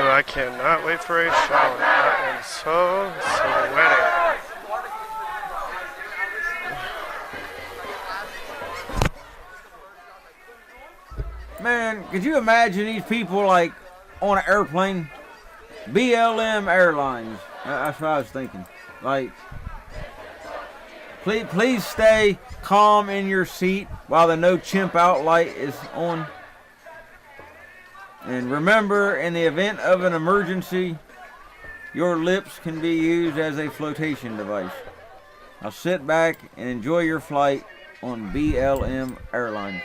I cannot wait for a shower. I am so sweaty. Man, could you imagine these people like on an airplane? BLM Airlines. That's what I was thinking. Like, please stay calm in your seat while the no chimp out light is on. And remember, in the event of an emergency, your lips can be used as a flotation device. Now sit back and enjoy your flight on BLM Airlines.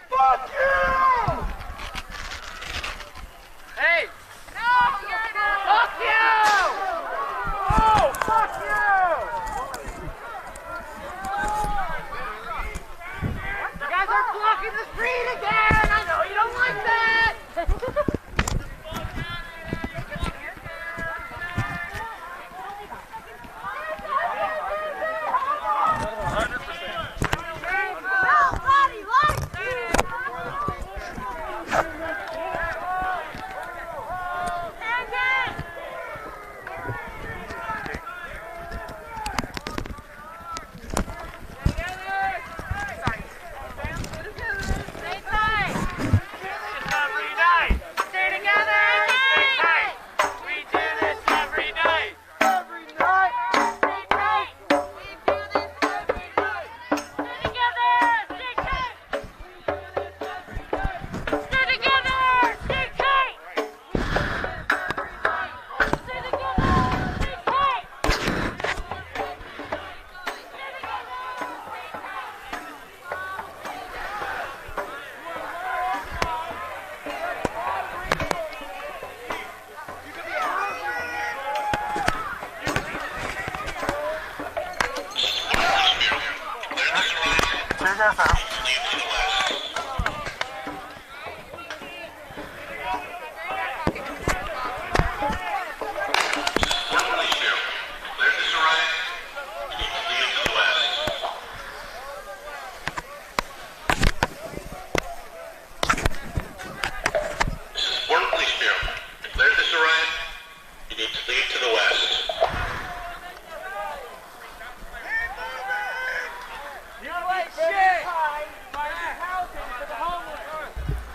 Fuck you! Hey! No, you're not! Fuck you! Oh, fuck you! You guys are blocking the street again! I know you don't like that!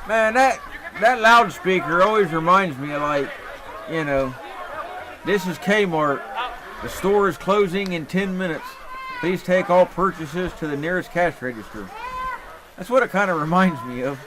Man, that loudspeaker always reminds me of, like, you know, this is Kmart. The store is closing in 10 minutes. Please take all purchases to the nearest cash register. That's what it kind of reminds me of.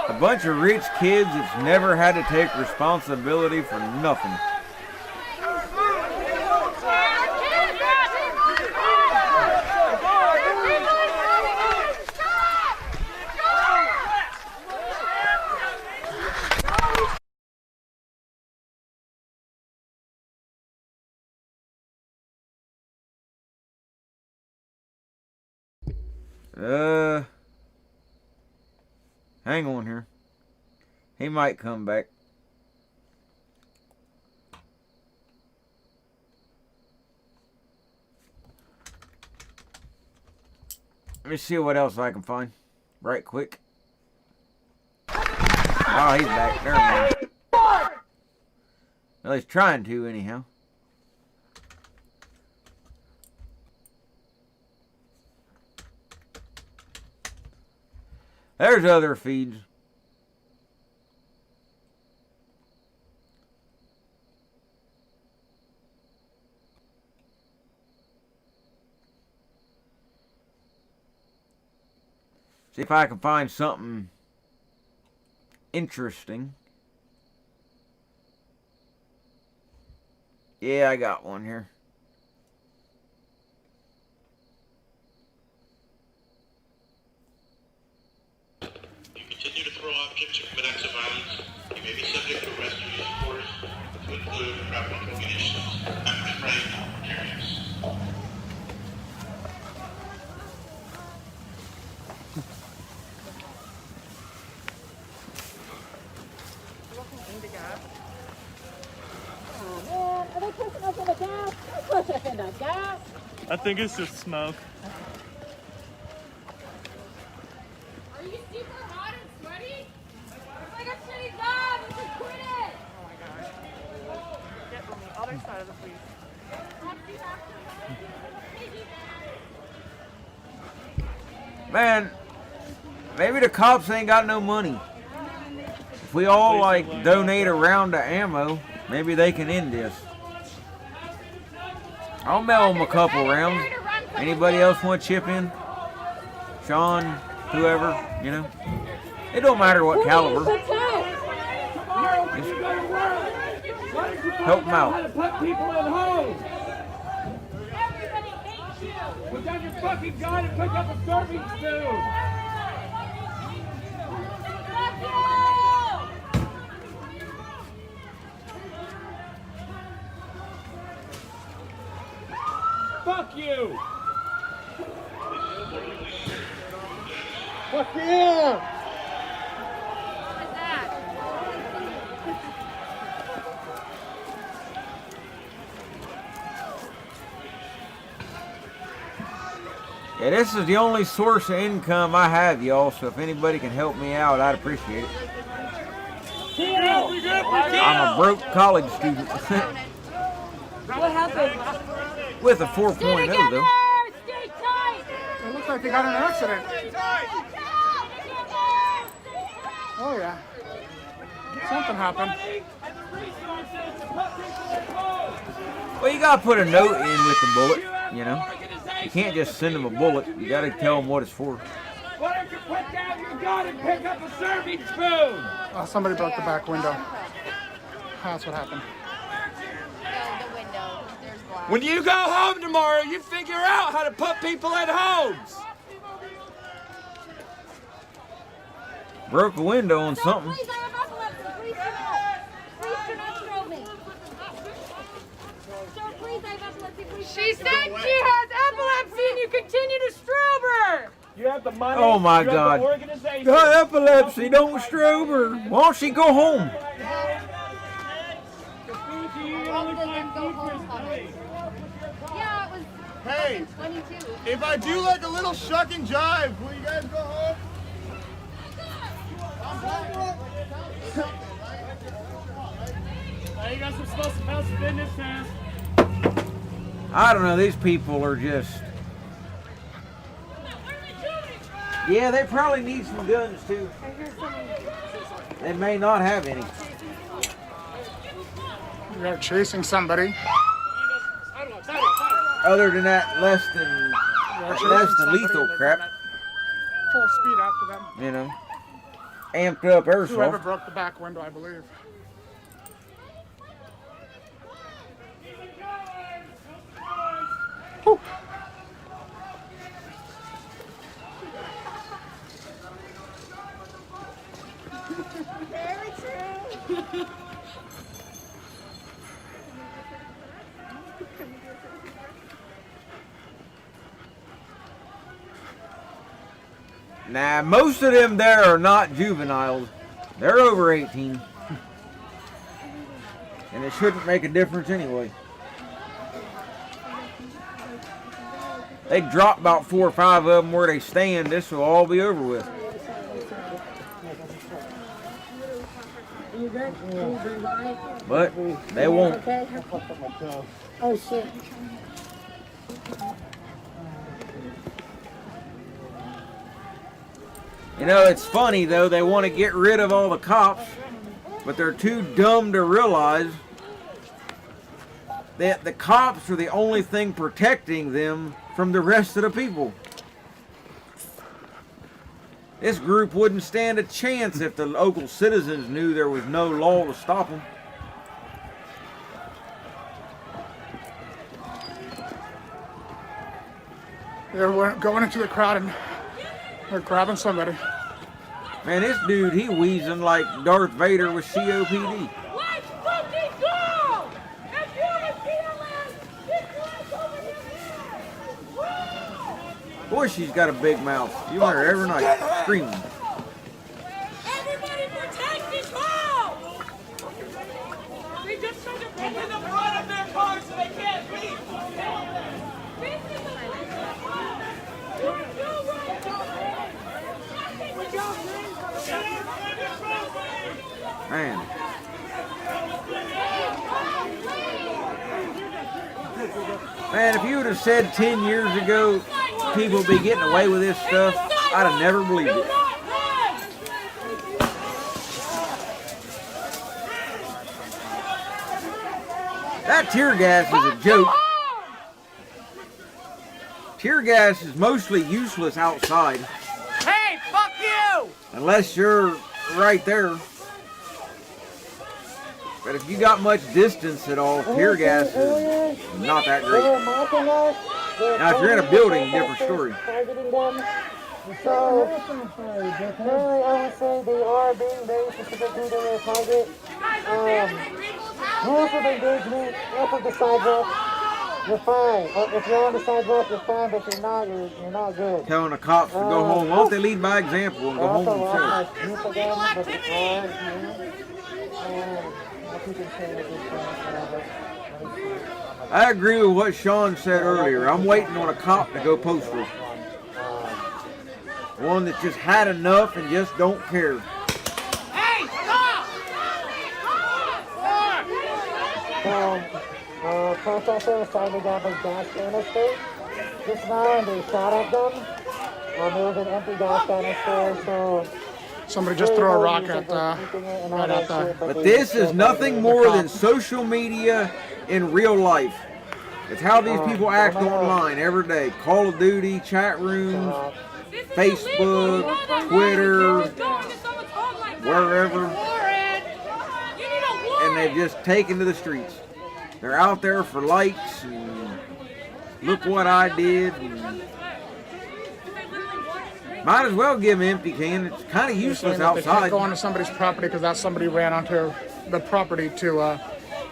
A bunch of rich kids that's never had to take responsibility for nothing. Hang on here. He might come back. Let me see what else I can find. Right quick. Oh, he's back. Never mind. Well, he's trying to, anyhow. There's other feeds. See if I can find something interesting. Yeah, I got one here. You continue to throw objects or commit acts of violence, you may be subject to arrest. Are they pushing us in the gas? Don't push us in the gas. I think it's just smoke. Are you super hot and sweaty? It's like a shitty job. You should quit it. Oh my gosh. Get from the other side of the police. Man, maybe the cops ain't got no money. If we all like donate a round of ammo, maybe they can end this. I'll mail them a couple rounds. Anybody else want to chip in? Sean, whoever, you know. It don't matter what caliber. Just help them out. Put people at home. Put down your fucking gun and pick up a serving spoon. Fuck you! Fuck yeah! Yeah, this is the only source of income I have, y'all, so if anybody can help me out, I'd appreciate it. I'm a broke college student. What happened? With a 4.0, though. Stay tight! It looks like they got in an accident. Oh yeah. Something happened. Well, you gotta put a note in with the bullet, you know. You can't just send them a bullet. You gotta tell them what it's for. Why don't you put down your gun and pick up a serving spoon? Oh, somebody broke the back window. That's what happened. The window. There's glass. When you go home tomorrow, you figure out how to put people in homes. Broke a window on something. Please, I have epilepsy. Please do not stroke me. Sir, please, I have epilepsy. Please. She said she has epilepsy and you continue to strobe her. You have the money. Oh my you have God. the organization. Got epilepsy, don't strobe her. Why don't she go home? Yeah, it was Hey, 22. if I do like a little shuck and jive, will you guys go home? Hey, you guys are supposed to pass the fitness test. I don't know, these people are just... Yeah, they probably need some guns too. They may not have any. You're chasing somebody. Other than that, less than lethal crap, Full speed after them. you know. Amped up Whoever airsoft. broke the back window, I believe. Whew. Very true. Nah, most of them there are not juveniles. They're over 18. And it shouldn't make a difference anyway. They drop about 4 or 5 of them where they stand. This will all be over with. But they won't. Oh shit. You know, it's funny though, they want to get rid of all the cops, but they're too dumb to realize that the cops are the only thing protecting them from the rest of the people. This group wouldn't stand a chance if the local citizens knew there was no law to stop them. They're going into the crowd and they're grabbing somebody. Man, this dude, he wheezing like Darth Vader with COPD. Let's fucking go! Boy, she's got a big mouth. You want her every night screaming. Everybody protect this hall! They just tried to break in the front of their car so they can't leave. This is a Man. Man, if you would have said 10 years ago people would be getting away with this stuff, I'd have never believed it. That tear gas is a joke. Tear gas is mostly useless outside. Hey, fuck you! Unless you're right there. But if you got much distance at all, tear gas is not that great. Now, if you're in a building, different story. So, currently I would say they are being very specific to their target. Rules of engagement, off of the sidewalk, you're fine. If you're on the sidewalk, you're fine, but you're not good. Telling the cops to go home. Why don't they lead by example and go home themselves? I agree with what Sean said earlier. I'm waiting on a cop to go postal. One that just had enough and just don't care. Hey, stop! So, protesters tried to grab a gas canister just now and they shot at them. There was an empty gas canister, so... Somebody just threw a rock at right out there. But this is nothing more than social media in real life. It's how these people act online every day. Call of Duty, chat rooms, Facebook, Twitter, wherever. And they've just taken to the streets. They're out there for likes and look what I did. And might as well give them an empty can. It's kind of useless outside. They can't go onto somebody's property because that somebody ran onto the property to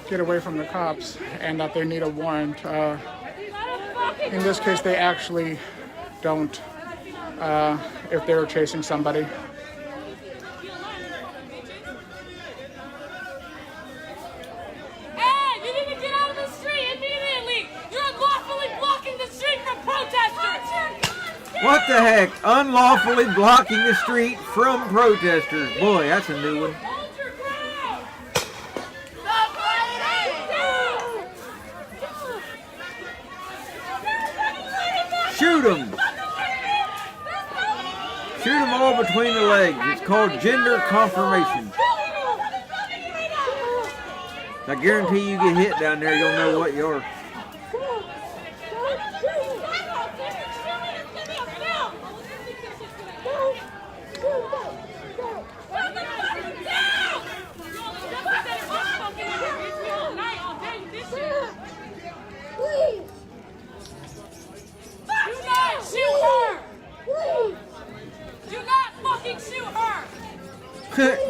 get away from the cops, and that they need a warrant. In this case, they actually don't. If they were chasing somebody. Hey, you need to get out of the street immediately! You're unlawfully blocking the street from protesters! What the heck? Unlawfully blocking the street from protesters. Boy, that's a new one. Shoot them. Shoot them all between the legs. It's called gender confirmation. I guarantee you get hit down there, you'll know what you are.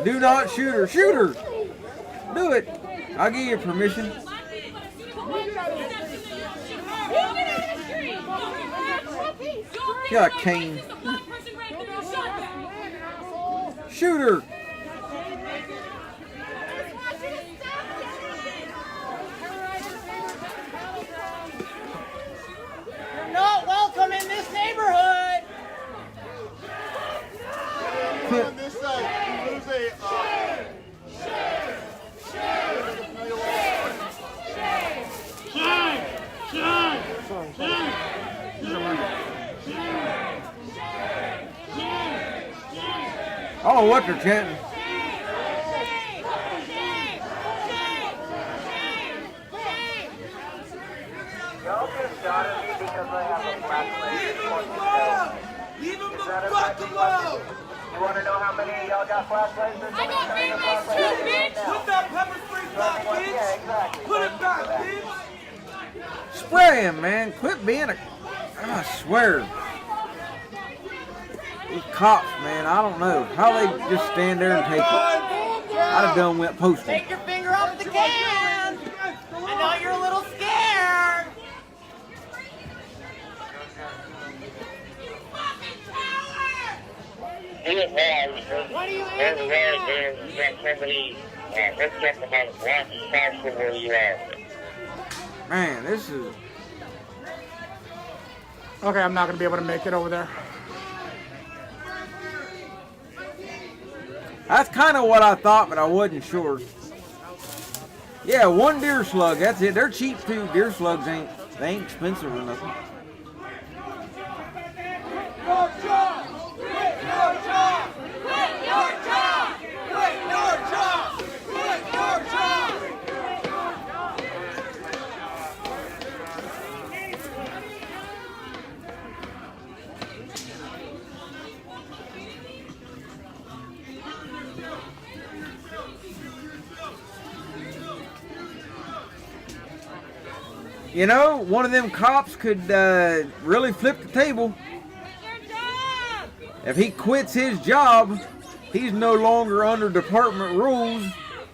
Do not shoot her. Shoot her. Do it. I'll give you permission. Got a cane. Shoot her. You're not welcome in this neighborhood! On this side, there's a I don't know what they're chanting. Y'all just shot at me because I have a black leg. Leave him the fuck alone! You want to know how many of y'all got flashlights? I got band-aids too, bitch! Put that pepper spray back, bitch! Yeah, exactly. Put it back, bitch! Spray him, man. Quit being a... I swear. These cops, man, I don't know. How they just stand there and take it. I'd have done went postal. Take your finger off the can! I know you're a little scared! What are you aiming at? Man, this is... Okay, I'm not going to be able to make it over there. That's kind of what I thought, but I wasn't sure. Yeah, one deer slug, that's it. They're cheap too. Deer slugs ain't expensive or nothing. Your job! Quit your job! Quit your job! Quit your job! Quit your job! You know, one of them cops could really flip the table. If he quits his job, he's no longer under department rules,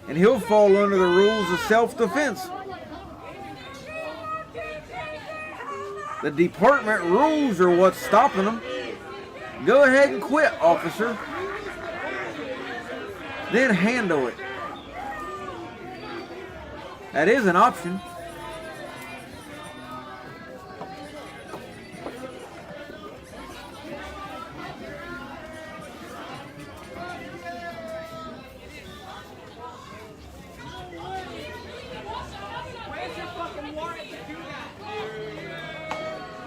and he'll fall under the rules of self-defense. The department rules are what's stopping him. Go ahead and quit, officer. Then handle it. That is an option.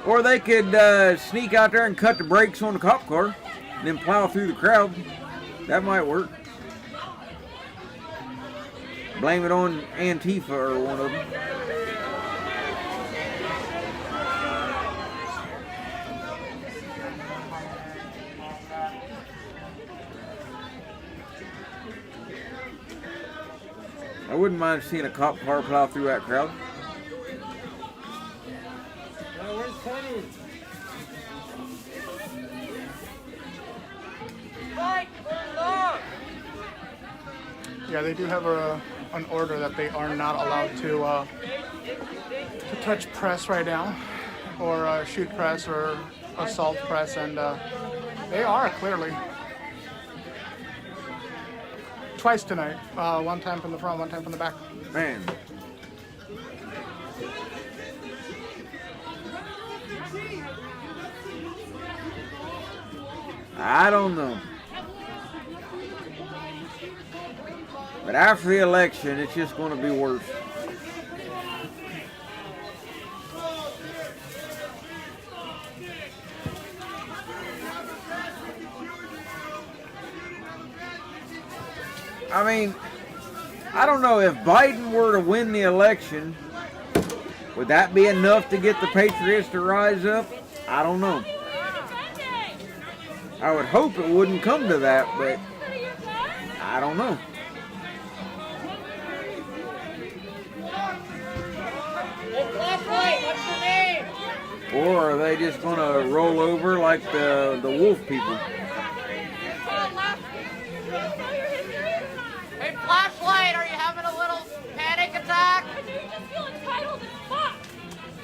Or they could sneak out there and cut the brakes on the cop car and then plow through the crowd. That might work. Blame it on Antifa or one of them. I wouldn't mind seeing a cop car plow through that crowd. Yeah, they do have an order that they are not allowed to touch press right now, or shoot press or assault press, and they are clearly. Twice tonight. One time from the front, one time from the back. Man. I don't know. But after the election, it's just going to be worse. I mean, I don't know, if Biden were to win the election, would that be enough to get the patriots to rise up? I don't know. I would hope it wouldn't come to that, but I don't know. Or are they just going to roll over like the wolf people? Hey, Flashlight, are you having a little panic attack? You just feel entitled as fuck.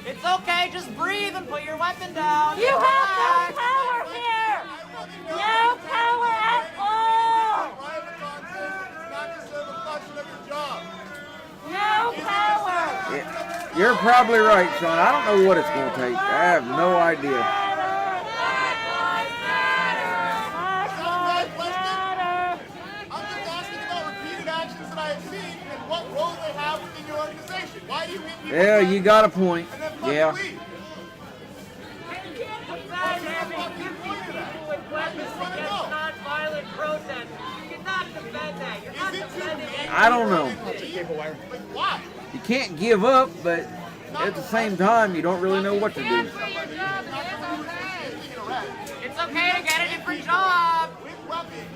It's okay, just breathe and put your weapon down. You have no power here. No power at all. No power. Yeah, you're probably right, son. I don't know what it's going to take. I have no idea. Yeah, you got a point. Yeah. I don't know. You can't give up, but at the same time, you don't really know what to do. It's okay to get a different job.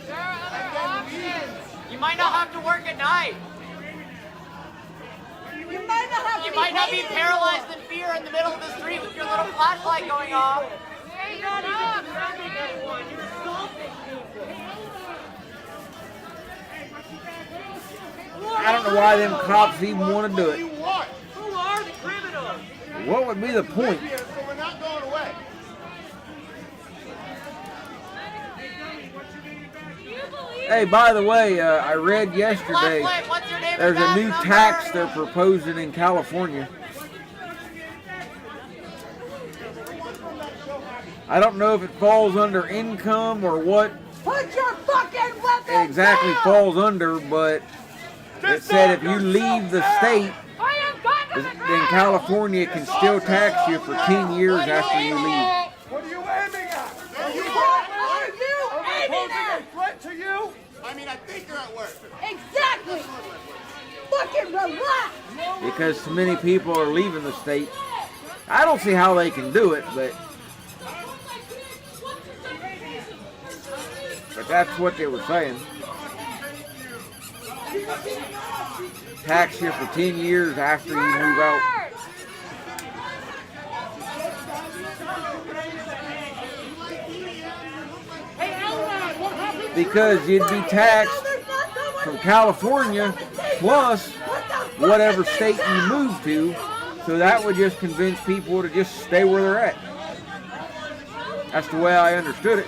There are other options. You might not have to work at night. You might not be paralyzed in fear in the middle of the street with your little flashlight going off. Shut up! You're assaulting people. I don't know why them cops even want to do it. Who are the criminals? What would be the point? So we're not going away. Hey, by the way, I read yesterday there's a new tax they're proposing in California. I don't know if it falls under income or what Put your fucking weapons it exactly down! falls under, but it said if you leave the state, then California can still tax you for 10 years after you leave. What are you aiming at? What are you aiming at? A threat to you? I mean, I think you're at work. Exactly! Fucking relax! Because so many people are leaving the state. I don't see how they can do it, but that's what they were saying. Tax you for 10 years after you move out. Because you'd be taxed from California plus whatever state you move to, so that would just convince people to just stay where they're at. That's the way I understood it.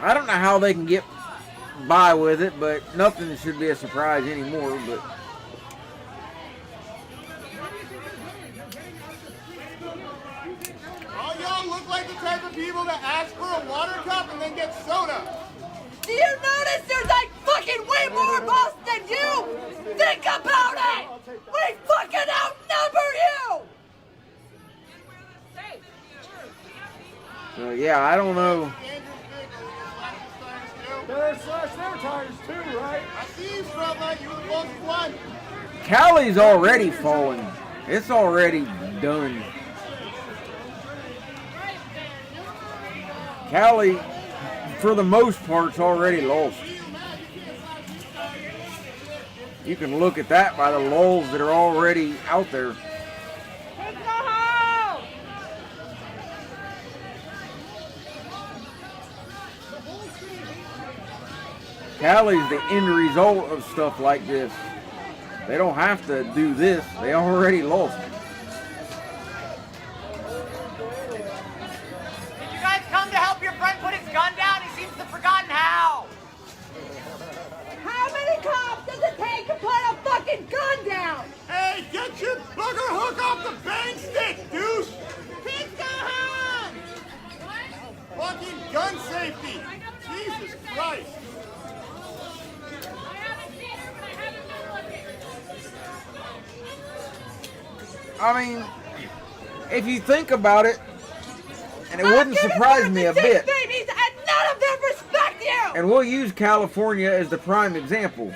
I don't know how they can get by with it, but nothing should be a surprise anymore. But All y'all look like the type of people that ask for a water cup and then get soda. Do you notice there's like fucking way more of us than you? Think about it! We fucking outnumber you! so yeah, I don't know. They're slash their tires too, right? I see you, Scrubline. You were the closest one. Cali's already fallen. It's already done. Cali, for the most part, is already lost. You can look at that by the lulls that are already out there. Cali's the end result of stuff like this. They don't have to do this. They already lost. Did you guys come to help your friend put his gun down? He seems to have forgotten how. How many cops does it take to put a fucking gun down? Hey, get your bugger hook off the bang stick, douche! Kids go home! Fucking gun safety! Jesus Christ! I mean, if you think about it, and it wouldn't surprise me a bit. Babies and none of them respect you! And we'll use California as the prime example.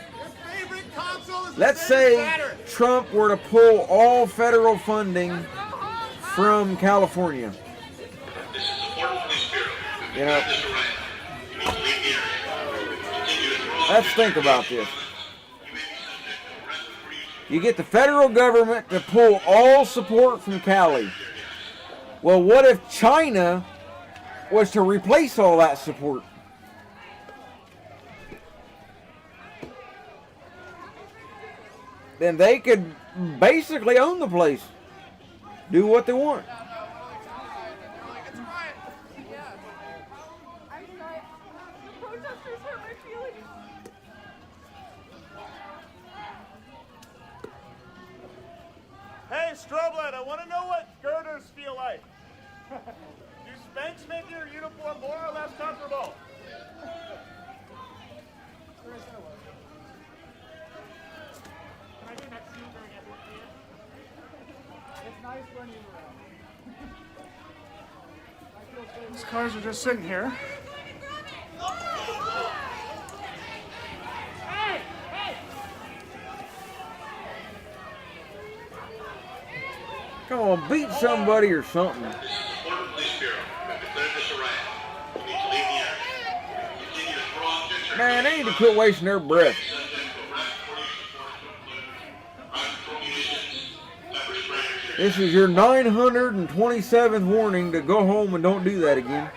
Let's say Trump were to pull all federal funding from California. You know, let's think about this. You get the federal government to pull all support from Cali. Well, what if China was to replace all that support? Then they could basically own the place. Do what they want. Hey, Stroblet, I want to know what girders feel like. Do Spanx make your uniform more or less comfortable? These cars are just sitting here. Come on, beat somebody or something. Man, they need to quit wasting their breath. This is your 927th warning to go home and don't do that again.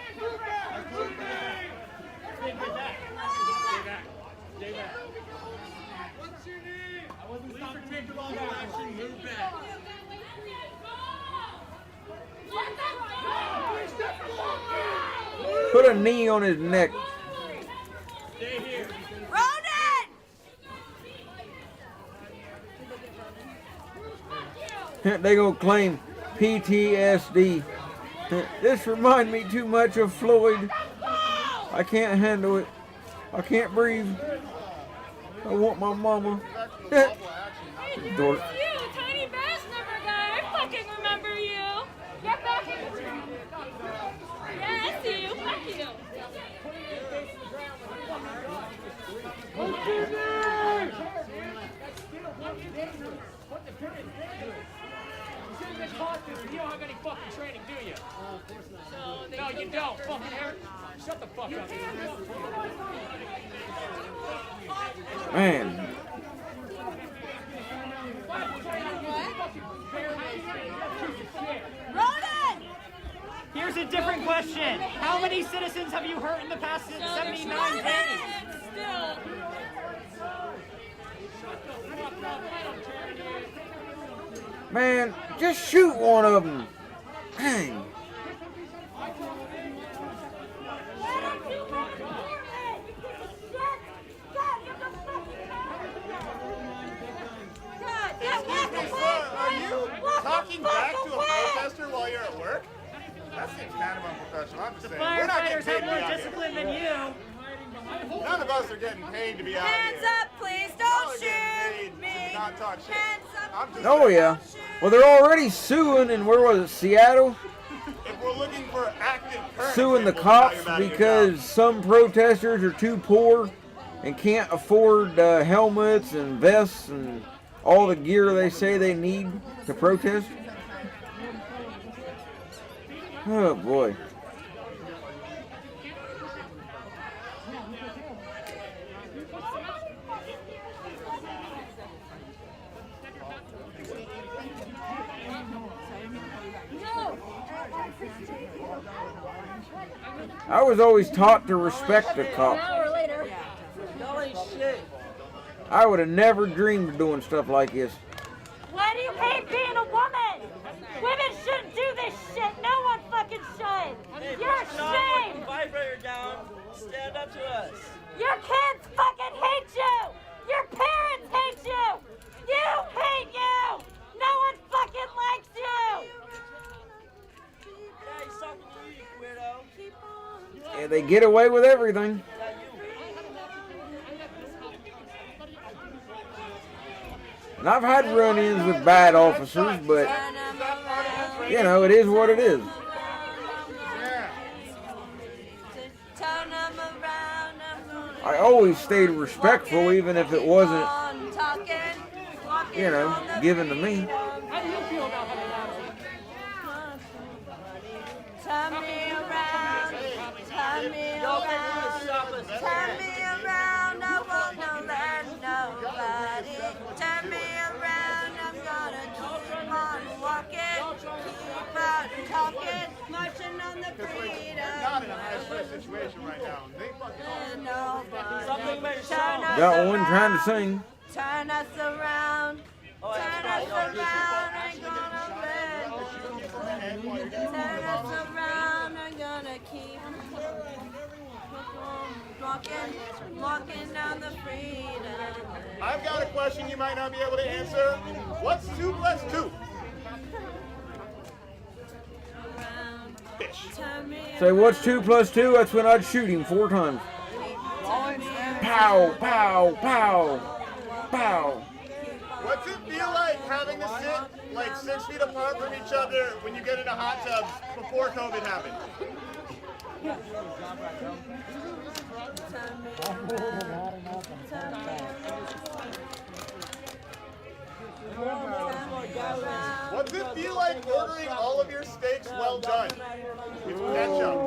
Put a knee on his neck. Ronan! They gonna claim PTSD. This remind me too much of Floyd. I can't handle it. I can't breathe. I want my mama. Dork. You, tiny bass number guy. I fucking remember you. Get back in the room. Yeah, I see you. Fuck you. You don't have any fucking training, do you? No, you don't. Fucking Eric. Shut the fuck up. Man. Ronan! Here's a different question. How many citizens have you hurt in the past 79 days? Still. Man, just shoot one of them. Dang. Are you talking back to a protester while you're at work? That seems kind of unprofessional. I'm just saying. We're not getting Firefighters paid have to be more out here. discipline than you. None of us are getting paid to be out Hands here. up, please. Don't shoot me. Not talk shit. Hands up. I'm just Oh yeah. Well, they're already suing in, where was it, Seattle? If we're looking for active currency, Suing the we'll tell cops you about your because some protesters are too poor and can't afford helmets and vests and all the gear they say they need to protest. Oh boy. I was always taught to respect the cop. I would have never dreamed of doing stuff like this. Why do you hate being a woman? Women shouldn't do this shit. No one fucking should. You're a shame. Vibrator down. Stand up to us. Your kids fucking hate you. Your parents hate you. You hate you. No one fucking likes you. Yeah, he's talking to you, you weirdo. Yeah, they get away with everything. And I've had run-ins with bad officers, but, you know, it is what it is. I always stayed respectful, even if it wasn't, you know, given to me. How do you feel about that? Turn me around, turn me around, turn me around, I won't let nobody turn me around, I'm gonna keep on walking, keep on talking, marching on the freedom. They're not in a high-stress situation right now. They fucking Got one trying to sing. Turn us around, turn us around, ain't gonna let turn us around, I'm gonna keep walking down the freedom. I've got a question you might not be able to answer. What's 2 plus 2? Fish. Say, what's 2 plus 2? That's when I'd shoot him 4 times. Pow, pow, pow, pow. What's it feel like having to sit like 6 feet apart from each other when you get into hot tubs before COVID happened? What's it feel like ordering all of your steaks well done with ketchup?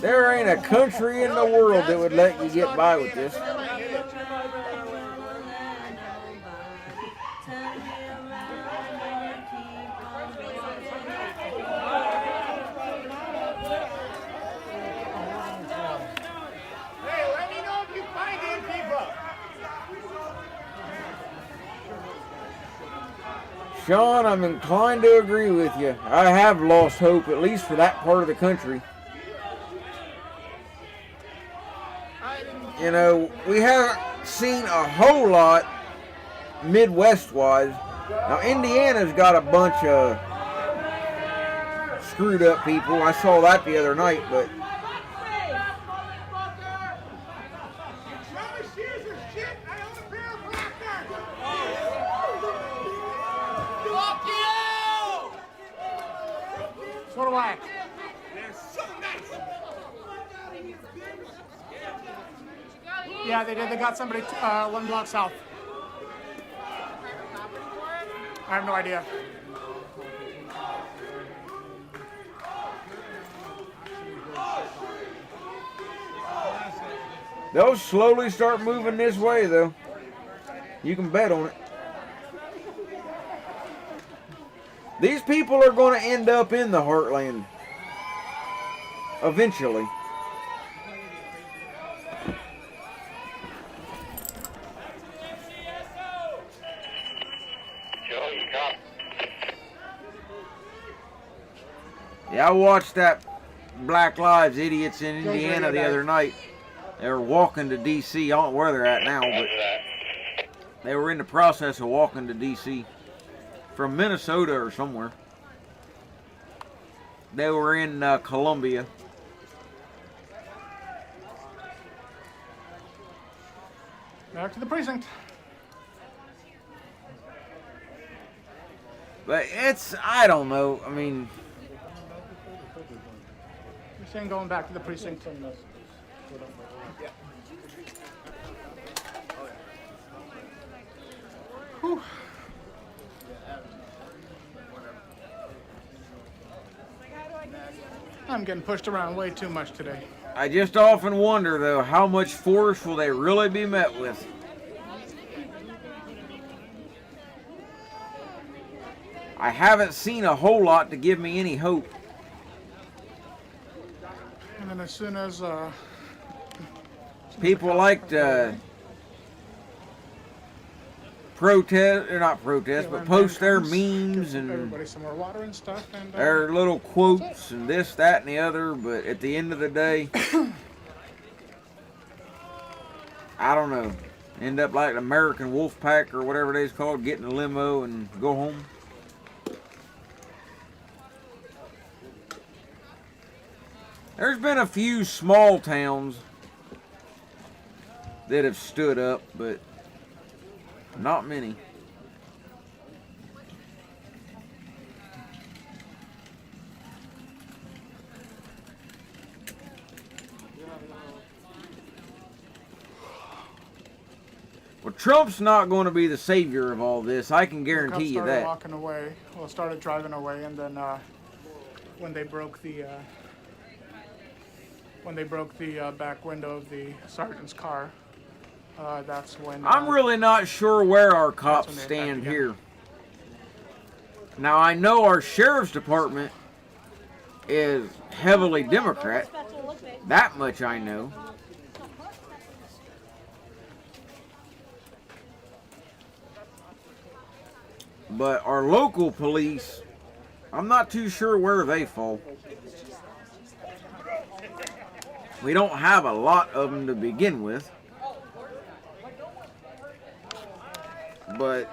There ain't a country in the world that would let you get by with this. Hey, let me know if you find Antifa. Sean, I'm inclined to agree with you. I have lost hope, at least for that part of the country. You know, we haven't seen a whole lot Midwest-wise. Now, Indiana's got a bunch of screwed up people. I saw that the other night, but So do I. Yeah, they did. They got somebody 1 block south. I have no idea. they'll slowly start moving this way, though. You can bet on it. These people are going to end up in the heartland eventually. Yeah, I watched that Black Lives Idiots in Indiana the other night. They were walking to D.C. I don't know where they're at now, but they were in the process of walking to D.C. from Minnesota or somewhere. They were in Columbia. Back to the precinct. But it's, I don't know, I mean, You're saying going back to the precinct. Whew. I'm getting pushed around way too much today. I just often wonder, though, how much force will they really be met with? I haven't seen a whole lot to give me any hope. And then as soon as People like to protest, or not protest, but post their memes and everybody some more water and stuff, and their little quotes and this, that, and the other, but at the end of the day, I don't know. End up like the American Wolf Pack or whatever it is called, get in a limo and go home. There's been a few small towns that have stood up, but not many. Well, Trump's not going to be the savior of all this. I can guarantee you that. Walking away. Well, started driving away, and then when they broke the back window of the sergeant's car, that's when. I'm really not sure where our cops stand here. Now, I know our sheriff's department is heavily Democrat. That much I know. But our local police, I'm not too sure where they fall. We don't have a lot of them to begin with. But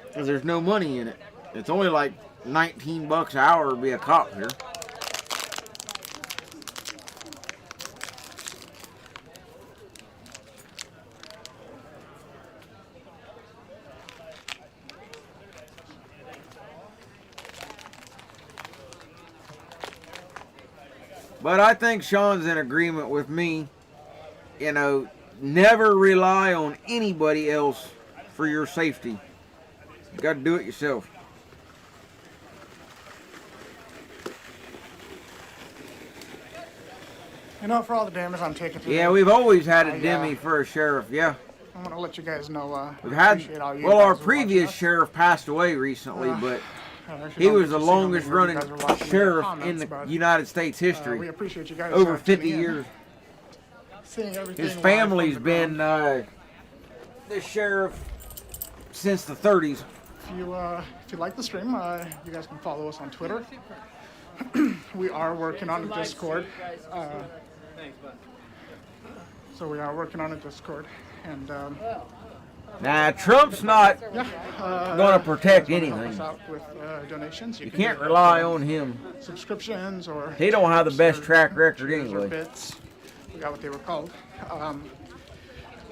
because there's no money in it. It's only like $19 an hour to be a cop here. But I think Sean's in agreement with me. You know, never rely on anybody else for your safety. You got to do it yourself. You know, for all the damage I'm taking today. Yeah, we've always had a Demi for a sheriff, yeah. I want to let you guys know. We've had, appreciate all you well, our guys previous sheriff passed away recently, but he was the longest running sheriff in the United States history. We appreciate you guys over 50 tuning in. years. Seeing everything His live family's from the been the sheriff since the 30s. if you like the stream, you guys can follow us on Twitter. We are working on a Discord. So we are working on a Discord, and Nah, Trump's not going to protect you guys wanna help anything. us out with donations. You can can't do, rely on him. Subscriptions or He don't have the best or track record cheers or anyway. bits. We got what they were called.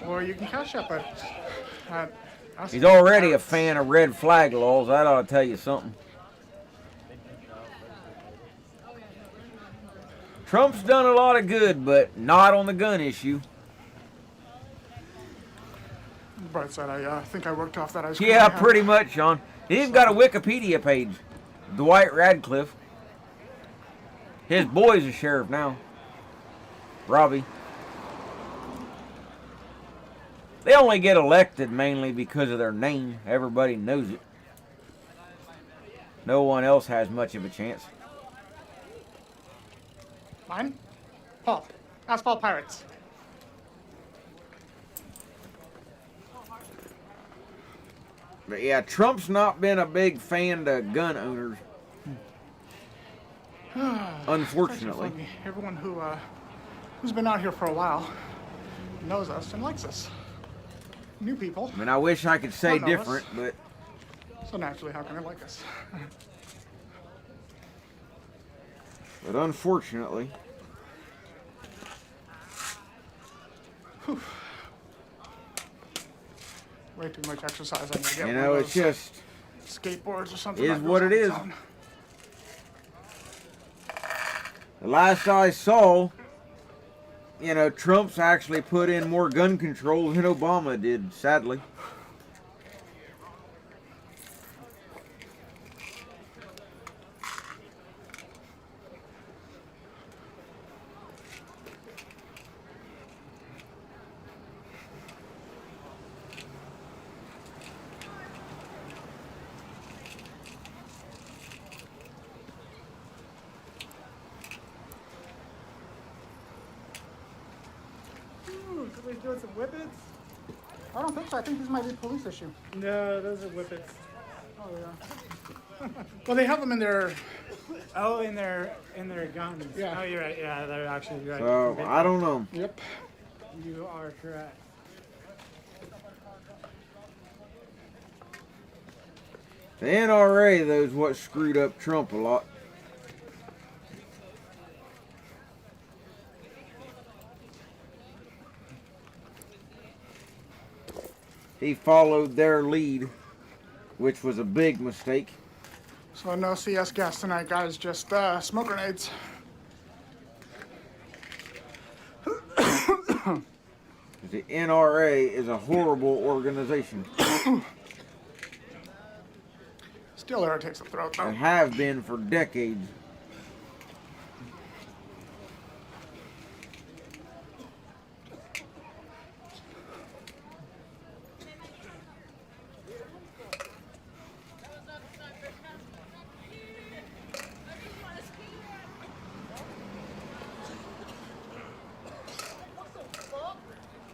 Or you can cash up at us. He's already a fan of red flag laws. That ought to tell you something. Trump's done a lot of good, but not on the gun issue. Bright side, I think I worked off that ice cream. Yeah, I had. pretty much, Sean. He even got a Wikipedia page. Dwight Radcliffe. His boy's a sheriff now. Robbie. They only get elected mainly because of their name. Everybody knows it. No one else has much of a chance. Mine? Paul. Asphalt Pirates. But yeah, Trump's not been a big fan to gun owners. Unfortunately. Funny. Everyone who's been out here for a while knows us and likes us. New people. I mean, I wish I could say don't know us. different, but So naturally, how can they like us? unfortunately. Whew. Way too much exercise. I'm gonna get You one know, of it's those just skateboards or something. is that goes what on it its is. own. The last I saw, you know, Trump's actually put in more gun control than Obama did, sadly. Ooh, could we do some whippets? I don't think so. I think this might be a police issue. No, those are whippets. Oh yeah. Well, they have them in their. Oh, in their guns. Yeah. Oh, you're right. Yeah, they're actually right. So, I don't know. Yep. You are correct. The NRA, though, is what screwed up Trump a lot. He followed their lead, which was a big mistake. So no CS gas tonight, guys. Just smoke grenades. The NRA is a horrible organization. Still irritates the throat, though. And have been for decades.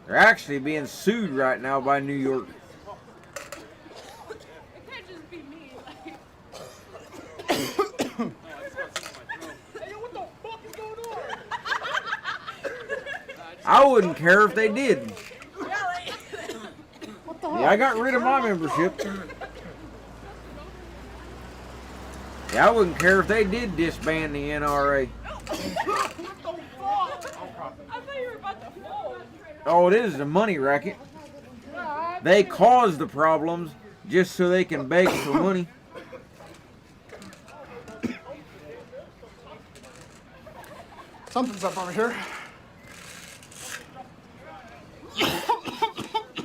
They're actually being sued right now by New York. It can't just be me. I wouldn't care if they did. Really? What the hell? Yeah, I got rid of my membership. Yeah, I wouldn't care if they did disband the NRA. I thought you were about to fall. Oh, it is a money racket. They cause the problems just so they can beg for money. Something's up over here.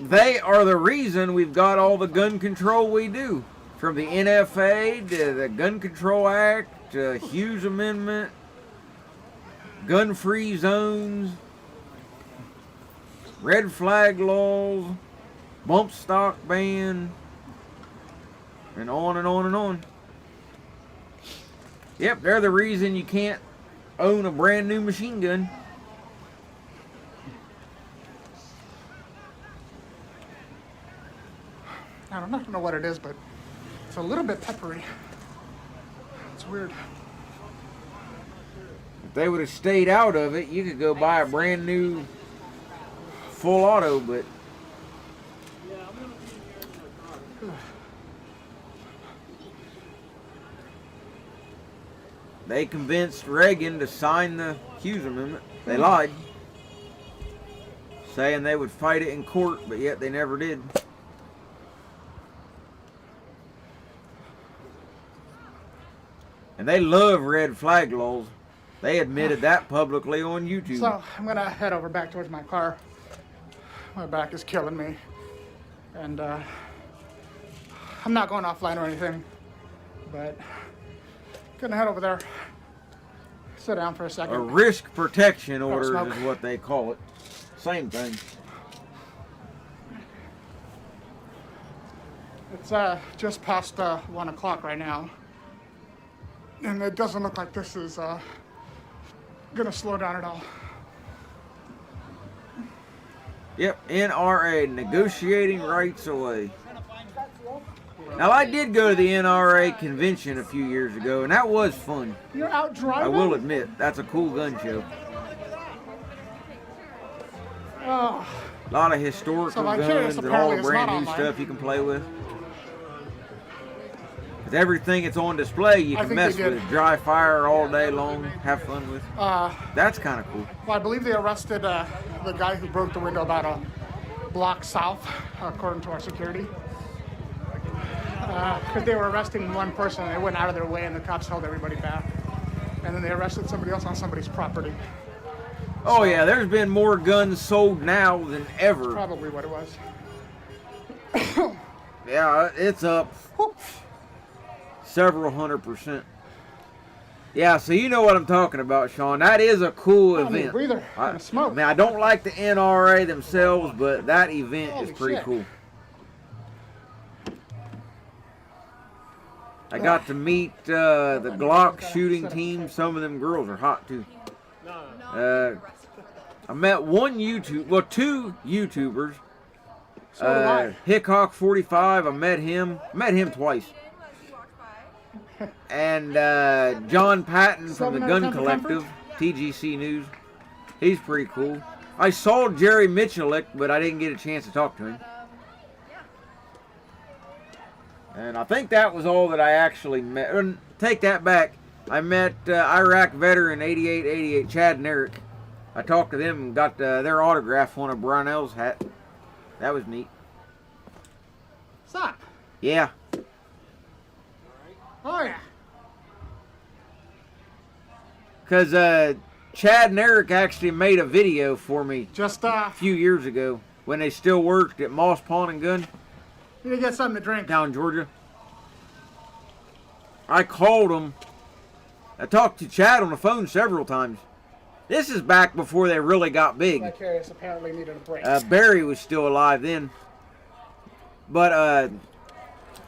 They are the reason we've got all the gun control we do. From the NFA to the Gun Control Act to Hughes Amendment, gun-free zones, red flag laws, bump stock ban, and on and on and on. Yep, they're the reason you can't own a brand new machine gun. I don't know what it is, but It's a little bit peppery. It's weird. If they would have stayed out of it, you could go buy a brand new full auto, but they convinced Reagan to sign the Hughes Amendment. They lied, saying they would fight it in court, but yet they never did. And they love red flag laws. They admitted that publicly on YouTube. So I'm gonna head over back towards my car. My back is killing me. And I'm not going offline or anything, but gonna head over there. Sit down for a second. A risk protection order smoke. is what they call it. Same thing. It's just past 1 o'clock right now. And it doesn't look like this is gonna slow down at all. Yep, NRA, negotiating rights away. Now, I did go to the NRA convention a few years ago, and that was fun. You're out driving? I will admit, that's a cool gun show. Oh, A lot of historical So Vicarious guns and all apparently the is brand not new online. stuff you can play with. With everything that's on display, you I can think mess they with. did. Dry fire all day long, have fun with. That's kind of cool. well, I believe they arrested the guy who broke the window about a block south, according to our security. Because they were arresting one person, and they went out of their way, and the cops held everybody back. And then they arrested somebody else on somebody's property. Oh yeah, there's been more guns sold now than ever. Probably what it was. Yeah, it's up several 100%. Yeah, so you know what I'm talking about, Sean. That is a cool I need a event. breather. I mean, I don't like the NRA themselves, but that event Holy is pretty shit. cool. I got to meet the Glock shooting team. Some of them girls are hot too. I met two YouTubers. So did I. Hickok 45. I met him twice. And John Patton from the 7 out of Gun 10 for Collective, TGC News. He's pretty cool. I saw Jerry Michalik, but I didn't get a chance to talk to him. And I think that was all that I actually met. Take that back. I met Iraq veteran 8888, Chad and Eric. I talked to them and got their autograph on a Brownell's hat. That was neat. Stop. Yeah. Oh, yeah. Because Chad and Eric actually made a video for me just a few years ago when they still worked at Moss Pawn and Gun. You need to get something to drink. Down in Georgia. I called them. I talked to Chad on the phone several times. This is back before they really got big. Vicarious apparently needed a break. Barry was still alive then. But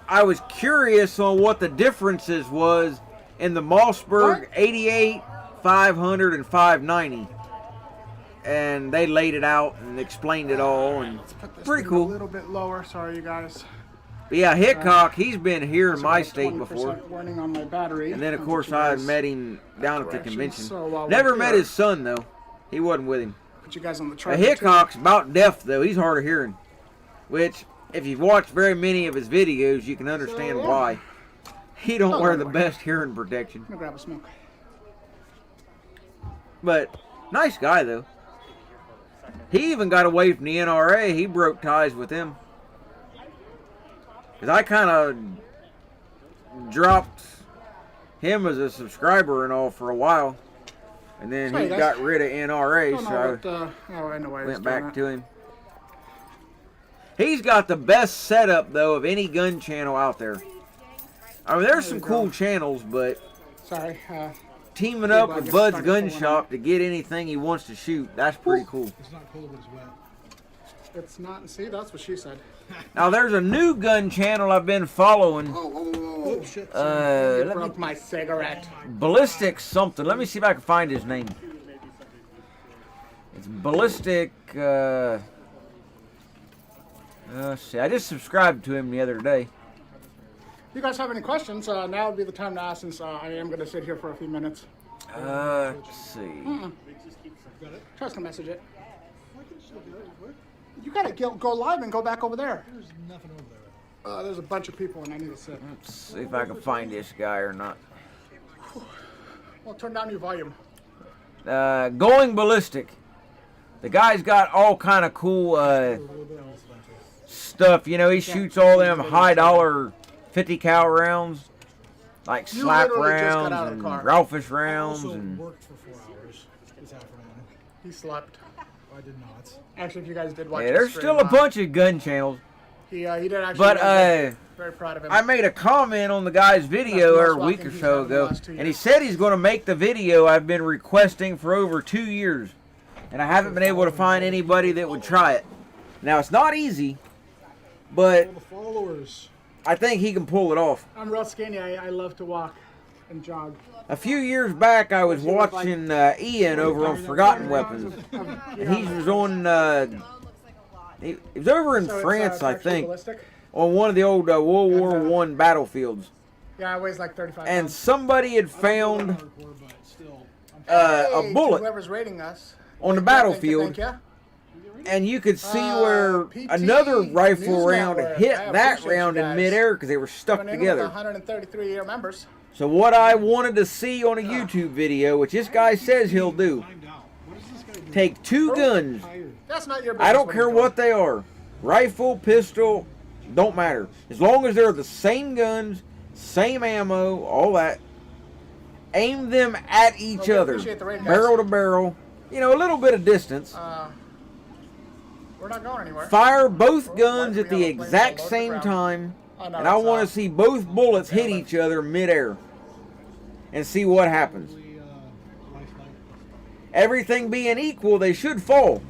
I was curious on what the differences was in the Mossberg 88, 500, and 590. And they laid it out and explained it all, and pretty A cool. little bit lower. Sorry, you guys. But yeah, Hickok, he's been here in my state before. Warning on my battery. And then, of course, I met him down at the convention. So, while Never we're met here- his son, though. He wasn't with him. Put you guys on the track. Hickok's about deaf, though. He's hard of hearing. Which, if you've watched very many of his videos, you can understand why. He don't wear the best hearing protection. I'm gonna grab a smoke. But, nice guy, though. He even got away from the NRA. He broke ties with them. Because I kind of dropped him as a subscriber and all for a while. And then Sorry, he guys. got rid of NRA, Don't know so what, I know why I he's went doing back that. to him. He's got the best setup, though, of any gun channel out there. I mean, there's some cool channels, but Sorry. teaming Yeah, up well, I with guess Bud's started Gun pulling Shop to get anything he wants to shoot, that's pretty cool. It's not cold, it's wet. It's not. See, that's what she said. Now, there's a new gun channel I've been following. Oh, shit. You let broke my cigarette. Ballistic something. Let me see if I can find his name. It's Ballistic. Let's see. I just subscribed to him the other day. you guys have any questions, now would be the time to ask, since I am going to sit here for a few minutes. Let's see. Just gonna message it. You gotta go live and go back over there. There's nothing over there. There's a bunch of people and I need to sit. Let's see if I can find this guy or not. Well, turn down your volume. Going Ballistic. The guy's got all kind of cool stuff. You know, he shoots all them high dollar 50 cal rounds, like You slap literally just got rounds out of and the car. Ralphish rounds. I also And worked for 4 hours this afternoon. He slept. I did not. Actually, if you guys did watch yeah, his there's stream, still a bunch of gun channels. He did actually. But very proud of him. I made a comment on the guy's video That's a most week or walking he's so done in the ago, last 2 and he years. said he's going to make the video I've been requesting for over 2 years, and I haven't been able to find anybody that would try it. Now, it's not easy, but All the followers. I think he can pull it off. I'm real skinny. I love to walk and jog. A few years back, I was watching Ian over on Forgotten Weapons, and he was on. He was over in So it's, France, I actually think, ballistic? on one of the old World War I battlefields, Yeah, it weighs like 35 and pounds. somebody had found a Hey, to bullet whoever's rating us. on the Thank battlefield, you. and you could see where another rifle News round Network. hit I that appreciate round you in guys. midair because they were stuck Coming in together. with 133 year members. So what I wanted to see on a YouTube video, which this guy says he'll do, take 2 guns. That's not your business. I don't care what they are. Rifle, pistol, don't matter. As long as they're the same guns, same ammo, all that. Aim them at each Well, we other. appreciate the raid, guys. Barrel to barrel. You know, a little bit of distance. We're not going anywhere. Fire both guns at the exact same time. Oh, no, And I it's, want to see both bullets hit each other midair. And see what happens. Everything being equal, they should fall.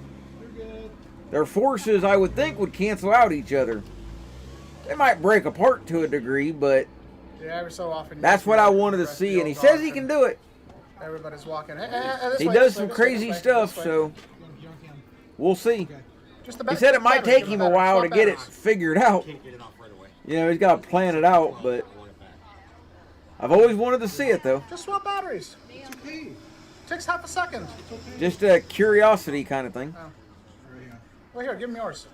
Their forces, I would think, would cancel out each other. They might break apart to a degree, but Yeah, every so often. you that's see what I that wanted to rest see, the and he old says dog he and can do it. Everybody's walking. This He way, does this way, some this way, crazy this way, stuff, this way. so we'll see. Just the He back- said it might battery, take give him it a back. while to Swap get it batteries. figured out. You know, he's got to plan it out, but I've always wanted to see it, though. Just swap batteries. It's okay. Takes half a second. Just a curiosity kind of thing. Oh. Well, here, give me yours.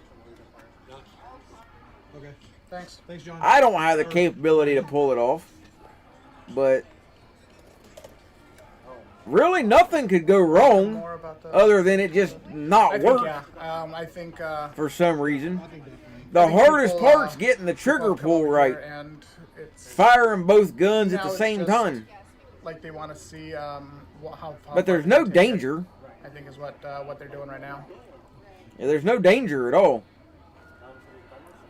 Okay. Thanks. Thanks, John. I don't have the capability to pull it off, but really nothing could go wrong More about the- other than it just not I think, work yeah. I think. for some reason. I The think hardest people, part's getting the trigger pull right. And it's Firing both guns at now the it's same just time. Like they want to see how. But there's far no they can take it, danger. I think is what they're doing right now, Yeah, there's no danger at all.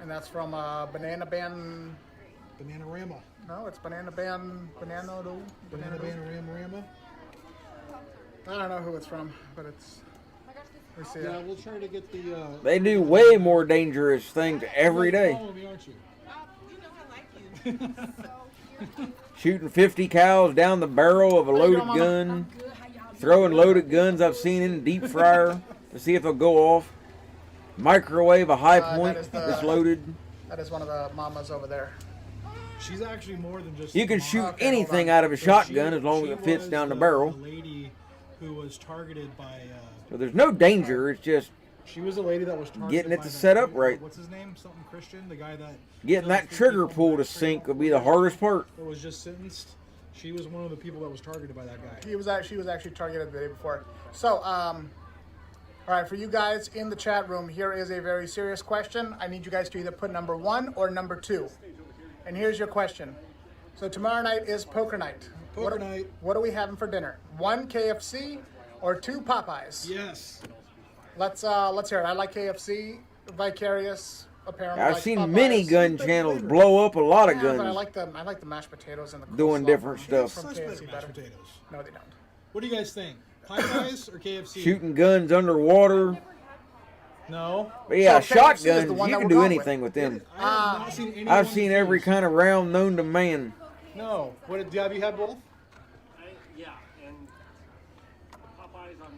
and that's from Banana Ban. Bananarama. No, it's Banana Ban. Banana Bananarama. I don't know who it's from, but it's. We see Yeah, it. we'll try to get the. They do way more dangerous things every day. Follow me, aren't you? Shooting 50 cals down the barrel of a loaded Mama? gun. Throwing loaded guns I've seen in the deep fryer to see if they'll go off. Microwave a high point that is the- that's loaded. That is one of the mamas over there. She's actually more than just. You a can mom. shoot Okay, anything hold on. out of a So shotgun she- as long as she it fits was down the barrel. The lady who was targeted by. So there's no danger. It's just She was a lady that was targeted getting it by to that set up guy- right. What's his name? Something Christian. The guy that. Getting that killed trigger 50 pull to people sink will be the hardest part. That was just sentenced. She was one of the people that was targeted by that guy. She was actually targeted the day before. So, all right, for you guys in the chat room, here is a very serious question. I need you guys to either put number 1 or number 2. And here's your question. So tomorrow night is poker night. Poker night. What are we having for dinner? 1 KFC or 2 Popeyes? Yes. Let's hear it. I like KFC. Vicarious apparently. I've likes seen Popeyes. many gun channels blow up a lot of Yeah, but I guns. like the mashed potatoes and the Doing coleslaw different from stuff. KFC Suspect better. mashed potatoes. No, they don't. What do you guys think? Popeyes or KFC? Shooting guns underwater. No. But yeah, So KFC is the shotguns, one you that can we're do going anything with them. I have not seen anyone I've seen every refuse. kind of round known to man. No. What have you had both? Yeah, and Popeyes on.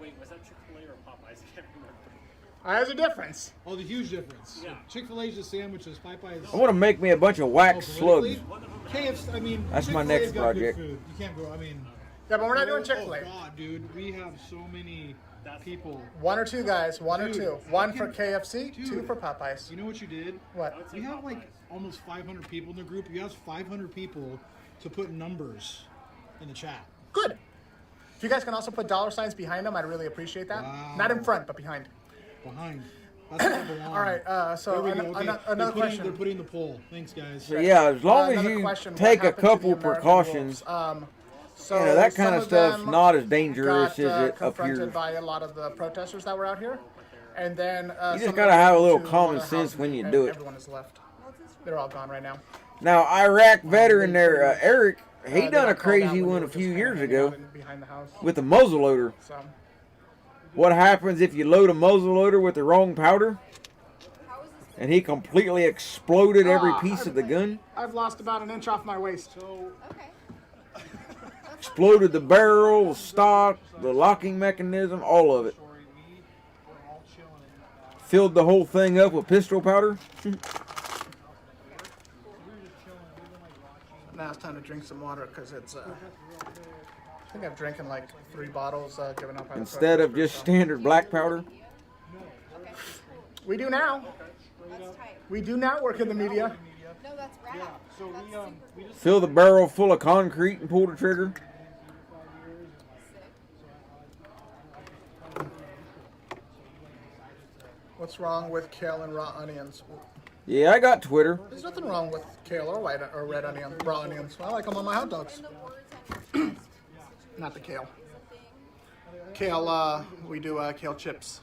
Wait, was that Chick-fil-A or Popeyes? I can't remember. There's a difference. Oh, the huge difference. Yeah. Chick-fil-A's just sandwiches. Popeyes. I want to make me a bunch of wax slugs. KFC, I mean, That's my Chick-fil-A's next got good project. food. You can't go, I mean. Yeah, but we're not doing Chick-fil-A. Oh, God, dude. We have so many people. One or two guys, one or two. One for KFC, two for Popeyes. You know what you did? What? We have like almost 500 people in the group. You asked 500 people to put numbers in the chat. Good. If you guys can also put $ behind them, I'd really appreciate that. Wow. Not in front, but behind. Behind. That's what they belong. All right, so There we go. Okay. another question. They're putting the poll. Thanks, guys. So yeah, as long as Another you question, what take a happened to the couple American precautions, wolves? So you know, that kind some of stuff's them not as dangerous got, as it confronted appears. by a lot of the protesters that were out here, and then You just some gotta of them have a little to common one of the sense houses, when you and do it. Everyone is left. They're all gone right now. Now, Iraq veteran there, Eric, he They done got a called out crazy when one they a were few just years hanging out ago behind the house. with a muzzle loader. So, What happens if you load a muzzle loader with the wrong powder? And he completely exploded every piece of the gun. I've lost about an inch off my waist. Exploded the barrel, the stock, the locking mechanism, all of it. Filled the whole thing up with pistol powder. Now it's time to drink some water because it's. I think I've drinking like 3 bottles given up. By the Instead of just standard black powder. We do now. We do now work in the media. No, that's rad. So we just Fill the barrel full of concrete and pull the trigger. What's wrong with kale and raw onions? Yeah, I got Twitter. There's nothing wrong with kale or white or red onion, raw onions. I like them on my hot dogs. Not the kale. Kale, we do kale chips.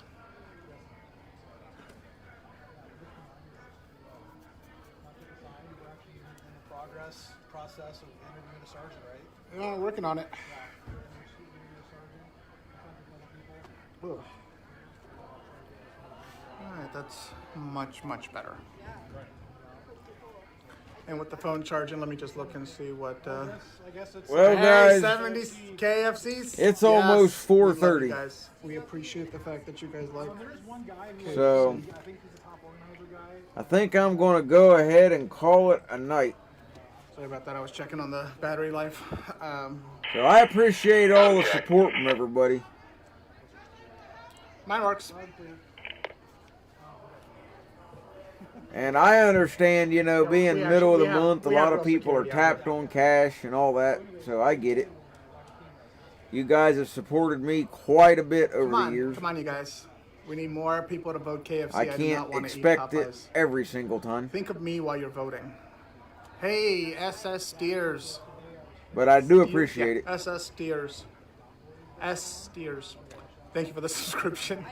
process of interviewing a sergeant, right? Yeah, working on it. Ugh. Alright, that's much better. And with the phone charging, let me just look and see what. I guess it's. Well, guys, 70 KFCs. it's almost we love you 4:30. guys. We appreciate the fact that you guys like. There's one guy who So, I think he's the top organizer guy. I think I'm going to go ahead and call it a night. Sorry about that. I was checking on the battery life. So I appreciate all the support from everybody. Mine works. And I understand, you know, being middle of the month, a lot of real people are security out tapped on cash and all that, so I get it. You guys have supported me quite a bit over the years. Come on, you guys. We need more people to vote KFC. I do not can't want to expect eat it Popeyes. every single time, Think of me while you're voting. Hey, SS Steers. but I do appreciate it. SS Steers. S Steers. Thank you for the subscription.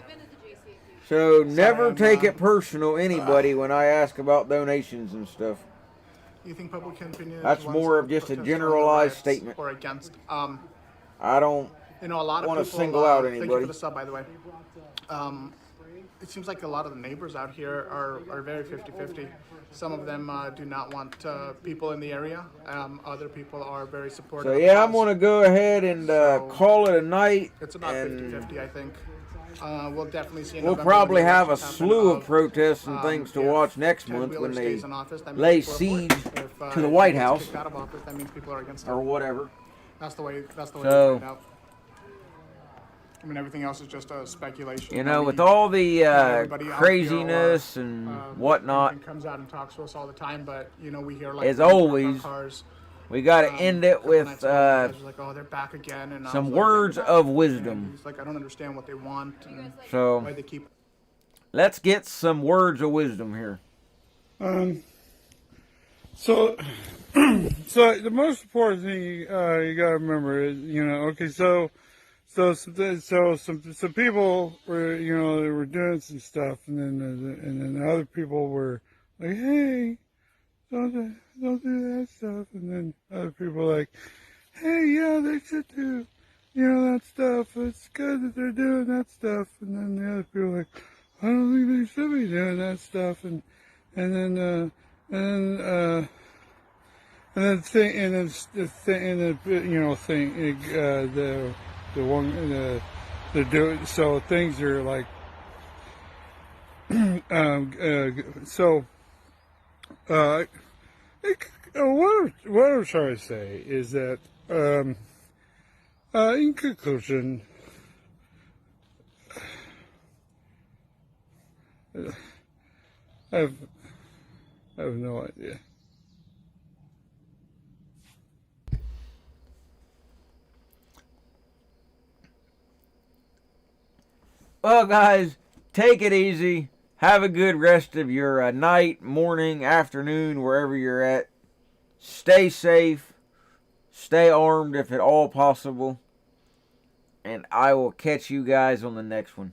So never I'm, take it personal, anybody, when I ask about donations and stuff. You think public opinion? That's more of just a generalized statement. Or against? I don't You know, a lot of want to people. single out Thank you anybody. for the sub, by the way. It seems like a lot of the neighbors out here are very 50-50. Some of them do not want people in the area. Other people are very supportive. So of yeah, us. I'm going to go ahead and call it a night. It's about and 50-50, I think. We'll definitely see. in We'll November probably when the have a elections happen slew of protests and um, things to if watch next Ted month Wheeler when they stays in office, that means lay people are for it. siege If, to the he White gets House kicked out of office, that means people are against or him. whatever. That's the way. That's the way So- to find out. I mean, everything else is just a speculation. You know, We- with all the everybody out here craziness or, and uh, whatnot, comes out and talks to us all the time, but you know, we hear like as we park our always, cars. we got to end it couple with nights ago, the guys were like, oh, they're back again, and I some was like, words of wisdom. He's like, I don't understand what they want, and So- why they keep. Let's get some words of wisdom here. So the most important thing you gotta remember is, you know, okay, so some people were, you know, they were doing some stuff, and then other people were like, hey, don't do that stuff, and then other people were like, hey, yeah, they should do, you know, that stuff. It's good that they're doing that stuff, and then the other people were like, I don't think they should be doing that stuff, and then so things are like, So, what I'm trying to say is that, in conclusion, I have no idea. Well, guys, take it easy. Have a good rest of your night, morning, afternoon, wherever you're at. Stay safe. Stay armed if at all possible. And I will catch you guys on the next one.